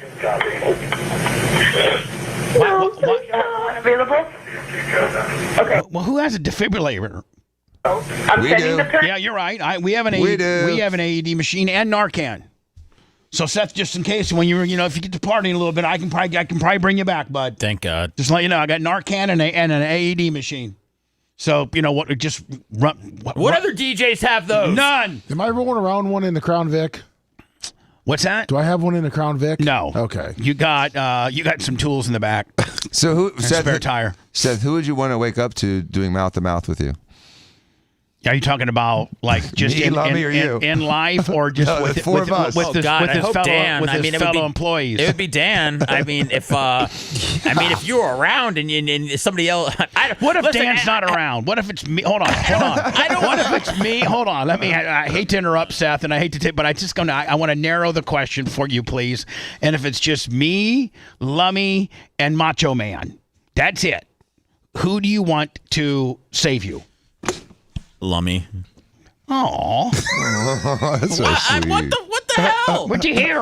Speaker 4: What?
Speaker 3: You have one available? Okay.
Speaker 4: Well, who has a defibrillator?
Speaker 3: I'm sending the person.
Speaker 4: Yeah, you're right. We have an AED machine and Narcan. So Seth, just in case when if you get to partying a little bit, I can probably bring you back, bud.
Speaker 5: Thank God.
Speaker 4: Just to let you know, I got Narcan and an AED machine. So what? Just run.
Speaker 5: What other DJs have those?
Speaker 4: None.
Speaker 8: Am I rolling around one in the Crown Vic?
Speaker 4: What's that?
Speaker 8: Do I have one in the Crown Vic?
Speaker 4: No.
Speaker 8: Okay.
Speaker 4: You got some tools in the back.
Speaker 7: So
Speaker 4: spare tire.
Speaker 7: Seth, who would you want to wake up to doing mouth to mouth with you?
Speaker 4: Are you talking about like just
Speaker 7: Me,
Speaker 4: in,
Speaker 7: or you?
Speaker 4: In life, or just
Speaker 7: No,
Speaker 4: with
Speaker 7: the four of us?
Speaker 4: with his fellow employees?
Speaker 5: It would be Dan. I mean, if you were around and somebody else.
Speaker 4: What if Dan's not around? What if it's me? Hold on. What if it's me? Hold on. I hate to interrupt, Seth, and I hate to take, but I want to narrow the question for you, please. And if it's just me, Lummy, and Macho Man, that's it. who do you want to save you?
Speaker 5: Lummy.
Speaker 4: Oh,
Speaker 7: that's so sweet.
Speaker 5: What the hell?
Speaker 4: What'd you hear?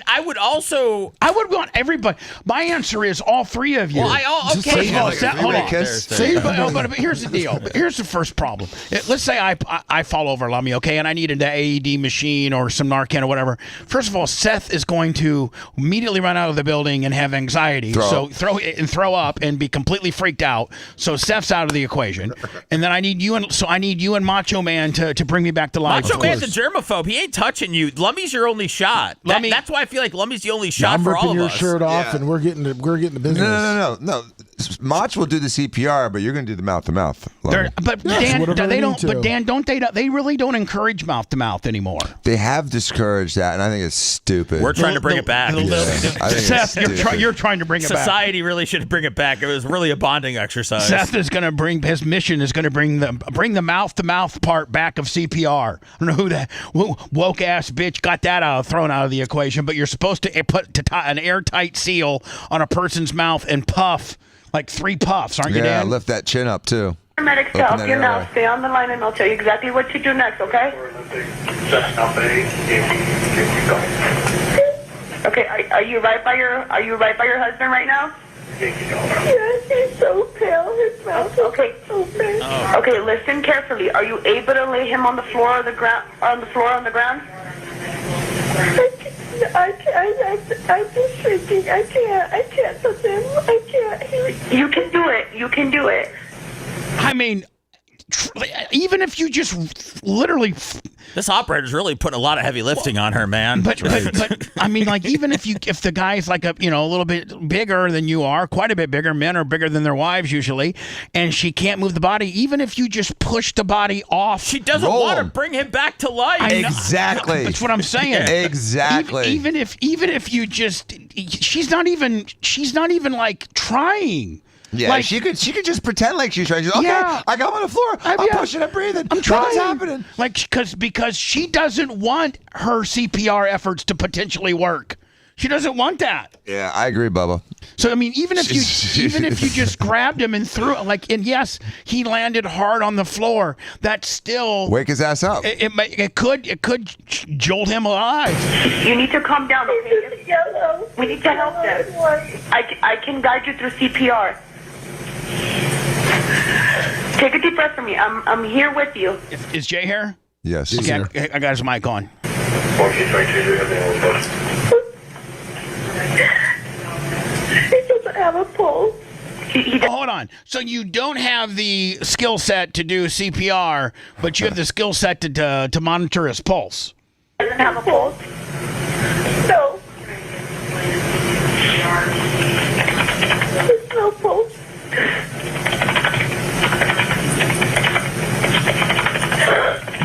Speaker 5: I would also.
Speaker 4: I would want everybody. My answer is all three of you.
Speaker 5: Well, okay.
Speaker 4: Hold on.
Speaker 7: But
Speaker 4: But here's the deal. Here's the first problem. Let's say I fall over, Lummy, okay, and I need an AED machine or some Narcan or whatever. First of all, Seth is going to immediately run out of the building and have anxiety. Throw up and be completely freaked out. So Seth's out of the equation. And then I need you and Macho Man to bring me back to life.
Speaker 5: Macho Man's a germaphobe. He ain't touching you. Lummy's your only shot. That's why I feel like Lummy's the only shot for all of us.
Speaker 8: I'm ripping your shirt off, and we're getting the business.
Speaker 7: No. Mach will do the CPR, but you're going to do the mouth-to-mouth.
Speaker 4: But Dan, they really don't encourage mouth-to-mouth anymore.
Speaker 7: They have discouraged that, and I think it's stupid.
Speaker 5: We're trying to bring it back.
Speaker 4: Seth, you're trying to bring it back.
Speaker 5: Society really should bring it back. It was really a bonding exercise.
Speaker 4: Seth is going to bring his mission is going to bring the mouth-to-mouth part back of CPR. I don't know who that woke-ass bitch got that thrown out of the equation, but you're supposed to put an airtight seal on a person's mouth and puff. Like 3 puffs, aren't you, Dan?
Speaker 7: Yeah, lift that chin up, too.
Speaker 3: Paramedics to help you now. Stay on the line and I'll tell you exactly what to do next, okay? Okay, are you right by your husband right now?
Speaker 19: Yes, he's so pale. His mouth is open.
Speaker 3: Okay, listen carefully. Are you able to lay him on the floor or the ground? On the ground?
Speaker 19: I'm just shaking. I can't touch him. I can't.
Speaker 3: You can do it.
Speaker 4: I mean, even if you just literally...
Speaker 5: This operator's really putting a lot of heavy lifting on her, man.
Speaker 4: But I mean, like, even if the guy's like a little bit bigger than you are, quite a bit bigger, men are bigger than their wives usually, and she can't move the body, even if you just push the body off.
Speaker 5: She doesn't want to bring him back to life.
Speaker 7: Exactly.
Speaker 4: That's what I'm saying.
Speaker 7: Exactly.
Speaker 4: Even if you just, she's not even like trying.
Speaker 7: Yeah,
Speaker 4: like,
Speaker 7: she could just pretend like she's trying. She's, okay,
Speaker 4: yeah,
Speaker 7: I got him on the floor. I'm pushing. I'm breathing.
Speaker 4: I'm trying.
Speaker 7: What's happening?
Speaker 4: Like, because she doesn't want her CPR efforts to potentially work. She doesn't want that.
Speaker 7: Yeah, I agree, Bubba.
Speaker 4: So I mean, even if you just grabbed him and threw and yes, he landed hard on the floor. That's still
Speaker 7: wake his ass up.
Speaker 4: It could jolt him alive.
Speaker 3: You need to calm down. Okay? We need to help them. I can guide you through CPR. Take a deep breath for me. I'm here with you.
Speaker 4: Is Jay here?
Speaker 7: Yes.
Speaker 4: Okay, I got his mic on.
Speaker 19: He doesn't have a pulse.
Speaker 4: Hold on. So you don't have the skill set to do CPR, but you have the skill set to monitor his pulse.
Speaker 19: He doesn't have a pulse. No. There's no pulse.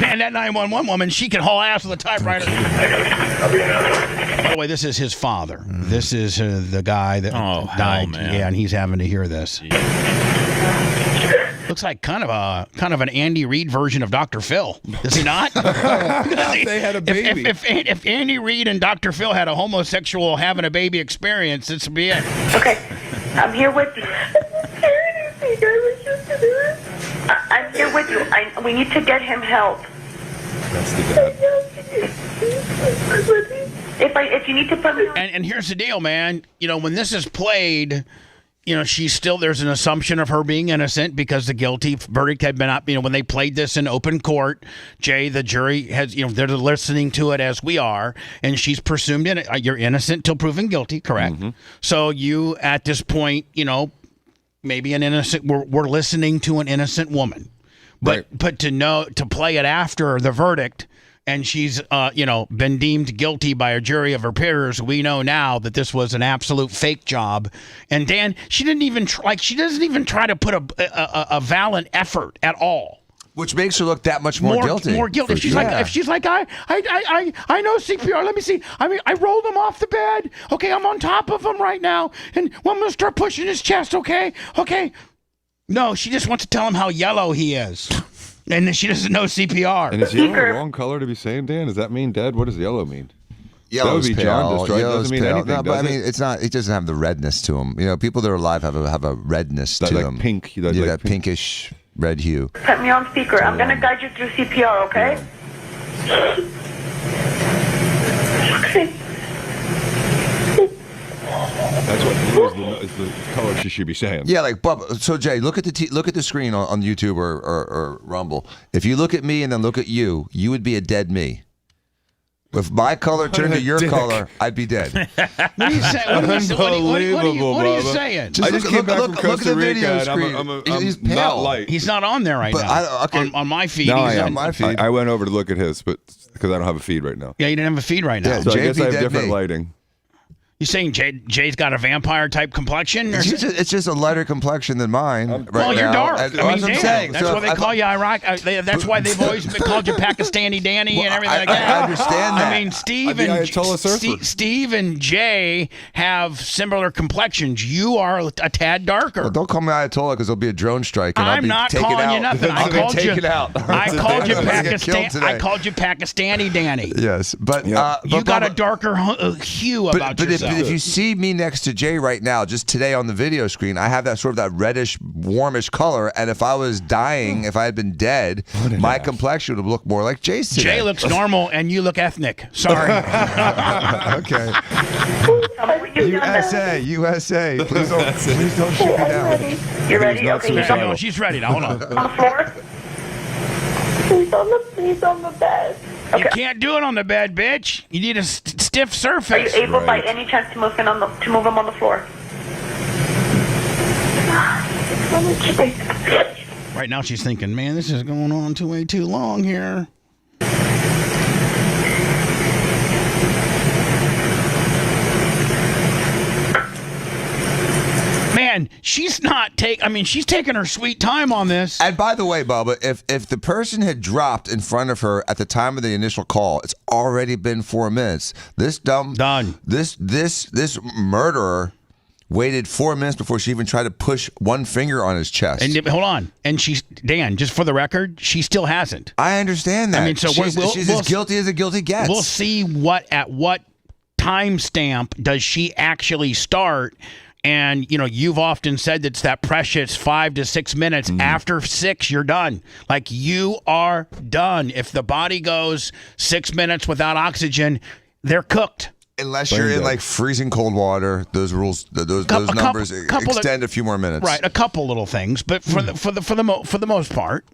Speaker 4: And that 911 woman, she can haul ass with a typewriter. By the way, this is his father. This is the guy that died.
Speaker 5: Man.
Speaker 4: Yeah, and he's having to hear this. Looks like kind of an Andy Reid version of Dr. Phil. Does he not?
Speaker 20: They had a baby.
Speaker 4: If Andy Reid and Dr. Phil had a homosexual having a baby experience, this would be it.
Speaker 3: Okay, I'm here with you. I'm here with you. We need to get him help.
Speaker 20: That's the dad.
Speaker 3: If you need to put me on.
Speaker 4: And here's the deal, man. You know, when this is played, you know, there's an assumption of her being innocent because the guilty verdict had been up. You know, when they played this in open court, Jay, the jury has, you know, they're listening to it as we are, and she's presumed you're innocent till proven guilty, correct? Mm-hmm. So you, at this point, you know, maybe an innocent, we're listening to an innocent woman. But to play it after the verdict, and she's been deemed guilty by a jury of her peers, we know now that this was an absolute fake job. And Dan, she doesn't even try to put a valiant effort at all.
Speaker 7: Which makes her look that much more guilty.
Speaker 4: More guilty. If she's like, I know CPR. Let me see. I mean, I rolled him off the bed. Okay, I'm on top of him right now, and I'm gonna start pushing his chest. Okay. No, she just wants to tell him how yellow he is, and she doesn't know CPR.
Speaker 20: And is yellow the wrong color to be saying, Dan? Does that mean dead? What does yellow mean?
Speaker 7: Yellow's
Speaker 20: that would be
Speaker 7: pale.
Speaker 20: jaundice, right?
Speaker 7: Yellow's
Speaker 20: Doesn't mean
Speaker 7: pale.
Speaker 20: anything,
Speaker 7: No, but I
Speaker 20: does
Speaker 7: mean, it's not. It doesn't have the redness to them. You know, people that are alive have a redness
Speaker 20: That,
Speaker 7: to
Speaker 20: like,
Speaker 7: them.
Speaker 20: pink. That,
Speaker 7: Yeah,
Speaker 20: like,
Speaker 7: that
Speaker 20: pink.
Speaker 7: pinkish red hue.
Speaker 3: Put me on speaker. I'm going to guide you through CPR, okay? Okay.
Speaker 20: That's what is the color she should be saying.
Speaker 7: Yeah, like Bubba. So Jay, look at the screen on YouTube or Rumble. If you look at me and then look at you, you would be a dead me. If my color turned to your color, I'd be dead.
Speaker 4: What are you saying?
Speaker 20: Unbelievable,
Speaker 4: what are you
Speaker 20: Bubba.
Speaker 4: saying?
Speaker 20: I just came back from
Speaker 7: look
Speaker 20: Costa
Speaker 7: at the video
Speaker 20: Rica,
Speaker 7: screen.
Speaker 20: and I'm
Speaker 7: He's pale.
Speaker 20: not light.
Speaker 4: He's not on there right
Speaker 7: But
Speaker 4: now. On my feed.
Speaker 20: No,
Speaker 4: he's
Speaker 20: I
Speaker 4: on
Speaker 20: am.
Speaker 7: my feed.
Speaker 20: I went over to look at his, but because I don't have a feed right now.
Speaker 4: Yeah, you didn't have a feed right now.
Speaker 7: Yeah,
Speaker 20: So I
Speaker 7: JP
Speaker 20: guess I have
Speaker 7: dead
Speaker 20: different
Speaker 7: me.
Speaker 20: lighting.
Speaker 4: You saying Jay's got a vampire type complexion? Or
Speaker 7: It's just a lighter complexion than mine. Right
Speaker 4: well, you're
Speaker 7: now.
Speaker 4: dark.
Speaker 7: And-
Speaker 4: I mean,
Speaker 7: that's what I'm
Speaker 4: damn.
Speaker 7: saying.
Speaker 4: That's
Speaker 7: So
Speaker 4: why they
Speaker 7: if
Speaker 4: call you Iraq. That's why they've always called you Pakistani Danny and everything like that.
Speaker 7: I understand that.
Speaker 4: I mean, Steve
Speaker 20: the
Speaker 4: and
Speaker 20: Ayatollah surfer.
Speaker 4: Steve and Jay have similar complexions. You are a tad darker.
Speaker 7: Well, don't call me Ayatollah because there'll be a drone strike and I'll
Speaker 4: I'm
Speaker 7: be
Speaker 4: not
Speaker 7: taken
Speaker 4: calling
Speaker 7: out.
Speaker 4: you nothing. I
Speaker 7: I'll be
Speaker 4: called you.
Speaker 7: taken out.
Speaker 4: I called you
Speaker 7: I'm gonna get killed
Speaker 4: Pakistan.
Speaker 7: today.
Speaker 4: I called you Pakistani Danny.
Speaker 7: Yes, but
Speaker 4: You
Speaker 7: but
Speaker 4: got a
Speaker 7: Bubba-
Speaker 4: darker hue about
Speaker 7: but
Speaker 4: yourself.
Speaker 7: if you see me next to Jay right now, just today on the video screen, I have that sort of that reddish, warmish color. And if I was dying, if I had been dead, my complexion would look more like Jay's today.
Speaker 4: Jay looks normal and you look ethnic. Sorry.
Speaker 7: Okay. USA. Please don't shoot me down.
Speaker 3: You ready? Okay,
Speaker 4: No, she's ready now. Hold on.
Speaker 3: on the floor. He's on the bed. Okay.
Speaker 4: You can't do it on the bed, bitch. You need a stiff
Speaker 3: Are you
Speaker 4: surface.
Speaker 3: able by any chance to move him on the floor?
Speaker 4: Right now she's thinking, man, this is going on way too long here. Man, she's taking her sweet time on this.
Speaker 7: And by the way, Bubba, if the person had dropped in front of her at the time of the initial call, it's already been 4 minutes. This murderer waited 4 minutes before she even tried to push one finger on his chest.
Speaker 4: And hold on. And Dan, just for the record, she still hasn't.
Speaker 7: I understand that.
Speaker 4: I mean, so
Speaker 7: she's as guilty as a guilty gets.
Speaker 4: We'll see at what timestamp does she actually start. And, you've often said it's that precious 5 to 6 minutes. After 6, you're done. Like, you are done. If the body goes 6 minutes without oxygen, they're cooked.
Speaker 7: Unless you're in like freezing cold water, those rules, those numbers extend a few more minutes.
Speaker 4: Right, a couple little things, but for the most part.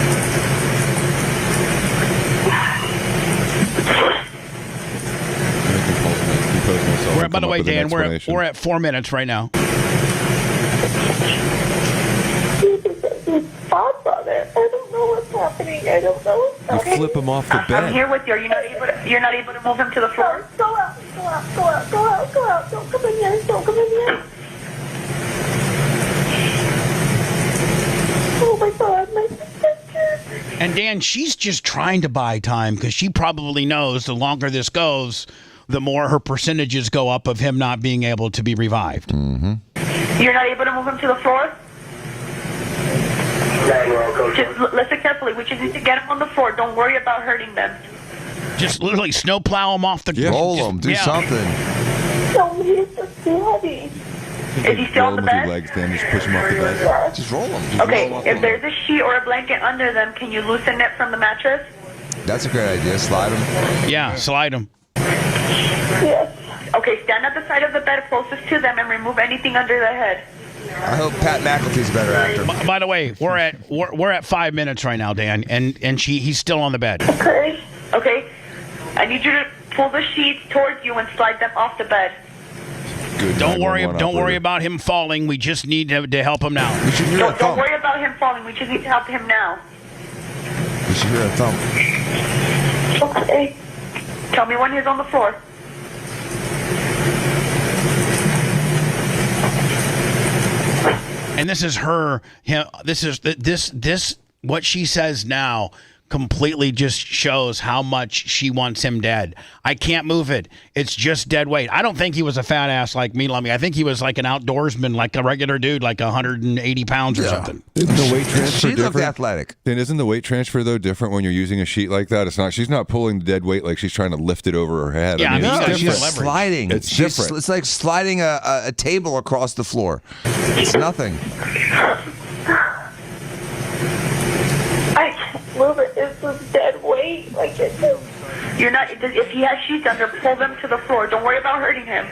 Speaker 4: By the way, Dan, we're at 4 minutes right now.
Speaker 19: Godfather, I don't know what's happening. I don't know what's happening.
Speaker 20: You flip him off the bed.
Speaker 3: I'm here with you. You're not able to move him to the floor?
Speaker 19: Go out. Don't come in here. Oh my God, my sister.
Speaker 4: And Dan, she's just trying to buy time because she probably knows the longer this goes, the more her percentages go up of him not being able to be revived.
Speaker 7: Mm-hmm.
Speaker 3: You're not able to move him to the floor? Just listen carefully. We just need to get him on the floor. Don't worry about hurting them.
Speaker 4: Just literally snowplow him off the
Speaker 7: ground. Roll him. Do something.
Speaker 19: Tell me it's a daddy.
Speaker 3: Is he still on the bed?
Speaker 20: Legs, then just push him off the bed.
Speaker 7: Just roll him.
Speaker 3: Okay, if there's a sheet or a blanket under them, can you loosen it from the mattress?
Speaker 7: That's a great idea. Slide him.
Speaker 4: Yeah, slide him.
Speaker 19: Yes.
Speaker 3: Okay, stand at the side of the bed closest to them and remove anything under their head.
Speaker 7: I hope Pat McAfee's a better actor.
Speaker 4: By the way, we're at 5 minutes right now, Dan, and he's still on the bed.
Speaker 3: Okay. I need you to pull the sheets towards you and slide them off the bed.
Speaker 20: Good.
Speaker 4: Don't worry about him falling. We just need to help him now.
Speaker 7: We should hear a
Speaker 3: Don't
Speaker 7: thump.
Speaker 3: worry about him falling. We just need to help him now.
Speaker 7: We should hear a thump.
Speaker 3: Okay. Tell me when he's on the floor.
Speaker 4: And this is her. This what she says now completely just shows how much she wants him dead. I can't move it. It's just dead weight. I don't think he was a fat ass like me, Lummy. I think he was like an outdoorsman, like a regular dude, like 180 pounds or something.
Speaker 20: Isn't the weight transfer
Speaker 7: She looked
Speaker 20: different?
Speaker 7: athletic.
Speaker 20: Then isn't the weight transfer though different when you're using a sheet like that? It's not. She's not pulling the dead weight like she's trying to lift it over her head.
Speaker 4: Yeah,
Speaker 20: it's
Speaker 7: She's
Speaker 20: different.
Speaker 7: sliding.
Speaker 20: It's
Speaker 7: She's-
Speaker 20: different.
Speaker 7: It's like sliding a table across the floor. It's nothing.
Speaker 19: I can't move it. It's just dead weight. Like it's just...
Speaker 3: You're not. If he has sheets under, pull them to the floor. Don't worry about hurting him.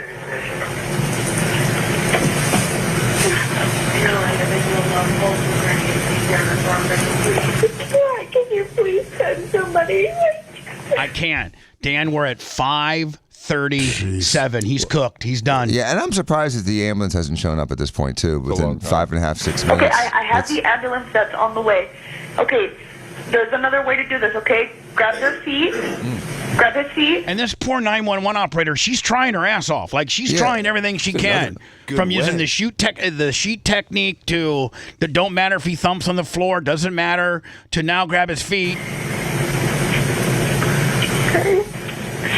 Speaker 19: Can you please send somebody?
Speaker 4: I can't. Dan, we're at 5:37. He's cooked. He's done.
Speaker 7: Yeah, and I'm surprised that the ambulance hasn't shown up at this point too. Within 5.5, 6 minutes.
Speaker 3: Okay, I have the ambulance that's on the way. Okay, there's another way to do this. Okay, grab their feet. Grab his feet.
Speaker 4: And this poor 911 operator, she's trying her ass off. Like she's trying everything she can, from using the sheet technique to the don't matter if he thumps on the floor, doesn't matter, to now grab his feet.
Speaker 3: Okay.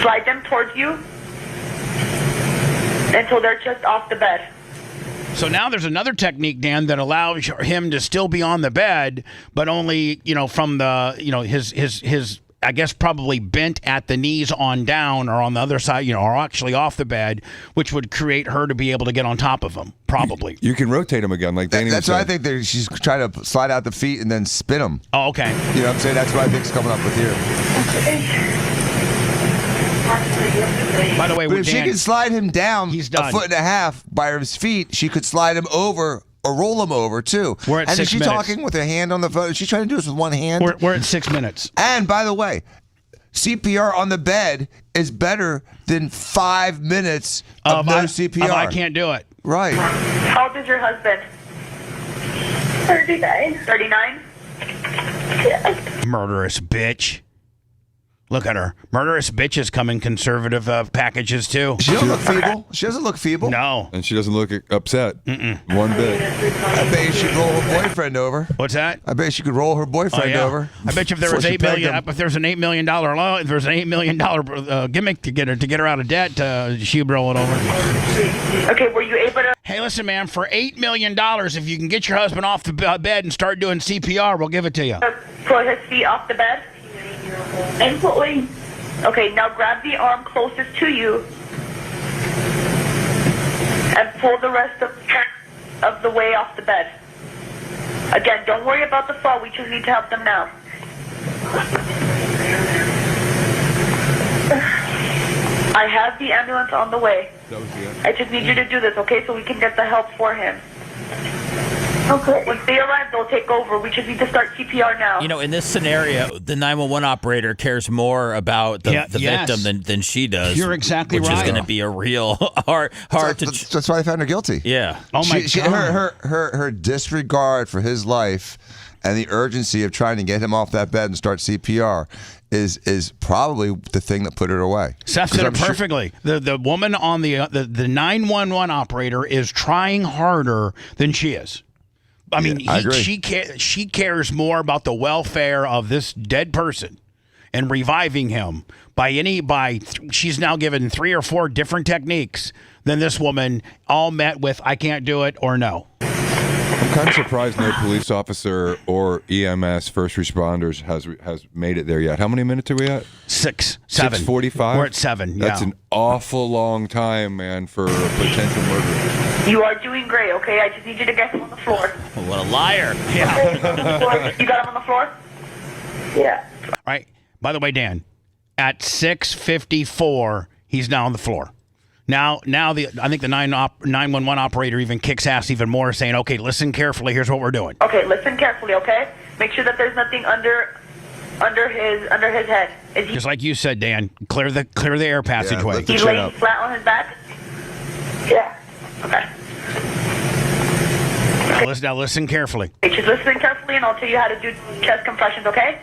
Speaker 3: Slide them towards you until they're just off the bed.
Speaker 4: So now there's another technique, Dan, that allows him to still be on the bed, but only, from the, his I guess probably bent at the knees on down or on the other side, or actually off the bed, which would create her to be able to get on top of him, probably.
Speaker 20: You can rotate him again, like Danny
Speaker 7: That's
Speaker 20: was
Speaker 7: what I
Speaker 20: saying.
Speaker 7: think. She's trying to slide out the feet and then spin them.
Speaker 4: Oh, okay.
Speaker 7: You know what I'm saying? That's what I think's coming up with here.
Speaker 4: By the way,
Speaker 7: But if she
Speaker 4: Dan,
Speaker 7: can slide him down
Speaker 4: he's done.
Speaker 7: 1.5 feet by his feet, she could slide him over or roll him over too.
Speaker 4: We're at
Speaker 7: and
Speaker 4: 6
Speaker 7: is she
Speaker 4: minutes.
Speaker 7: talking with her hand on the phone? Is she trying to do this with one hand?
Speaker 4: We're at 6 minutes.
Speaker 7: And by the way, CPR on the bed is better than 5 minutes of no CPR.
Speaker 4: I can't do it.
Speaker 7: Right.
Speaker 3: How old is your husband?
Speaker 19: 39.
Speaker 3: 39?
Speaker 4: Murderous bitch. Look at her. Murderous bitches come in conservative packages, too.
Speaker 7: She doesn't look feeble. She doesn't look feeble.
Speaker 4: No.
Speaker 20: And she doesn't look upset. One bit.
Speaker 7: I bet you she could roll her boyfriend over.
Speaker 4: What's that?
Speaker 7: I bet she could roll her boyfriend over.
Speaker 4: I bet you if there was
Speaker 7: before she
Speaker 4: $8 million,
Speaker 7: pegged him.
Speaker 4: if there's an $8 million loan, if there's an $8 million gimmick to get her out of debt, she'd roll it over.
Speaker 3: Okay, were you able to...
Speaker 4: Hey, listen, man, for $8 million, if you can get your husband off the bed and start doing CPR, we'll give it to you.
Speaker 3: Put his feet off the bed?
Speaker 19: And pulling.
Speaker 3: Okay, now grab the arm closest to you and pull the rest of the way off the bed. Again, don't worry about the fall. We just need to help them now. I have the ambulance on the way. I just need you to do this, okay, so we can get the help for him.
Speaker 19: Okay.
Speaker 3: Once they arrive, they'll take over. We just need to start CPR now.
Speaker 5: In this scenario, the 911 operator cares more about the
Speaker 4: yes.
Speaker 5: victim than she does.
Speaker 4: You're exactly
Speaker 5: which
Speaker 4: right.
Speaker 5: is going to be a real hard to.
Speaker 7: That's why I found her guilty.
Speaker 5: Yeah.
Speaker 4: Oh my God.
Speaker 7: Her disregard for his life and the urgency of trying to get him off that bed and start CPR is probably the thing that put her away.
Speaker 4: Seth said it perfectly. The woman on the 911 operator is trying harder than she is. I mean,
Speaker 7: I agree.
Speaker 4: she cares more about the welfare of this dead person and reviving him she's now given 3 or 4 different techniques than this woman, all met with I can't do it or no.
Speaker 20: I'm kind of surprised no police officer or EMS first responders has made it there yet. How many minutes are we at?
Speaker 4: 6, 7.
Speaker 20: 6:45?
Speaker 4: We're at 7.
Speaker 20: That's
Speaker 4: yeah.
Speaker 20: an awful long time, man, for a potential murder.
Speaker 3: You are doing great, okay? I just need you to get him on the floor.
Speaker 5: What a liar.
Speaker 3: Yeah. You got him on the floor?
Speaker 19: Yeah.
Speaker 4: Right. By the way, Dan, at 6:54, he's now on the floor. Now I think the 911 operator even kicks ass even more, saying, "Okay, listen carefully. Here's what we're doing."
Speaker 3: Okay, listen carefully, okay? Make sure that there's nothing under his head. Is he
Speaker 4: Just like you said, Dan, clear the air passageway.
Speaker 7: lift the
Speaker 3: he's
Speaker 7: chin
Speaker 3: laying
Speaker 7: up.
Speaker 3: flat on his back?
Speaker 19: Yeah.
Speaker 3: Okay.
Speaker 4: Now listen carefully.
Speaker 3: Okay, just listen carefully, and I'll tell you how to do chest compressions, okay?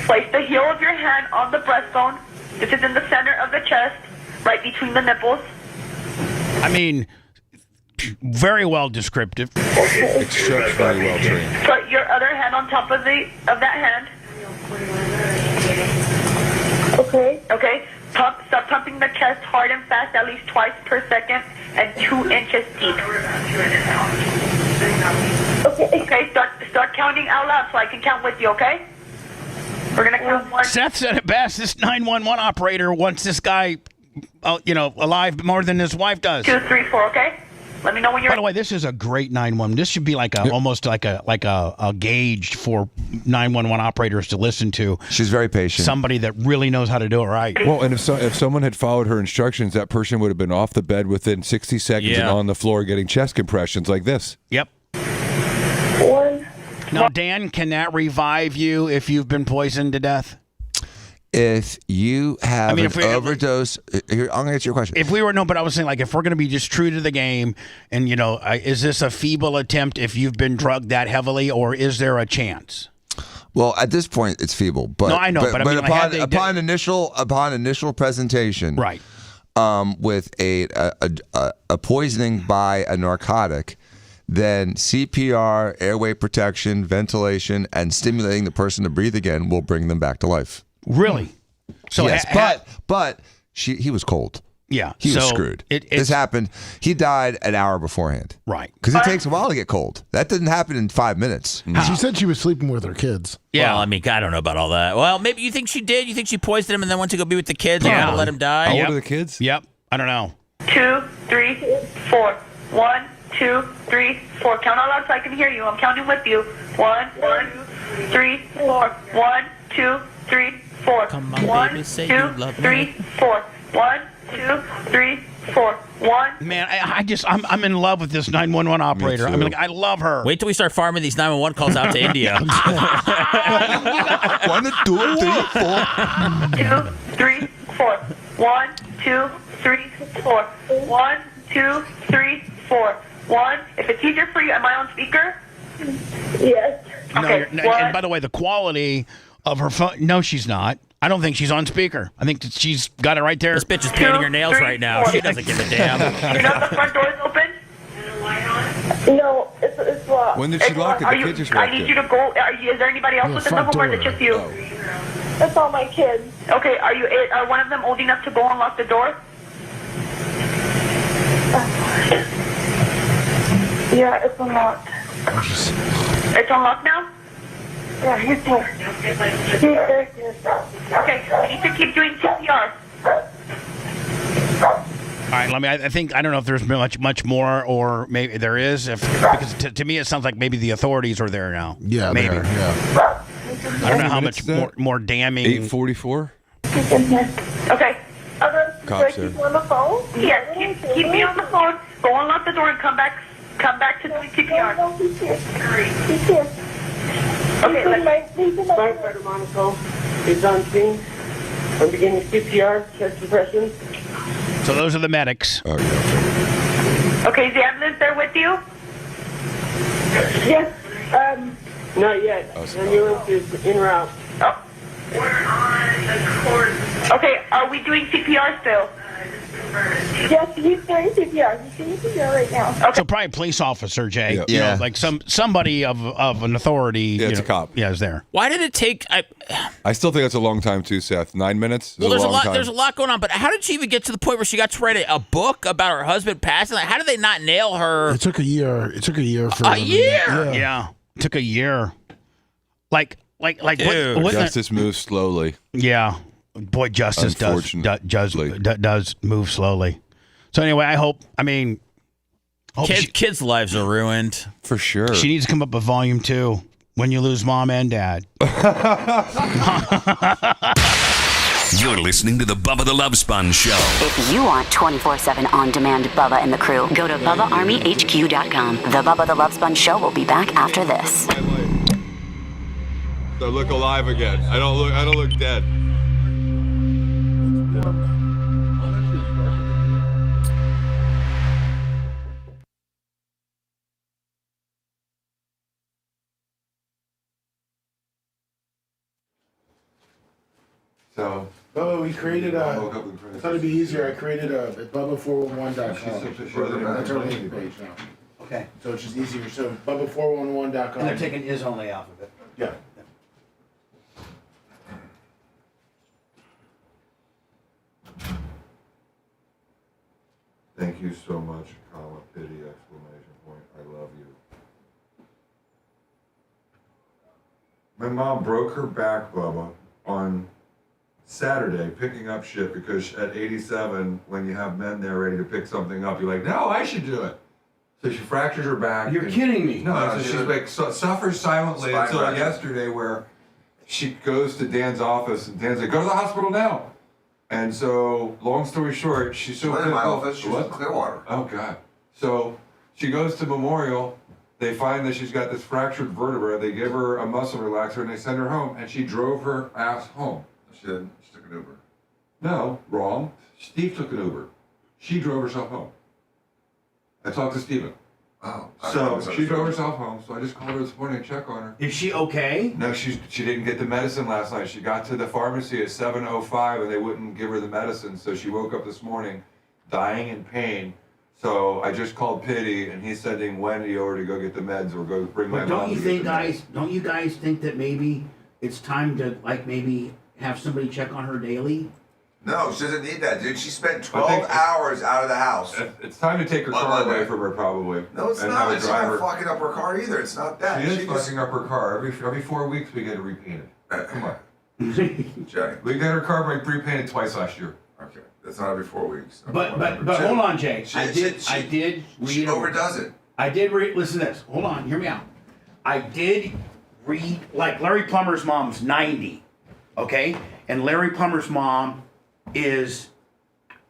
Speaker 3: Place the heel of your hand on the breastbone. This is in the center of the chest, right between the nipples.
Speaker 4: I mean, Very well descriptive.
Speaker 20: Exceptionally well trained.
Speaker 3: Put your other hand on top of that hand. Okay. Okay. Start pumping the chest hard and fast, at least twice per second, and 2 inches deep. Okay. Okay. Start counting out loud so I can count with you. Okay. We're gonna count 1.
Speaker 4: Seth said it best. This 911 operator wants this guy, alive more than his wife does.
Speaker 3: 2, 3, 4. Okay. Let me know when you're.
Speaker 4: By the way, this is a great 911. This should be almost like a gauge for 911 operators to listen to.
Speaker 7: She's very patient.
Speaker 4: Somebody that really knows how to do it right.
Speaker 20: Well, and if someone had followed her instructions, that person would have been off the bed within 60 seconds and on the floor getting chest compressions like this.
Speaker 4: Yep.
Speaker 3: 1.
Speaker 4: Now, Dan, can that revive you if you've been poisoned to death?
Speaker 7: If you have an overdose, here, I'm going to answer your question.
Speaker 4: But I was saying, if we're going to be just true to the game, and, is this a feeble attempt if you've been drugged that heavily, or is there a chance?
Speaker 7: Well, at this point, it's feeble. But,
Speaker 4: no, I know. But
Speaker 7: upon initial presentation,
Speaker 4: right,
Speaker 7: with a poisoning by a narcotic, then CPR, airway protection, ventilation, and stimulating the person to breathe again will bring them back to life.
Speaker 4: Really?
Speaker 7: So yes, but he was cold.
Speaker 4: Yeah,
Speaker 7: he was screwed. This happened. He died an hour beforehand.
Speaker 4: Right.
Speaker 7: Because it takes a while to get cold. That didn't happen in 5 minutes.
Speaker 8: She said she was sleeping with her kids.
Speaker 5: Yeah. Well, I mean, I don't know about all that. Well, maybe you think she did. You think she poisoned him and then went to go be with the kids and let him die?
Speaker 20: How old are the kids?
Speaker 4: Yep. I don't know.
Speaker 3: 2, 3, 4. 1, 2, 3, 4. Count out loud so I can hear you. I'm counting with you. 1, 3, 4. 1, 2, 3, 4.
Speaker 5: Come on,
Speaker 3: 1,
Speaker 5: baby, say
Speaker 3: 2,
Speaker 5: you love
Speaker 3: 3,
Speaker 5: me.
Speaker 3: 4. 1, 2, 3, 4. 1.
Speaker 4: Man, I'm in love with this 911 operator. I mean, I love her.
Speaker 5: Wait till we start farming these 911 calls out to India.
Speaker 7: 1, 2, 3, 4.
Speaker 3: 2, 3, 4. 1, 2, 3, 4. 1, 2, 3, 4. 1. If it's easier for you, am I on speaker? Yes. Okay.
Speaker 4: And by the way, the quality of her phone. No, she's not. I don't think she's on speaker. I think that she's got it right there.
Speaker 5: This bitch is painting her nails right now. She doesn't give a damn.
Speaker 3: You know the front door is open? No, it's locked.
Speaker 20: When did she lock it? The kids just walked
Speaker 3: I need you to go. Is there anybody else within the home, or is it just you? That's all my kids. Okay, are one of them old enough to go unlock the door? Yeah, it's unlocked. It's unlocked now? Yeah, he's here. Okay, we need to keep doing CPR.
Speaker 4: All right, I think I don't know if there's much more, or maybe there is. Because to me it sounds like maybe the authorities are there now.
Speaker 8: Yeah,
Speaker 4: maybe.
Speaker 8: Yeah.
Speaker 4: I don't know how much more damning.
Speaker 20: 8:44.
Speaker 3: Okay.
Speaker 20: Cops
Speaker 3: keep you on the phone? Yes, keep me on the phone. Go unlock the door and come back to doing CPR. He's here. Okay,
Speaker 16: Firefighter Monaco is on scene. I'm beginning CPR, chest compression.
Speaker 4: So those are the medics.
Speaker 3: Okay, is the ambulance there with you?
Speaker 16: Yes. Not yet. Ambulance is en route.
Speaker 3: Oh. Okay, are we doing CPR still?
Speaker 19: Yes, he's doing CPR. He's doing CPR right now.
Speaker 4: Okay. So probably a police officer, Jay.
Speaker 20: Yeah.
Speaker 4: You know, like somebody of an authority.
Speaker 20: Yeah, it's a cop.
Speaker 4: Yeah, is there.
Speaker 5: Why did it take?
Speaker 20: I still think that's a long time too, Seth. 9 minutes.
Speaker 5: Well, there's a lot. There's a lot going on. But how did she even get to the point where she got to write a book about her husband passing? Like, how did they not nail her?
Speaker 8: It took a year. It took a year for
Speaker 5: a year.
Speaker 4: Yeah, it took a year. Like
Speaker 5: Dude.
Speaker 4: what
Speaker 20: Justice moves slowly.
Speaker 4: Yeah, boy, justice does move slowly. So anyway, I hope. I mean,
Speaker 5: kids' lives are ruined
Speaker 20: for sure.
Speaker 4: She needs to come up with volume 2 when you lose mom and dad.
Speaker 6: You're listening to the Bubba the Love Sponge Show.
Speaker 12: If you want 24/7 on-demand Bubba and the crew, go to BubbaArmyHQ.com. The Bubba the Love Sponge Show will be back after this.
Speaker 20: I look alive again. I don't look dead. So
Speaker 8: Bubba, we created I thought it'd be easier. I created at Bubba411.com. That's our landing page now.
Speaker 9: Okay.
Speaker 8: So it's just easier. So Bubba411.com.
Speaker 9: And they're taking is only off of it.
Speaker 8: Yeah.
Speaker 20: Thank you so much, comma, pity, exclamation point. I love you. My mom broke her back, Bubba, on Saturday picking up shit because at 87, when you have men there ready to pick something up, you're like, no, I should do it. So she fractures her back.
Speaker 9: You're kidding me.
Speaker 20: No, so she's like, suffers silently until yesterday where she goes to Dan's office and Dan's like, go to the hospital now. And so, long story short, she's so
Speaker 7: in my office. She's in Clearwater.
Speaker 20: Oh God! So she goes to Memorial. They find that she's got this fractured vertebra. They give her a muscle relaxer and they send her home. And she drove her ass home.
Speaker 7: She didn't. She took an Uber.
Speaker 20: No, wrong. Steve took an Uber. She drove herself home. I talked to Steven.
Speaker 7: Oh.
Speaker 20: So she drove herself home. So I just called her this morning to check on her.
Speaker 9: Is she okay?
Speaker 20: No, she didn't get the medicine last night. She got to the pharmacy at 7:05 and they wouldn't give her the medicine. So she woke up this morning dying in pain. So I just called Pity and he's sending Wendy over to go get the meds or go bring my
Speaker 9: But
Speaker 20: mom.
Speaker 9: don't you guys think that maybe it's time to maybe have somebody check on her daily?
Speaker 7: No, she doesn't need that, dude. She spent 12 hours out of the house.
Speaker 20: It's time to take her car away from her, probably.
Speaker 7: No, it's not. It's not fucking up her car either. It's not that.
Speaker 20: She is fucking up her car. Every 4 weeks we get it repainted. Come on.
Speaker 7: Jay.
Speaker 20: We got her car repainted twice last year.
Speaker 7: Okay, that's not every 4 weeks.
Speaker 9: But hold on, Jay. I did read.
Speaker 7: She overdoes it.
Speaker 9: I did read. Listen to this. Hold on. Hear me out. I did read. Like Larry Plummer's mom's 90, okay, and Larry Plummer's mom is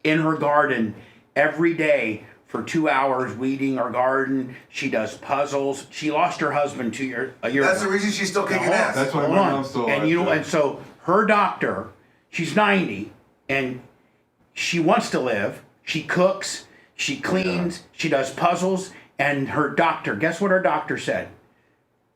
Speaker 9: in her garden every day for 2 hours weeding her garden. She does puzzles. She lost her husband a year ago.
Speaker 7: That's the reason she's still kicking ass.
Speaker 20: That's why my mom's still alive.
Speaker 9: And so her doctor, she's 90 and she wants to live. She cooks, she cleans, she does puzzles, and her doctor, guess what her doctor said?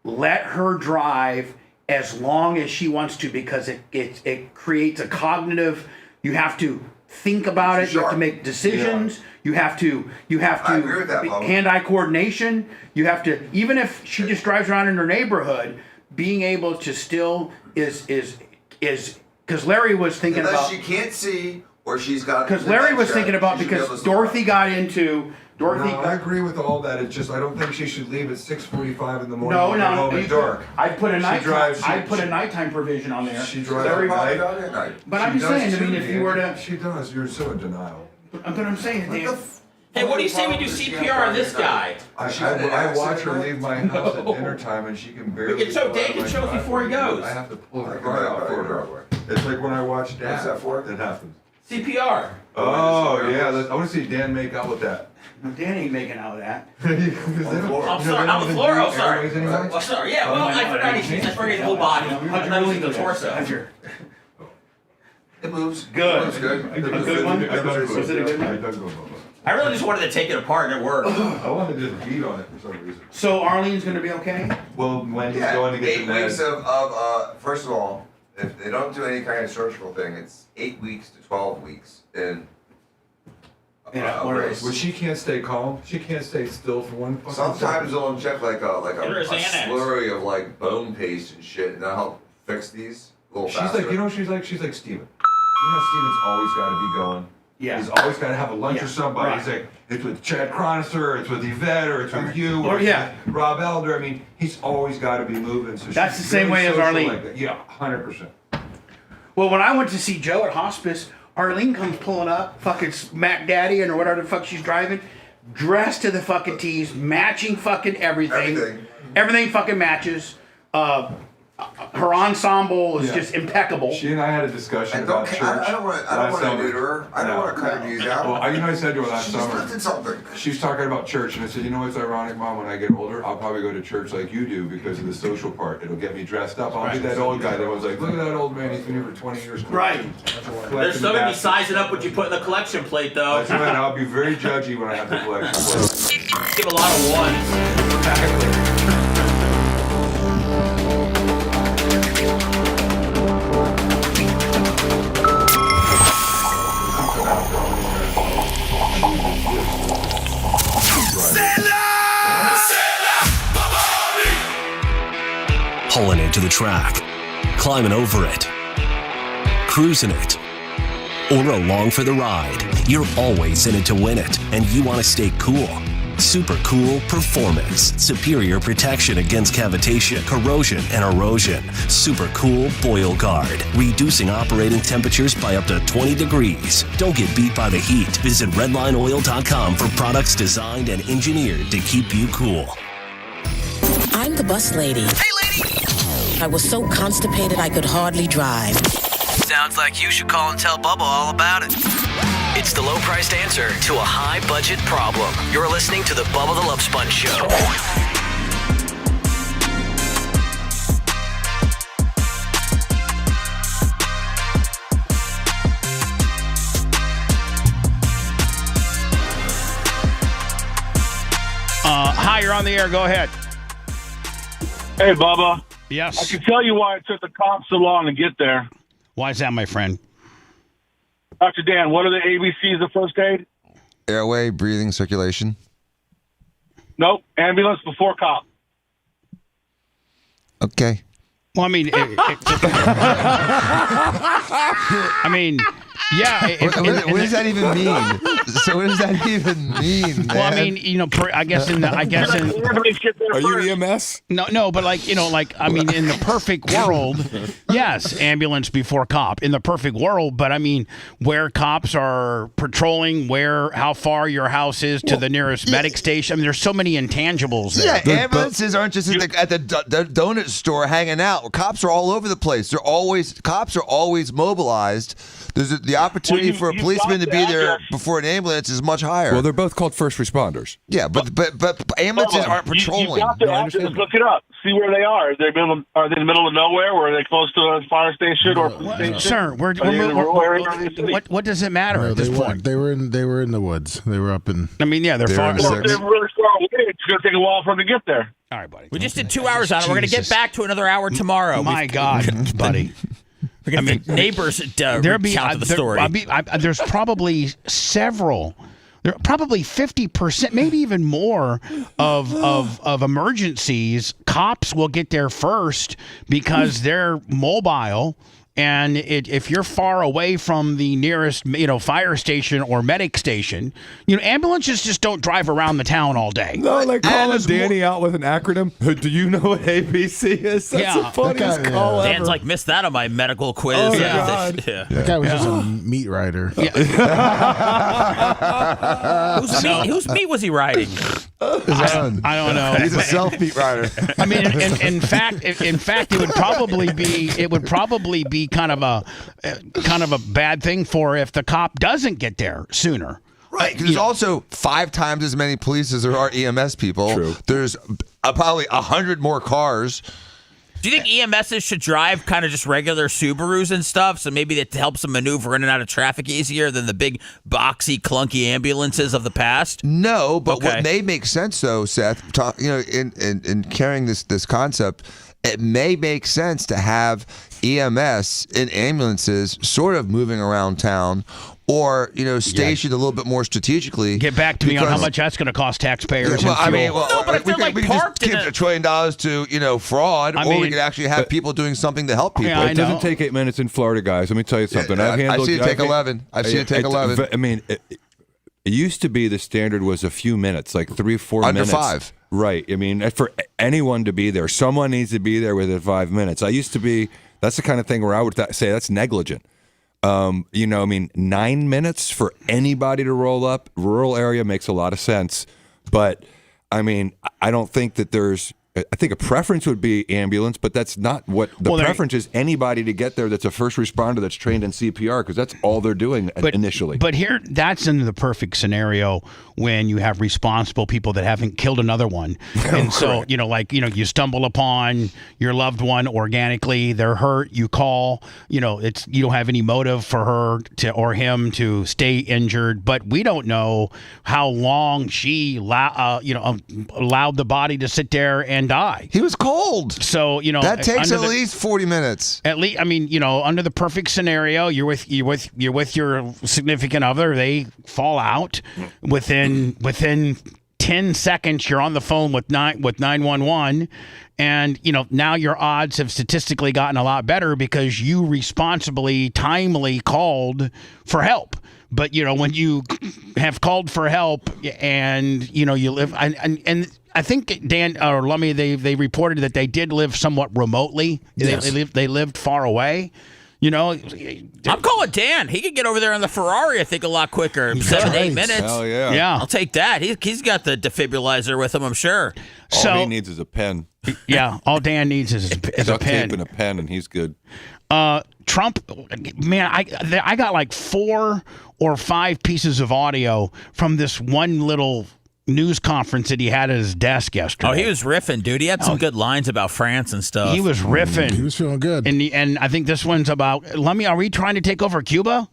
Speaker 9: Let her drive as long as she wants to because it creates a cognitive. You have to think about it. You have to make decisions. You have to
Speaker 7: I agree with that, Bubba.
Speaker 9: hand-eye coordination. You have to, even if she just drives around in her neighborhood, being able to still is because Larry was thinking
Speaker 7: Unless
Speaker 9: about.
Speaker 7: she can't see or she's got.
Speaker 9: Because Larry was thinking about because Dorothy got into.
Speaker 20: No, I agree with all that. It's just I don't think she should leave at 6:45 in the morning.
Speaker 9: No.
Speaker 20: It's dark.
Speaker 9: I put a nighttime provision on there.
Speaker 20: She drives
Speaker 9: Larry,
Speaker 20: at night.
Speaker 9: But I'm just saying. I mean, if you were to.
Speaker 20: She does. You're so in denial.
Speaker 9: But I'm saying, Dan.
Speaker 5: Hey, what do you say we do CPR on this guy?
Speaker 20: I watch her leave my house at dinner time and she can barely.
Speaker 5: Dan can show us before he goes.
Speaker 20: I have to pull her car out for her. It's like when I watch Dad.
Speaker 7: What's that for?
Speaker 20: It happens.
Speaker 5: CPR.
Speaker 20: Oh yeah, I want to see Dan make out with that.
Speaker 9: Dan ain't making out of that.
Speaker 5: I'm sorry. On the floor. Oh, sorry. Oh, sorry. Yeah. Well, I forgot he's forgetting the whole body. I'm not using the torso.
Speaker 7: It moves.
Speaker 9: Good.
Speaker 7: It moves good.
Speaker 9: A good one? Was it a good one?
Speaker 5: I really just wanted to take it apart and it worked.
Speaker 20: I wanted to just beat on it for some reason.
Speaker 9: So Arlene's going to be okay?
Speaker 20: Well, Wendy's going to get
Speaker 7: 8 weeks of first of all, if they don't do any kind of surgical thing, it's 8 weeks to 12 weeks in
Speaker 20: Well, she can't stay calm. She can't stay still for one fucking
Speaker 7: Sometimes
Speaker 20: second.
Speaker 7: they'll inject like a slurry of like bone paste and shit, and that'll help fix these a little faster.
Speaker 20: She's like Steven. Steven's always got to be going.
Speaker 9: Yeah.
Speaker 20: He's always got to have a lunch or somebody.
Speaker 9: Right.
Speaker 20: He's like, it's with Chad Chronister, it's with Yvette, or it's with you, or
Speaker 9: it's
Speaker 20: with Rob Elder. I mean, he's always got to be moving. So
Speaker 9: That's
Speaker 20: she's
Speaker 9: the same way as
Speaker 20: social
Speaker 9: Arlene.
Speaker 20: like that. Yeah, 100%.
Speaker 9: Well, when I went to see Joe at hospice, Arlene comes pulling up, fucking Mac Daddy or whatever the fuck she's driving, dressed to the fucking T's, matching fucking everything. Everything fucking matches. Her ensemble is just impeccable.
Speaker 20: She and I had a discussion about church.
Speaker 7: I don't want to neuter her. I don't want to cut her knees out.
Speaker 20: Well, you know, I said to her last summer.
Speaker 7: She just lifted something.
Speaker 20: She was talking about church, and I said, you know what's ironic, Mom? When I get older, I'll probably go to church like you do because of the social part. It'll get me dressed up. I'll be that old guy that was like, look at that old man. He's been here for 20 years.
Speaker 5: Right. They're still going to be sizing up what you put in the collection plate, though.
Speaker 20: That's right. I'll be very judgy when I have the collection plate.
Speaker 5: Give a lot of ones.
Speaker 10: pulling into the track, climbing over it, cruising it, or along for the ride. You're always in it to win it, and you want to stay cool. Super Cool Performance. Superior protection against cavitation, corrosion, and erosion. Super Cool Boil Guard. Reducing operating temperatures by up to 20 degrees. Don't get beat by the heat. Visit redlineoil.com for products designed and engineered to keep you cool.
Speaker 21: I'm the bus lady. Hey, lady! I was so constipated I could hardly drive.
Speaker 22: Sounds like you should call and tell Bubba all about it. It's the low-priced answer to a high-budget problem. You're listening to the Bubba the Love Sponge Show.
Speaker 4: Hi, you're on the air. Go ahead.
Speaker 24: Hey, Bubba.
Speaker 4: Yes.
Speaker 24: I can tell you why it took the cops so long to get there.
Speaker 4: Why is that, my friend?
Speaker 24: Dr. Dan, what are the ABCs of first aid?
Speaker 7: Airway, breathing, circulation.
Speaker 24: Nope. Ambulance before cop.
Speaker 7: Okay.
Speaker 4: Well, I mean, yeah.
Speaker 7: What does that even mean? So what does that even mean, man?
Speaker 4: Well, I mean, I guess in
Speaker 25: Are you EMS?
Speaker 4: No, but I mean, in the perfect world, yes, ambulance before cop. In the perfect world, but I mean, where cops are patrolling, how far your house is to the nearest medic station. I mean, there's so many intangibles there.
Speaker 7: Yeah, ambulances aren't just at the donut store hanging out. Cops are all over the place. Cops are always mobilized. There's the opportunity for a policeman to be there before an ambulance is much higher.
Speaker 25: Well, they're both called first responders.
Speaker 7: Yeah, but ambulances aren't patrolling.
Speaker 24: You got to look it up. See where they are. Are they in the middle of nowhere? Or are they close to a fire station or police station?
Speaker 4: Sir, what does it matter at this point?
Speaker 8: They were in the woods. They were up in.
Speaker 4: I mean, yeah, they're far.
Speaker 24: Well, if they're really far away, it's going to take a while for them to get there.
Speaker 4: All right, buddy.
Speaker 5: We just did 2 hours on it. We're going to get back to another hour tomorrow.
Speaker 4: My God, buddy.
Speaker 5: We're going to make neighbors count the story.
Speaker 4: There's probably there are probably 50%, maybe even more of emergencies. Cops will get there first because they're mobile. And if you're far away from the nearest, fire station or medic station, ambulances just don't drive around the town all day.
Speaker 25: No, like calling Danny out with an acronym. Do you know what ABC is? That's the funniest call ever.
Speaker 5: Dan's like, missed that on my medical quiz.
Speaker 25: Oh,
Speaker 5: God.
Speaker 8: That guy was just a meat rider.
Speaker 5: Whose meat was he riding?
Speaker 4: I don't know.
Speaker 7: He's a self-meat rider.
Speaker 4: I mean, in fact, it would probably be kind of a bad thing for if the cop doesn't get there sooner.
Speaker 7: Right, because there's also 5 times as many police as there are EMS people.
Speaker 25: True.
Speaker 7: There's probably 100 more cars.
Speaker 5: Do you think EMSs should drive kind of just regular Subarus and stuff, so maybe that helps them maneuver in and out of traffic easier than the big, boxy, clunky ambulances of the past?
Speaker 7: No, but what may make sense, though, Seth, in carrying this concept, it may make sense to have EMS in ambulances sort of moving around town, or stationed a little bit more strategically.
Speaker 4: Get back to me on how much that's going to cost taxpayers.
Speaker 7: Yeah,
Speaker 5: but if
Speaker 7: we
Speaker 5: they're
Speaker 7: could just give $1 trillion to fraud, or we could actually have people doing something to help people.
Speaker 25: It doesn't take 8 minutes in Florida, guys. Let me tell you something.
Speaker 7: I've seen it take 11. I've seen it take 11.
Speaker 25: I mean, it used to be the standard was a few minutes, like 3 or 4 minutes.
Speaker 7: Under 5.
Speaker 25: Right. I mean, for anyone to be there, someone needs to be there within 5 minutes. That's the kind of thing where I would say that's negligent. 9 minutes for anybody to roll up, rural area makes a lot of sense. But, I mean, I don't think that I think a preference would be ambulance, but that's not what the preference is. Anybody to get there that's a first responder that's trained in CPR, because that's all they're doing initially.
Speaker 4: But here, that's in the perfect scenario when you have responsible people that haven't killed another one. And so, you stumble upon your loved one organically, they're hurt, you call, you don't have any motive for her or him to stay injured, but we don't know how long she allowed the body to sit there and die.
Speaker 7: He was cold.
Speaker 4: So,
Speaker 7: that takes at least 40 minutes.
Speaker 4: At least, I mean, under the perfect scenario, you're with your significant other, they fall out within 10 10 seconds, you're on the phone with 911, and now your odds have statistically gotten a lot better because you responsibly, timely called for help. But when you have called for help and you live and I think Dan or Lummy, they reported that they did live somewhat remotely.
Speaker 5: Yes.
Speaker 4: They lived far away.
Speaker 5: I'm calling Dan. He could get over there on the Ferrari, I think, a lot quicker. 7-8 minutes.
Speaker 25: Hell yeah.
Speaker 4: Yeah.
Speaker 5: I'll take that. He's got the defibrillator with him, I'm sure.
Speaker 25: All he needs is a pen.
Speaker 4: Yeah, all Dan needs is a
Speaker 25: Duct
Speaker 4: pen.
Speaker 25: tape and a pen, and he's good.
Speaker 4: Trump, man, I got like 4 or 5 pieces of audio from this one little news conference that he had at his desk yesterday.
Speaker 5: Oh, he was riffing, dude. He had some good lines about France and stuff.
Speaker 4: He was riffing.
Speaker 8: He was feeling good.
Speaker 4: And I think this one's about, Lummy, are we trying to take over Cuba?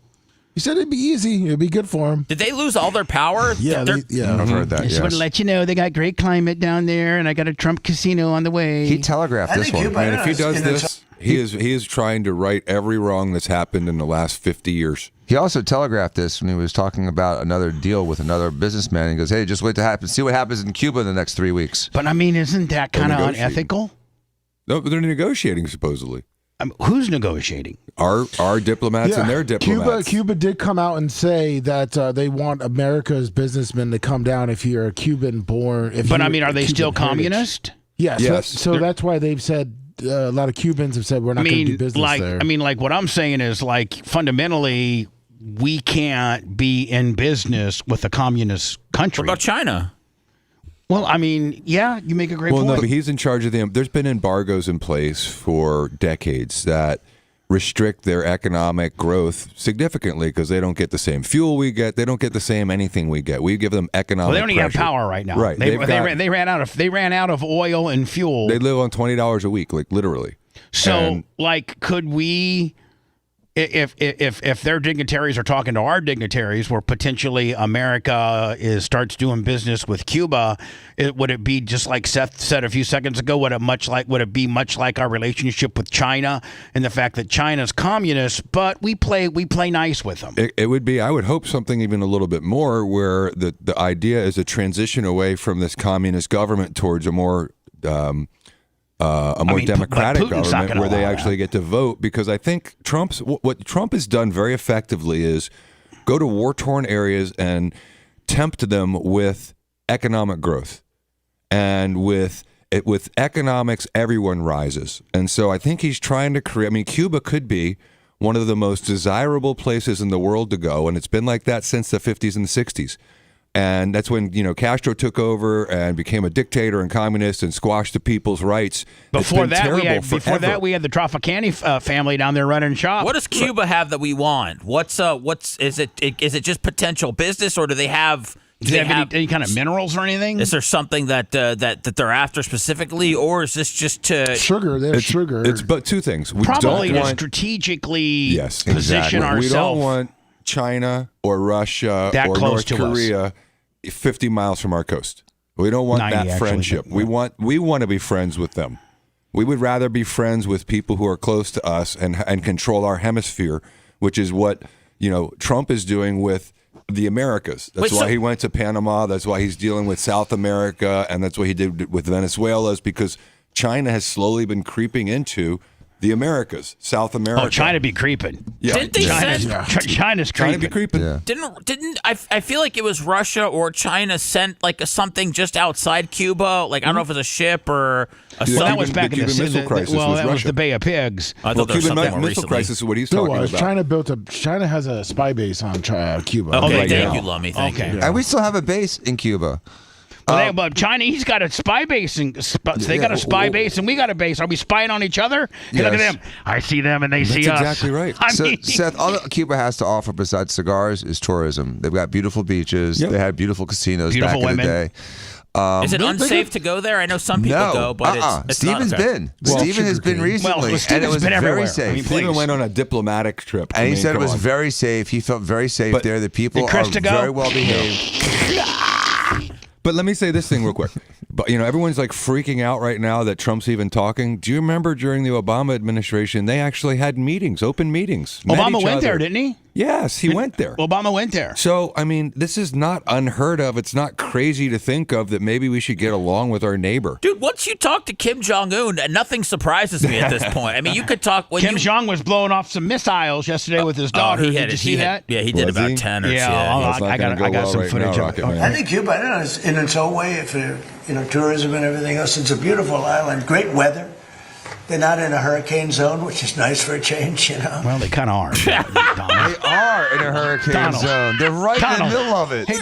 Speaker 8: He said it'd be easy. It'd be good for him.
Speaker 5: Did they lose all their power?
Speaker 8: Yeah,
Speaker 7: I've heard that.
Speaker 4: I just want to let you know they got great climate down there, and I got a Trump casino on the way.
Speaker 7: He telegraphed this one.
Speaker 25: Man, if he does this, he is trying to right every wrong that's happened in the last 50 years.
Speaker 7: He also telegraphed this when he was talking about another deal with another businessman. He goes, "Hey, just wait to happen. See what happens in Cuba in the next 3 weeks."
Speaker 4: But I mean, isn't that kind of unethical?
Speaker 25: No, but they're negotiating supposedly.
Speaker 4: Who's negotiating?
Speaker 25: Our diplomats and their diplomats.
Speaker 8: Cuba did come out and say that they want America's businessmen to come down if you're a Cuban born.
Speaker 4: But I mean, are they still communist?
Speaker 8: Yes. So that's why they've said a lot of Cubans have said we're not going to do business there.
Speaker 4: I mean, like what I'm saying is like fundamentally, we can't be in business with a communist country.
Speaker 5: What about China?
Speaker 4: Well, I mean, yeah, you make a great point.
Speaker 25: Well, no, but he's in charge of them. There's been embargoes in place for decades that restrict their economic growth significantly because they don't get the same fuel we get. They don't get the same anything we get. We give them economic.
Speaker 4: Well, they don't even have
Speaker 25: pressure.
Speaker 4: power right now.
Speaker 25: Right?
Speaker 4: They ran out of oil and fuel.
Speaker 25: They live on $20 a week, like literally.
Speaker 4: So, could we? If their dignitaries are talking to our dignitaries, where potentially America starts doing business with Cuba, would it be just like Seth said a few seconds ago? Would it be much like our relationship with China and the fact that China's communist, but we play nice with them?
Speaker 25: It would be. I would hope something even a little bit more, where the idea is a transition away from this communist government towards a more democratic government where they actually get to vote, because I think what Trump has done very effectively is go to war-torn areas and tempt them with economic growth. And with economics, everyone rises. And so I think he's trying to create, I mean, Cuba could be one of the most desirable places in the world to go, and it's been like that since the 50s and the 60s. And that's when, Castro took over and became a dictator and communist and squashed the people's rights.
Speaker 4: Before that, we had the Tropicani family down there running shop.
Speaker 5: What does Cuba have that we want? Is it just potential business, or do they have?
Speaker 4: Do they have any kind of minerals or anything?
Speaker 5: Is there something that they're after specifically, or is this just to
Speaker 8: sugar? There's sugar.
Speaker 25: It's but two things. We
Speaker 4: probably
Speaker 25: don't
Speaker 4: to
Speaker 25: want,
Speaker 4: strategically position ourselves.
Speaker 25: We don't want China or Russia or North Korea 50 miles from our coast. We don't want that friendship. We want to be friends with them. We would rather be friends with people who are close to us and control our hemisphere, which is what Trump is doing with the Americas. That's why he went to Panama. That's why he's dealing with South America, and that's what he did with Venezuela, is because China has slowly been creeping into the Americas, South America.
Speaker 4: Oh, China be creeping.
Speaker 25: Yeah.
Speaker 5: Didn't they
Speaker 4: China's creeping.
Speaker 25: China be creeping.
Speaker 7: Yeah.
Speaker 5: Didn't I feel like it was Russia or China sent like something just outside Cuba? Like I don't know if it was a ship or a
Speaker 4: well, that was back
Speaker 25: the
Speaker 4: in
Speaker 25: Cuban Missile Crisis.
Speaker 4: That
Speaker 25: was
Speaker 4: was the Bay of Pigs.
Speaker 5: I thought there was
Speaker 25: Cuban
Speaker 5: something more
Speaker 25: Missile
Speaker 5: recently.
Speaker 25: Crisis is what he's talking about.
Speaker 8: China has a spy base on Cuba.
Speaker 5: Okay, thank you, Lummy. Thank you.
Speaker 7: And we still have a base in Cuba.
Speaker 4: But China, he's got a spy base, and they got a spy base, and we got a base. Are we spying on each other? Hey, look at them. I see them, and they see us.
Speaker 25: That's exactly right.
Speaker 7: Seth, all that Cuba has to offer besides cigars is tourism. They've got beautiful beaches. Yep. They had beautiful casinos back in the day.
Speaker 5: Is it unsafe to go there? I know some people go, but it's
Speaker 7: Steven's
Speaker 5: not okay.
Speaker 7: been. Steven has been recently, and it was very safe.
Speaker 25: Steven went on a diplomatic trip.
Speaker 7: And he said it was very safe. He felt very safe there. The people are very well behaved.
Speaker 25: But let me say this thing real quick. But everyone's like freaking out right now that Trump's even talking. Do you remember during the Obama administration, they actually had meetings, open meetings?
Speaker 4: Obama went there, didn't he?
Speaker 25: Yes, he went there.
Speaker 4: Obama went there.
Speaker 25: So, I mean, this is not unheard of. It's not crazy to think of that maybe we should get along with our neighbor.
Speaker 5: Dude, once you talk to Kim Jong-un, nothing surprises me at this point. I mean, you could talk...
Speaker 4: Kim Jong was blowing off some missiles yesterday with his daughter. Did you see that?
Speaker 5: Yeah, he did about 10 or so.
Speaker 4: Yeah, I got some footage of it.
Speaker 2: I think Cuba, is in its own way, if tourism and everything else, it's a beautiful island, great weather. They're not in a hurricane zone, which is nice for a change,
Speaker 4: Well, they kind of are.
Speaker 7: They are in a hurricane zone. They're right in the middle of it.
Speaker 4: Hey,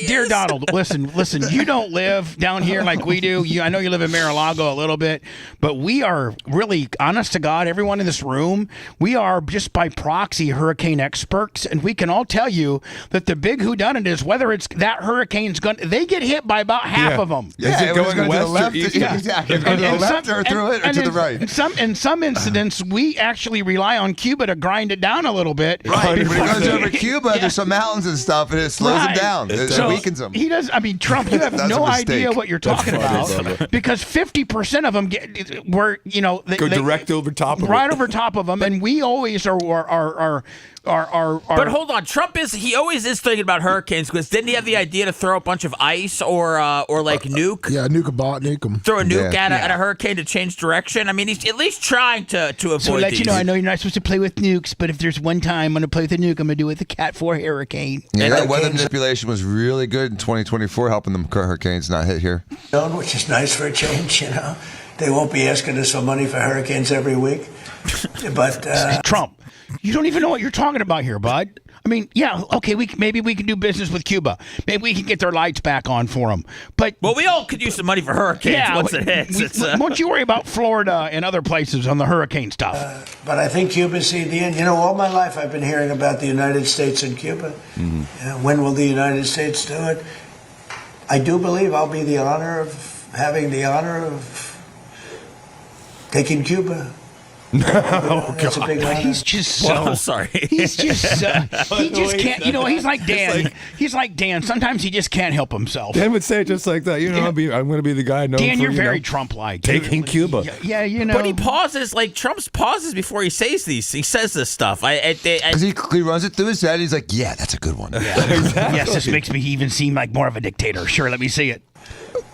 Speaker 4: dear Donald, listen. You don't live down here like we do. I know you live in Mar-a-Lago a little bit, but we are really, honest to God, everyone in this room, we are just by proxy hurricane experts, and we can all tell you that the big whodunit is whether it's that hurricane's going. They get hit by about half of them.
Speaker 7: Yeah, is it going west to the left? Exactly. It's going to the left or through it or to the right.
Speaker 4: In some incidents, we actually rely on Cuba to grind it down a little bit.
Speaker 7: Right. When it goes over Cuba, there's some mountains and stuff, and it slows them down. It weakens them.
Speaker 4: He does. I mean, Trump, you have no idea what you're talking about because 50% of them go
Speaker 25: direct over top of
Speaker 4: right over top of them, and we always are.
Speaker 5: But hold on, Trump he always is thinking about hurricanes because didn't he have the idea to throw a bunch of ice or like nuke?
Speaker 8: Yeah, nuke them.
Speaker 5: Throw a nuke at a hurricane to change direction. I mean, he's at least trying to avoid
Speaker 4: so let
Speaker 5: these.
Speaker 4: You know, I know you're not supposed to play with nukes, but if there's one time I'm going to play with a nuke, I'm going to do it with a Cat 4 hurricane.
Speaker 7: Yeah, that weather manipulation was really good in 2024, helping them hurricanes not hit here.
Speaker 2: Which is nice for a change, They won't be asking us for money for hurricanes every week. But
Speaker 4: Trump, you don't even know what you're talking about here, bud. I mean, yeah, okay, maybe we can do business with Cuba. Maybe we can get their lights back on for them. But
Speaker 5: we all could use some money for hurricanes once it hits.
Speaker 4: Don't you worry about Florida and other places on the hurricane stuff.
Speaker 2: But I think Cuba's seen the end. All my life I've been hearing about the United States and Cuba. Mm-hmm. When will the United States do it? I do believe I'll be having the honor of taking Cuba.
Speaker 4: Oh God! He's just so.
Speaker 5: Well, I'm sorry.
Speaker 4: He's just. He just can't. He's like Dan. He's like Dan. Sometimes he just can't help himself.
Speaker 25: Dan would say it just like that. I'm going to be the guy.
Speaker 4: Dan, you're very Trump-like.
Speaker 25: Taking Cuba.
Speaker 4: Yeah,
Speaker 5: But he pauses. Like Trump's pauses before he says these. He says this stuff.
Speaker 7: Because he runs it through his head. He's like, yeah, that's a good one.
Speaker 4: Yeah. Exactly. Yes, this makes me even seem like more of a dictator. Sure, let me see it.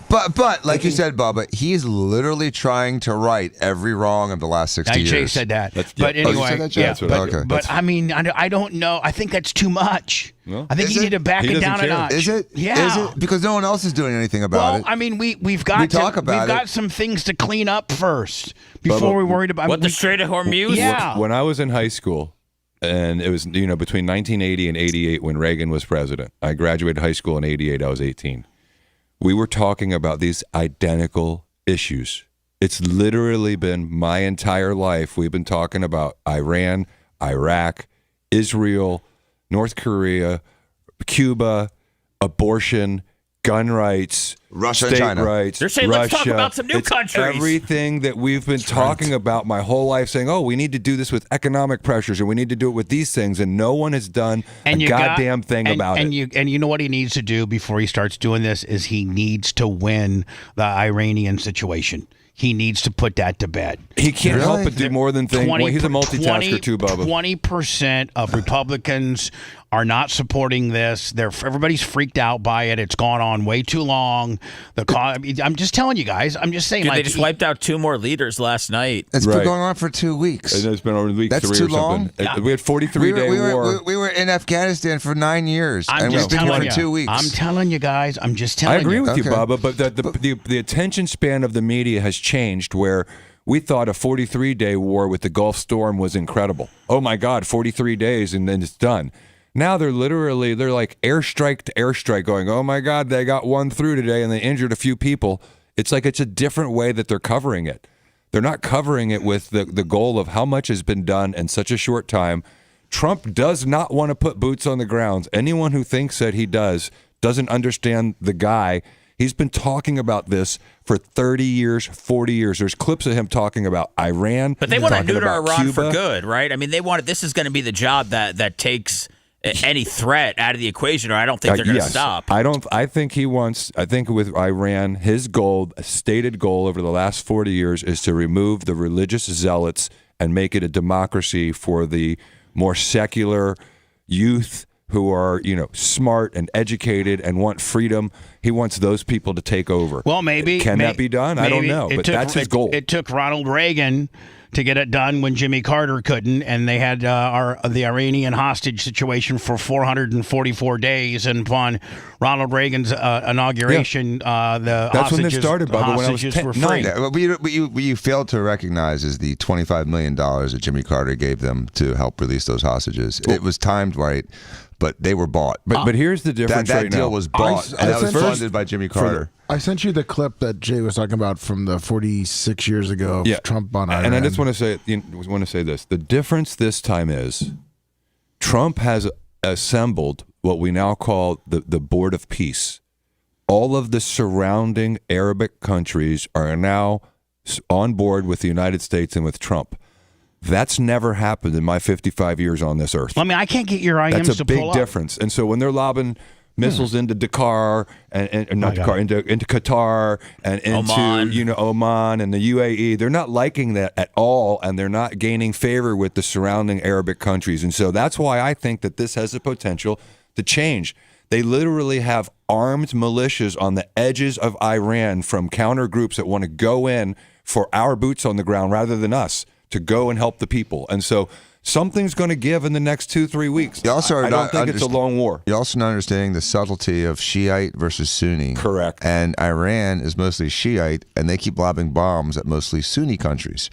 Speaker 7: But like you said, Bubba, he's literally trying to right every wrong of the last 60 years.
Speaker 4: Jay said that. But anyway,
Speaker 7: okay.
Speaker 4: But I mean, I don't know. I think that's too much. No? I think you need to back it down a notch.
Speaker 7: Is it?
Speaker 4: Yeah.
Speaker 7: Is it? Because no one else is doing anything about it.
Speaker 4: I mean, we've got some things to clean up first before we're worried about
Speaker 5: the Strait of Hormuz.
Speaker 4: Yeah.
Speaker 25: When I was in high school, and it was between 1980 and 88 when Reagan was president. I graduated high school in 88. I was 18. We were talking about these identical issues. It's literally been my entire life. We've been talking about Iran, Iraq, Israel, North Korea, Cuba, abortion, gun rights,
Speaker 7: Russia,
Speaker 25: state
Speaker 7: and China.
Speaker 25: rights.
Speaker 5: They're saying, let's talk about some new countries.
Speaker 25: Everything that we've been talking about my whole life, saying, we need to do this with economic pressures, and we need to do it with these things, and no one has done a goddamn thing about it.
Speaker 4: And you know what he needs to do before he starts doing this is he needs to win the Iranian situation. He needs to put that to bed.
Speaker 25: He can't help but do more than things. He's a multitasker too, Bubba.
Speaker 4: 20% of Republicans are not supporting this. Everybody's freaked out by it. It's gone on way too long. I'm just telling you guys. I'm just saying.
Speaker 5: Dude, they just wiped out 2 more leaders last night.
Speaker 7: It's been going on for 2 weeks.
Speaker 25: It's been over week 3
Speaker 7: That's too long.
Speaker 25: Yeah. We had 43-day war.
Speaker 7: We were in Afghanistan for 9 years, and we've been here for 2 weeks.
Speaker 4: I'm telling you guys. I'm just telling you.
Speaker 25: I agree with you, Bubba, but the attention span of the media has changed where we thought a 43-day war with the Gulf Storm was incredible. Oh, my God, 43 days, and then it's done. Now they're like airstrike to airstrike going, oh, my God, they got one through today, and they injured a few people. It's like it's a different way that they're covering it. They're not covering it with the goal of how much has been done in such a short time. Trump does not want to put boots on the ground. Anyone who thinks that he doesn't understand the guy. He's been talking about this for 30 years, 40 years. There's clips of him talking about Iran.
Speaker 5: But they want to neuter
Speaker 25: about
Speaker 5: Iran
Speaker 25: Cuba.
Speaker 5: for good, right? I mean, this is going to be the job that takes any threat out of the equation, or I don't think they're going to stop.
Speaker 25: I think with Iran, his goal, a stated goal over the last 40 years, is to remove the religious zealots and make it a democracy for the more secular youth who are, smart and educated and want freedom. He wants those people to take over.
Speaker 4: Well, maybe.
Speaker 25: Can that be done? I don't know, but that's his goal.
Speaker 4: It took Ronald Reagan to get it done when Jimmy Carter couldn't, and they had the Iranian hostage situation for 444 days, and upon Ronald Reagan's inauguration,
Speaker 25: that's when this started, Bubba, when I was
Speaker 4: were free.
Speaker 7: What you failed to recognize is the $25 million that Jimmy Carter gave them to help release those hostages. It was timed right, but they were bought.
Speaker 25: But here's the difference
Speaker 7: that
Speaker 25: right
Speaker 7: deal
Speaker 25: now.
Speaker 7: was bought, and that was funded by Jimmy Carter.
Speaker 8: I sent you the clip that Jay was talking about from the 46 years ago of Trump on Iran.
Speaker 25: And I just want to say this. The difference this time is Trump has assembled what we now call the Board of Peace. All of the surrounding Arabic countries are now on board with the United States and with Trump. That's never happened in my 55 years on this earth.
Speaker 4: I mean, I can't get your IMs
Speaker 25: That's a
Speaker 4: to pull
Speaker 25: big
Speaker 4: up.
Speaker 25: difference. And so when they're lobbing missiles into Dakar and not Dakar, into Qatar and into Oman and the UAE, they're not liking that at all, and they're not gaining favor with the surrounding Arabic countries. And so that's why I think that this has the potential to change. They literally have armed militias on the edges of Iran from counter groups that want to go in for our boots on the ground rather than us to go and help the people. And so something's going to give in the next 2-3 weeks.
Speaker 7: You also
Speaker 25: I don't think it's a long war.
Speaker 7: You're also not understanding the subtlety of Shiite versus Sunni.
Speaker 25: Correct.
Speaker 7: And Iran is mostly Shiite, and they keep lobbing bombs at mostly Sunni countries.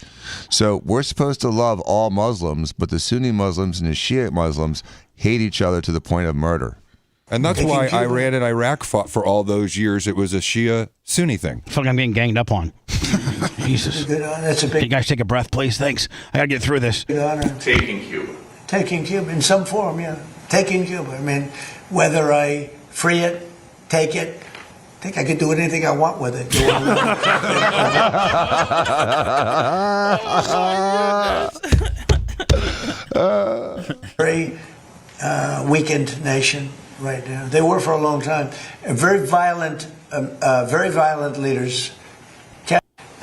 Speaker 7: So we're supposed to love all Muslims, but the Sunni Muslims and the Shiite Muslims hate each other to the point of murder.
Speaker 25: And that's why Iran and Iraq fought for all those years. It was a Shia-Sunni thing.
Speaker 4: I feel like I'm getting ganged up on. Jesus.
Speaker 2: That's a big.
Speaker 4: Can you guys take a breath, please? Thanks. I got to get through this.
Speaker 2: Good honor.
Speaker 15: Taking Cuba.
Speaker 2: Taking Cuba in some form, yeah. Taking Cuba. I mean, whether I free it, take it, I think I could do anything I want with it. Very weakened nation right now. They were for a long time. Very violent leaders.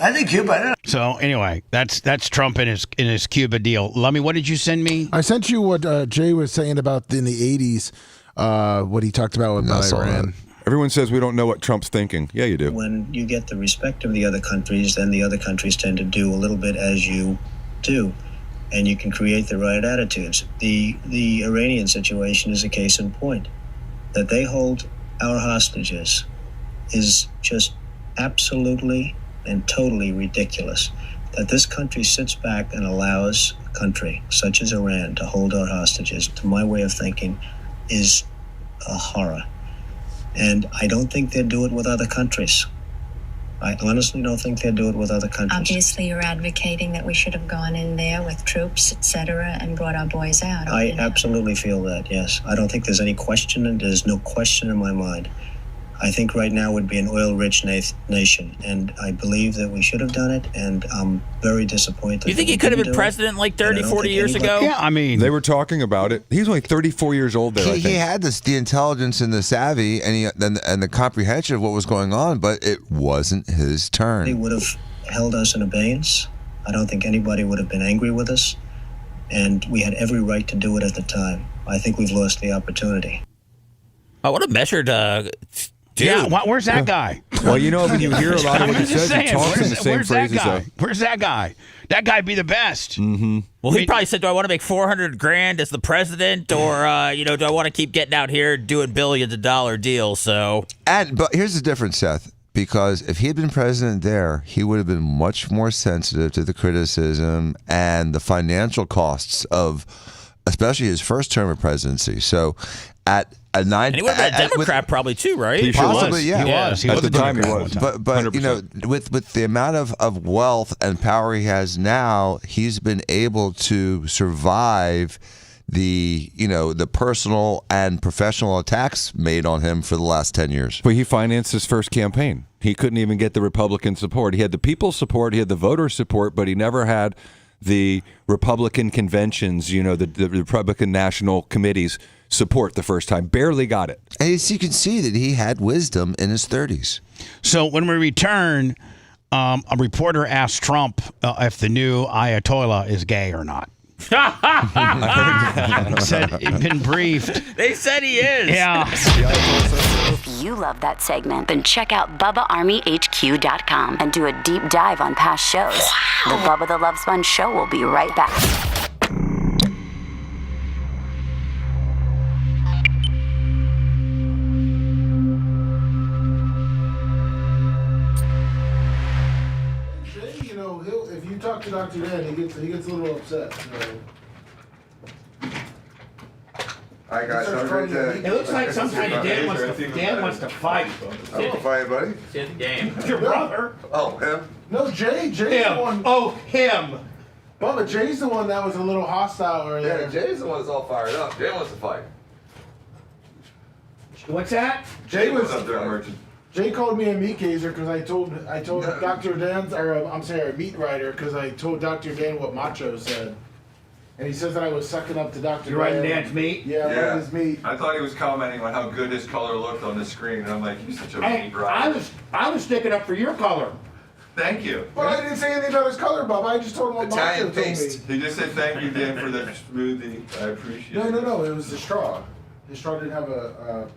Speaker 2: I think Cuba. I don't know.
Speaker 4: So anyway, that's Trump and his Cuba deal. Lummy, what did you send me?
Speaker 8: I sent you what Jay was saying about in the 80s, what he talked about with Iran.
Speaker 25: Everyone says we don't know what Trump's thinking. Yeah, you do.
Speaker 1: When you get the respect of the other countries, then the other countries tend to do a little bit as you do, and you can create the right attitudes. The Iranian situation is a case in point. That they hold our hostages is just absolutely and totally ridiculous. That this country sits back and allows a country such as Iran to hold our hostages, to my way of thinking, is a horror. And I don't think they'd do it with other countries. I honestly don't think they'd do it with other countries.
Speaker 11: Obviously, you're advocating that we should have gone in there with troops, etc., and brought our boys out.
Speaker 1: I absolutely feel that, yes. I don't think there's any question, and there's no question in my mind. I think right now would be an oil-rich nation, and I believe that we should have done it, and I'm very disappointed.
Speaker 5: You think he could have been president like 30, 40 years ago?
Speaker 4: Yeah, I mean,
Speaker 25: they were talking about it. He's only 34 years old there.
Speaker 7: He had the intelligence and the savvy and the comprehension of what was going on, but it wasn't his turn.
Speaker 1: He would have held us in abeyance. I don't think anybody would have been angry with us, and we had every right to do it at the time. I think we've lost the opportunity.
Speaker 5: I would have measured. Dude.
Speaker 4: Yeah, where's that guy?
Speaker 25: Well, when you hear a lot of what he says, he talks in the same
Speaker 4: where's
Speaker 25: phrases.
Speaker 4: That guy? Where's that guy? That guy'd be the best.
Speaker 25: Mm-hmm.
Speaker 5: Well, he probably said, "Do I want to make $400,000 as the president, or do I want to keep getting out here doing billions of dollar deals?" So,
Speaker 7: but here's the difference, Seth. Because if he had been president there, he would have been much more sensitive to the criticism and the financial costs of, especially his first term of presidency. So, at a 9,
Speaker 5: and he would have been a Democrat probably too, right?
Speaker 25: He sure
Speaker 7: possibly,
Speaker 25: was.
Speaker 7: yeah.
Speaker 4: He was. He
Speaker 25: At
Speaker 4: was
Speaker 25: the
Speaker 4: a
Speaker 25: time, he
Speaker 4: Democrat
Speaker 25: was.
Speaker 4: one time.
Speaker 7: But with the amount of wealth and power he has now, he's been able to survive the personal and professional attacks made on him for the last 10 years.
Speaker 25: But he financed his first campaign. He couldn't even get the Republican support. He had the people's support, he had the voter support, but he never had the Republican conventions, the Republican National Committees support the first time. Barely got it.
Speaker 7: And you can see that he had wisdom in his 30s.
Speaker 4: So when we return, a reporter asked Trump if the new Ayatollah is gay or not. Said he'd been briefed.
Speaker 5: They said he is.
Speaker 4: Yeah.
Speaker 12: If you love that segment, then check out BubbaArmyHQ.com and do a deep dive on past shows. The Bubba the Love Sponge Show will be right back.
Speaker 8: If you talk to Dr. Dan, he gets a little upset.
Speaker 7: Hi guys, have a great day.
Speaker 9: It looks like sometimes Dan wants to fight.
Speaker 7: I won't fight, buddy.
Speaker 5: See the game.
Speaker 9: Your brother.
Speaker 7: Oh, him?
Speaker 8: No, Jay's
Speaker 9: Him.
Speaker 8: the one.
Speaker 9: Oh, him.
Speaker 8: Bubba, Jay's the one that was a little hostile earlier.
Speaker 7: Yeah, Jay's the one that's all fired up. Jay wants to fight.
Speaker 9: What's that?
Speaker 8: Jay was
Speaker 20: up there, merchant?
Speaker 8: Jay called me a meat gazer because I told Dr. Dan's, or I'm sorry, a meat writer, because I told Dr. Dan what Macho said. And he says that I was sucking up to Dr.
Speaker 9: You're writing Dan's meat?
Speaker 8: Yeah, I'm writing his meat.
Speaker 20: I thought he was commenting on how good his color looked on the screen, and I'm like, you're such a meat writer.
Speaker 9: I was sticking up for your color.
Speaker 20: Thank you.
Speaker 8: But I didn't say anything about his color, Bob. I just told him what
Speaker 7: Italian
Speaker 8: Macho told
Speaker 7: paste.
Speaker 8: me.
Speaker 20: He just said thank you, Dan, for the smoothie. I appreciate it.
Speaker 8: No. It was the straw. The straw didn't have a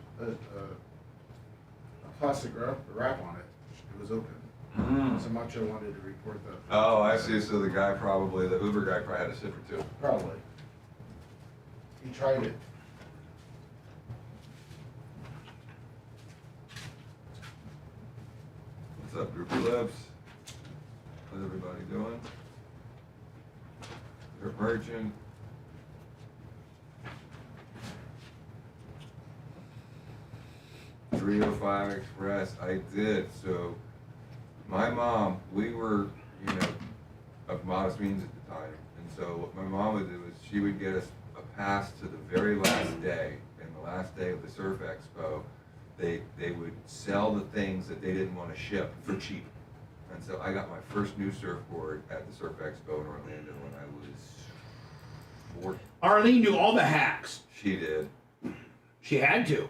Speaker 8: plastic wrap on it. It was open. So Macho wanted to report that.
Speaker 20: Oh, I see. So the guy probably, the Uber guy probably had a sip or two.
Speaker 8: Probably. He tried it.
Speaker 20: What's up, Groupie Lips? How's everybody doing? You're merchant. .305 Express. I did. So my mom, we were, of modest means at the time. And so what my mom would do is she would get us a pass to the very last day. And the last day of the Surf Expo, they would sell the things that they didn't want to ship for cheap. And so I got my first new surfboard at the Surf Expo in Orlando when I was 4.
Speaker 9: Arlene knew all the hacks.
Speaker 20: She did.
Speaker 9: She had to.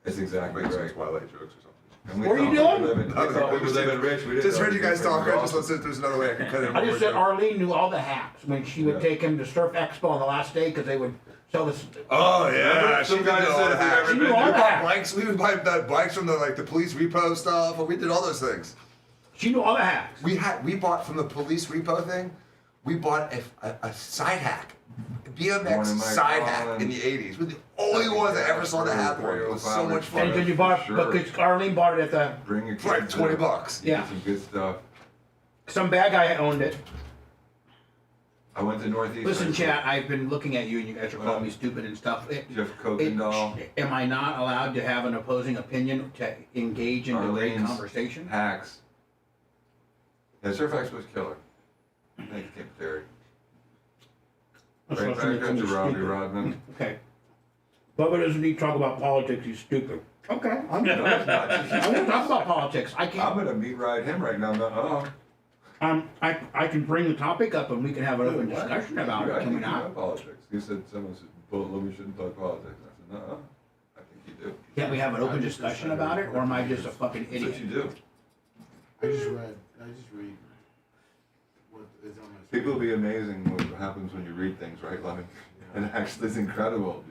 Speaker 20: That's exactly right.
Speaker 13: Twilight jokes or something.
Speaker 20: And
Speaker 9: What are you doing?
Speaker 20: We were living rich. We didn't
Speaker 13: Just
Speaker 20: know
Speaker 13: heard you guys
Speaker 20: anything.
Speaker 13: talk. I just listened. There's another way I can cut it.
Speaker 9: I just said Arlene knew all the hacks when she would take him to Surf Expo on the last day because they would sell this.
Speaker 13: Oh yeah,
Speaker 20: Some
Speaker 13: she
Speaker 20: guy
Speaker 13: did
Speaker 20: said
Speaker 13: all
Speaker 20: if
Speaker 13: the
Speaker 20: you've
Speaker 13: hacks.
Speaker 20: ever
Speaker 9: She
Speaker 20: been
Speaker 9: knew all
Speaker 13: We
Speaker 9: the
Speaker 13: bought
Speaker 9: hacks.
Speaker 13: bikes. We would buy bikes from the police repo stuff. We did all those things.
Speaker 9: She knew all the hacks.
Speaker 13: We bought from the police repo thing. We bought a side hack, BMX
Speaker 20: Morning, Mike
Speaker 13: side hack
Speaker 20: Collins.
Speaker 13: in the '80s. We're the only ones that ever saw the hack one. It was so much fun.
Speaker 9: And because you bought,
Speaker 20: Sure.
Speaker 9: because Arlene bought it at the,
Speaker 20: Bring your
Speaker 13: For like
Speaker 20: kids
Speaker 13: $20.
Speaker 20: in. You
Speaker 9: Yeah.
Speaker 20: get some good stuff.
Speaker 9: some bad guy owned it.
Speaker 20: I went to Northeast.
Speaker 9: Listen,
Speaker 20: High School.
Speaker 9: chat, I've been looking at you and you guys are calling me stupid and stuff.
Speaker 20: Jeff Kokendall.
Speaker 9: Am I not allowed to have an opposing opinion to engage in debate
Speaker 20: Arlene's
Speaker 9: conversation?
Speaker 20: Hacks. Yeah, Surf Expo's killer. Thank you, Kim Terry.
Speaker 9: Let's
Speaker 20: Right
Speaker 9: listen
Speaker 20: back
Speaker 9: to
Speaker 20: up to
Speaker 9: Timmy
Speaker 20: Robbie
Speaker 9: Speaker.
Speaker 20: Rodman.
Speaker 9: Okay. Bubba doesn't need to talk about politics, he's stupid. Okay, I'm gonna I want to talk about politics. I
Speaker 20: I'm
Speaker 9: can't.
Speaker 20: gonna meet ride him right now.
Speaker 9: I can bring the topic up and we can have an open discussion about it, can we not?
Speaker 20: Politics. You said someone said, we shouldn't talk politics. I said, no, I think you do.
Speaker 9: Can't we have an open discussion about it, or am I just a fucking
Speaker 20: That's what
Speaker 9: idiot?
Speaker 20: you do.
Speaker 8: I just read what is on my screen.
Speaker 20: People will be amazing what happens when you read things, right? Like, and actually, it's incredible.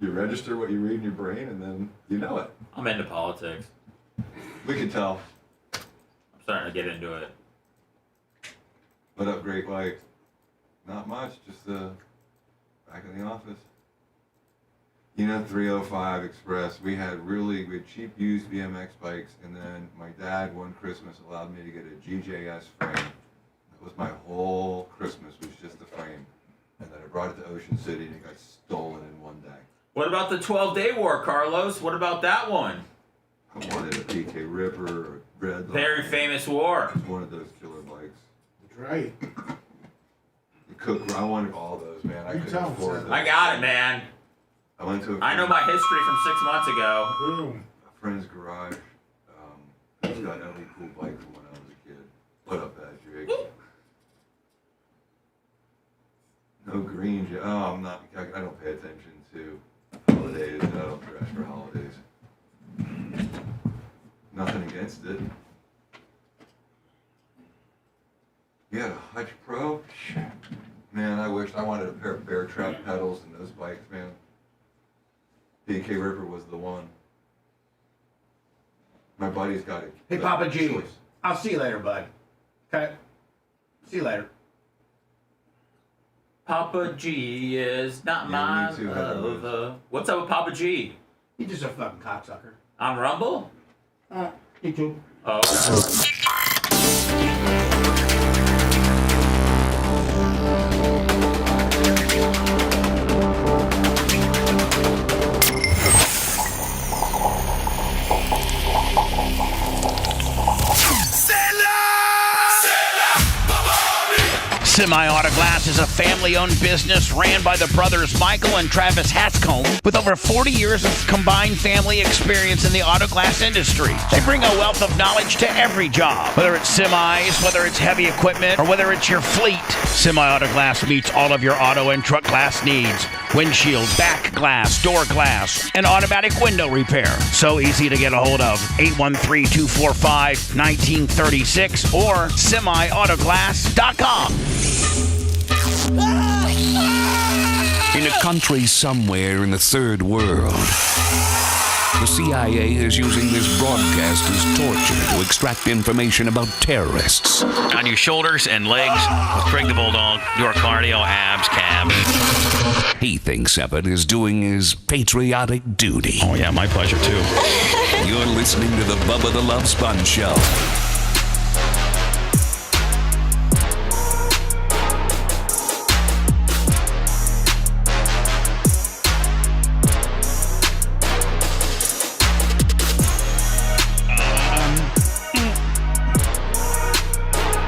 Speaker 20: You register what you read in your brain, and then you know it.
Speaker 5: I'm into politics.
Speaker 20: We can tell.
Speaker 5: I'm starting to get into it.
Speaker 20: What up, Great White? Not much, just back in the office. 305 Express. We had cheap used BMX bikes, and then my dad one Christmas allowed me to get a GJS frame. That was my whole Christmas, was just the frame. And then I brought it to Ocean City, and it got stolen in one day.
Speaker 5: What about the 12-day war, Carlos? What about that one?
Speaker 20: I wanted a PK Ripper or Red.
Speaker 5: Very famous war.
Speaker 20: One of those killer bikes.
Speaker 8: That's right.
Speaker 20: I wanted all those, man. I couldn't
Speaker 8: tell him,
Speaker 20: afford
Speaker 8: son.
Speaker 20: them.
Speaker 5: I got it, man.
Speaker 20: I went to
Speaker 5: I know my history from 6 months ago.
Speaker 8: Boom.
Speaker 20: a friend's garage. He's got an LE cool bike from when I was a kid. Put up that jig. Marines. I'm not. I don't pay attention to holidays. I don't dress for holidays. Nothing against it. You had a Hutch Pro? Man, I wished I wanted a pair of bear trap pedals and those bikes, man. PK Ripper was the one. My buddy's got it.
Speaker 9: Hey, Papa G. I'll see you later, bud. Okay? See you later.
Speaker 5: Papa G is not my
Speaker 20: me too,
Speaker 5: lover. What's up with Papa G?
Speaker 9: He's just a fucking cocksucker.
Speaker 5: On Rumble?
Speaker 9: You too.
Speaker 5: Oh.
Speaker 4: Semi-Auto Glass is a family-owned business ran by the brothers Michael and Travis Hatscomb with over 40 years of combined family experience in the auto glass industry. They bring a wealth of knowledge to every job, whether it's semis, whether it's heavy equipment, or whether it's your fleet. Semi-Auto Glass meets all of your auto and truck glass needs. Windshield, back glass, door glass, and automatic window repair. So easy to get a hold of. 813-245-1936 or semiautoglass.com.
Speaker 6: In a country somewhere in the third world, the CIA is using this broadcast as torture to extract information about terrorists.
Speaker 14: On your shoulders and legs with Craig the Bulldog, your cardio, abs, calves.
Speaker 6: He thinks of it as doing his patriotic duty.
Speaker 14: Oh, yeah, my pleasure, too.
Speaker 6: You're listening to the Bubba the Love Sponge Show.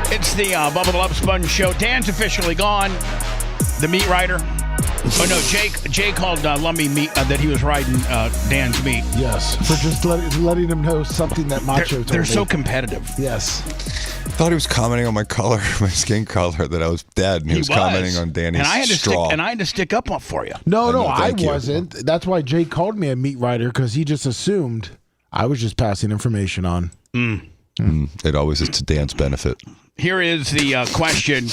Speaker 4: It's the Bubba the Love Sponge Show. Dan's officially gone. The meat rider. Oh, no, Jay called Lumby meat that he was riding Dan's meat.
Speaker 8: Yes, for just letting him know something that Macho told me.
Speaker 4: They're so competitive.
Speaker 8: Yes.
Speaker 25: I thought he was commenting on my color, my skin color, that I was dead, and he was commenting on Danny's straw.
Speaker 4: And I had to stick up for you.
Speaker 8: No, I wasn't. That's why Jay called me a meat rider, because he just assumed I was just passing information on.
Speaker 25: It always is to Dan's benefit.
Speaker 4: Here is the question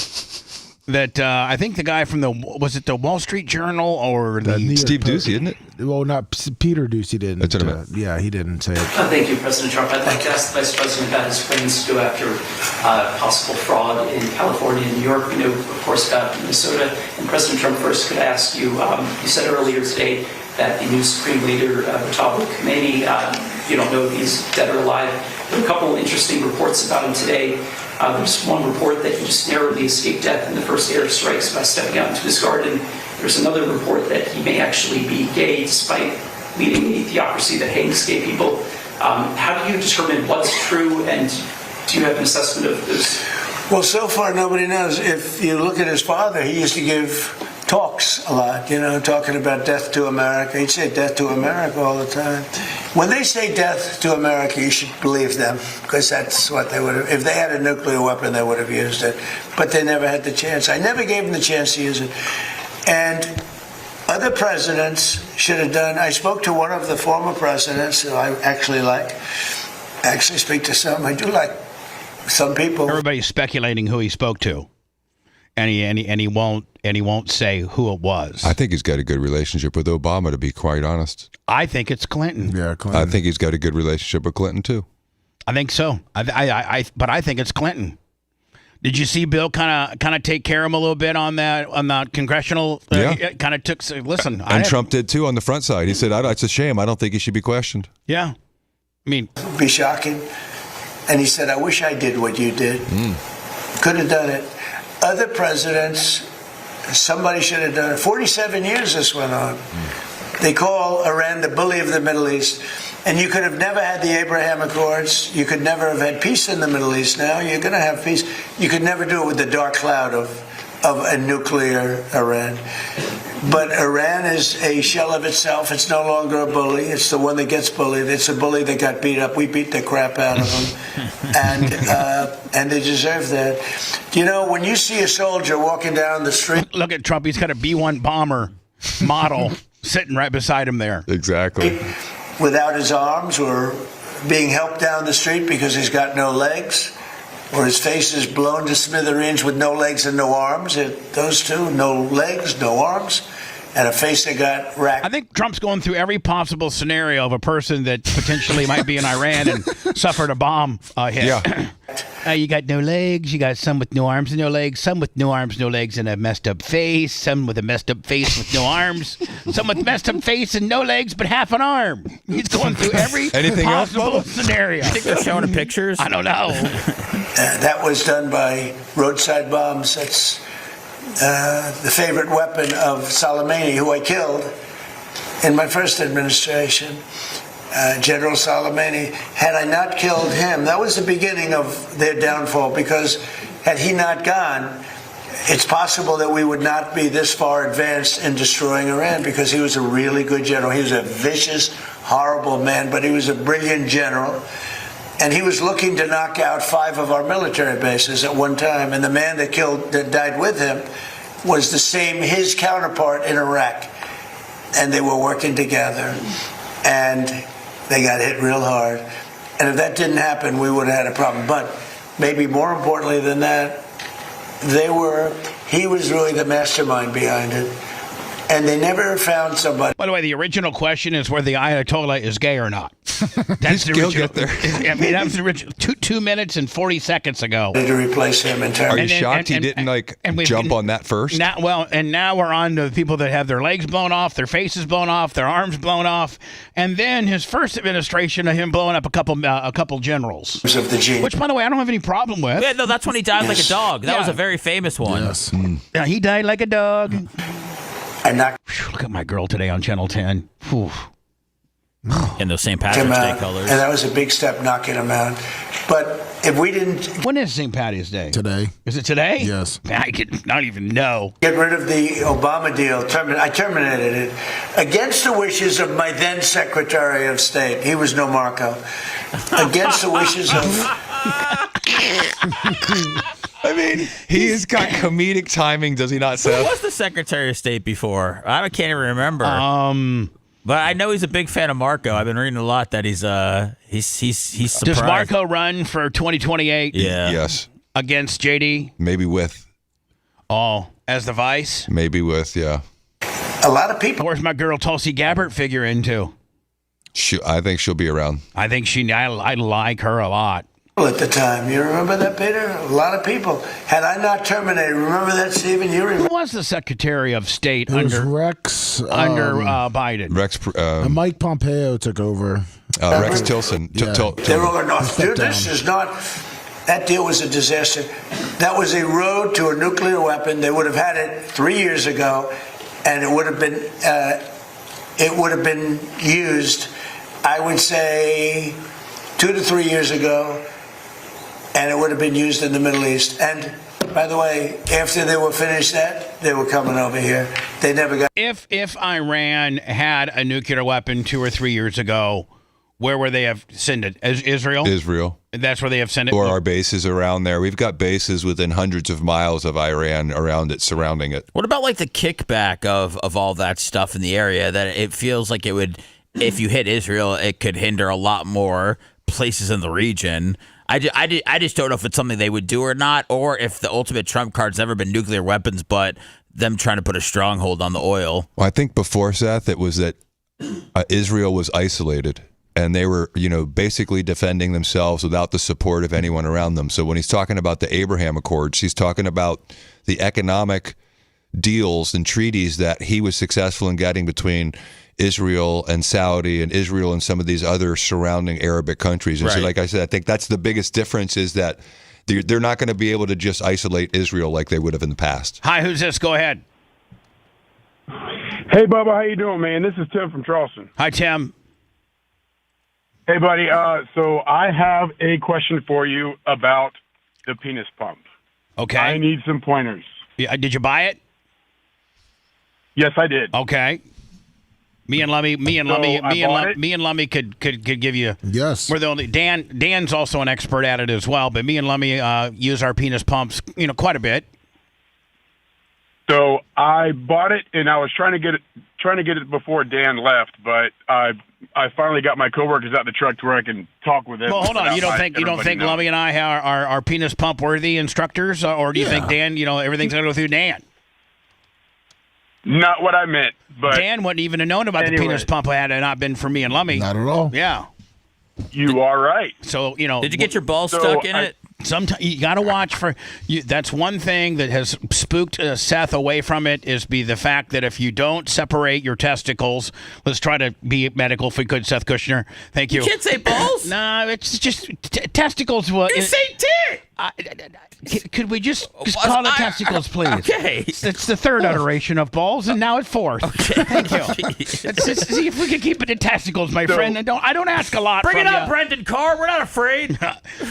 Speaker 4: that I think the guy from was it the Wall Street Journal or the
Speaker 25: Steve Ducey, isn't it?
Speaker 8: Well, not Peter Ducey didn't. Yeah, he didn't say it.
Speaker 16: Thank you, President Trump. I'd like to ask the Vice President about his plans to go after possible fraud in California and New York. We know, of course, about Minnesota. And President Trump, first could ask you, you said earlier today that the new Supreme Leader, Mutawalli Khomeini, you don't know if he's dead or alive. There are a couple of interesting reports about him today. There's one report that he just narrowly escaped death in the first airstrikes by stepping out into his garden. There's another report that he may actually be gay despite leading a theocracy that hangs gay people. How do you determine what's true, and do you have an assessment of this?
Speaker 2: Well, so far nobody knows. If you look at his father, he used to give talks a lot, talking about death to America. He'd say death to America all the time. When they say death to America, you should believe them, because that's what they would have. If they had a nuclear weapon, they would have used it. But they never had the chance. I never gave them the chance to use it. And other presidents should have done. I spoke to one of the former presidents who I actually like. I actually speak to some. I do like some people.
Speaker 4: Everybody's speculating who he spoke to. And he won't say who it was.
Speaker 25: I think he's got a good relationship with Obama, to be quite honest.
Speaker 4: I think it's Clinton.
Speaker 8: Yeah, Clinton.
Speaker 25: I think he's got a good relationship with Clinton too.
Speaker 4: I think so. But I think it's Clinton. Did you see Bill kind of take care of him a little bit on that congressional? Kind of took. Listen,
Speaker 25: and Trump did too on the front side. He said, "It's a shame. I don't think he should be questioned."
Speaker 4: Yeah, I mean,
Speaker 2: it'd be shocking. And he said, "I wish I did what you did. Could have done it." Other presidents, somebody should have done it. 47 years this went on. They call Iran the bully of the Middle East. And you could have never had the Abraham Accords. You could never have had peace in the Middle East. Now you're going to have peace. You could never do it with the dark cloud of of a nuclear Iran. But Iran is a shell of itself. It's no longer a bully. It's the one that gets bullied. It's a bully that got beat up. We beat the crap out of them, and they deserve that. You know, when you see a soldier walking down the street,
Speaker 4: look at Trump. He's got a B-1 bomber model sitting right beside him there.
Speaker 7: Exactly.
Speaker 2: Without his arms, or being helped down the street because he's got no legs, or his face is blown to smithereens with no legs and no arms. Those two, no legs, no arms, and a face that got racked.
Speaker 4: I think Trump's going through every possible scenario of a person that potentially might be in Iran and suffered a bomb hit.
Speaker 7: Yeah.
Speaker 4: You got no legs. You got some with no arms and no legs. Some with no arms, no legs, and a messed up face. Some with a messed up face with no arms. Some with messed up face and no legs but half an arm. He's going through every possible scenario.
Speaker 5: You think they're showing pictures?
Speaker 4: I don't know.
Speaker 2: That was done by roadside bombs. That's the favorite weapon of Soleimani, who I killed in my first administration. General Soleimani, had I not killed him, that was the beginning of their downfall, because had he not gone, it's possible that we would not be this far advanced in destroying Iran, because he was a really good general. He was a vicious, horrible man, but he was a brilliant general. And he was looking to knock out 5 of our military bases at one time. And the man that died with him was his counterpart in Iraq. And they were working together. And they got hit real hard. And if that didn't happen, we would have had a problem. But maybe more importantly than that, he was really the mastermind behind it. And they never found somebody.
Speaker 4: By the way, the original question is whether the Ayatollah is gay or not. That's the original.
Speaker 25: Get there.
Speaker 4: I mean, that was the original. 2 minutes and 40 seconds ago.
Speaker 2: To replace him entirely.
Speaker 25: Are you shocked he didn't jump on that first?
Speaker 4: Now we're on to the people that have their legs blown off, their faces blown off, their arms blown off, and then his first administration of him blowing up a couple generals.
Speaker 2: Of the gene.
Speaker 4: Which, by the way, I don't have any problem with.
Speaker 5: Yeah, no, that's when he died like a dog. That was a very famous one.
Speaker 8: Yes.
Speaker 4: Yeah, he died like a dog.
Speaker 2: Look
Speaker 4: at my girl today on Channel 10. Whew.
Speaker 5: In those St. Patrick's Day colors.
Speaker 2: And that was a big step knocking him out. But if we didn't...
Speaker 4: When is St. Patty's Day?
Speaker 8: Today.
Speaker 4: Is it today?
Speaker 8: Yes.
Speaker 4: I did not even know.
Speaker 2: Get rid of the Obama deal. I terminated it against the wishes of my then Secretary of State. He was no Marco. Against the wishes of...
Speaker 25: I mean, he's got comedic timing, does he not, Seth?
Speaker 5: Who was the Secretary of State before? I can't even remember. But I know he's a big fan of Marco. I've been reading a lot that he's surprised.
Speaker 4: Does Marco run for 2028?
Speaker 5: Yeah.
Speaker 25: Yes.
Speaker 4: Against JD?
Speaker 25: Maybe with.
Speaker 4: Oh, as the vice?
Speaker 25: Maybe with, yeah.
Speaker 2: A lot of people.
Speaker 4: Where's my girl Tulsi Gabbard figure into?
Speaker 25: I think she'll be around.
Speaker 4: I think I like her a lot.
Speaker 2: At the time, you remember that, Peter? A lot of people. Had I not terminated, remember that, Stephen? You remember?
Speaker 4: Who was the Secretary of State
Speaker 8: It
Speaker 4: under
Speaker 8: was Rex
Speaker 4: Biden?
Speaker 25: Rex.
Speaker 8: Mike Pompeo took over.
Speaker 25: Rex Tillerson.
Speaker 2: They're all not. Dude, this is not. That deal was a disaster. That was a road to a nuclear weapon. They would have had it 3 years ago, and it would have been used. I would say 2 to 3 years ago. And it would have been used in the Middle East. And, by the way, after they were finished that, they were coming over here. They never got...
Speaker 4: If Iran had a nuclear weapon 2 or 3 years ago, where would they have sent it? Israel?
Speaker 25: Israel.
Speaker 4: That's where they have sent it?
Speaker 25: Or our bases around there. We've got bases within hundreds of miles of Iran around it, surrounding it.
Speaker 5: What about, like, the kickback of all that stuff in the area? That it feels like it would, if you hit Israel, it could hinder a lot more places in the region. I just don't know if it's something they would do or not, or if the ultimate trump card's never been nuclear weapons, but them trying to put a stronghold on the oil.
Speaker 25: Well, I think before, Seth, it was that Israel was isolated, and they were, basically defending themselves without the support of anyone around them. So when he's talking about the Abraham Accords, he's talking about the economic deals and treaties that he was successful in getting between Israel and Saudi and Israel and some of these other surrounding Arabic countries. And so, like I said, I think that's the biggest difference, is that they're not going to be able to just isolate Israel like they would have in the past.
Speaker 4: Hi, who's this? Go ahead.
Speaker 3: Hey, Bubba, how you doing, man? This is Tim from Charleston.
Speaker 4: Hi, Tim.
Speaker 3: Hey, buddy. So I have a question for you about the penis pump.
Speaker 4: Okay.
Speaker 3: I need some pointers.
Speaker 4: Yeah, did you buy it?
Speaker 3: Yes, I did.
Speaker 4: Okay. Me and Lummy could give you.
Speaker 8: Yes.
Speaker 4: We're the only. Dan's also an expert at it as well, but me and Lummy use our penis pumps, quite a bit.
Speaker 3: So I bought it, and I was trying to get it before Dan left, but I finally got my coworkers out the truck to where I can talk with them.
Speaker 4: Well, hold on. You don't think Lummy and I are penis pump worthy instructors, or do you think Dan? Everything's gonna go through Dan.
Speaker 3: Not what I meant, but
Speaker 4: Dan wouldn't even have known about the penis pump had it not been for me and Lummy.
Speaker 8: Not at all.
Speaker 4: Yeah.
Speaker 3: You are right.
Speaker 4: So
Speaker 5: Did you get your balls stuck in it?
Speaker 4: Sometimes you got to watch for you. That's one thing that has spooked Seth away from it is the fact that if you don't separate your testicles, let's try to be medical if we could, Seth Kushner. Thank you.
Speaker 5: You can't say balls.
Speaker 4: No, it's just testicles.
Speaker 5: You say tit.
Speaker 4: Could we just call it testicles, please?
Speaker 5: Okay.
Speaker 4: It's the third iteration of balls, and now it's fourth. Okay. Thank you. See if we can keep it in testicles, my friend. And I don't ask a lot.
Speaker 5: Bring
Speaker 4: from
Speaker 5: it up,
Speaker 4: you.
Speaker 5: Brendan Carr. We're not afraid.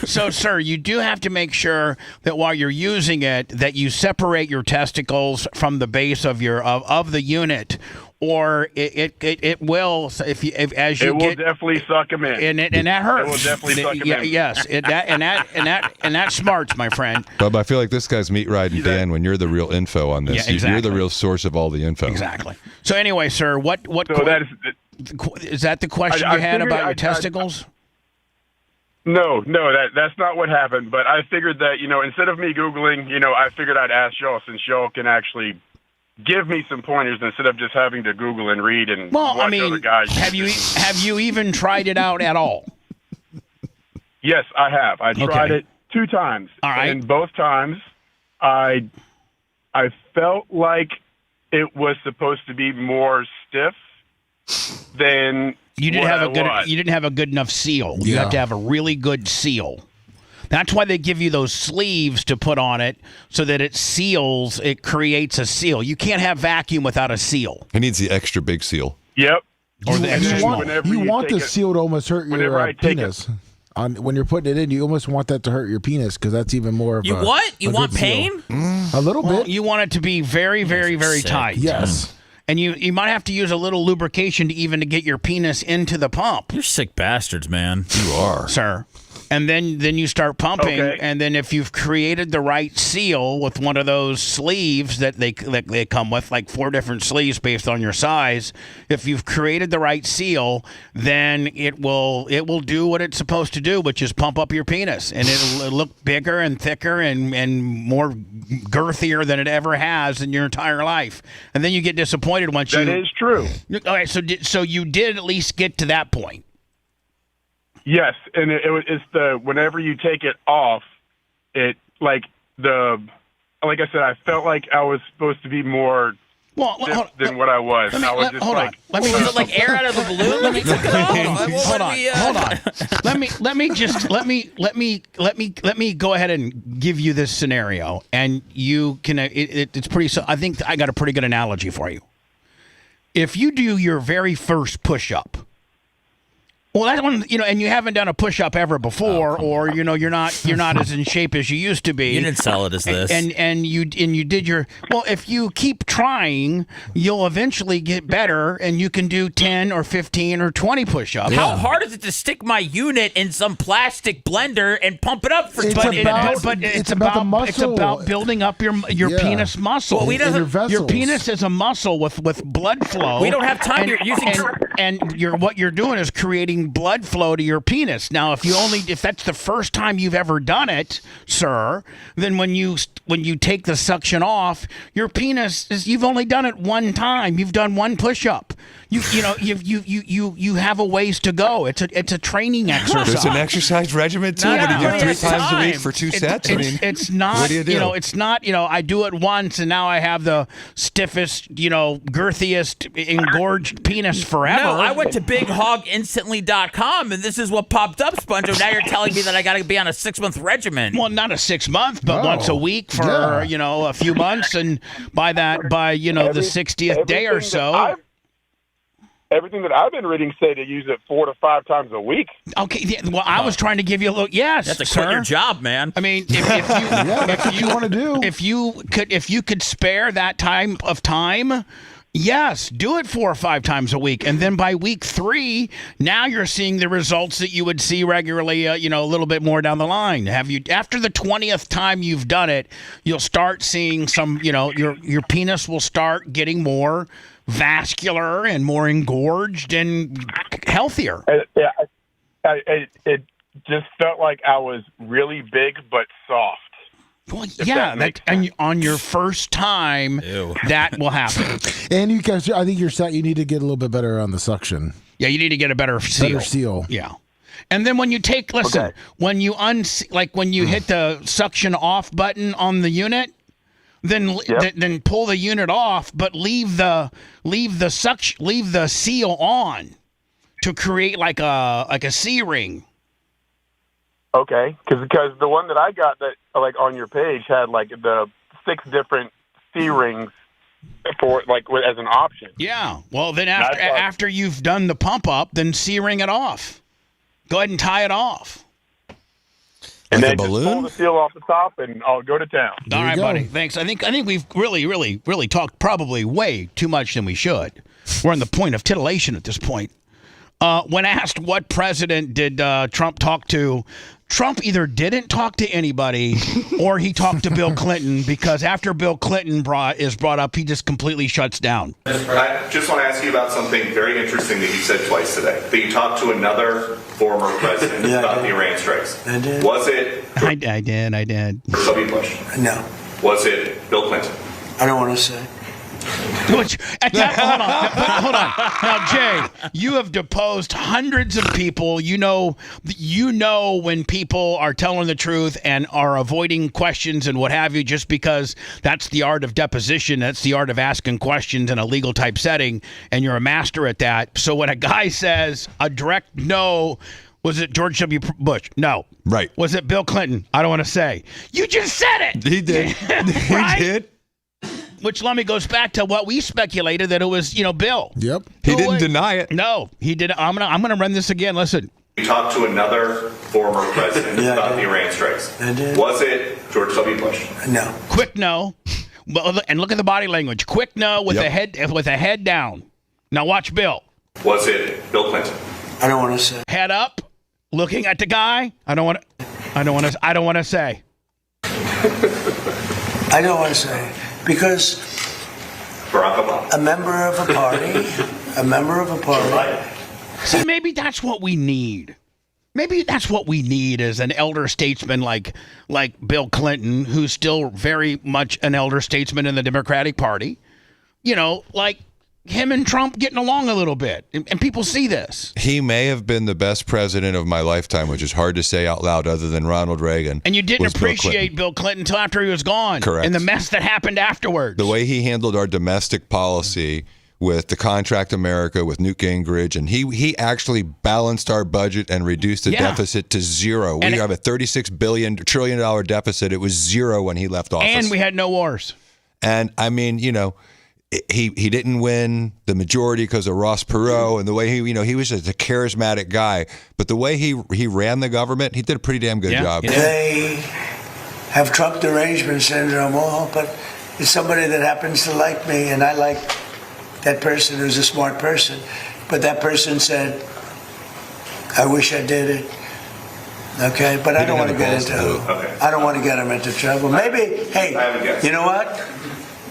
Speaker 4: So, sir, you do have to make sure that while you're using it, that you separate your testicles from the base of your of the unit, or it will
Speaker 3: it will definitely suck them in,
Speaker 4: and that hurts.
Speaker 3: It will definitely suck them in.
Speaker 4: Yes, and that smarts, my friend.
Speaker 25: Bub, I feel like this guy's meat riding Dan when you're the real info on this.
Speaker 4: Yeah, exactly.
Speaker 25: You're the real source of all the info.
Speaker 4: Exactly. So anyway, sir, what
Speaker 3: So
Speaker 4: is that the question you had about your testicles?
Speaker 3: No, that's not what happened. But I figured that instead of me Googling, I figured I'd ask y'all since y'all can actually give me some pointers instead of just having to Google and read and watch other guys.
Speaker 4: Have you even tried it out at all?
Speaker 3: Yes, I have. I tried it 2 times.
Speaker 4: All right.
Speaker 3: And both times, I felt like it was supposed to be more stiff than
Speaker 4: you didn't
Speaker 3: what
Speaker 4: have
Speaker 3: I was.
Speaker 4: You didn't have a good enough seal. You have to have a really good seal. That's why they give you those sleeves to put on it so that it seals. It creates a seal. You can't have vacuum without a seal.
Speaker 25: He needs the extra big seal.
Speaker 3: Yep.
Speaker 4: Or the extra small.
Speaker 8: You want the seal to almost hurt your penis. When you're putting it in, you almost want that to hurt your penis because that's even more of
Speaker 5: You
Speaker 8: a
Speaker 5: what? You
Speaker 8: a
Speaker 5: want
Speaker 8: good seal.
Speaker 5: pain?
Speaker 8: A little bit.
Speaker 4: You want it to be very, very, very
Speaker 5: sick.
Speaker 4: tight.
Speaker 8: Yes.
Speaker 4: And you might have to use a little lubrication to get your penis into the pump.
Speaker 5: You're sick bastards, man.
Speaker 25: You are,
Speaker 4: sir. And then you start pumping, and then if you've created the right seal with one of those sleeves that they come with, like 4 different sleeves based on your size, if you've created the right seal, then it will do what it's supposed to do, which is pump up your penis, and it'll look bigger and thicker and more girthier than it ever has in your entire life. And then you get disappointed once
Speaker 3: That is true.
Speaker 4: Okay, so you did at least get to that point.
Speaker 3: Yes, and it's whenever you take it off, it like I said, I felt like I was supposed to be more stiff than what I was.
Speaker 4: Hold on.
Speaker 5: Was it like air out of the balloon? Let me take it off.
Speaker 4: Let me go ahead and give you this scenario, and you can. It's pretty. So I think I got a pretty good analogy for you. If you do your very first push-up. Well, that one, and you haven't done a push-up ever before, or you're not as in shape as you used to be.
Speaker 5: You didn't sell it as this,
Speaker 4: and you did your well. If you keep trying, you'll eventually get better, and you can do 10 or 15 or 20 push-ups.
Speaker 5: How hard is it to stick my unit in some plastic blender and pump it up for 20 minutes?
Speaker 4: But it's about the muscle. It's about building up your penis muscle.
Speaker 5: Well,
Speaker 4: your penis is a muscle with blood flow.
Speaker 5: We don't have time.
Speaker 4: You're using what you're doing is creating blood flow to your penis. Now, if that's the first time you've ever done it, sir, then when you take the suction off, your penis you've only done it one time. You've done one push-up. You have a ways to go. It's a training exercise.
Speaker 25: There's an exercise regimen too. What do you do 3 times a week for 2 sets?
Speaker 4: It's not.
Speaker 25: What do you do?
Speaker 4: It's not. I do it once and now I have the stiffest, girthiest, engorged penis forever.
Speaker 5: No, I went to BigHogInstantly.com and this is what popped up, Sponjo. Now you're telling me that I got to be on a 6-month regimen.
Speaker 4: Well, not a 6-month, but once a week for a few months, and by the 60th day or so.
Speaker 3: everything that I've been reading say to use it 4 to 5 times a week.
Speaker 4: Okay, yeah, well, I was trying to give you a little. Yes,
Speaker 5: That's a
Speaker 4: sir.
Speaker 5: quit your job, man.
Speaker 4: I mean, if you,
Speaker 8: that's what you want to do.
Speaker 4: If you could spare that time, yes, do it 4 or 5 times a week, and then by week 3, now you're seeing the results that you would see regularly. A little bit more down the line. After the 20th time you've done it, you'll start seeing some. Your penis will start getting more vascular and more engorged and healthier.
Speaker 3: It just felt like I was really big but soft.
Speaker 4: Well, yeah, and on your first time, that will happen.
Speaker 8: And you guys, I think you need to get a little bit better on the suction.
Speaker 4: Yeah, you need to get a better seal. Yeah. And then when you when you when you hit the suction off button on the unit, then pull the unit off, but leave the seal on to create like a C-ring.
Speaker 3: Okay, because the one that I got that on your page had the 6 different C-rings for as an option.
Speaker 4: Yeah. Well, then after you've done the pump up, then C-ring it off. Go ahead and tie it off.
Speaker 3: And then just pull the seal off the top, and I'll go to town.
Speaker 4: All right, buddy. Thanks. I think we've really talked probably way too much than we should. We're on the point of titillation at this point. When asked what president did Trump talk to, Trump either didn't talk to anybody or he talked to Bill Clinton, because after Bill Clinton is brought up, he just completely shuts down.
Speaker 10: I just want to ask you about something very interesting that you said twice today. That you talked to another former president about the Iran strikes.
Speaker 2: I did.
Speaker 10: Was it?
Speaker 4: I did.
Speaker 10: W. Bush?
Speaker 2: No.
Speaker 10: Was it Bill Clinton?
Speaker 2: I don't want to say.
Speaker 4: Hold on. Now, Jay, you have deposed hundreds of people. You know when people are telling the truth and are avoiding questions and what have you, just because that's the art of deposition. That's the art of asking questions in a legal type setting, and you're a master at that. So when a guy says a direct no, was it George W. Bush? No.
Speaker 25: Right.
Speaker 4: Was it Bill Clinton? I don't want to say. You just said it.
Speaker 25: He did.
Speaker 4: Right?
Speaker 25: He did.
Speaker 4: Which, let me, goes back to what we speculated, that it was, Bill.
Speaker 8: Yep.
Speaker 25: He didn't deny it.
Speaker 4: No, he did. I'm gonna run this again. Listen.
Speaker 10: You talked to another former president about the Iran strikes.
Speaker 2: I did.
Speaker 10: Was it George W. Bush?
Speaker 2: No.
Speaker 4: Quick no. Well, and look at the body language. Quick no with a head down. Now watch Bill.
Speaker 10: Was it Bill Clinton?
Speaker 2: I don't want to say.
Speaker 4: Head up, looking at the guy. I don't want to say.
Speaker 2: I don't want to say. Because a member of a party.
Speaker 4: See, maybe that's what we need. Maybe that's what we need is an elder statesman like Bill Clinton, who's still very much an elder statesman in the Democratic Party. Like him and Trump getting along a little bit, and people see this.
Speaker 25: He may have been the best president of my lifetime, which is hard to say out loud other than Ronald Reagan.
Speaker 4: And you didn't appreciate Bill Clinton until after he was gone.
Speaker 25: Correct.
Speaker 4: And the mess that happened afterwards.
Speaker 25: The way he handled our domestic policy with the Contract America, with Newt Gingrich, and he actually balanced our budget and reduced the deficit to zero. We have a $36 trillion deficit. It was zero when he left office.
Speaker 4: And we had no wars.
Speaker 25: And I mean, he didn't win the majority because of Ross Perot, and the way he was just a charismatic guy. But the way he ran the government, he did a pretty damn good job.
Speaker 2: They have Trump derangement syndrome, but it's somebody that happens to like me, and I like that person who's a smart person. But that person said, I wish I did it. Okay, but I don't want to get into I don't want to get him into trouble. Maybe, hey, you know what?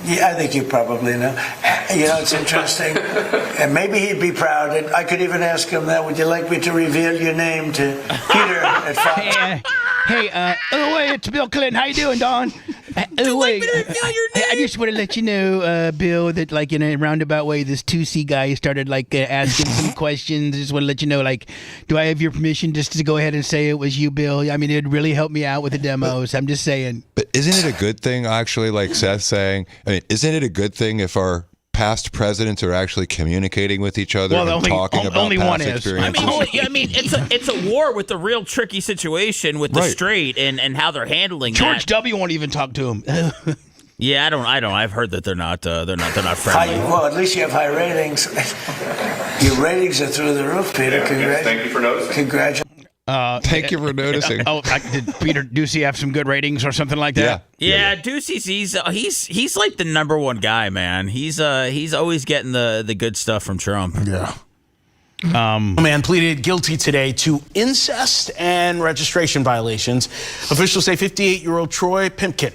Speaker 2: Yeah, I think you probably know. It's interesting. And maybe he'd be proud. And I could even ask him that. Would you like me to reveal your name to Peter at 5?
Speaker 4: Hey, it's Bill Clinton. How you doing, Don? I just want to let you know, Bill, that in a roundabout way, this 2C guy started asking some questions. I just want to let you know, do I have your permission just to go ahead and say it was you, Bill? I mean, it'd really help me out with the demos. I'm just saying.
Speaker 25: But isn't it a good thing, actually, like Seth's saying? I mean, isn't it a good thing if our past presidents are actually communicating with each other and talking about past experiences?
Speaker 5: It's a war with a real tricky situation with the straight and how they're handling
Speaker 4: George W. won't even talk to him.
Speaker 5: Yeah, I don't. I've heard that they're not friendly.
Speaker 2: Well, at least you have high ratings. Your ratings are through the roof, Peter.
Speaker 10: Yes, thank you for noticing.
Speaker 2: Congratulations.
Speaker 25: Thank you for noticing.
Speaker 4: Did Peter Ducey have some good ratings or something like that?
Speaker 5: Yeah, Ducey's he's like the number one guy, man. He's always getting the good stuff from Trump.
Speaker 8: Yeah.
Speaker 17: A man pleaded guilty today to incest and registration violations. Officials say 58-year-old Troy Pimpkin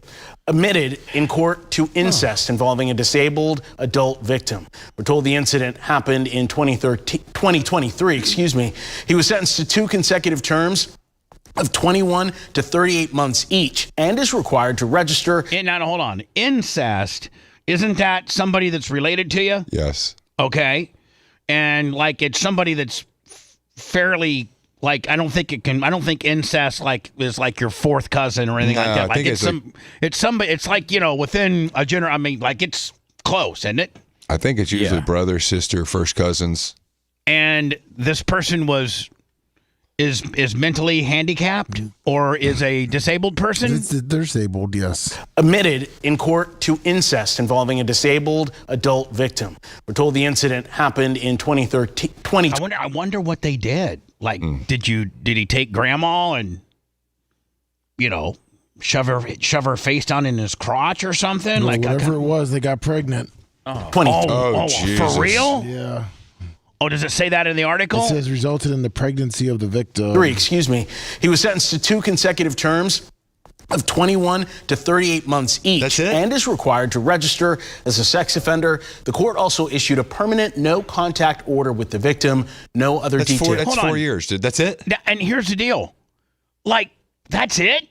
Speaker 17: admitted in court to incest involving a disabled adult victim. We're told the incident happened in 2023. He was sentenced to 2 consecutive terms of 21 to 38 months each and is required to register.
Speaker 4: Now, hold on. Incest, isn't that somebody that's related to you?
Speaker 7: Yes.
Speaker 4: Okay. And like it's somebody that's fairly like I don't think incest like is like your fourth cousin or anything like that. Like it's somebody. It's like within a gender. I mean, like it's close, isn't it?
Speaker 25: I think it's usually brother, sister, first cousins.
Speaker 4: And this person is mentally handicapped or is a disabled person?
Speaker 8: They're disabled, yes.
Speaker 17: Admitted in court to incest involving a disabled adult victim. We're told the incident happened in 2013.
Speaker 4: I wonder what they did. Like, did he take grandma and shove her face down in his crotch or something?
Speaker 8: Well, whatever it was, they got pregnant.
Speaker 4: For real?
Speaker 8: Yeah.
Speaker 4: Oh, does it say that in the article?
Speaker 8: It says resulted in the pregnancy of the victim.
Speaker 17: He was sentenced to 2 consecutive terms of 21 to 38 months each and is required to register as a sex offender. The court also issued a permanent no-contact order with the victim. No other details.
Speaker 25: That's 4 years, dude. That's it?
Speaker 4: And here's the deal. Like, that's it?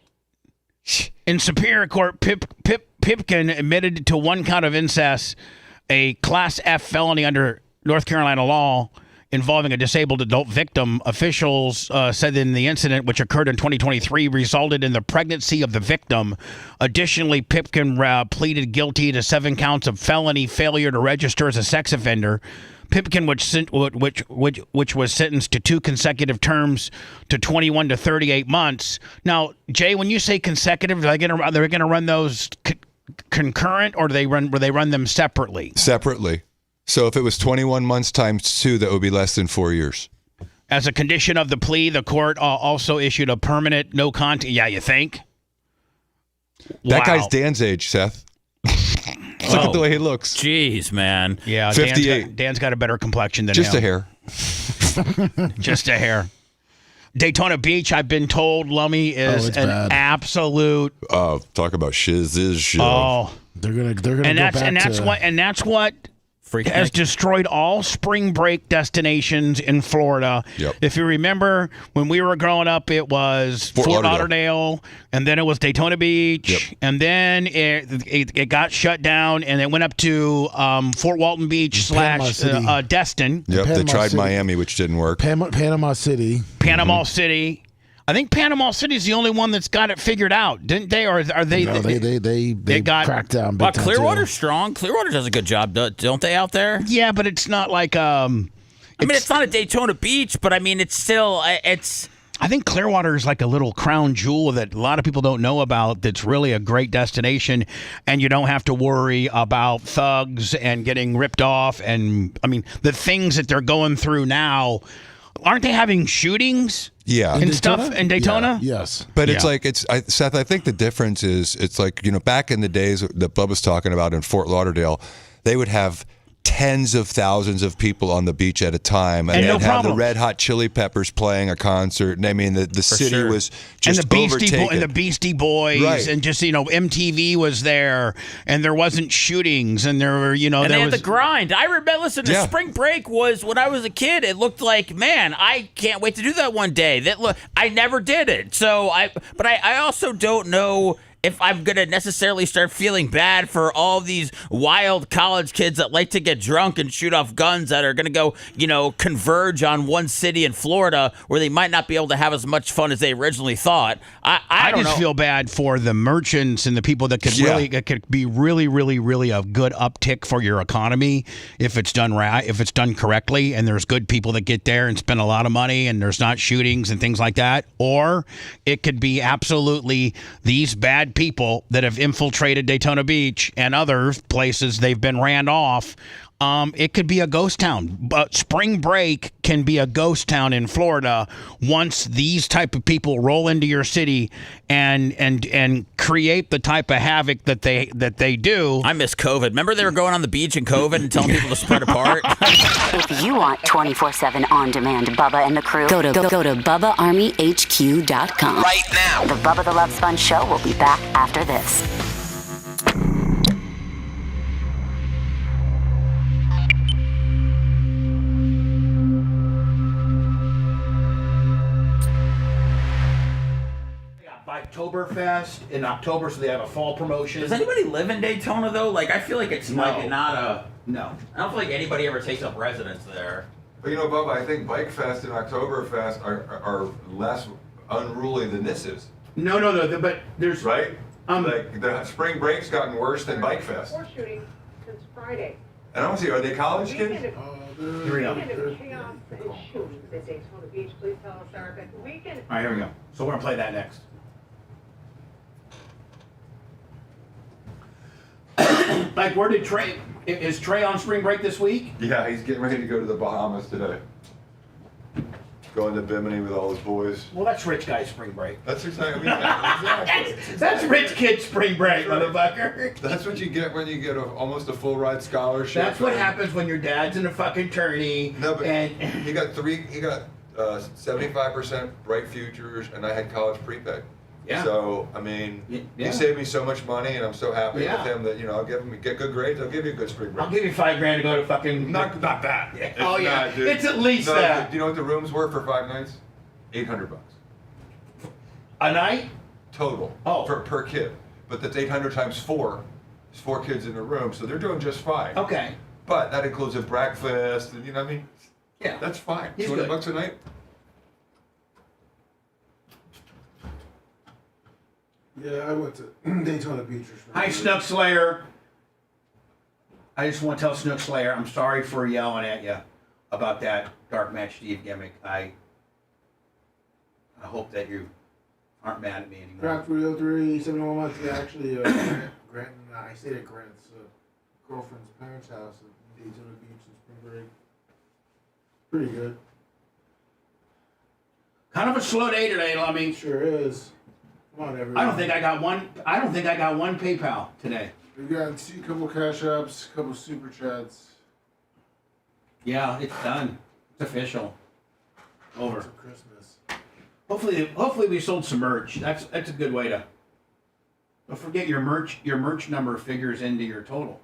Speaker 4: In Superior Court, Pipkin admitted to 1 count of incest, a Class F felony under North Carolina law involving a disabled adult victim. Officials said in the incident, which occurred in 2023, resulted in the pregnancy of the victim. Additionally, Pipkin pleaded guilty to 7 counts of felony failure to register as a sex offender. Pipkin, which was sentenced to 2 consecutive terms to 21 to 38 months. Now, Jay, when you say consecutive, they're going to run those concurrent, or do they run them separately?
Speaker 25: Separately. So if it was 21 months times 2, that would be less than 4 years.
Speaker 4: As a condition of the plea, the court also issued a permanent no contact. Yeah, you think?
Speaker 25: That guy's Dan's age, Seth. Look at the way he looks.
Speaker 5: Jeez, man.
Speaker 4: Yeah,
Speaker 25: 58.
Speaker 4: Dan's got a better complexion than
Speaker 25: Just
Speaker 4: him.
Speaker 25: a hair.
Speaker 4: Just a hair. Daytona Beach, I've been told, Lummy, is an absolute.
Speaker 25: Talk about shiz is shit.
Speaker 4: Oh,
Speaker 8: they're gonna go back
Speaker 4: and that's what has destroyed all spring break destinations in Florida.
Speaker 25: Yep.
Speaker 4: If you remember, when we were growing up, it was Fort Lauderdale, and then it was Daytona Beach, and then it got shut down, and it went up to Fort Walton Beach / Destin.
Speaker 25: Yep, they tried
Speaker 8: City.
Speaker 25: Miami, which didn't work.
Speaker 8: Panama City.
Speaker 4: Panama City. I think Panama City's the only one that's got it figured out, didn't they? Or are they?
Speaker 8: No, they got cracked down.
Speaker 5: Well, Clearwater's strong. Clearwater does a good job, don't they, out there?
Speaker 4: Yeah, but it's not like.
Speaker 5: It's not a Daytona Beach, but I mean, it's still it's.
Speaker 4: I think Clearwater is like a little crown jewel that a lot of people don't know about. That's really a great destination, and you don't have to worry about thugs and getting ripped off. And I mean, the things that they're going through now. Aren't they having shootings?
Speaker 25: Yeah.
Speaker 4: And stuff in Daytona?
Speaker 8: Yeah. Yes.
Speaker 25: But it's like, Seth, I think the difference is, it's like, back in the days that Bubba's talking about in Fort Lauderdale, they would have tens of thousands of people on the beach at a time, and they'd have the Red Hot Chili Peppers playing a concert, and I mean the city was just overtaken.
Speaker 4: And the Beastie Boys,
Speaker 25: right.
Speaker 4: And just MTV was there, and there wasn't shootings, and there were
Speaker 5: and they had the grind. I remember, listen, the spring break was when I was a kid. It looked like, man, I can't wait to do that one day. I never did it, so but I also don't know if I'm going to necessarily start feeling bad for all these wild college kids that like to get drunk and shoot off guns that are going to go, converge on one city in Florida where they might not be able to have as much fun as they originally thought. I don't
Speaker 4: just
Speaker 5: know.
Speaker 4: feel bad for the merchants and the people that could be really, really, really a good uptick for your economy if it's done right, if it's done correctly, and there's good people that get there and spend a lot of money and there's not shootings and things like that. Or it could be absolutely these bad people that have infiltrated Daytona Beach and other places. They've been ran off. it could be a ghost town. But spring break can be a ghost town in Florida once these type of people roll into your city and create the type of havoc that they do.
Speaker 5: I miss COVID. Remember they were going on the beach in COVID and telling people to spread apart?
Speaker 12: If you want 24/7 on-demand Bubba and the crew, go to BubbaArmyHQ.com.
Speaker 18: Right now.
Speaker 12: The Bubba the Love Sponge Show will be back after this.
Speaker 9: Oktoberfest in October, so they have a fall promotion.
Speaker 5: Does anybody live in Daytona though? Like, I feel like it's like not a.
Speaker 9: No.
Speaker 5: I don't feel like anybody ever takes up residence there.
Speaker 20: But you know, Bubba, I think Bike Fest and Oktoberfest are less unruly than this is.
Speaker 9: No, but there's
Speaker 20: right. Like the spring break's gotten worse than Bike Fest.
Speaker 19: Horse shooting since Friday.
Speaker 20: And I want to see, are they college kids?
Speaker 9: Here we go.
Speaker 19: Weekend of chaos and shootings at Daytona Beach. Please tell us, Erica. Weekend.
Speaker 9: All right, here we go. So we're gonna play that next. Like, where did Trey? Is Trey on spring break this week?
Speaker 20: Yeah, he's getting ready to go to the Bahamas today. Going to Bimini with all his boys.
Speaker 9: Well, that's rich guy spring break.
Speaker 20: That's exactly. Exactly.
Speaker 9: That's rich kid spring break, motherfucker.
Speaker 20: That's what you get when you get almost a full ride scholarship.
Speaker 9: That's what happens when your dad's in a fucking tourney.
Speaker 20: No, but
Speaker 9: and
Speaker 20: he got 75% bright futures, and I had college prepaid.
Speaker 9: Yeah.
Speaker 20: So I mean, he saved me so much money, and I'm so happy with him that I'll get good grades. I'll give you a good spring break.
Speaker 9: I'll give you $5,000 to go to fucking.
Speaker 20: Not that.
Speaker 9: Yeah. Oh yeah, dude. It's at least that.
Speaker 20: Do you know what the rooms were for 5 nights? $800
Speaker 9: a night
Speaker 20: total.
Speaker 9: Oh,
Speaker 20: per kid. But that's 800 times 4. There's 4 kids in the room, so they're doing just fine.
Speaker 9: Okay.
Speaker 20: But that includes a breakfast, and what I mean.
Speaker 9: Yeah,
Speaker 20: that's fine.
Speaker 9: He's
Speaker 20: $200
Speaker 9: good.
Speaker 20: a night.
Speaker 8: Yeah, I went to Daytona Beach.
Speaker 9: Hi, Snook Slayer. I just want to tell Snook Slayer, I'm sorry for yelling at you about that Dark Match Steve gimmick. I hope that you aren't mad at me anymore.
Speaker 8: Craft 303, 71 months. Yeah, actually, Grant and I stayed at Grant's girlfriend's parents' house at Daytona Beach in spring break. Pretty good.
Speaker 9: Kind of a slow day today, Lummy.
Speaker 8: Sure is. Come on, everyone.
Speaker 9: I don't think I got one PayPal today.
Speaker 8: We got a couple cash apps, a couple super chats.
Speaker 9: Yeah, it's done. It's official. Over.
Speaker 8: For Christmas.
Speaker 9: Hopefully we sold some merch. That's a good way to. Don't forget your merch number figures into your total.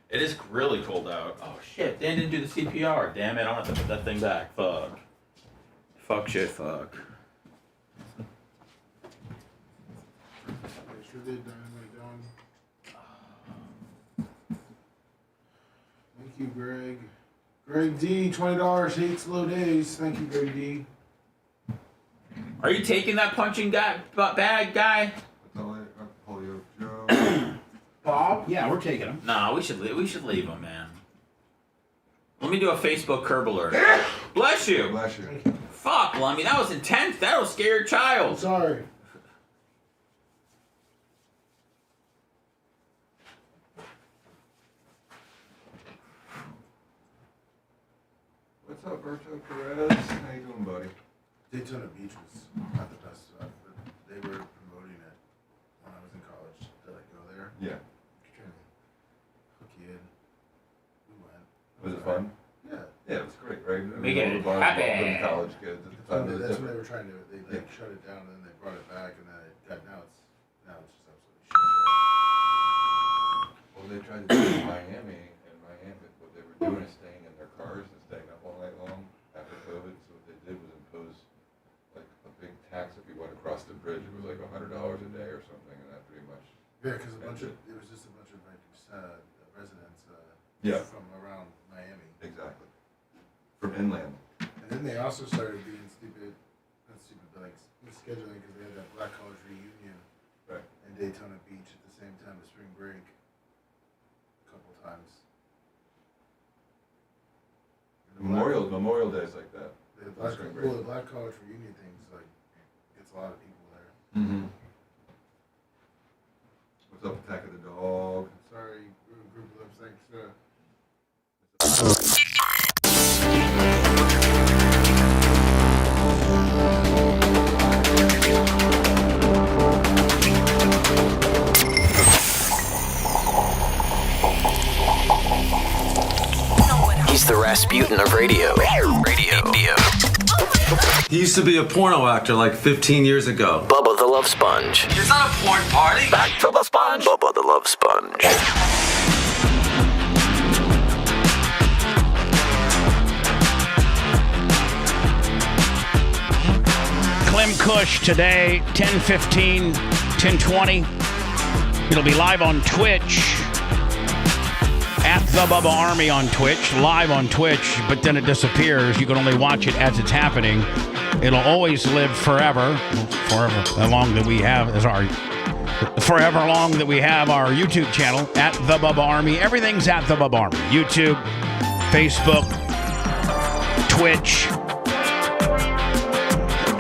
Speaker 5: It is really cold out. Oh shit, Dan didn't do the CPR. Damn it, I'm gonna have to put that thing back. Fuck. Fuck shit, fuck.
Speaker 8: Sure did, Dynamite Dawn. Thank you, Greg. Greg D, $20, hates slow days. Thank you, Greg D.
Speaker 5: Are you taking that punching bag, guy?
Speaker 9: Bob? Yeah, we're taking him.
Speaker 5: Nah, we should leave him, man. Let me do a Facebook curb alert. Bless you.
Speaker 20: Bless you.
Speaker 5: Fuck, Lummy, that was intense. That'll scare your child.
Speaker 8: I'm sorry.
Speaker 20: What's up, Berto Perez? How you doing, buddy?
Speaker 8: Daytona Beach was not the best stuff, but they were promoting it when I was in college. Did I go there?
Speaker 20: Yeah.
Speaker 8: Trying to hook you in. We went.
Speaker 20: Was it fun?
Speaker 8: Yeah.
Speaker 20: Yeah, it was great, right?
Speaker 5: Make it
Speaker 20: all the
Speaker 5: happy.
Speaker 20: college kids at the time.
Speaker 8: That's what they were trying to do. They shut it down and then they brought it back and then now it's just absolutely shit.
Speaker 20: Well, they tried to do it in Miami, what they were doing is staying in their cars and staying up all night long after COVID. So what they did was impose like a big tax if you went across the bridge. It was like $100 a day or something, and that pretty much.
Speaker 8: Yeah, because it was just a bunch of like residents
Speaker 20: from
Speaker 8: around Miami.
Speaker 20: Exactly. From inland.
Speaker 8: And then they also started being not stupid, but like scheduling because they had that Black College reunion in Daytona Beach at the same time as spring break. A couple times.
Speaker 20: Memorial Days like that.
Speaker 8: The Black College reunion things like gets a lot of people there.
Speaker 20: Mm-hmm. What's up, Attack of the Dog?
Speaker 8: Sorry, group of thanks.
Speaker 18: He's the Rasputin of radio.
Speaker 21: He used to be a porno actor like 15 years ago.
Speaker 18: Bubba the Love Sponge.
Speaker 21: It's not a porn party.
Speaker 18: Back to the sponge. Bubba the Love Sponge.
Speaker 4: Clem Kush today, 10:15, 10:20. It'll be live on Twitch. At the Bubba Army on Twitch, live on Twitch, but then it disappears. You can only watch it as it's happening. It'll always live forever long that we have our YouTube channel at the Bubba Army. Everything's at the Bubba Army. YouTube, Facebook, Twitch,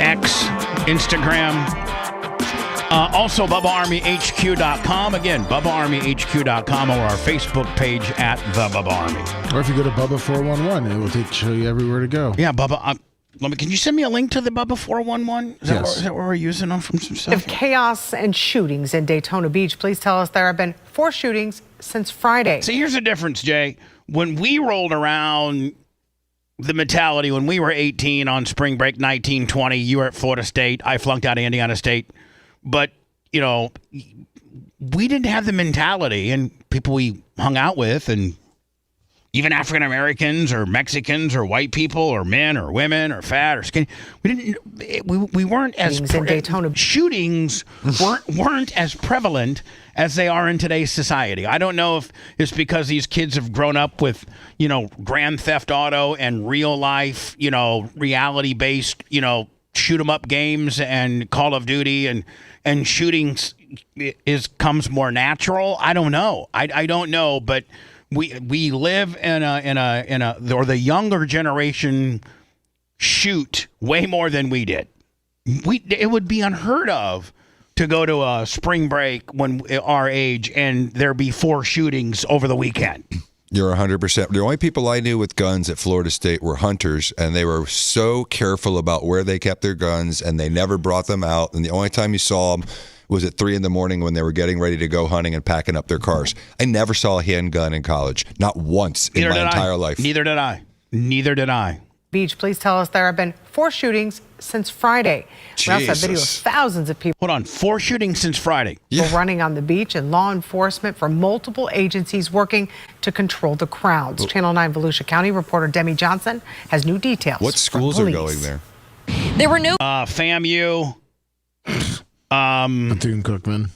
Speaker 4: X, Instagram. Also, BubbaArmyHQ.com. Again, BubbaArmyHQ.com or our Facebook page at The Bubba Army.
Speaker 8: Or if you go to Bubba 411, it will show you everywhere to go.
Speaker 4: Yeah, Bubba. Can you send me a link to the Bubba 411? Is that where we're using them from some stuff?
Speaker 22: Of chaos and shootings in Daytona Beach. Please tell us there have been 4 shootings since Friday.
Speaker 4: See, here's the difference, Jay. When we rolled around the mentality, when we were 18 on spring break 1920, you were at Florida State. I flunked out of Indiana State. But, we didn't have the mentality, and people we hung out with, and even African Americans or Mexicans or white people or men or women or fat or skinny, we weren't as shootings weren't as prevalent as they are in today's society. I don't know if it's because these kids have grown up with, Grand Theft Auto and real life, reality based, shoot 'em up games and Call of Duty and shootings comes more natural. I don't know. I don't know, but we live in the younger generation shoot way more than we did. It would be unheard of to go to a spring break when our age and there be 4 shootings over the weekend.
Speaker 25: You're 100%. The only people I knew with guns at Florida State were hunters, and they were so careful about where they kept their guns, and they never brought them out. And the only time you saw them was at 3 a.m. when they were getting ready to go hunting and packing up their cars. I never saw a handgun in college, not once in my entire life.
Speaker 4: Neither did I.
Speaker 22: Beach, please tell us there have been 4 shootings since Friday. We also have video of thousands of people.
Speaker 4: Hold on, 4 shootings since Friday.
Speaker 22: Running on the beach, and law enforcement from multiple agencies working to control the crowds. Channel 9 Volusia County reporter Demi Johnson has new details.
Speaker 25: What schools are going there?
Speaker 22: There were no
Speaker 4: FAMU.
Speaker 8: Bethune-Cookman.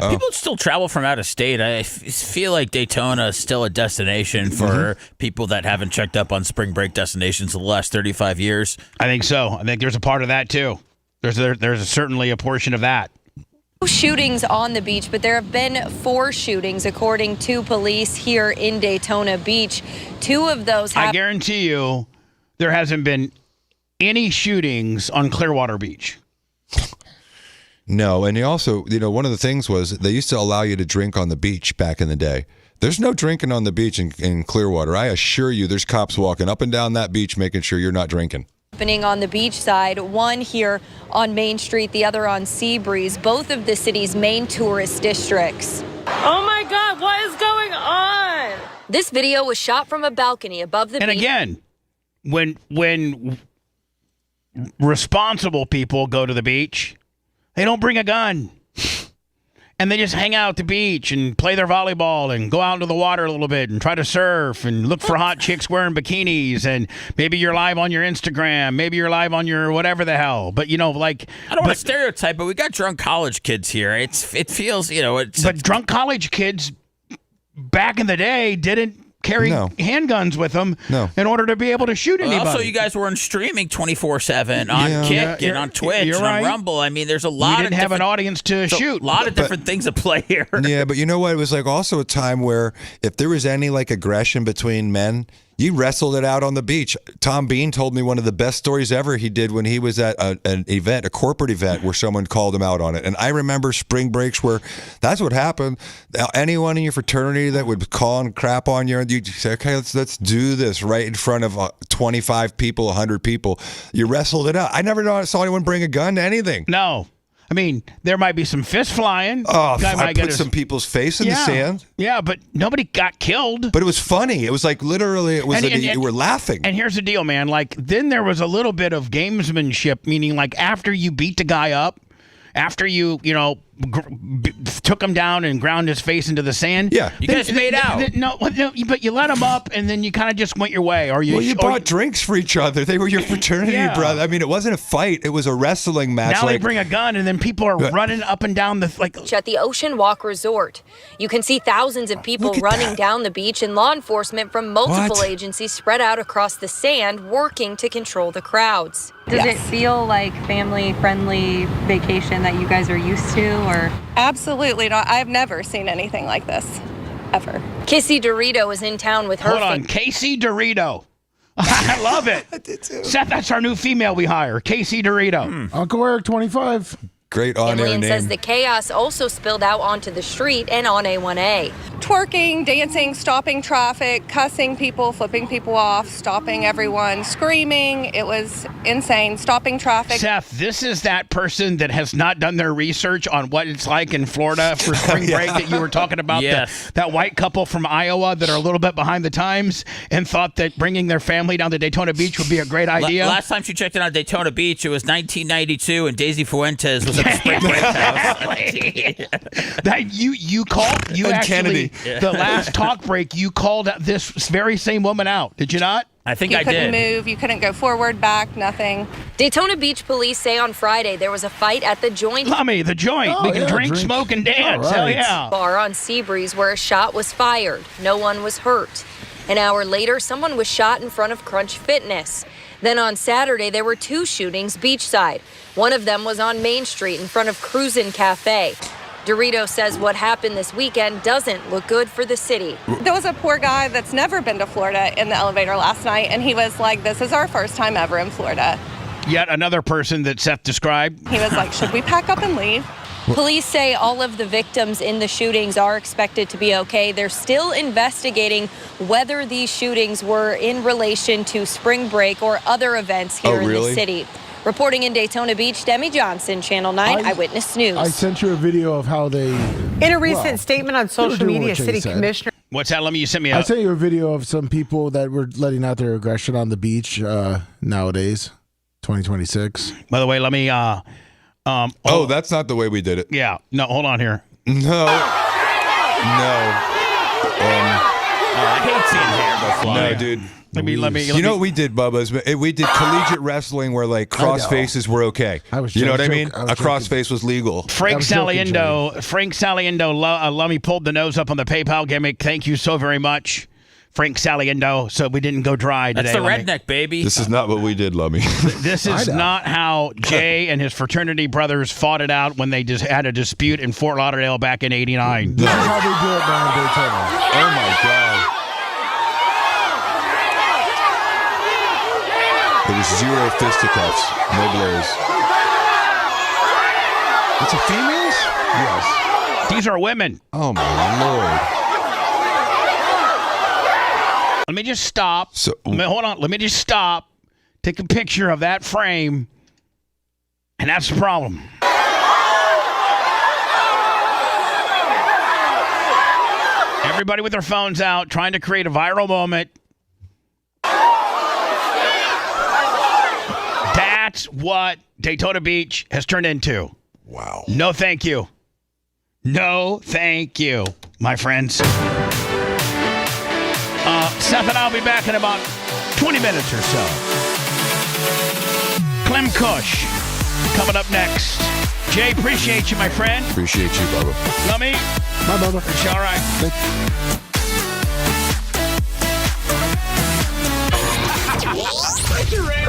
Speaker 5: People still travel from out of state. I feel like Daytona is still a destination for people that haven't checked up on spring break destinations in the last 35 years.
Speaker 4: I think so. I think there's a part of that, too. There's certainly a portion of that.
Speaker 23: Shootings on the beach, but there have been 4 shootings, according to police here in Daytona Beach. 2 of those
Speaker 4: I guarantee you there hasn't been any shootings on Clearwater Beach.
Speaker 25: No, and you also, one of the things was they used to allow you to drink on the beach back in the day. There's no drinking on the beach in Clearwater. I assure you there's cops walking up and down that beach making sure you're not drinking.
Speaker 23: Happening on the beach side, one here on Main Street, the other on Seabreeze, both of the city's main tourist districts.
Speaker 19: Oh my God, what is going on?
Speaker 23: This video was shot from a balcony above the beach.
Speaker 4: And again, when responsible people go to the beach, they don't bring a gun. and they just hang out at the beach and play their volleyball and go out into the water a little bit and try to surf and look for hot chicks wearing bikinis, and maybe you're live on your Instagram, maybe you're live on your whatever the hell. But, like...
Speaker 5: I don't want to stereotype, but we got drunk college kids here. It feels,
Speaker 4: But drunk college kids back in the day didn't carry handguns with them in order to be able to shoot anybody.
Speaker 5: Also, you guys weren't streaming 24/7 on Kick and on Twitch and on Rumble. I mean, there's a lot
Speaker 4: we didn't have an audience to shoot.
Speaker 5: A lot of different things at play here.
Speaker 25: Yeah, but you know what? It was also a time where if there was any aggression between men, you wrestled it out on the beach. Tom Bean told me one of the best stories ever he did when he was at an event, a corporate event, where someone called him out on it. And I remember spring breaks where that's what happened. Anyone in your fraternity that would call and crap on you, you'd say, okay, let's do this right in front of 25 people, 100 people. You wrestled it out. I never saw anyone bring a gun to anything.
Speaker 4: No. I mean, there might be some fists flying.
Speaker 25: Oh, I put some people's face in the sand.
Speaker 4: Yeah, but nobody got killed.
Speaker 25: But it was funny. It was literally, it was you were laughing.
Speaker 4: And here's the deal, man. Then there was a little bit of gamesmanship, meaning after you beat the guy up, after you took him down and ground his face into the sand.
Speaker 25: Yeah.
Speaker 5: You guys made out.
Speaker 4: No, but you let him up, and then you kind of just went your way.
Speaker 25: You bought drinks for each other. They were your fraternity brother. I mean, it wasn't a fight. It was a wrestling match.
Speaker 4: Now they bring a gun, and then people are running up and down the...
Speaker 23: At the Ocean Walk Resort, you can see thousands of people running down the beach, and law enforcement from multiple agencies spread out across the sand working to control the crowds. Does it feel like family-friendly vacation that you guys are used to, or?
Speaker 1: Absolutely not. I've never seen anything like this, ever.
Speaker 23: Kissy Dorito is in town with her.
Speaker 4: Hold on, Casey Dorito. I love it. I did too. Seth, that's our new female we hire, Casey Dorito.
Speaker 8: Uncle Eric, 25.
Speaker 25: Great on-air name.
Speaker 23: Emilian says the chaos also spilled out onto the street and on A1A.
Speaker 1: Twerking, dancing, stopping traffic, cussing people, flipping people off, stopping everyone, screaming. It was insane. Stopping traffic.
Speaker 4: Seth, this is that person that has not done their research on what it's like in Florida for spring break that you were talking about.
Speaker 5: Yes.
Speaker 4: That white couple from Iowa that are a little bit behind the times and thought that bringing their family down to Daytona Beach would be a great idea.
Speaker 5: Last time she checked in on Daytona Beach, it was 1992, and Daisy Fuentes was at the spring break house.
Speaker 4: That you called, you actually,
Speaker 25: Kennedy.
Speaker 4: the last talk break, you called this very same woman out. Did you not?
Speaker 5: I think
Speaker 1: you
Speaker 5: I did.
Speaker 1: You couldn't move. You couldn't go forward, back, nothing.
Speaker 23: Daytona Beach police say on Friday there was a fight at the Joint.
Speaker 4: Lummy, the Joint. We can drink, smoke, and dance.
Speaker 8: Right.
Speaker 4: Hell yeah.
Speaker 23: Bar on Seabreeze where a shot was fired. No one was hurt. An hour later, someone was shot in front of Crunch Fitness. Then on Saturday, there were 2 shootings beachside. One of them was on Main Street in front of Cruisin' Cafe. Dorito says what happened this weekend doesn't look good for the city.
Speaker 1: There was a poor guy that's never been to Florida in the elevator last night, and he was like, this is our first time ever in Florida.
Speaker 4: Yet another person that Seth described.
Speaker 1: He was like, should we pack up and leave?
Speaker 23: Police say all of the victims in the shootings are expected to be okay. They're still investigating whether these shootings were in relation to spring break or other events here in the city. Reporting in Daytona Beach, Demi Johnson, Channel 9 Eyewitness News.
Speaker 8: I sent you a video of how they...
Speaker 22: In a recent statement on social media, City Commissioner...
Speaker 4: What's that? Let me, you sent me
Speaker 8: I sent you a video of some people that were letting out their aggression on the beach nowadays, 2026.
Speaker 4: By the way, let me...
Speaker 25: that's not the way we did it.
Speaker 4: Yeah. No, hold on here.
Speaker 25: No.
Speaker 5: I hate seeing hair go fly.
Speaker 25: No, dude.
Speaker 4: Let me.
Speaker 25: You know what we did, Bubba? We did collegiate wrestling where cross faces were okay. You know what I mean? A cross face was legal.
Speaker 4: Frank Saliendo, Lummy pulled the nose up on the PayPal gimmick. Thank you so very much, Frank Saliendo. So we didn't go dry today.
Speaker 5: That's the
Speaker 4: Lummy.
Speaker 5: redneck, baby.
Speaker 25: This is not what we did, Lummy.
Speaker 4: This is not how Jay and his fraternity brothers fought it out when they just had a dispute in Fort Lauderdale back in '89.
Speaker 8: This is how they do it down in Daytona.
Speaker 25: Oh my God. There was 0 fisticuffs, no blows. It's a females? Yes.
Speaker 4: These are women.
Speaker 25: Oh my Lord.
Speaker 4: Let me just stop. Hold on. Let me just stop. Take a picture of that frame. And that's the problem. Everybody with their phones out, trying to create a viral moment. That's what Daytona Beach has turned into.
Speaker 25: Wow.
Speaker 4: No, thank you. No, thank you, my friends. Seth and I'll be back in about 20 minutes or so. Clem Kush coming up next. Jay, appreciate you, my friend.
Speaker 7: Appreciate you, Bubba.
Speaker 4: Love me.
Speaker 8: Bye, Bubba.
Speaker 4: It's all right.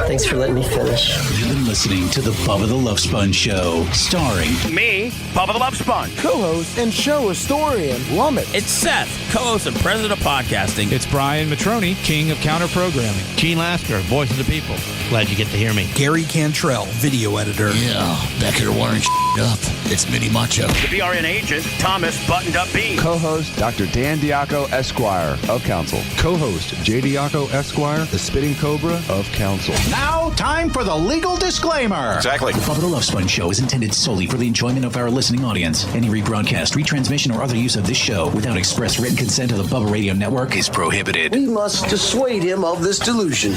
Speaker 11: Thanks for letting me finish.
Speaker 13: You've been listening to the Bubba the Love Sponge Show, starring
Speaker 4: me, Bubba the Love Sponge,
Speaker 8: co-host and show historian, Lummit.
Speaker 5: It's Seth, co-host and president of podcasting.
Speaker 14: It's Brian Matroni, king of counter programming. Gene Lasker, voice of the people. Glad you get to hear me.
Speaker 13: Gary Cantrell, video editor.
Speaker 14: Yeah, back here wiring up. It's Mini Macho.
Speaker 4: The BRN agent, Thomas Buttoned Up B.
Speaker 15: Co-host, Dr. Dan Diaco, Esquire of Council.
Speaker 7: Co-host, J. Diaco, Esquire, the Spitting Cobra of Council.
Speaker 13: Now, time for the legal disclaimer.
Speaker 21: Exactly.
Speaker 13: The Bubba the Love Sponge Show is intended solely for the enjoyment of our listening audience. Any rebroadcast, retransmission, or other use of this show without express written consent of the Bubba Radio Network is prohibited.
Speaker 11: We must dissuade him of this delusion.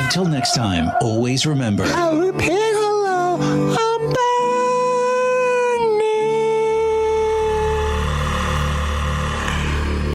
Speaker 13: Until next time, always remember.
Speaker 8: I'll repeat hello.